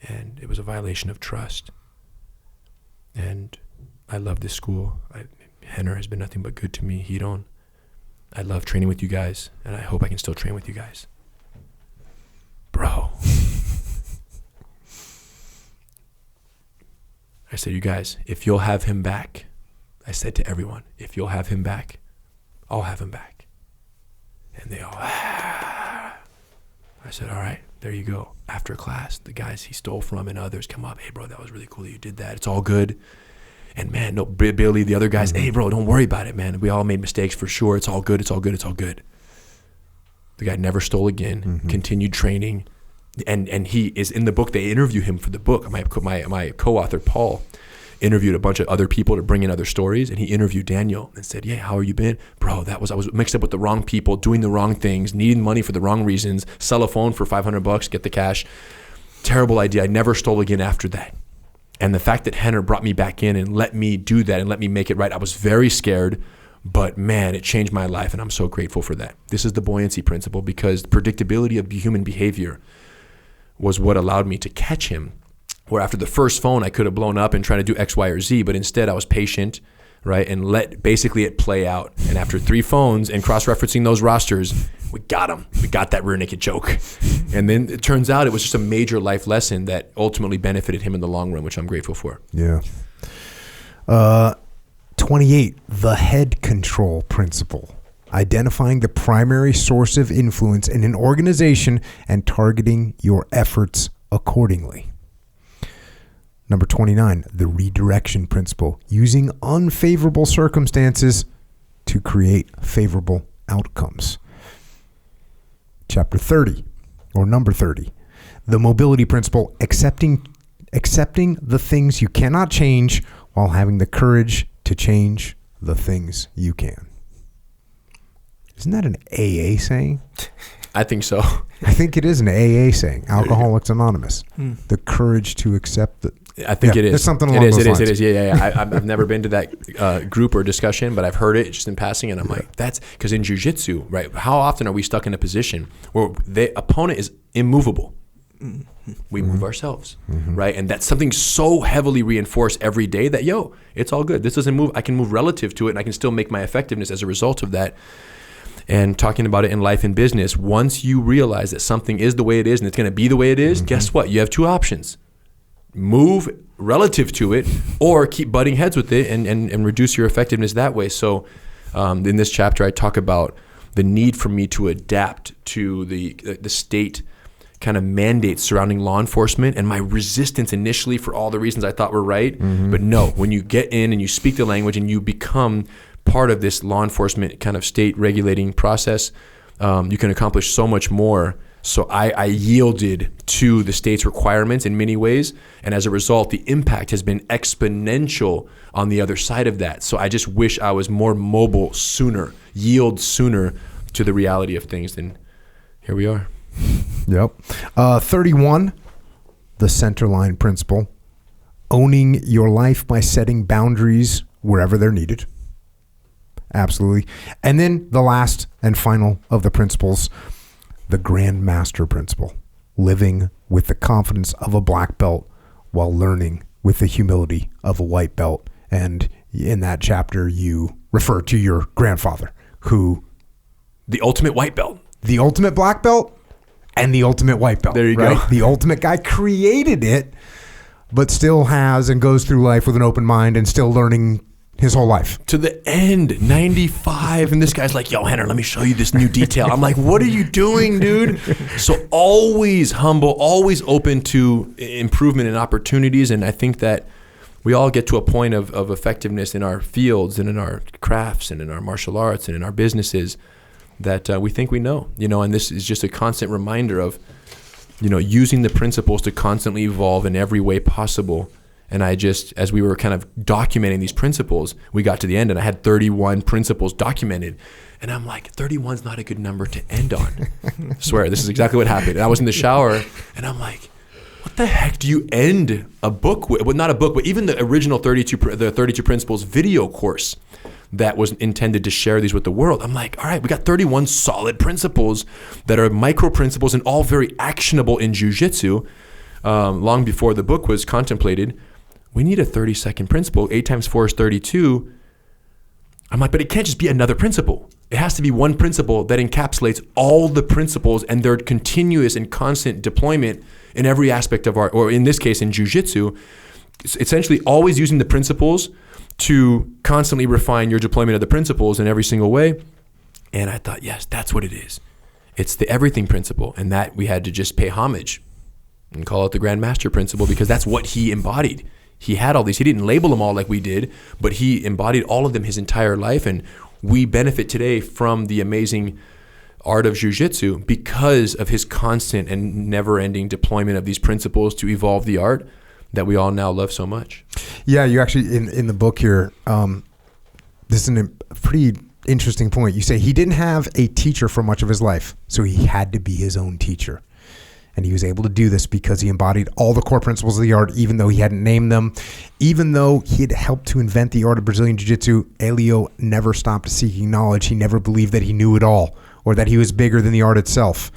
And it was a violation of trust. And I love this school. Rener has been nothing but good to me. I love training with you guys, and I hope I can still train with you guys. Bro. I said, you guys, if you'll have him back, I said to everyone, if you'll have him back, I'll have him back. And they all, I said, all right, there you go. After class, the guys he stole from and others come up. Hey, bro, that was really cool that you did that. It's all good. And man, no, Billy, the other guys, hey, bro, don't worry about it, man. We all made mistakes for sure. It's all good. It's all good. It's all good. The guy never stole again, continued training. And he is in the book. They interview him for the book. My co-author, Paul, interviewed a bunch of other people to bring in other stories. And he interviewed Daniel and said, yeah, how are you been? Bro, I was mixed up with the wrong people, doing the wrong things, needing money for the wrong reasons, sell a phone for $500, get the cash. Terrible idea. I never stole again after that. And the fact that Rener brought me back in and let me do that and let me make it right, I was very scared, but man, it changed my life, and I'm so grateful for that. This is the buoyancy principle, because the predictability of human behavior was what allowed me to catch him, where after the first phone, I could have blown up and tried to do X, Y, or Z, but instead I was patient, right, and let basically it play out. And after 3 phones and cross-referencing those rosters, we got him. We got that rear naked choke. And then it turns out it was just a major life lesson that ultimately benefited him in the long run, which I'm grateful for. Yeah. 28, the head control principle. Identifying the primary source of influence in an organization and targeting your efforts accordingly. Number 29, the redirection principle. Using unfavorable circumstances to create favorable outcomes. Chapter 30, or number 30, the mobility principle, accepting the things you cannot change while having the courage to change the things you can. Isn't that an AA saying? I think so. I think it is an AA saying, Alcoholics Anonymous. The courage to accept it. I think it is. It's something along those lines. It is. Yeah. I've never been to that group or discussion, but I've heard it just in passing, and I'm like, that's because in Jiu-Jitsu, right? How often are we stuck in a position where the opponent is immovable? We move ourselves, right? And that's something so heavily reinforced every day that, it's all good. This doesn't move. I can move relative to it, and I can still make my effectiveness as a result of that. And talking about it in life and business, once you realize that something is the way it is and it's going to be the way it is, guess what? You have 2 options. Move relative to it, or keep butting heads with it and reduce your effectiveness that way. So in this chapter, I talk about the need for me to adapt to the state kind of mandates surrounding law enforcement, and my resistance initially for all the reasons I thought were right. But no, when you get in and you speak the language and you become part of this law enforcement kind of state regulating process, you can accomplish so much more So I yielded to the state's requirements in many ways. And as a result, the impact has been exponential on the other side of that. So I just wish I was more mobile sooner, yield sooner to the reality of things. And here we are. Yep. 31, the centerline principle. Owning your life by setting boundaries wherever they're needed. Absolutely. And then the last and final of the principles, the Grand Master principle, living with the confidence of a black belt while learning with the humility of a white belt. And in that chapter, you refer to your grandfather, who... The ultimate white belt. The ultimate black belt and the ultimate white belt. There you go. The ultimate guy created it, but still has and goes through life with an open mind and still learning his whole life. To the end, 95. And this guy's like, yo, Henner, let me show you this new detail. I'm like, what are you doing, dude? So always humble, always open to improvement and opportunities. And I think that we all get to a point of effectiveness in our fields and in our crafts and in our martial arts and in our businesses that we think we know, and this is just a constant reminder of, using the principles to constantly evolve in every way possible. And I just, as we were kind of documenting these principles, we got to the end and I had 31 principles documented. And I'm like, 31's not a good number to end on. I swear, this is exactly what happened. And I was in the shower and I'm like, what the heck do you end a book with? Well, not a book, but even the original 32 Principles video course that was intended to share these with the world. I'm like, all right, we got 31 solid principles that are micro principles and all very actionable in jiu-jitsu. Long before the book was contemplated, we need a 30-second principle. 8 times 4 is 32. I'm like, but it can't just be another principle. It has to be one principle that encapsulates all the principles and their continuous and constant deployment in every aspect of art, or in this case, in jiu-jitsu. Essentially always using the principles to constantly refine your deployment of the principles in every single way. And I thought, yes, that's what it is. It's the everything principle, and that we had to just pay homage and call it the Grand Master principle because that's what he embodied. He had all these. He didn't label them all like we did, but he embodied all of them his entire life. And we benefit today from the amazing art of jiu-jitsu because of his constant and never-ending deployment of these principles to evolve the art that we all now love so much. Yeah, you actually, in the book here, this is a pretty interesting point. You say he didn't have a teacher for much of his life, so he had to be his own teacher. And he was able to do this because he embodied all the core principles of the art, even though he hadn't named them. Even though he had helped to invent the art of Brazilian Jiu-Jitsu, Elio never stopped seeking knowledge. He never believed that he knew it all or that he was bigger than the art itself.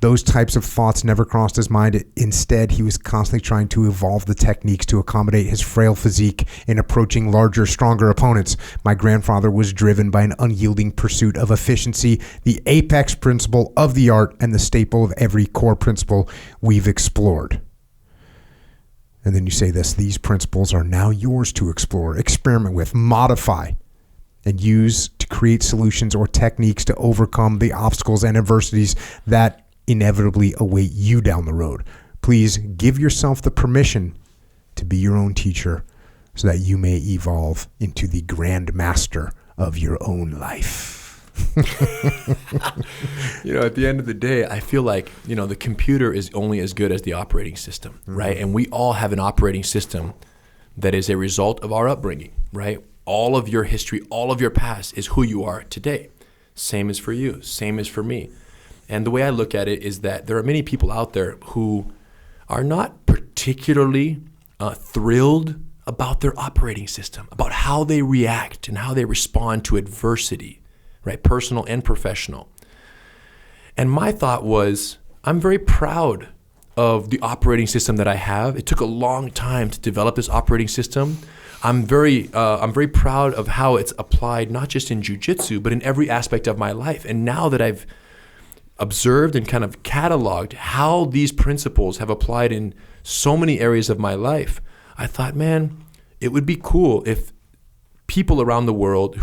Those types of thoughts never crossed his mind. Instead, he was constantly trying to evolve the techniques to accommodate his frail physique in approaching larger, stronger opponents. My grandfather was driven by an unyielding pursuit of efficiency, the apex principle of the art and the staple of every core principle we've explored. And then you say this, these principles are now yours to explore, experiment with, modify, and use to create solutions or techniques to overcome the obstacles and adversities that inevitably await you down the road. Please give yourself the permission to be your own teacher so that you may evolve into the grand master of your own life. At the end of the day, I feel like, the computer is only as good as the operating system, right? And we all have an operating system that is a result of our upbringing, right? All of your history, all of your past is who you are today. Same as for you, same as for me. And the way I look at it is that there are many people out there who are not particularly thrilled about their operating system, about how they react and how they respond to adversity, right? Personal and professional. And my thought was, I'm very proud of the operating system that I have. It took a long time to develop this operating system. I'm very proud of how it's applied, not just in jiu-jitsu, but in every aspect of my life. And now that I've observed and kind of cataloged how these principles have applied in so many areas of my life, I thought, man, it would be cool if people around the world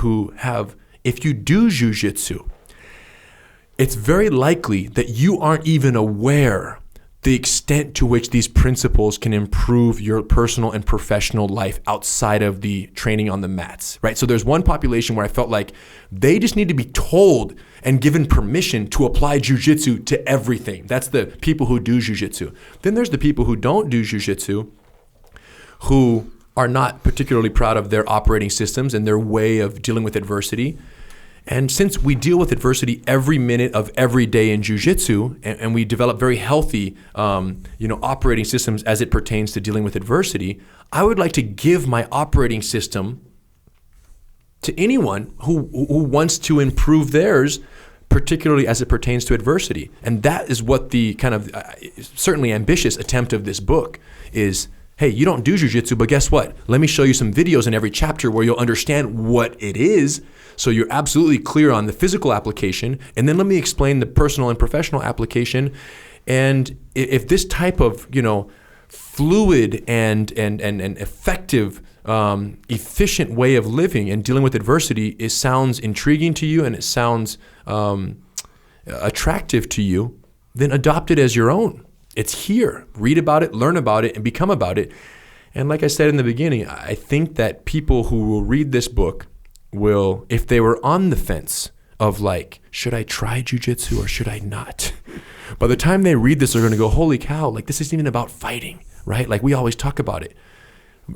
if you do jiu-jitsu, it's very likely that you aren't even aware the extent to which these principles can improve your personal and professional life outside of the training on the mats, right? So there's one population where I felt like they just need to be told and given permission to apply jiu-jitsu to everything. That's the people who do jiu-jitsu. Then there's the people who don't do jiu-jitsu, who are not particularly proud of their operating systems and their way of dealing with adversity. And since we deal with adversity every minute of every day in jiu-jitsu, and we develop very healthy, operating systems as it pertains to dealing with adversity, I would like to give my operating system to anyone who wants to improve theirs, particularly as it pertains to adversity. And that is what the kind of certainly ambitious attempt of this book is. Hey, you don't do jiu-jitsu, but guess what? Let me show you some videos in every chapter where you'll understand what it is, so you're absolutely clear on the physical application, and then let me explain the personal and professional application. And if this type of, fluid and effective, efficient way of living and dealing with adversity sounds intriguing to you and it sounds attractive to you, then adopt it as your own. It's here. Read about it, learn about it, and become about it. And like I said in the beginning, I think that people who will read this book will, if they were on the fence of like, should I try jiu-jitsu or should I not? By the time they read this, they're going to go, holy cow, like this isn't even about fighting, right? Like we always talk about it.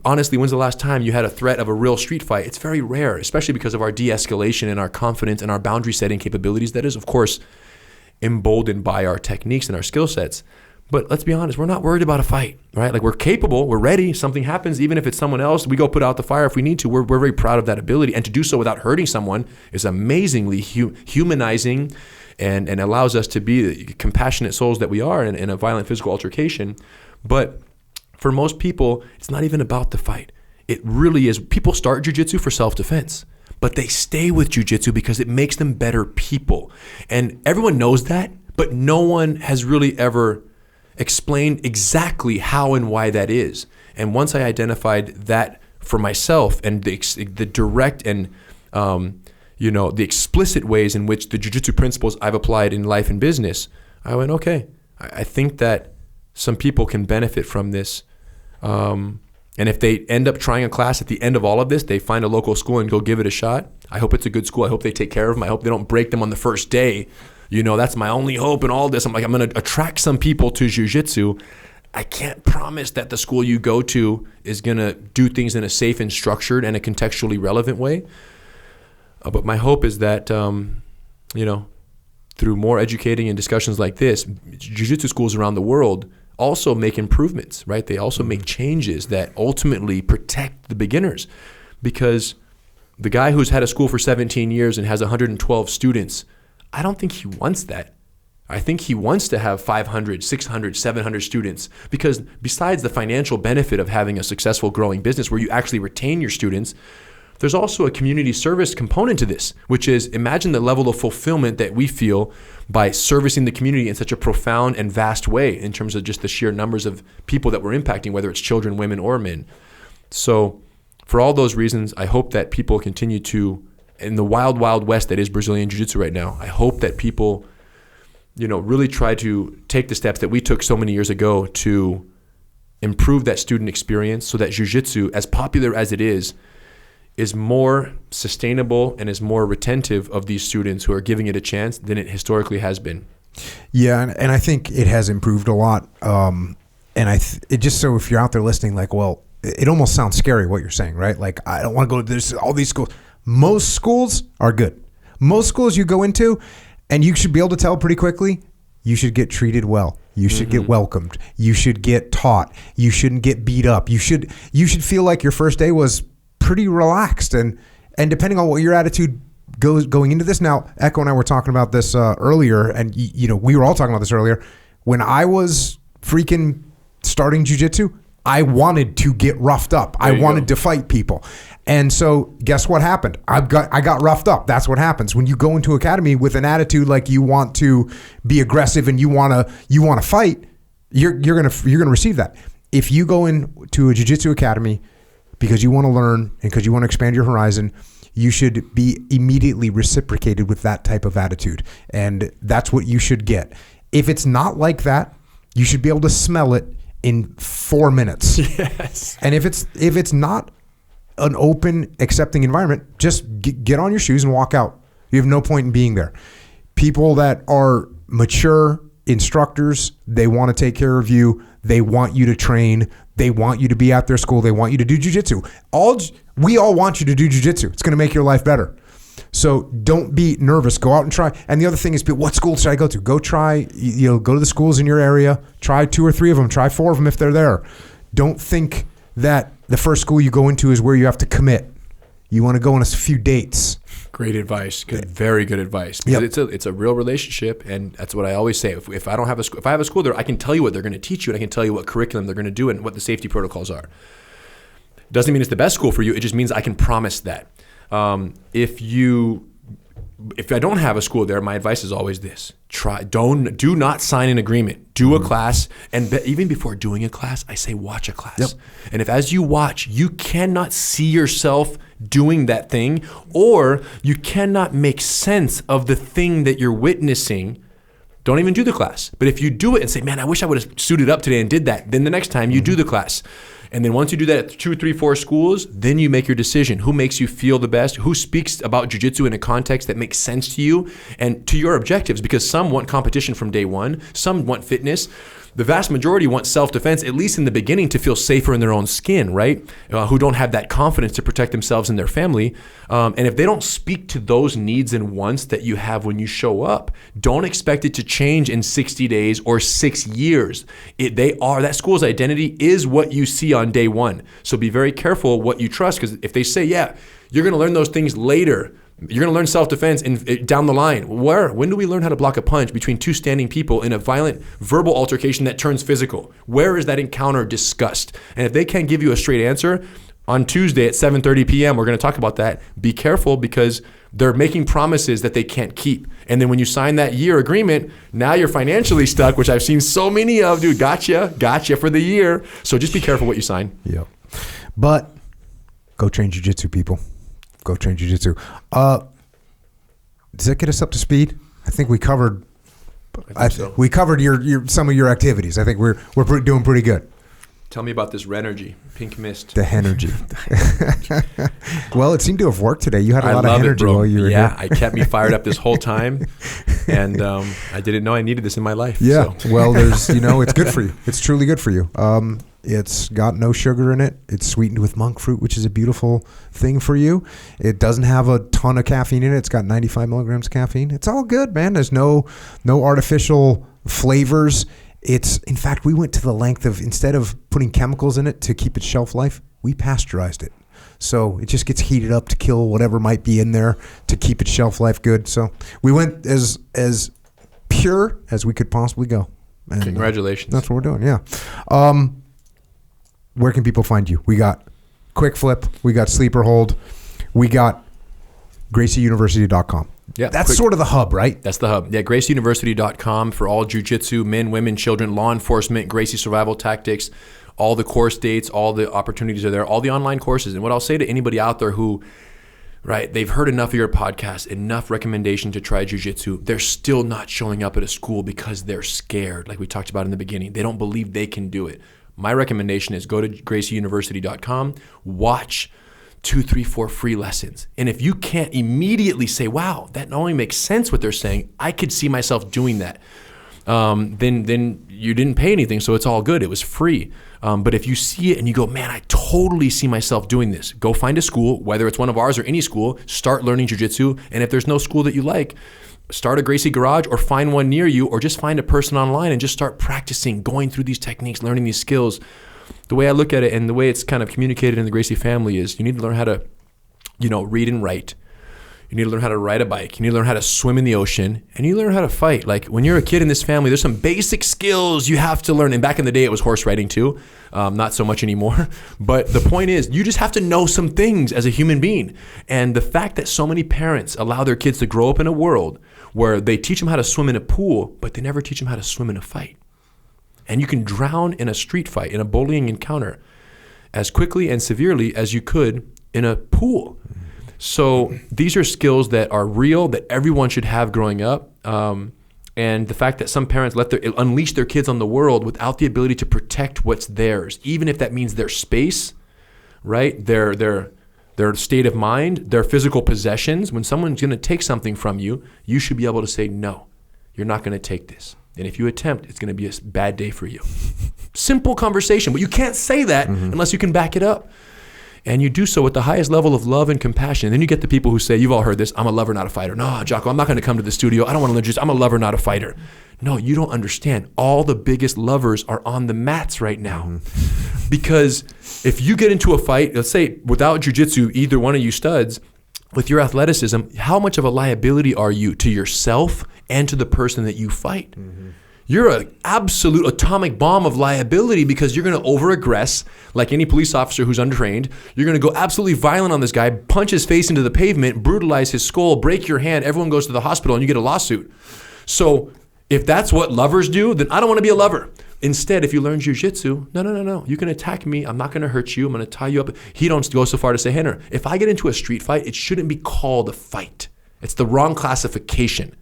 Honestly, when's the last time you had a threat of a real street fight? It's very rare, especially because of our de-escalation and our confidence and our boundary setting capabilities. That is, of course, emboldened by our techniques and our skill sets. But let's be honest, we're not worried about a fight, right? Like we're capable, we're ready. Something happens, even if it's someone else, we go put out the fire if we need to. We're very proud of that ability. And to do so without hurting someone is amazingly humanizing and allows us to be the compassionate souls that we are in a violent physical altercation. But for most people, it's not even about the fight. It really is. People start jiu-jitsu for self-defense, but they stay with jiu-jitsu because it makes them better people. And everyone knows that, but no one has really ever explain exactly how and why that is. And once I identified that for myself and the direct and the explicit ways in which the jiu-jitsu principles I've applied in life and business, I went, okay, I think that some people can benefit from this. And if they end up trying a class at the end of all of this, they find a local school and go give it a shot. I hope it's a good school. I hope they take care of them. I hope they don't break them on the first day. That's my only hope in all this. I'm going to attract some people to jiu-jitsu. I can't promise that the school you go to is going to do things in a safe and structured and a contextually relevant way. But my hope is that, through more educating and discussions like this, jiu-jitsu schools around the world also make improvements, right? They also make changes that ultimately protect the beginners. Because the guy who's had a school for 17 years and has 112 students, I don't think he wants that. I think he wants to have 500, 600, 700 students, because besides the financial benefit of having a successful growing business where you actually retain your students, there's also a community service component to this, which is, imagine the level of fulfillment that we feel by servicing the community in such a profound and vast way in terms of just the sheer numbers of people that we're impacting, whether it's children, women, or men. So for all those reasons, I hope that people continue to, in the wild, wild west that is Brazilian Jiu-Jitsu right now, I hope that people, really try to take the steps that we took so many years ago to improve that student experience so that Jiu-Jitsu, as popular as it is more sustainable and is more retentive of these students who are giving it a chance than it historically has been. Yeah, and I think it has improved a lot. It just, so if you're out there listening, like, well, it almost sounds scary what you're saying, right? Like, I don't want to go to this, all these schools. Most schools are good. Most schools you go into, and you should be able to tell pretty quickly, you should get treated well. You should get welcomed. You should get taught. You shouldn't get beat up. You should feel like your first day was pretty relaxed. And depending on what your attitude going into this. Now, Echo and I were talking about this earlier, and we were all talking about this earlier. When I was freaking starting jiu-jitsu, I wanted to get roughed up. I wanted to fight people. And so guess what happened? I got roughed up. That's what happens when you go into academy with an attitude like you want to be aggressive and you want to fight. You're gonna receive that. If you go into a jiu-jitsu academy because you want to learn and because you want to expand your horizon, you should be immediately reciprocated with that type of attitude, and that's what you should get. If it's not like that, you should be able to smell it in 4 minutes. Yes. And if it's not an open, accepting environment, just get on your shoes and walk out. You have no point in being there. People that are mature instructors, they want to take care of you. They want you to train. They want you to be at their school. They want you to do jiu-jitsu. We all want you to do jiu-jitsu. It's going to make your life better. So don't be nervous. Go out and try. And the other thing is, what school should I go to? Go try, go to the schools in your area. Try 2 or 3 of them. Try 4 of them if they're there. Don't think that the first school you go into is where you have to commit. You want to go on a few dates. Great advice. Good, very good advice. Because it's a real relationship, and that's what I always say. If I don't have if I have a school there, I can tell you what they're going to teach you, and I can tell you what curriculum they're going to do and what the safety protocols are. Doesn't mean it's the best school for you. It just means I can promise that. If I don't have a school there, my advice is always this: do not sign an agreement. Do a class, and even before doing a class, I say watch a class. Yep. And if as you watch, you cannot see yourself doing that thing, or you cannot make sense of the thing that you're witnessing, don't even do the class. But if you do it and say, man, I wish I would have suited up today and did that, then the next time you do the class. And then once you do that at 2, 3, 4 schools, then you make your decision. Who makes you feel the best? Who speaks about jiu-jitsu in a context that makes sense to you and to your objectives? Because some want competition from day one. Some want fitness. The vast majority want self-defense, at least in the beginning, to feel safer in their own skin, right? Who don't have that confidence to protect themselves and their family. And if they don't speak to those needs and wants that you have when you show up, don't expect it to change in 60 days or 6 years. That school's identity is what you see on day one. So be very careful what you trust, because if they say, yeah, you're going to learn those things later, you're going to learn self-defense down the line. When do we learn how to block a punch between 2 standing people in a violent verbal altercation that turns physical? Where is that encounter discussed? And if they can't give you a straight answer, on Tuesday at 7:30 p.m., we're going to talk about that. Be careful, because they're making promises that they can't keep. And then when you sign that year agreement, now you're financially stuck, which I've seen so many of. Dude, gotcha for the year. So just be careful what you sign. Yep. But go train jiu-jitsu, people. Go train jiu-jitsu. Does that get us up to speed? I think we covered. We covered your some of your activities. I think we're doing pretty good. Tell me about this Renergy, pink mist. The energy. Well, it seemed to have worked today. You had a lot of energy while you were here. Yeah, it kept me fired up this whole time, and I didn't know I needed this in my life. Yeah. So. Well, it's good for you. It's truly good for you. It's got no sugar in it. It's sweetened with monk fruit, which is a beautiful thing for you. It doesn't have a ton of caffeine in it. It's got 95 milligrams of caffeine. It's all good, man. There's no artificial flavors. In fact, we went to the length of, instead of putting chemicals in it to keep its shelf life, we pasteurized it. So it just gets heated up to kill whatever might be in there to keep its shelf life good. So we went as pure as we could possibly go. And congratulations. That's what we're doing, yeah. Where can people find you? We got Quick Flip. We got Sleeper Hold. We got GracieUniversity.com. Yeah, that's sort of the hub, right? That's the hub. Yeah, GracieUniversity.com for all jiu-jitsu, men, women, children, law enforcement, Gracie survival tactics, all the course dates, all the opportunities are there, all the online courses. And what I'll say to anybody out there who, right, they've heard enough of your podcast, enough recommendation to try jiu-jitsu, they're still not showing up at a school because they're scared, like we talked about in the beginning. They don't believe they can do it. My recommendation is go to GracieUniversity.com, watch 2, 3, 4 free lessons. And if you can't immediately say, wow, that not only makes sense what they're saying, I could see myself doing that, then you didn't pay anything, so it's all good. It was free. But if you see it and you go, man, I totally see myself doing this, go find a school, whether it's one of ours or any school, start learning jiu-jitsu. And if there's no school that you like, start a Gracie garage or find one near you, or just find a person online and just start practicing, going through these techniques, learning these skills. The way I look at it and the way it's kind of communicated in the Gracie family is you need to learn how to, read and write. You need to learn how to ride a bike. You need to learn how to swim in the ocean, and you learn how to fight. Like when you're a kid in this family, there's some basic skills you have to learn. And back in the day, it was horse riding too. Not so much anymore. But the point is, you just have to know some things as a human being. And the fact that so many parents allow their kids to grow up in a world where they teach them how to swim in a pool, but they never teach them how to swim in a fight. And you can drown in a street fight, in a bullying encounter, as quickly and severely as you could in a pool. So these are skills that are real, that everyone should have growing up. And the fact that some parents unleash their kids on the world without the ability to protect what's theirs, even if that means their space, right? Their state of mind, their physical possessions. When someone's going to take something from you, you should be able to say, no, you're not going to take this. And if you attempt, it's going to be a bad day for you. Simple conversation, but you can't say that unless you can back it up. And you do so with the highest level of love and compassion. And then you get the people who say, you've all heard this, I'm a lover, not a fighter. No, Jocko, I'm not going to come to the studio. I don't want to learn jiu-jitsu. I'm a lover, not a fighter. No, you don't understand. All the biggest lovers are on the mats right now. Because if you get into a fight, let's say without jiu-jitsu, either one of you studs, with your athleticism, how much of a liability are you to yourself and to the person that you fight? You're an absolute atomic bomb of liability because you're going to over-aggress like any police officer who's untrained. You're going to go absolutely violent on this guy, punch his face into the pavement, brutalize his skull, break your hand. Everyone goes to the hospital and you get a lawsuit. So if that's what lovers do, then I don't want to be a lover. Instead, if you learn jiu-jitsu, no. You can attack me. I'm not going to hurt you. I'm going to tie you up. He don't go so far to say, Rener, if I get into a street fight, it shouldn't be called a fight. It's the wrong classification.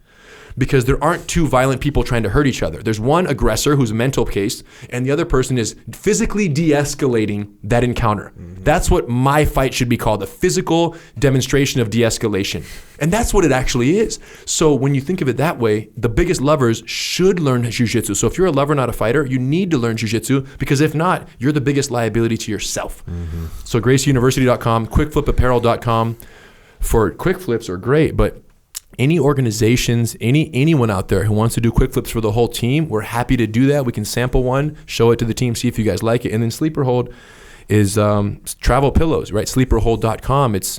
Because there aren't two violent people trying to hurt each other. There's one aggressor who's a mental case, and the other person is physically de-escalating that encounter. That's what my fight should be called, a physical demonstration of de-escalation. And that's what it actually is. So when you think of it that way, the biggest lovers should learn jiu-jitsu. So if you're a lover, not a fighter, you need to learn jiu-jitsu, because if not, you're the biggest liability to yourself. So GracieUniversity.com, QuickFlipApparel.com. For quick flips are great, but any organizations, anyone out there who wants to do quick flips for the whole team, we're happy to do that. We can sample one, show it to the team, see if you guys like it. And then Sleeper Hold is travel pillows, right? Sleeperhold.com. It's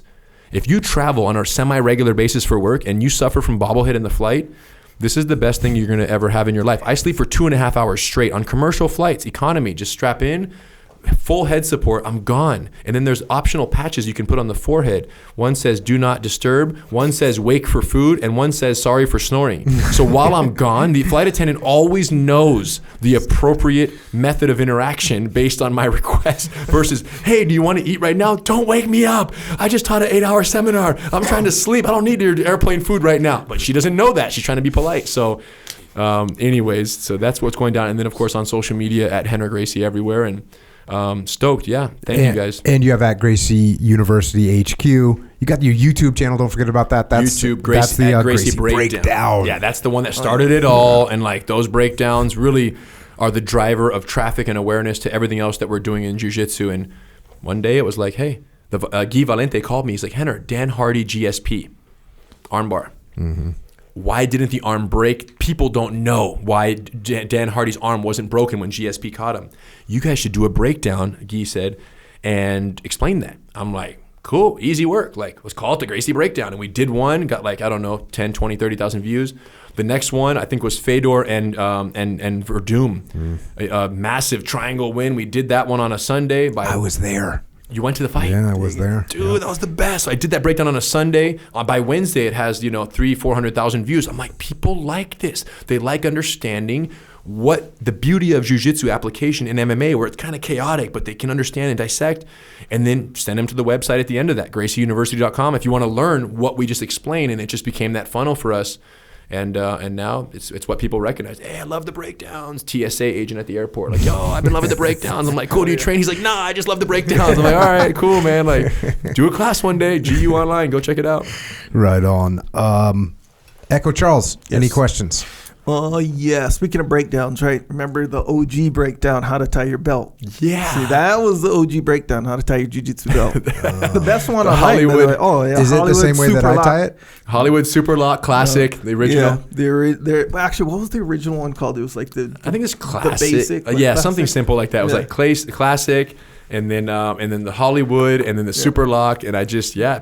if you travel on a semi-regular basis for work and you suffer from bobblehead in the flight, this is the best thing you're going to ever have in your life. I sleep for 2.5 hours straight on commercial flights, economy. Just strap in, full head support, I'm gone. And then there's optional patches you can put on the forehead. One says do not disturb, one says wake for food, and one says sorry for snoring. So while I'm gone, the flight attendant always knows the appropriate method of interaction based on my request versus, hey, do you want to eat right now? Don't wake me up. I just taught an 8-hour seminar. I'm trying to sleep. I don't need your airplane food right now. But she doesn't know that. She's trying to be polite. So anyways, so that's what's going down. And then of course on social media at Rener Gracie everywhere. And stoked, yeah. Thank you guys. And you have at Gracie University HQ. You got your YouTube channel. Don't forget about that. That's YouTube, Gracie Breakdown. Yeah, that's the one that started it all. And like those breakdowns really are the driver of traffic and awareness to everything else that we're doing in jiu-jitsu. And one day it was like, hey, the Guy Valente called me. He's like, Rener, Dan Hardy GSP, armbar. Why didn't the arm break? People don't know why Dan Hardy's arm wasn't broken when GSP caught him. You guys should do a breakdown, Guy said, and explain that. I'm like, cool, easy work. Like, let's call it the Gracie Breakdown. And we did one, got like, I don't know, 10, 20, 30,000 views. The next one, I think, was Fedor and Verdum. A massive triangle win. We did that one on a Sunday. I was there. You went to the fight? Yeah, I was there. Dude, that was the best. I did that breakdown on a Sunday. By Wednesday, it has, 300,000-400,000 views. I'm like, people like this. They like understanding what the beauty of jiu-jitsu application in MMA, where it's kind of chaotic, but they can understand and dissect, and then send them to the website at the end of that, GracieUniversity.com, if you want to learn what we just explained. And it just became that funnel for us. And now it's what people recognize. Hey, I love the breakdowns. TSA agent at the airport, like, yo, I've been loving the breakdowns. I'm like, cool, do you train? He's like, nah, I just love the breakdowns. I'm like, all right, cool, man. Like, do a class one day, GU online, go check it out. Right on. Echo Charles, any questions? Yeah. Speaking of breakdowns, right? Remember the OG breakdown, how to tie your belt? Yeah. See, that was the OG breakdown, how to tie your jiu-jitsu belt. The best one on Hollywood. Oh, yeah. Is it the same way that I tie it? Hollywood Super Lock Classic, the original. Yeah. Actually, what was the original one called? It was like I think it's Classic. The basic. Like classic. Something simple like that. It was like Classic. And then the Hollywood, and then the Super Lock, and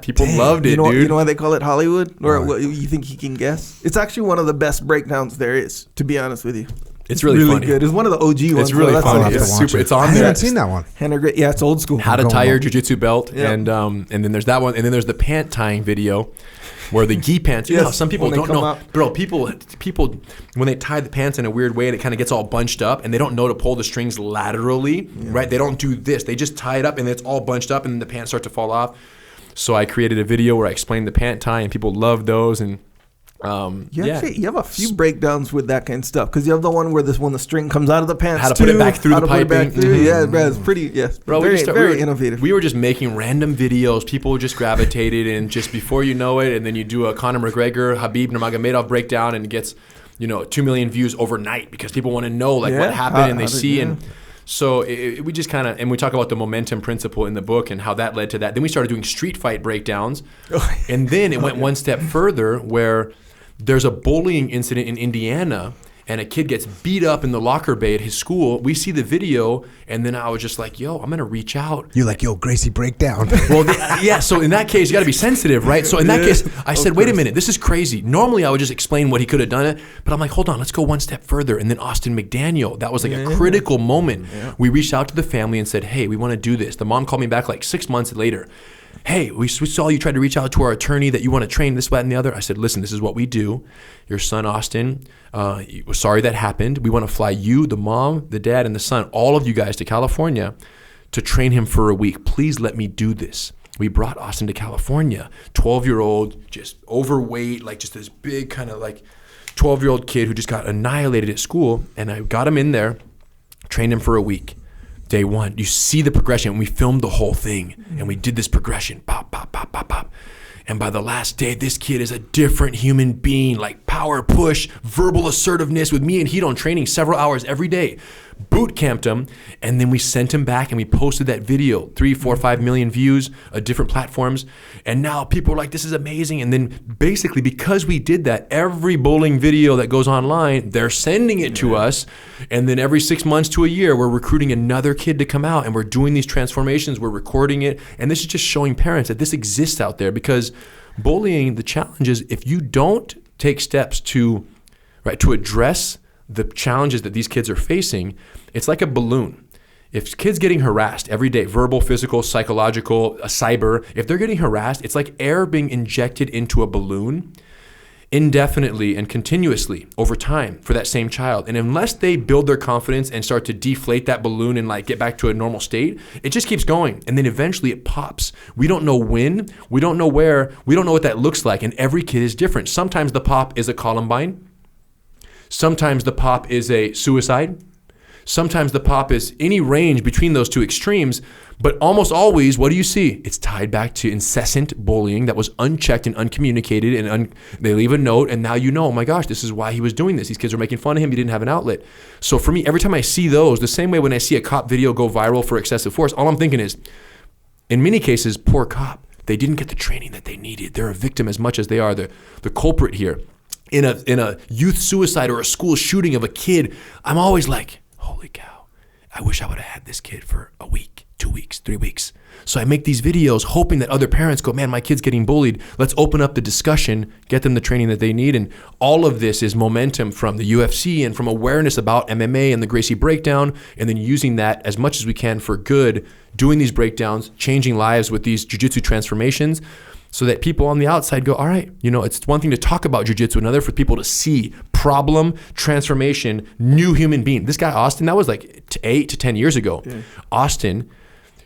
people loved it, dude. You know why they call it Hollywood? Or what, you think you can guess? It's actually one of the best breakdowns there is, to be honest with you. It's really funny. Good. It's one of the OG ones. It's really funny. It's super. It's on there. I haven't seen that one. Yeah, it's old school. How to tie your jiu-jitsu belt, and then there's that one, and then there's the pant tying video. Where the gi pants, some people don't know. Out. Bro, people, when they tie the pants in a weird way and it kind of gets all bunched up and they don't know to pull the strings laterally, right? They don't do this. They just tie it up and it's all bunched up and then the pants start to fall off. So I created a video where I explained the pant tie and people love those. And You have a few breakdowns with that kind of stuff, because you have the one where when the string comes out of the pants, how to put it back through the piping. Yeah, bro, it's pretty. Yes, bro, very innovative. We were just making random videos. People just gravitated, and just before you know it, and then you do a Conor McGregor, Khabib Nurmagomedov breakdown, and it gets 2 million views overnight because people want to know what happened, and they see and. So we just kind of, and we talk about the momentum principle in the book and how that led to that. Then we started doing street fight breakdowns, and then it went one step further where there's a bullying incident in Indiana, and a kid gets beat up in the locker bay at his school. We see the video, and then I was just like, yo, I'm going to reach out. You're like, yo, Gracie, break down. Well, so in that case, you got to be sensitive, right? So in that case, I said, wait a minute, this is crazy. Normally, I would just explain what he could have done, but I'm like, hold on, let's go one step further. And then Austin McDaniel, that was like a critical moment. Yeah. We reached out to the family and said, hey, we want to do this. The mom called me back like 6 months later. Hey, we saw you tried to reach out to our attorney that you want to train this, that, and the other. I said, listen, this is what we do. Your son, Austin, we're sorry that happened. We want to fly you, the mom, the dad, and the son, all of you guys to California to train him for a week. Please let me do this. We brought Austin to California, 12-year-old, just overweight, like just this big kind of like 12-year-old kid who just got annihilated at school. And I got him in there, trained him for a week. Day one, you see the progression. We filmed the whole thing, and we did this progression, pop, pop, pop, pop, pop. And by the last day, this kid is a different human being, like power push, verbal assertiveness with me and Heat on training several hours every day. Boot camped him, and then we sent him back and we posted that video, 3, 4, 5 million views on different platforms. And now people are like, this is amazing. And then basically because we did that, every bowling video that goes online, they're sending it to us. And then every 6 months to a year, we're recruiting another kid to come out, and we're doing these transformations, we're recording it. And this is just showing parents that this exists out there, because bullying, the challenge is if you don't take steps to address the challenges that these kids are facing, it's like a balloon. If kids getting harassed every day, verbal, physical, psychological, cyber, if they're getting harassed, it's like air being injected into a balloon indefinitely and continuously over time for that same child. And unless they build their confidence and start to deflate that balloon and like get back to a normal state, it just keeps going. And then eventually it pops. We don't know when, we don't know where, we don't know what that looks like. And every kid is different. Sometimes the pop is a Columbine. Sometimes the pop is a suicide. Sometimes the pop is any range between those two extremes, but almost always, what do you see? It's tied back to incessant bullying that was unchecked and uncommunicated, and they leave a note, and now you know, oh my gosh, this is why he was doing this. These kids were making fun of him. He didn't have an outlet. So for me, every time I see those, the same way when I see a cop video go viral for excessive force, all I'm thinking is, in many cases, poor cop. They didn't get the training that they needed. They're a victim as much as they are the culprit here. In a youth suicide or a school shooting of a kid, I'm always like, holy cow, I wish I would have had this kid for a week, 2 weeks, 3 weeks. So I make these videos hoping that other parents go, man, my kid's getting bullied. Let's open up the discussion, get them the training that they need. And all of this is momentum from the UFC and from awareness about MMA and the Gracie breakdown, and then using that as much as we can for good, doing these breakdowns, changing lives with these jiu-jitsu transformations, so that people on the outside go, all right, it's one thing to talk about jiu-jitsu, another for people to see problem, transformation, new human being. This guy, Austin, that was like 8 to 10 years ago. Yeah. Austin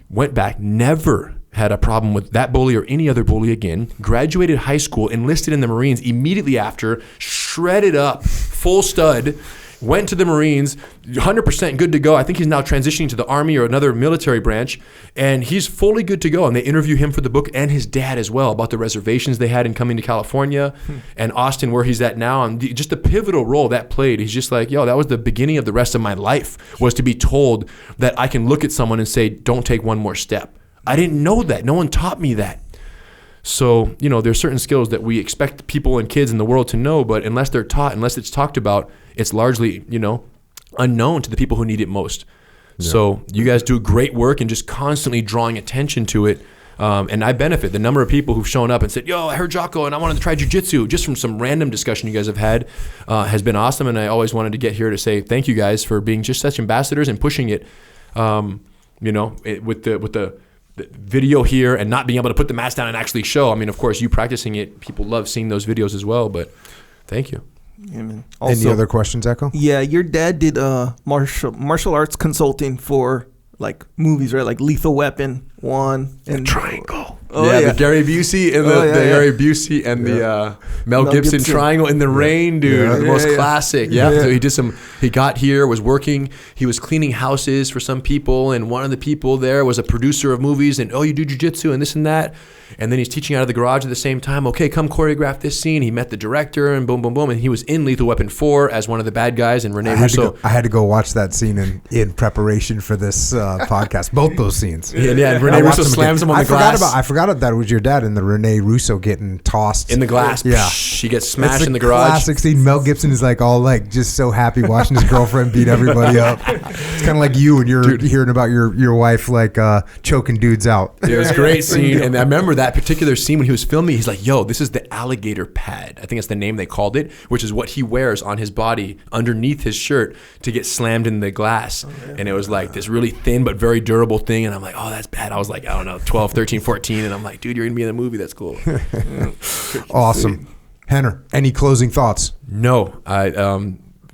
went back, never had a problem with that bully or any other bully again, graduated high school, enlisted in the Marines immediately after, shredded up, full stud, went to the Marines, 100% good to go. I think he's now transitioning to the Army or another military branch, and he's fully good to go. And they interview him for the book, and his dad as well, about the reservations they had in coming to California, and Austin, where he's at now, and just the pivotal role that played. He's just like, yo, that was the beginning of the rest of my life, was to be told that I can look at someone and say, don't take one more step. I didn't know that. No one taught me that. So, there's certain skills that we expect people and kids in the world to know, but unless they're taught, unless it's talked about, it's largely, unknown to the people who need it most. Yeah. So you guys do great work and just constantly drawing attention to it. And I benefit. The number of people who've shown up and said, yo, I heard Jocko and I wanted to try jiu-jitsu, just from some random discussion you guys have had, has been awesome. And I always wanted to get here to say thank you guys for being just such ambassadors and pushing it, with the video here and not being able to put the mats down and actually show. I mean, of course, you practicing it, people love seeing those videos as well, but thank you. Yeah, man. Also, any other questions, Echo? Yeah, your dad did martial arts consulting for like movies, right? Like Lethal Weapon. 1 and triangle. Oh, the Gary Busey and the Gary Busey and the Mel Gibson triangle in the rain, dude. The most classic. So he did he got here, was working, he was cleaning houses for some people, and one of the people there was a producer of movies, and you do jiu-jitsu and this and that. And then he's teaching out of the garage at the same time. Okay, come choreograph this scene. He met the director and boom, boom, boom. And he was in Lethal Weapon 4 as one of the bad guys. And Rener Russo. I had to go watch that scene in preparation for this podcast. Both those scenes. And Rener Russo slams him on the glass. I forgot that it was your dad and the Rener Russo getting tossed. In the glass. Yeah. He gets smashed in the garage. Classic scene. Mel Gibson is like all like just so happy watching his girlfriend beat everybody up. It's kind of like you when you're hearing about your wife like choking dudes out. It was a great scene. And I remember that particular scene when he was filming, he's like, yo, this is the alligator pad. I think that's the name they called it, which is what he wears on his body underneath his shirt to get slammed in the glass. And it was like this really thin but very durable thing. And I'm like, oh, that's bad. I was like, I don't know, 12, 13, 14. And I'm like, dude, you're going to be in the movie. That's cool. Awesome. Rener, any closing thoughts? No.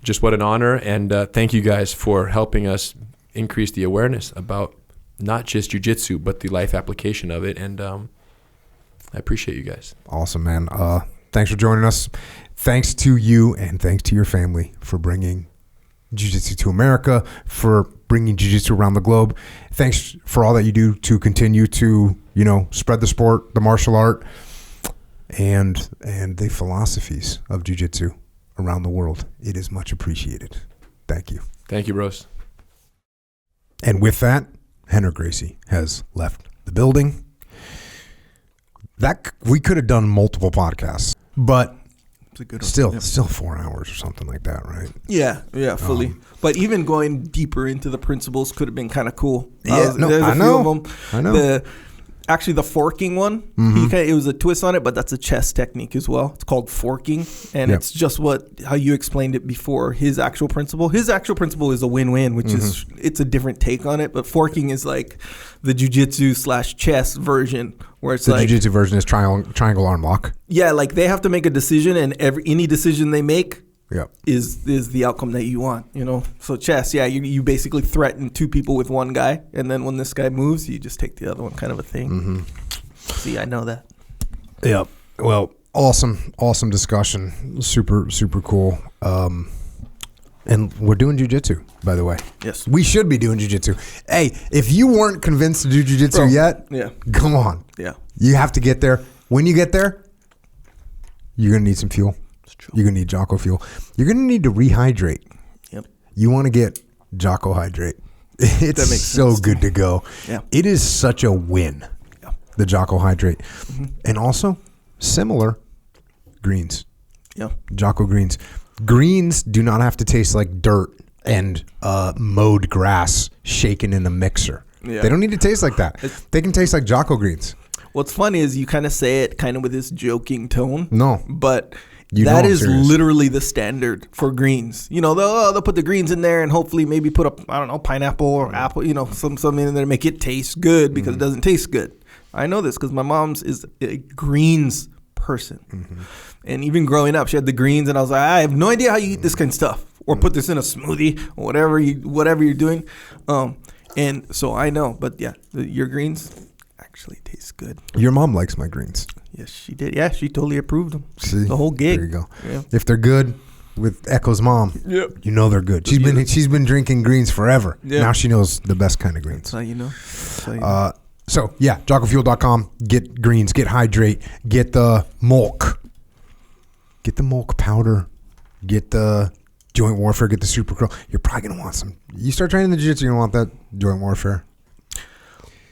Just what an honor. And thank you guys for helping us increase the awareness about not just jiu-jitsu, but the life application of it. And I appreciate you guys. Awesome, man. Thanks for joining us. Thanks to you and thanks to your family for bringing jiu-jitsu to America, for bringing jiu-jitsu around the globe. Thanks for all that you do to continue to, spread the sport, the martial art, and the philosophies of jiu-jitsu around the world. It is much appreciated. Thank you. Thank you, bros. And with that, Rener Gracie has left the building. That we could have done multiple podcasts, but still 4 hours or something like that, right? Yeah, fully. But even going deeper into the principles could have been kind of cool. Yeah, there's a few of them. I know. Actually, the forking one, it was a twist on it, but that's a chess technique as well. It's called forking, and it's just how you explained it before. His actual principle is a win-win, which is it's a different take on it. But forking is like the jiu-jitsu / chess version, where it's the like jiu-jitsu version is triangle arm lock. Yeah, like they have to make a decision, and any decision they make is the outcome that you want, So chess, you basically threaten two people with one guy, and then when this guy moves, you just take the other one, kind of a thing. See, I know that. Yeah. Well, awesome discussion. Super, super cool. And we're doing jiu-jitsu, by the way. Yes. We should be doing jiu-jitsu. Hey, if you weren't convinced to do jiu-jitsu yet, come on. Yeah. You have to get there. When you get there, you're going to need some fuel. You're going to need Jocko fuel. You're going to need to rehydrate. Yep. You want to get Jocko Hydrate. It's so good to go. Yeah. It is such a win, the Jocko Hydrate. And also, similar, greens. Yeah. Jocko greens. Greens do not have to taste like dirt and mowed grass shaken in a mixer. Yeah. They don't need to taste like that. They can taste like Jocko greens. What's funny is you kind of say it kind of with this joking tone. No. But that is literally the standard for greens. They'll put the greens in there and hopefully maybe put pineapple or apple, something in there to make it taste good because it doesn't taste good. I know this because my mom's is a greens person. And even growing up, she had the greens and I was like, I have no idea how you eat this kind of stuff or put this in a smoothie or whatever you're doing. And so I know, but your greens actually taste good. Your mom likes my greens. Yes, she did. Yeah, she totally approved them. See, the whole gig. There you go. Yeah. If they're good with Echo's mom, you know they're good. She's been drinking greens forever. Yeah. Now she knows the best kind of greens. That's how you know. So JockoFuel.com. Get greens. Get hydrate. Get the milk. Get the milk powder. Get the joint warfare. Get the super curl. You're probably gonna want some. You start training the jiu-jitsu, you're gonna want that joint warfare.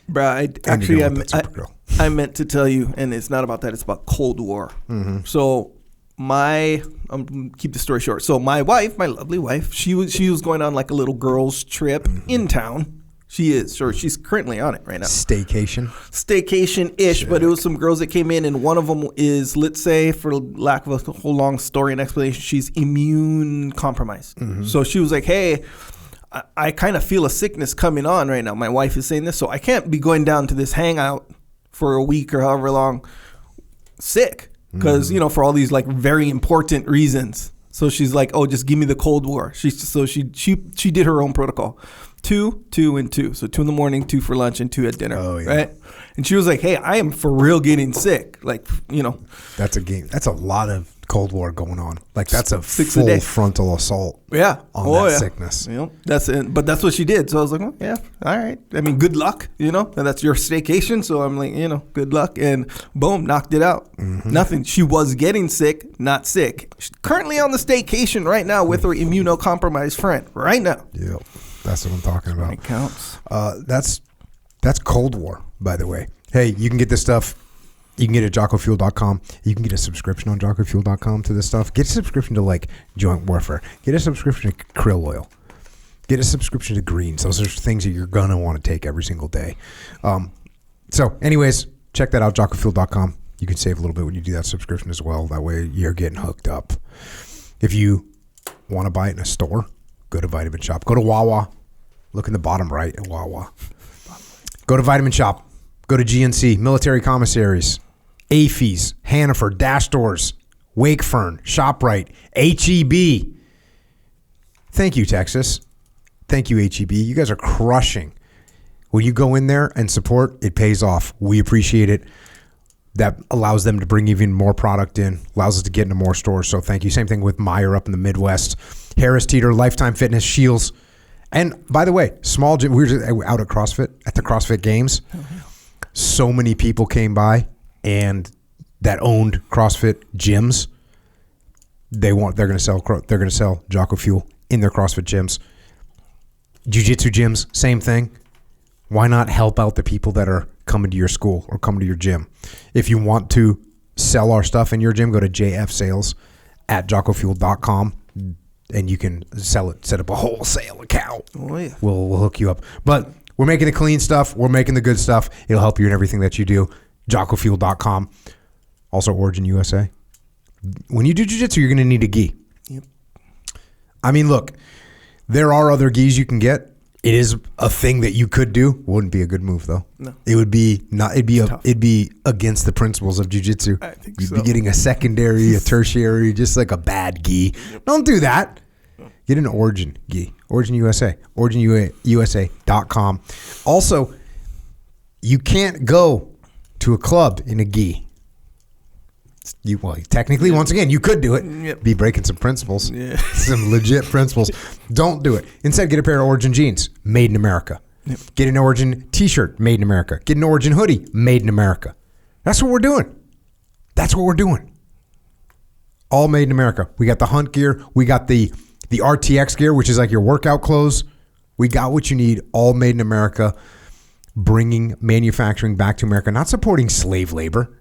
Bruh, I meant to tell you, and it's not about that. It's about Cold War. So keep the story short. So my wife, my lovely wife, she was going on like a little girls trip in town. She is, sure. She's currently on it right now. Staycation-ish, but it was some girls that came in, and one of them is, let's say, for lack of a whole long story and explanation, she's immune compromised. So she was like, hey, I kind of feel a sickness coming on right now. My wife is saying this, so I can't be going down to this hangout for a week or however long sick because, for all these like very important reasons. So she's like, oh, just give me the Cold War. She did her own protocol. 2, 2, and 2. So 2 in the morning, 2 for lunch, and 2 at dinner. Oh, yeah. Right? And she was like, hey, I am for real getting sick. Like, you know. That's a game. That's a lot of Cold War going on. Like, that's a 6 full a day. frontal assault on that sickness. You know, that's it. But that's what she did. So I was like, well, yeah, all right. I mean, good luck, you know. And that's your staycation. So I'm like, you know, good luck. And boom, knocked it out. Mm-hmm. Nothing. She was getting sick, not sick. She's currently on the staycation right now with her immunocompromised friend right now. Yep. That's what I'm talking about. It counts. That's Cold War, by the way. Hey, you can get this stuff. You can get it at JockoFuel.com. You can get a subscription on JockoFuel.com to this stuff. Get a subscription to like Joint Warfare. Get a subscription to krill oil. Get a subscription to greens. Those are things that you're going to want to take every single day. So anyways, check that out, JockoFuel.com. You can save a little bit when you do that subscription as well. That way you're getting hooked up. If you want to buy it in a store, go to Vitamin Shop. Go to Wawa. Look in the bottom right at Wawa. Go to Vitamin Shop. Go to GNC, military commissaries, AFES, Hannaford, Dash Stores, Wakefern, ShopRite, HEB. Thank you, Texas. Thank you, HEB. You guys are crushing. When you go in there and support, it pays off. We appreciate it. That allows them to bring even more product in, allows us to get into more stores. So thank you. Same thing with Meyer up in the Midwest. Harris Teeter, Lifetime Fitness, Shields. And by the way, small gym. We were just out at CrossFit, at the CrossFit Games. Oh, yeah. So many people came by and that owned CrossFit gyms. They're going to sell Jocko Fuel in their CrossFit gyms. Jiu-Jitsu gyms, same thing. Why not help out the people that are coming to your school or coming to your gym? If you want to sell our stuff in your gym, go to JFSales at JockoFuel.com and you can sell it. Set up a wholesale account. Oh, yeah. We'll hook you up. But we're making the clean stuff. We're making the good stuff. It'll help you in everything that you do. JockoFuel.com. Also, Origin USA. When you do jiu-jitsu, you're going to need a gi. Yep. I mean, look, there are other gis you can get. It is a thing that you could do. Wouldn't be a good move, though. No. It would be not. It'd be against the principles of jiu-jitsu. I think You'd be getting a secondary, a tertiary, just like a bad gi. Yep. Don't do that. Get an Origin gi. Origin USA. OriginUSA.com. Also, you can't go to a club in a gi. Technically, once again, you could do it. Yep. Be breaking some principles. Yeah. Some legit principles. Don't do it. Instead, get a pair of Origin jeans. Made in America. Yep. Get an Origin t-shirt. Made in America. Get an Origin hoodie. Made in America. That's what we're doing. All made in America. We got the hunt gear. We got the RTX gear, which is like your workout clothes. We got what you need, all made in America, bringing manufacturing back to America, not supporting slave labor.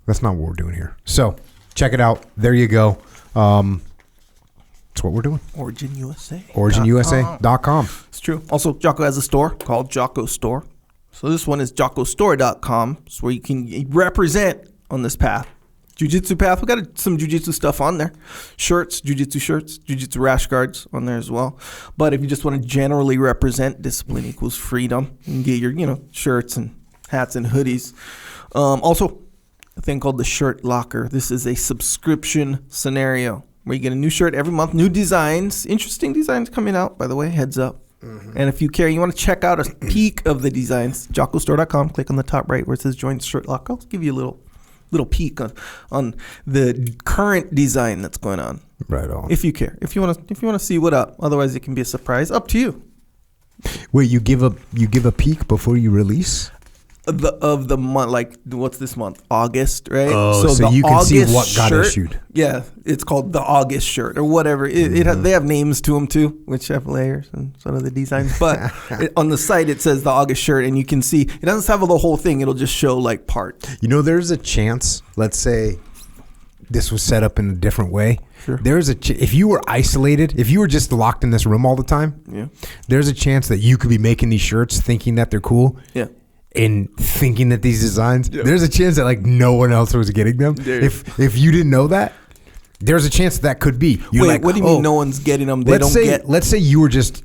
That's not what we're doing here. So check it out. There you go. That's what we're doing. Origin USA. OriginUSA.com. It's true. Also, Jocko has a store called Jocko Store. So this one is JockoStore.com. It's where you can represent on this path. Jiu-Jitsu path. We got some Jiu-Jitsu stuff on there. Shirts, Jiu-Jitsu rash guards on there as well. But if you just want to generally represent discipline equals freedom, you can get your, shirts and hats and hoodies. Also, a thing called the Shirt Locker. This is a subscription scenario where you get a new shirt every month, new designs, interesting designs coming out, by the way, heads up. Mm-hmm. And if you care, you want to check out a peek of the designs, JockoStore.com, click on the top right where it says Join Shirt Locker. I'll give you a little peek on the current design that's going on. Right on. If you care, if you want to see what up. Otherwise, it can be a surprise. Up to you. Wait, you give a peek before you release? Of the month, like what's this month? August, right? Oh, so you can see what got issued. Yeah, it's called the August shirt or whatever. They have names to them too, which have layers and sort of the designs. But on the site it says the August shirt, and you can see it doesn't have the whole thing. It'll just show like parts. There's a chance. Let's say this was set up in a different way. Sure. There's if you were isolated, if you were just locked in this room all the time, yeah, there's a chance that you could be making these shirts thinking that they're cool. Yeah. And thinking that these designs, there's a chance that like no one else was getting them. Dude. If you didn't know that, there's a chance that could be. Wait, what do you mean no one's getting them? Let's say you were just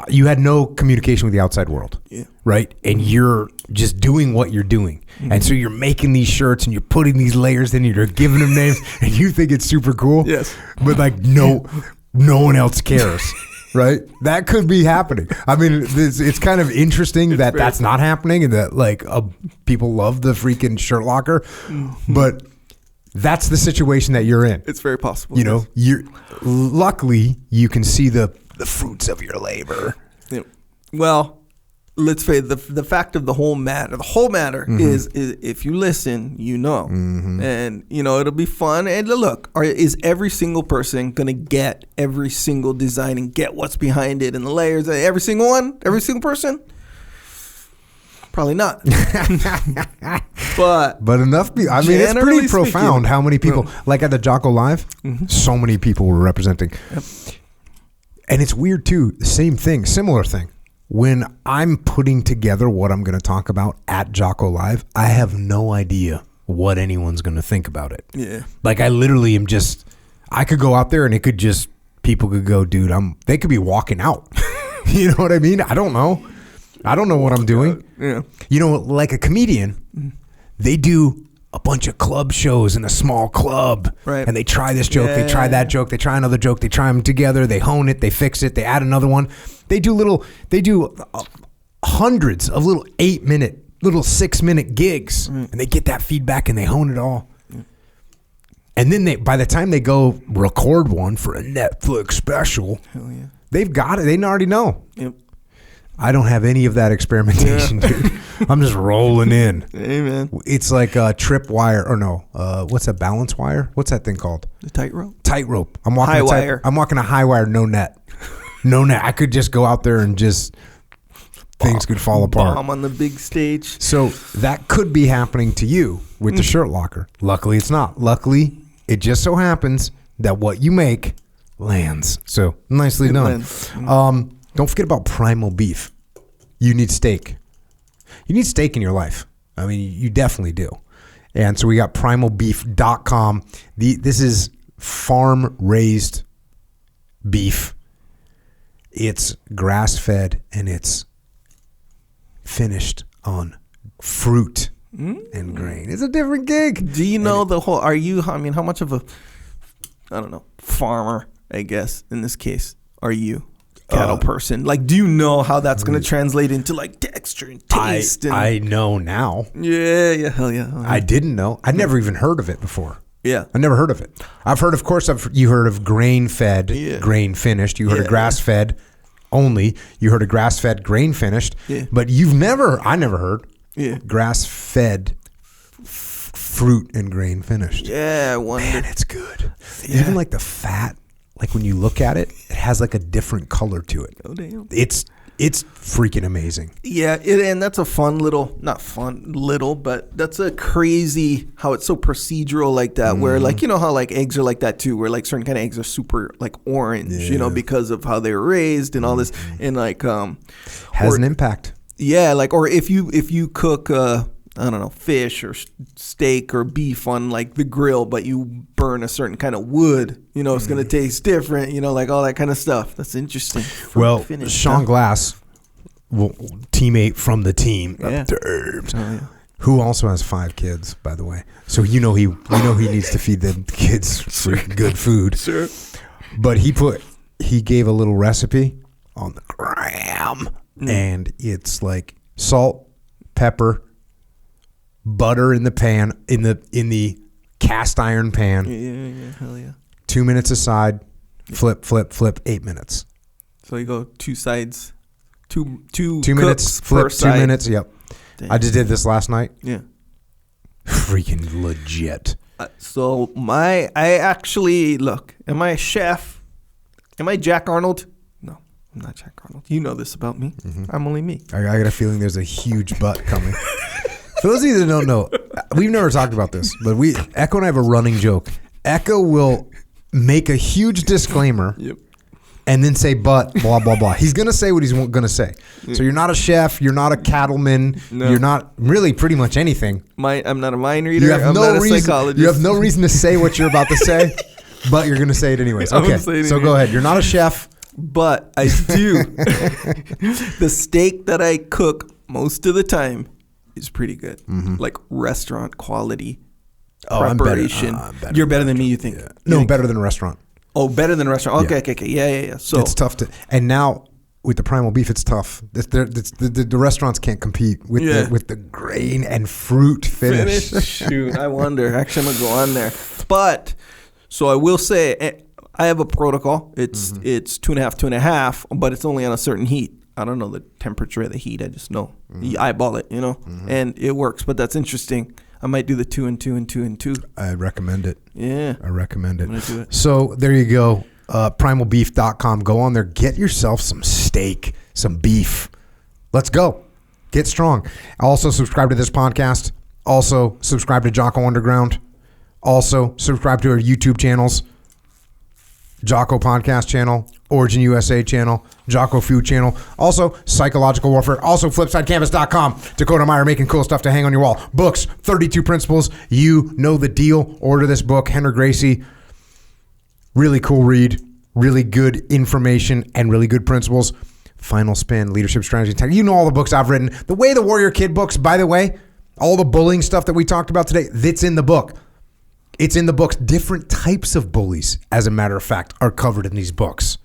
you had no communication with the outside world, right? And you're just doing what you're doing, and so you're making these shirts and you're putting these layers in, and you're giving them names, and you think it's super cool. Yes, but like no one else cares. right? That could be happening. I mean, it's kind of interesting that that's not happening and that like people love the freaking shirt locker, but that's the situation that you're in. It's very possible. You know, luckily you can see the fruits of your labor. Yeah. Well, let's say the fact of the whole matter. The whole matter is if you listen, you know, and you know it'll be fun. And look, is every single person gonna get every single design and get what's behind it and the layers? Every single one, every single person. Probably not. but enough people. I mean, it's pretty profound how many people, like at the Jocko Live, so many people were representing. Yep. And it's weird too, the same thing, similar thing. When I'm putting together what I'm going to talk about at Jocko Live, I have no idea what anyone's going to think about it. Yeah. Like I literally am I could go out there and people could go, dude, they could be walking out. You know what I mean? I don't know. I don't know what I'm doing. Yeah. You know, like a comedian, they do a bunch of club shows in a small club. Right. And they try this joke, they try that joke, they try another joke, they try them together, they hone it, they fix it, they add another one. They do hundreds of little 8-minute, little 6-minute gigs, and they get that feedback and they hone it all. And then by the time they go record one for a Netflix special, they've got it. They already know. Yep. I don't have any of that experimentation, dude. I'm just rolling in. Amen. It's like a tripwire, or no, what's a balance wire? What's that thing called? The tightrope. Tightrope. I'm walking I'm walking a high wire, no net. No net. I could just go out there and things could fall apart. Bomb on the big stage. So that could be happening to you with the shirt locker. Luckily, it's not. Luckily, it just so happens that what you make lands. So nicely done. Don't forget about primal beef. You need steak. You need steak in your life. I mean, you definitely do. And so we got primalbeef.com. This is farm-raised beef. It's grass-fed and it's finished on fruit and grain. It's a different gig. Do you know how much of a, I don't know, farmer, I guess, in this case, are you? Cattle person, like, do you know how that's going to translate into like texture and taste? I know now. Yeah, hell yeah. I didn't know. I'd never even heard of it before. Yeah, I never heard of it. I've heard, of course, you heard of grain fed, grain finished. You heard of grass fed only. You heard of grass fed, grain finished. Yeah. But I never heard grass fed fruit and grain finished. Yeah, I wonder. Man, it's good. Yeah. Even like the fat. Like when you look at it, it has like a different color to it. Oh, damn. It's freaking amazing. Yeah, and that's a fun little, not fun little, but that's a crazy how it's so procedural like that, where like, you know how like eggs are like that too, where like certain kind of eggs are super like orange, you know, because of how they were raised and all this, and like has an impact. Yeah, like, or if you cook I don't know, fish or steak or beef on like the grill, but you burn a certain kind of wood, you know, it's going to taste different, you know, like all that kind of stuff. That's interesting. Well, Sean Glass, teammate from the team, who also has 5 kids, by the way. So he needs to feed the kids good food. Sure. But he gave a little recipe on the gram, and it's like salt, pepper, butter in the pan, in the cast iron pan. Yeah, hell yeah. 2 minutes aside, flip, 8 minutes. So you go 2 sides, two minutes, flip, 2 minutes. Yep. Damn. I just did this last night. Yeah. Freaking legit. So I actually, look, am I a chef? Am I Jack Arnold? No, I'm not Jack Arnold. You know this about me. I'm only me. I got a feeling there's a huge butt coming. For those of you that don't know, we've never talked about this, but Echo and I have a running joke. Echo will make a huge disclaimer and then say, but, blah, blah, blah. He's going to say what he's going to say. So you're not a chef. You're not a cattleman. No. You're not really pretty much anything. I'm not a mind reader. I'm not a psychologist. You have no reason to say what you're about to say, but you're going to say it anyways. Okay, so go ahead. You're not a chef. But I do. The steak that I cook most of the time is pretty good, like restaurant quality preparation. I'm better. You're better than me, you think? Yeah. No, better than a restaurant. Oh, better than a restaurant. Okay. Yeah. So it's tough to, and now with the primal beef, it's tough. The restaurants can't compete with the grain and fruit finish. Shoot, I wonder. Actually, I'm gonna go on there. But so I will say, I have a protocol. It's 2.5, but it's only on a certain heat. I don't know the temperature of the heat. I just know you eyeball it, and it works. But that's interesting. I might do the 2 and 2 and 2 and 2. I recommend it. Yeah. I recommend it. I'm gonna do it. So there you go. Primalbeef.com. Go on there. Get yourself some steak, some beef. Let's go. Get strong. Also subscribe to this podcast. Also subscribe to Jocko Underground. Also subscribe to our YouTube channels. Jocko Podcast channel, Origin USA channel, Jocko Food channel, also Psychological Warfare, also FlipsideCanvas.com. Dakota Meyer making cool stuff to hang on your wall. Books, 32 Principles. You know the deal. Order this book, Rener Gracie. Really cool read, really good information, and really good principles. Final Spin, Leadership Strategy. You know all the books I've written. The Way the Warrior Kid books, by the way, all the bullying stuff that we talked about today, that's in the book. It's in the books. Different types of bullies, as a matter of fact, are covered in these books.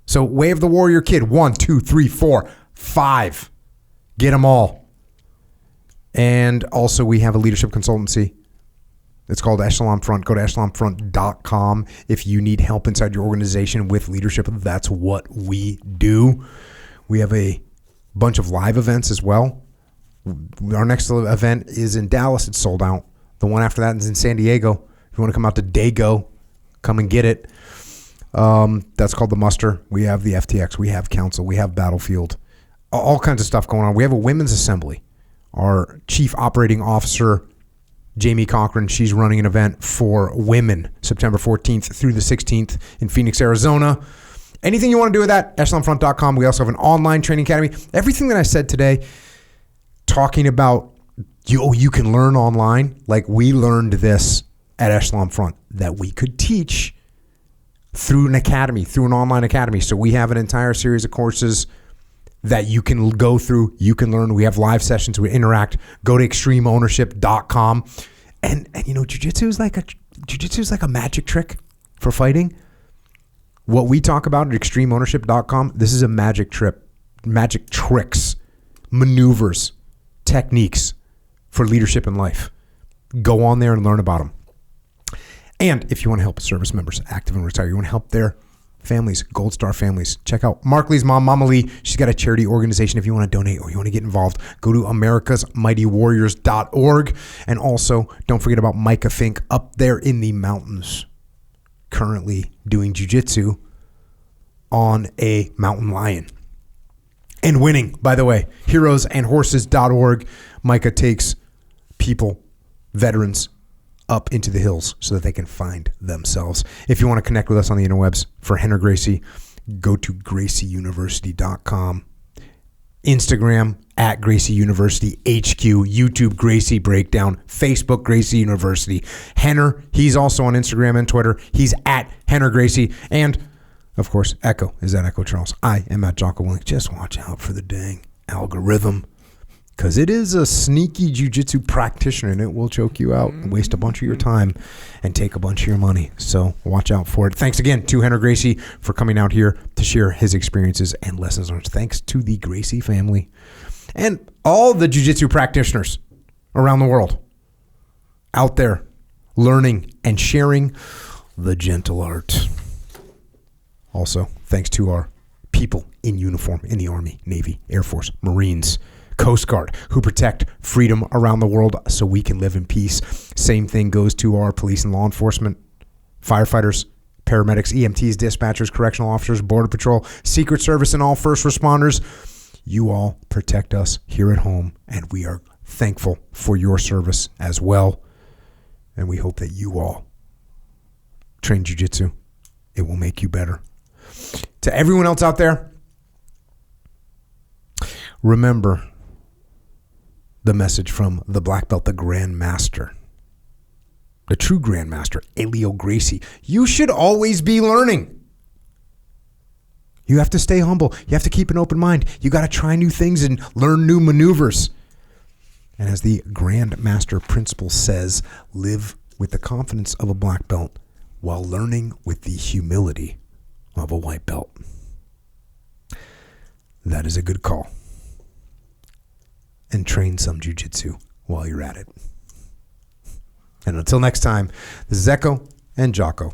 So Way of the Warrior Kid, 1, 2, 3, 4, 5. Get them all. And also we have a leadership consultancy. It's called Echelon Front. Go to echelonfront.com. If you need help inside your organization with leadership, that's what we do. We have a bunch of live events as well. Our next event is in Dallas. It's sold out. The one after that is in San Diego. If you want to come out to Dago, come and get it. That's called the Muster. We have the FTX. We have Council. We have Battlefield. All kinds of stuff going on. We have a women's assembly. Our chief operating officer, Jamie Cochran, she's running an event for women September 14th through the 16th in Phoenix, Arizona. Anything you want to do with that, echelonfront.com. We also have an online training academy. Everything that I said today, talking about you can learn online, like we learned this at Echelon Front, that we could teach through an academy, through an online academy. So we have an entire series of courses that you can go through, you can learn. We have live sessions, we interact. Go to extremeownership.com. And jiu-jitsu is like a magic trick for fighting. What we talk about at extremeownership.com, this is a magic tricks, maneuvers, techniques for leadership in life. Go on there and learn about them. And if you want to help service members, active and retired, you want to help their families, Gold Star families, check out Mark Lee's mom, Mama Lee. She's got a charity organization. If you want to donate or you want to get involved, go to americasmightywarriors.org. And also, don't forget about Micah Fink up there in the mountains, currently doing jiu-jitsu on a mountain lion. And winning, by the way, heroesandhorses.org. Micah takes people, veterans, up into the hills so that they can find themselves. If you want to connect with us on the interwebs for Rener Gracie, go to gracieuniversity.com. Instagram at Gracie University HQ, YouTube Gracie Breakdown, Facebook Gracie University. Rener, he's also on Instagram and Twitter. He's at Rener Gracie. And of course, Echo is at Echo Charles. I am at Jocko Willink. Just watch out for the dang algorithm, because it is a sneaky jiu-jitsu practitioner and it will choke you out and waste a bunch of your time and take a bunch of your money. So watch out for it. Thanks again to Rener Gracie for coming out here to share his experiences and lessons learned. Thanks to the Gracie family and all the jiu-jitsu practitioners around the world out there learning and sharing the gentle art. Also, thanks to our people in uniform in the Army, Navy, Air Force, Marines, Coast Guard, who protect freedom around the world so we can live in peace. Same thing goes to our police and law enforcement, firefighters, paramedics, EMTs, dispatchers, correctional officers, Border Patrol, Secret Service, and all first responders. You all protect us here at home, and we are thankful for your service as well. And we hope that you all train jiu-jitsu. It will make you better. To everyone else out there, remember the message from the black belt, the Grand Master, the true Grand Master, Elio Gracie. You should always be learning. You have to stay humble. You have to keep an open mind. You got to try new things and learn new maneuvers. And as the Grand Master principle says, live with the confidence of a black belt. while learning with the humility of a white belt. That is a good call. And train some jiu-jitsu while you're at it. And until next time, this is Echo and Jocko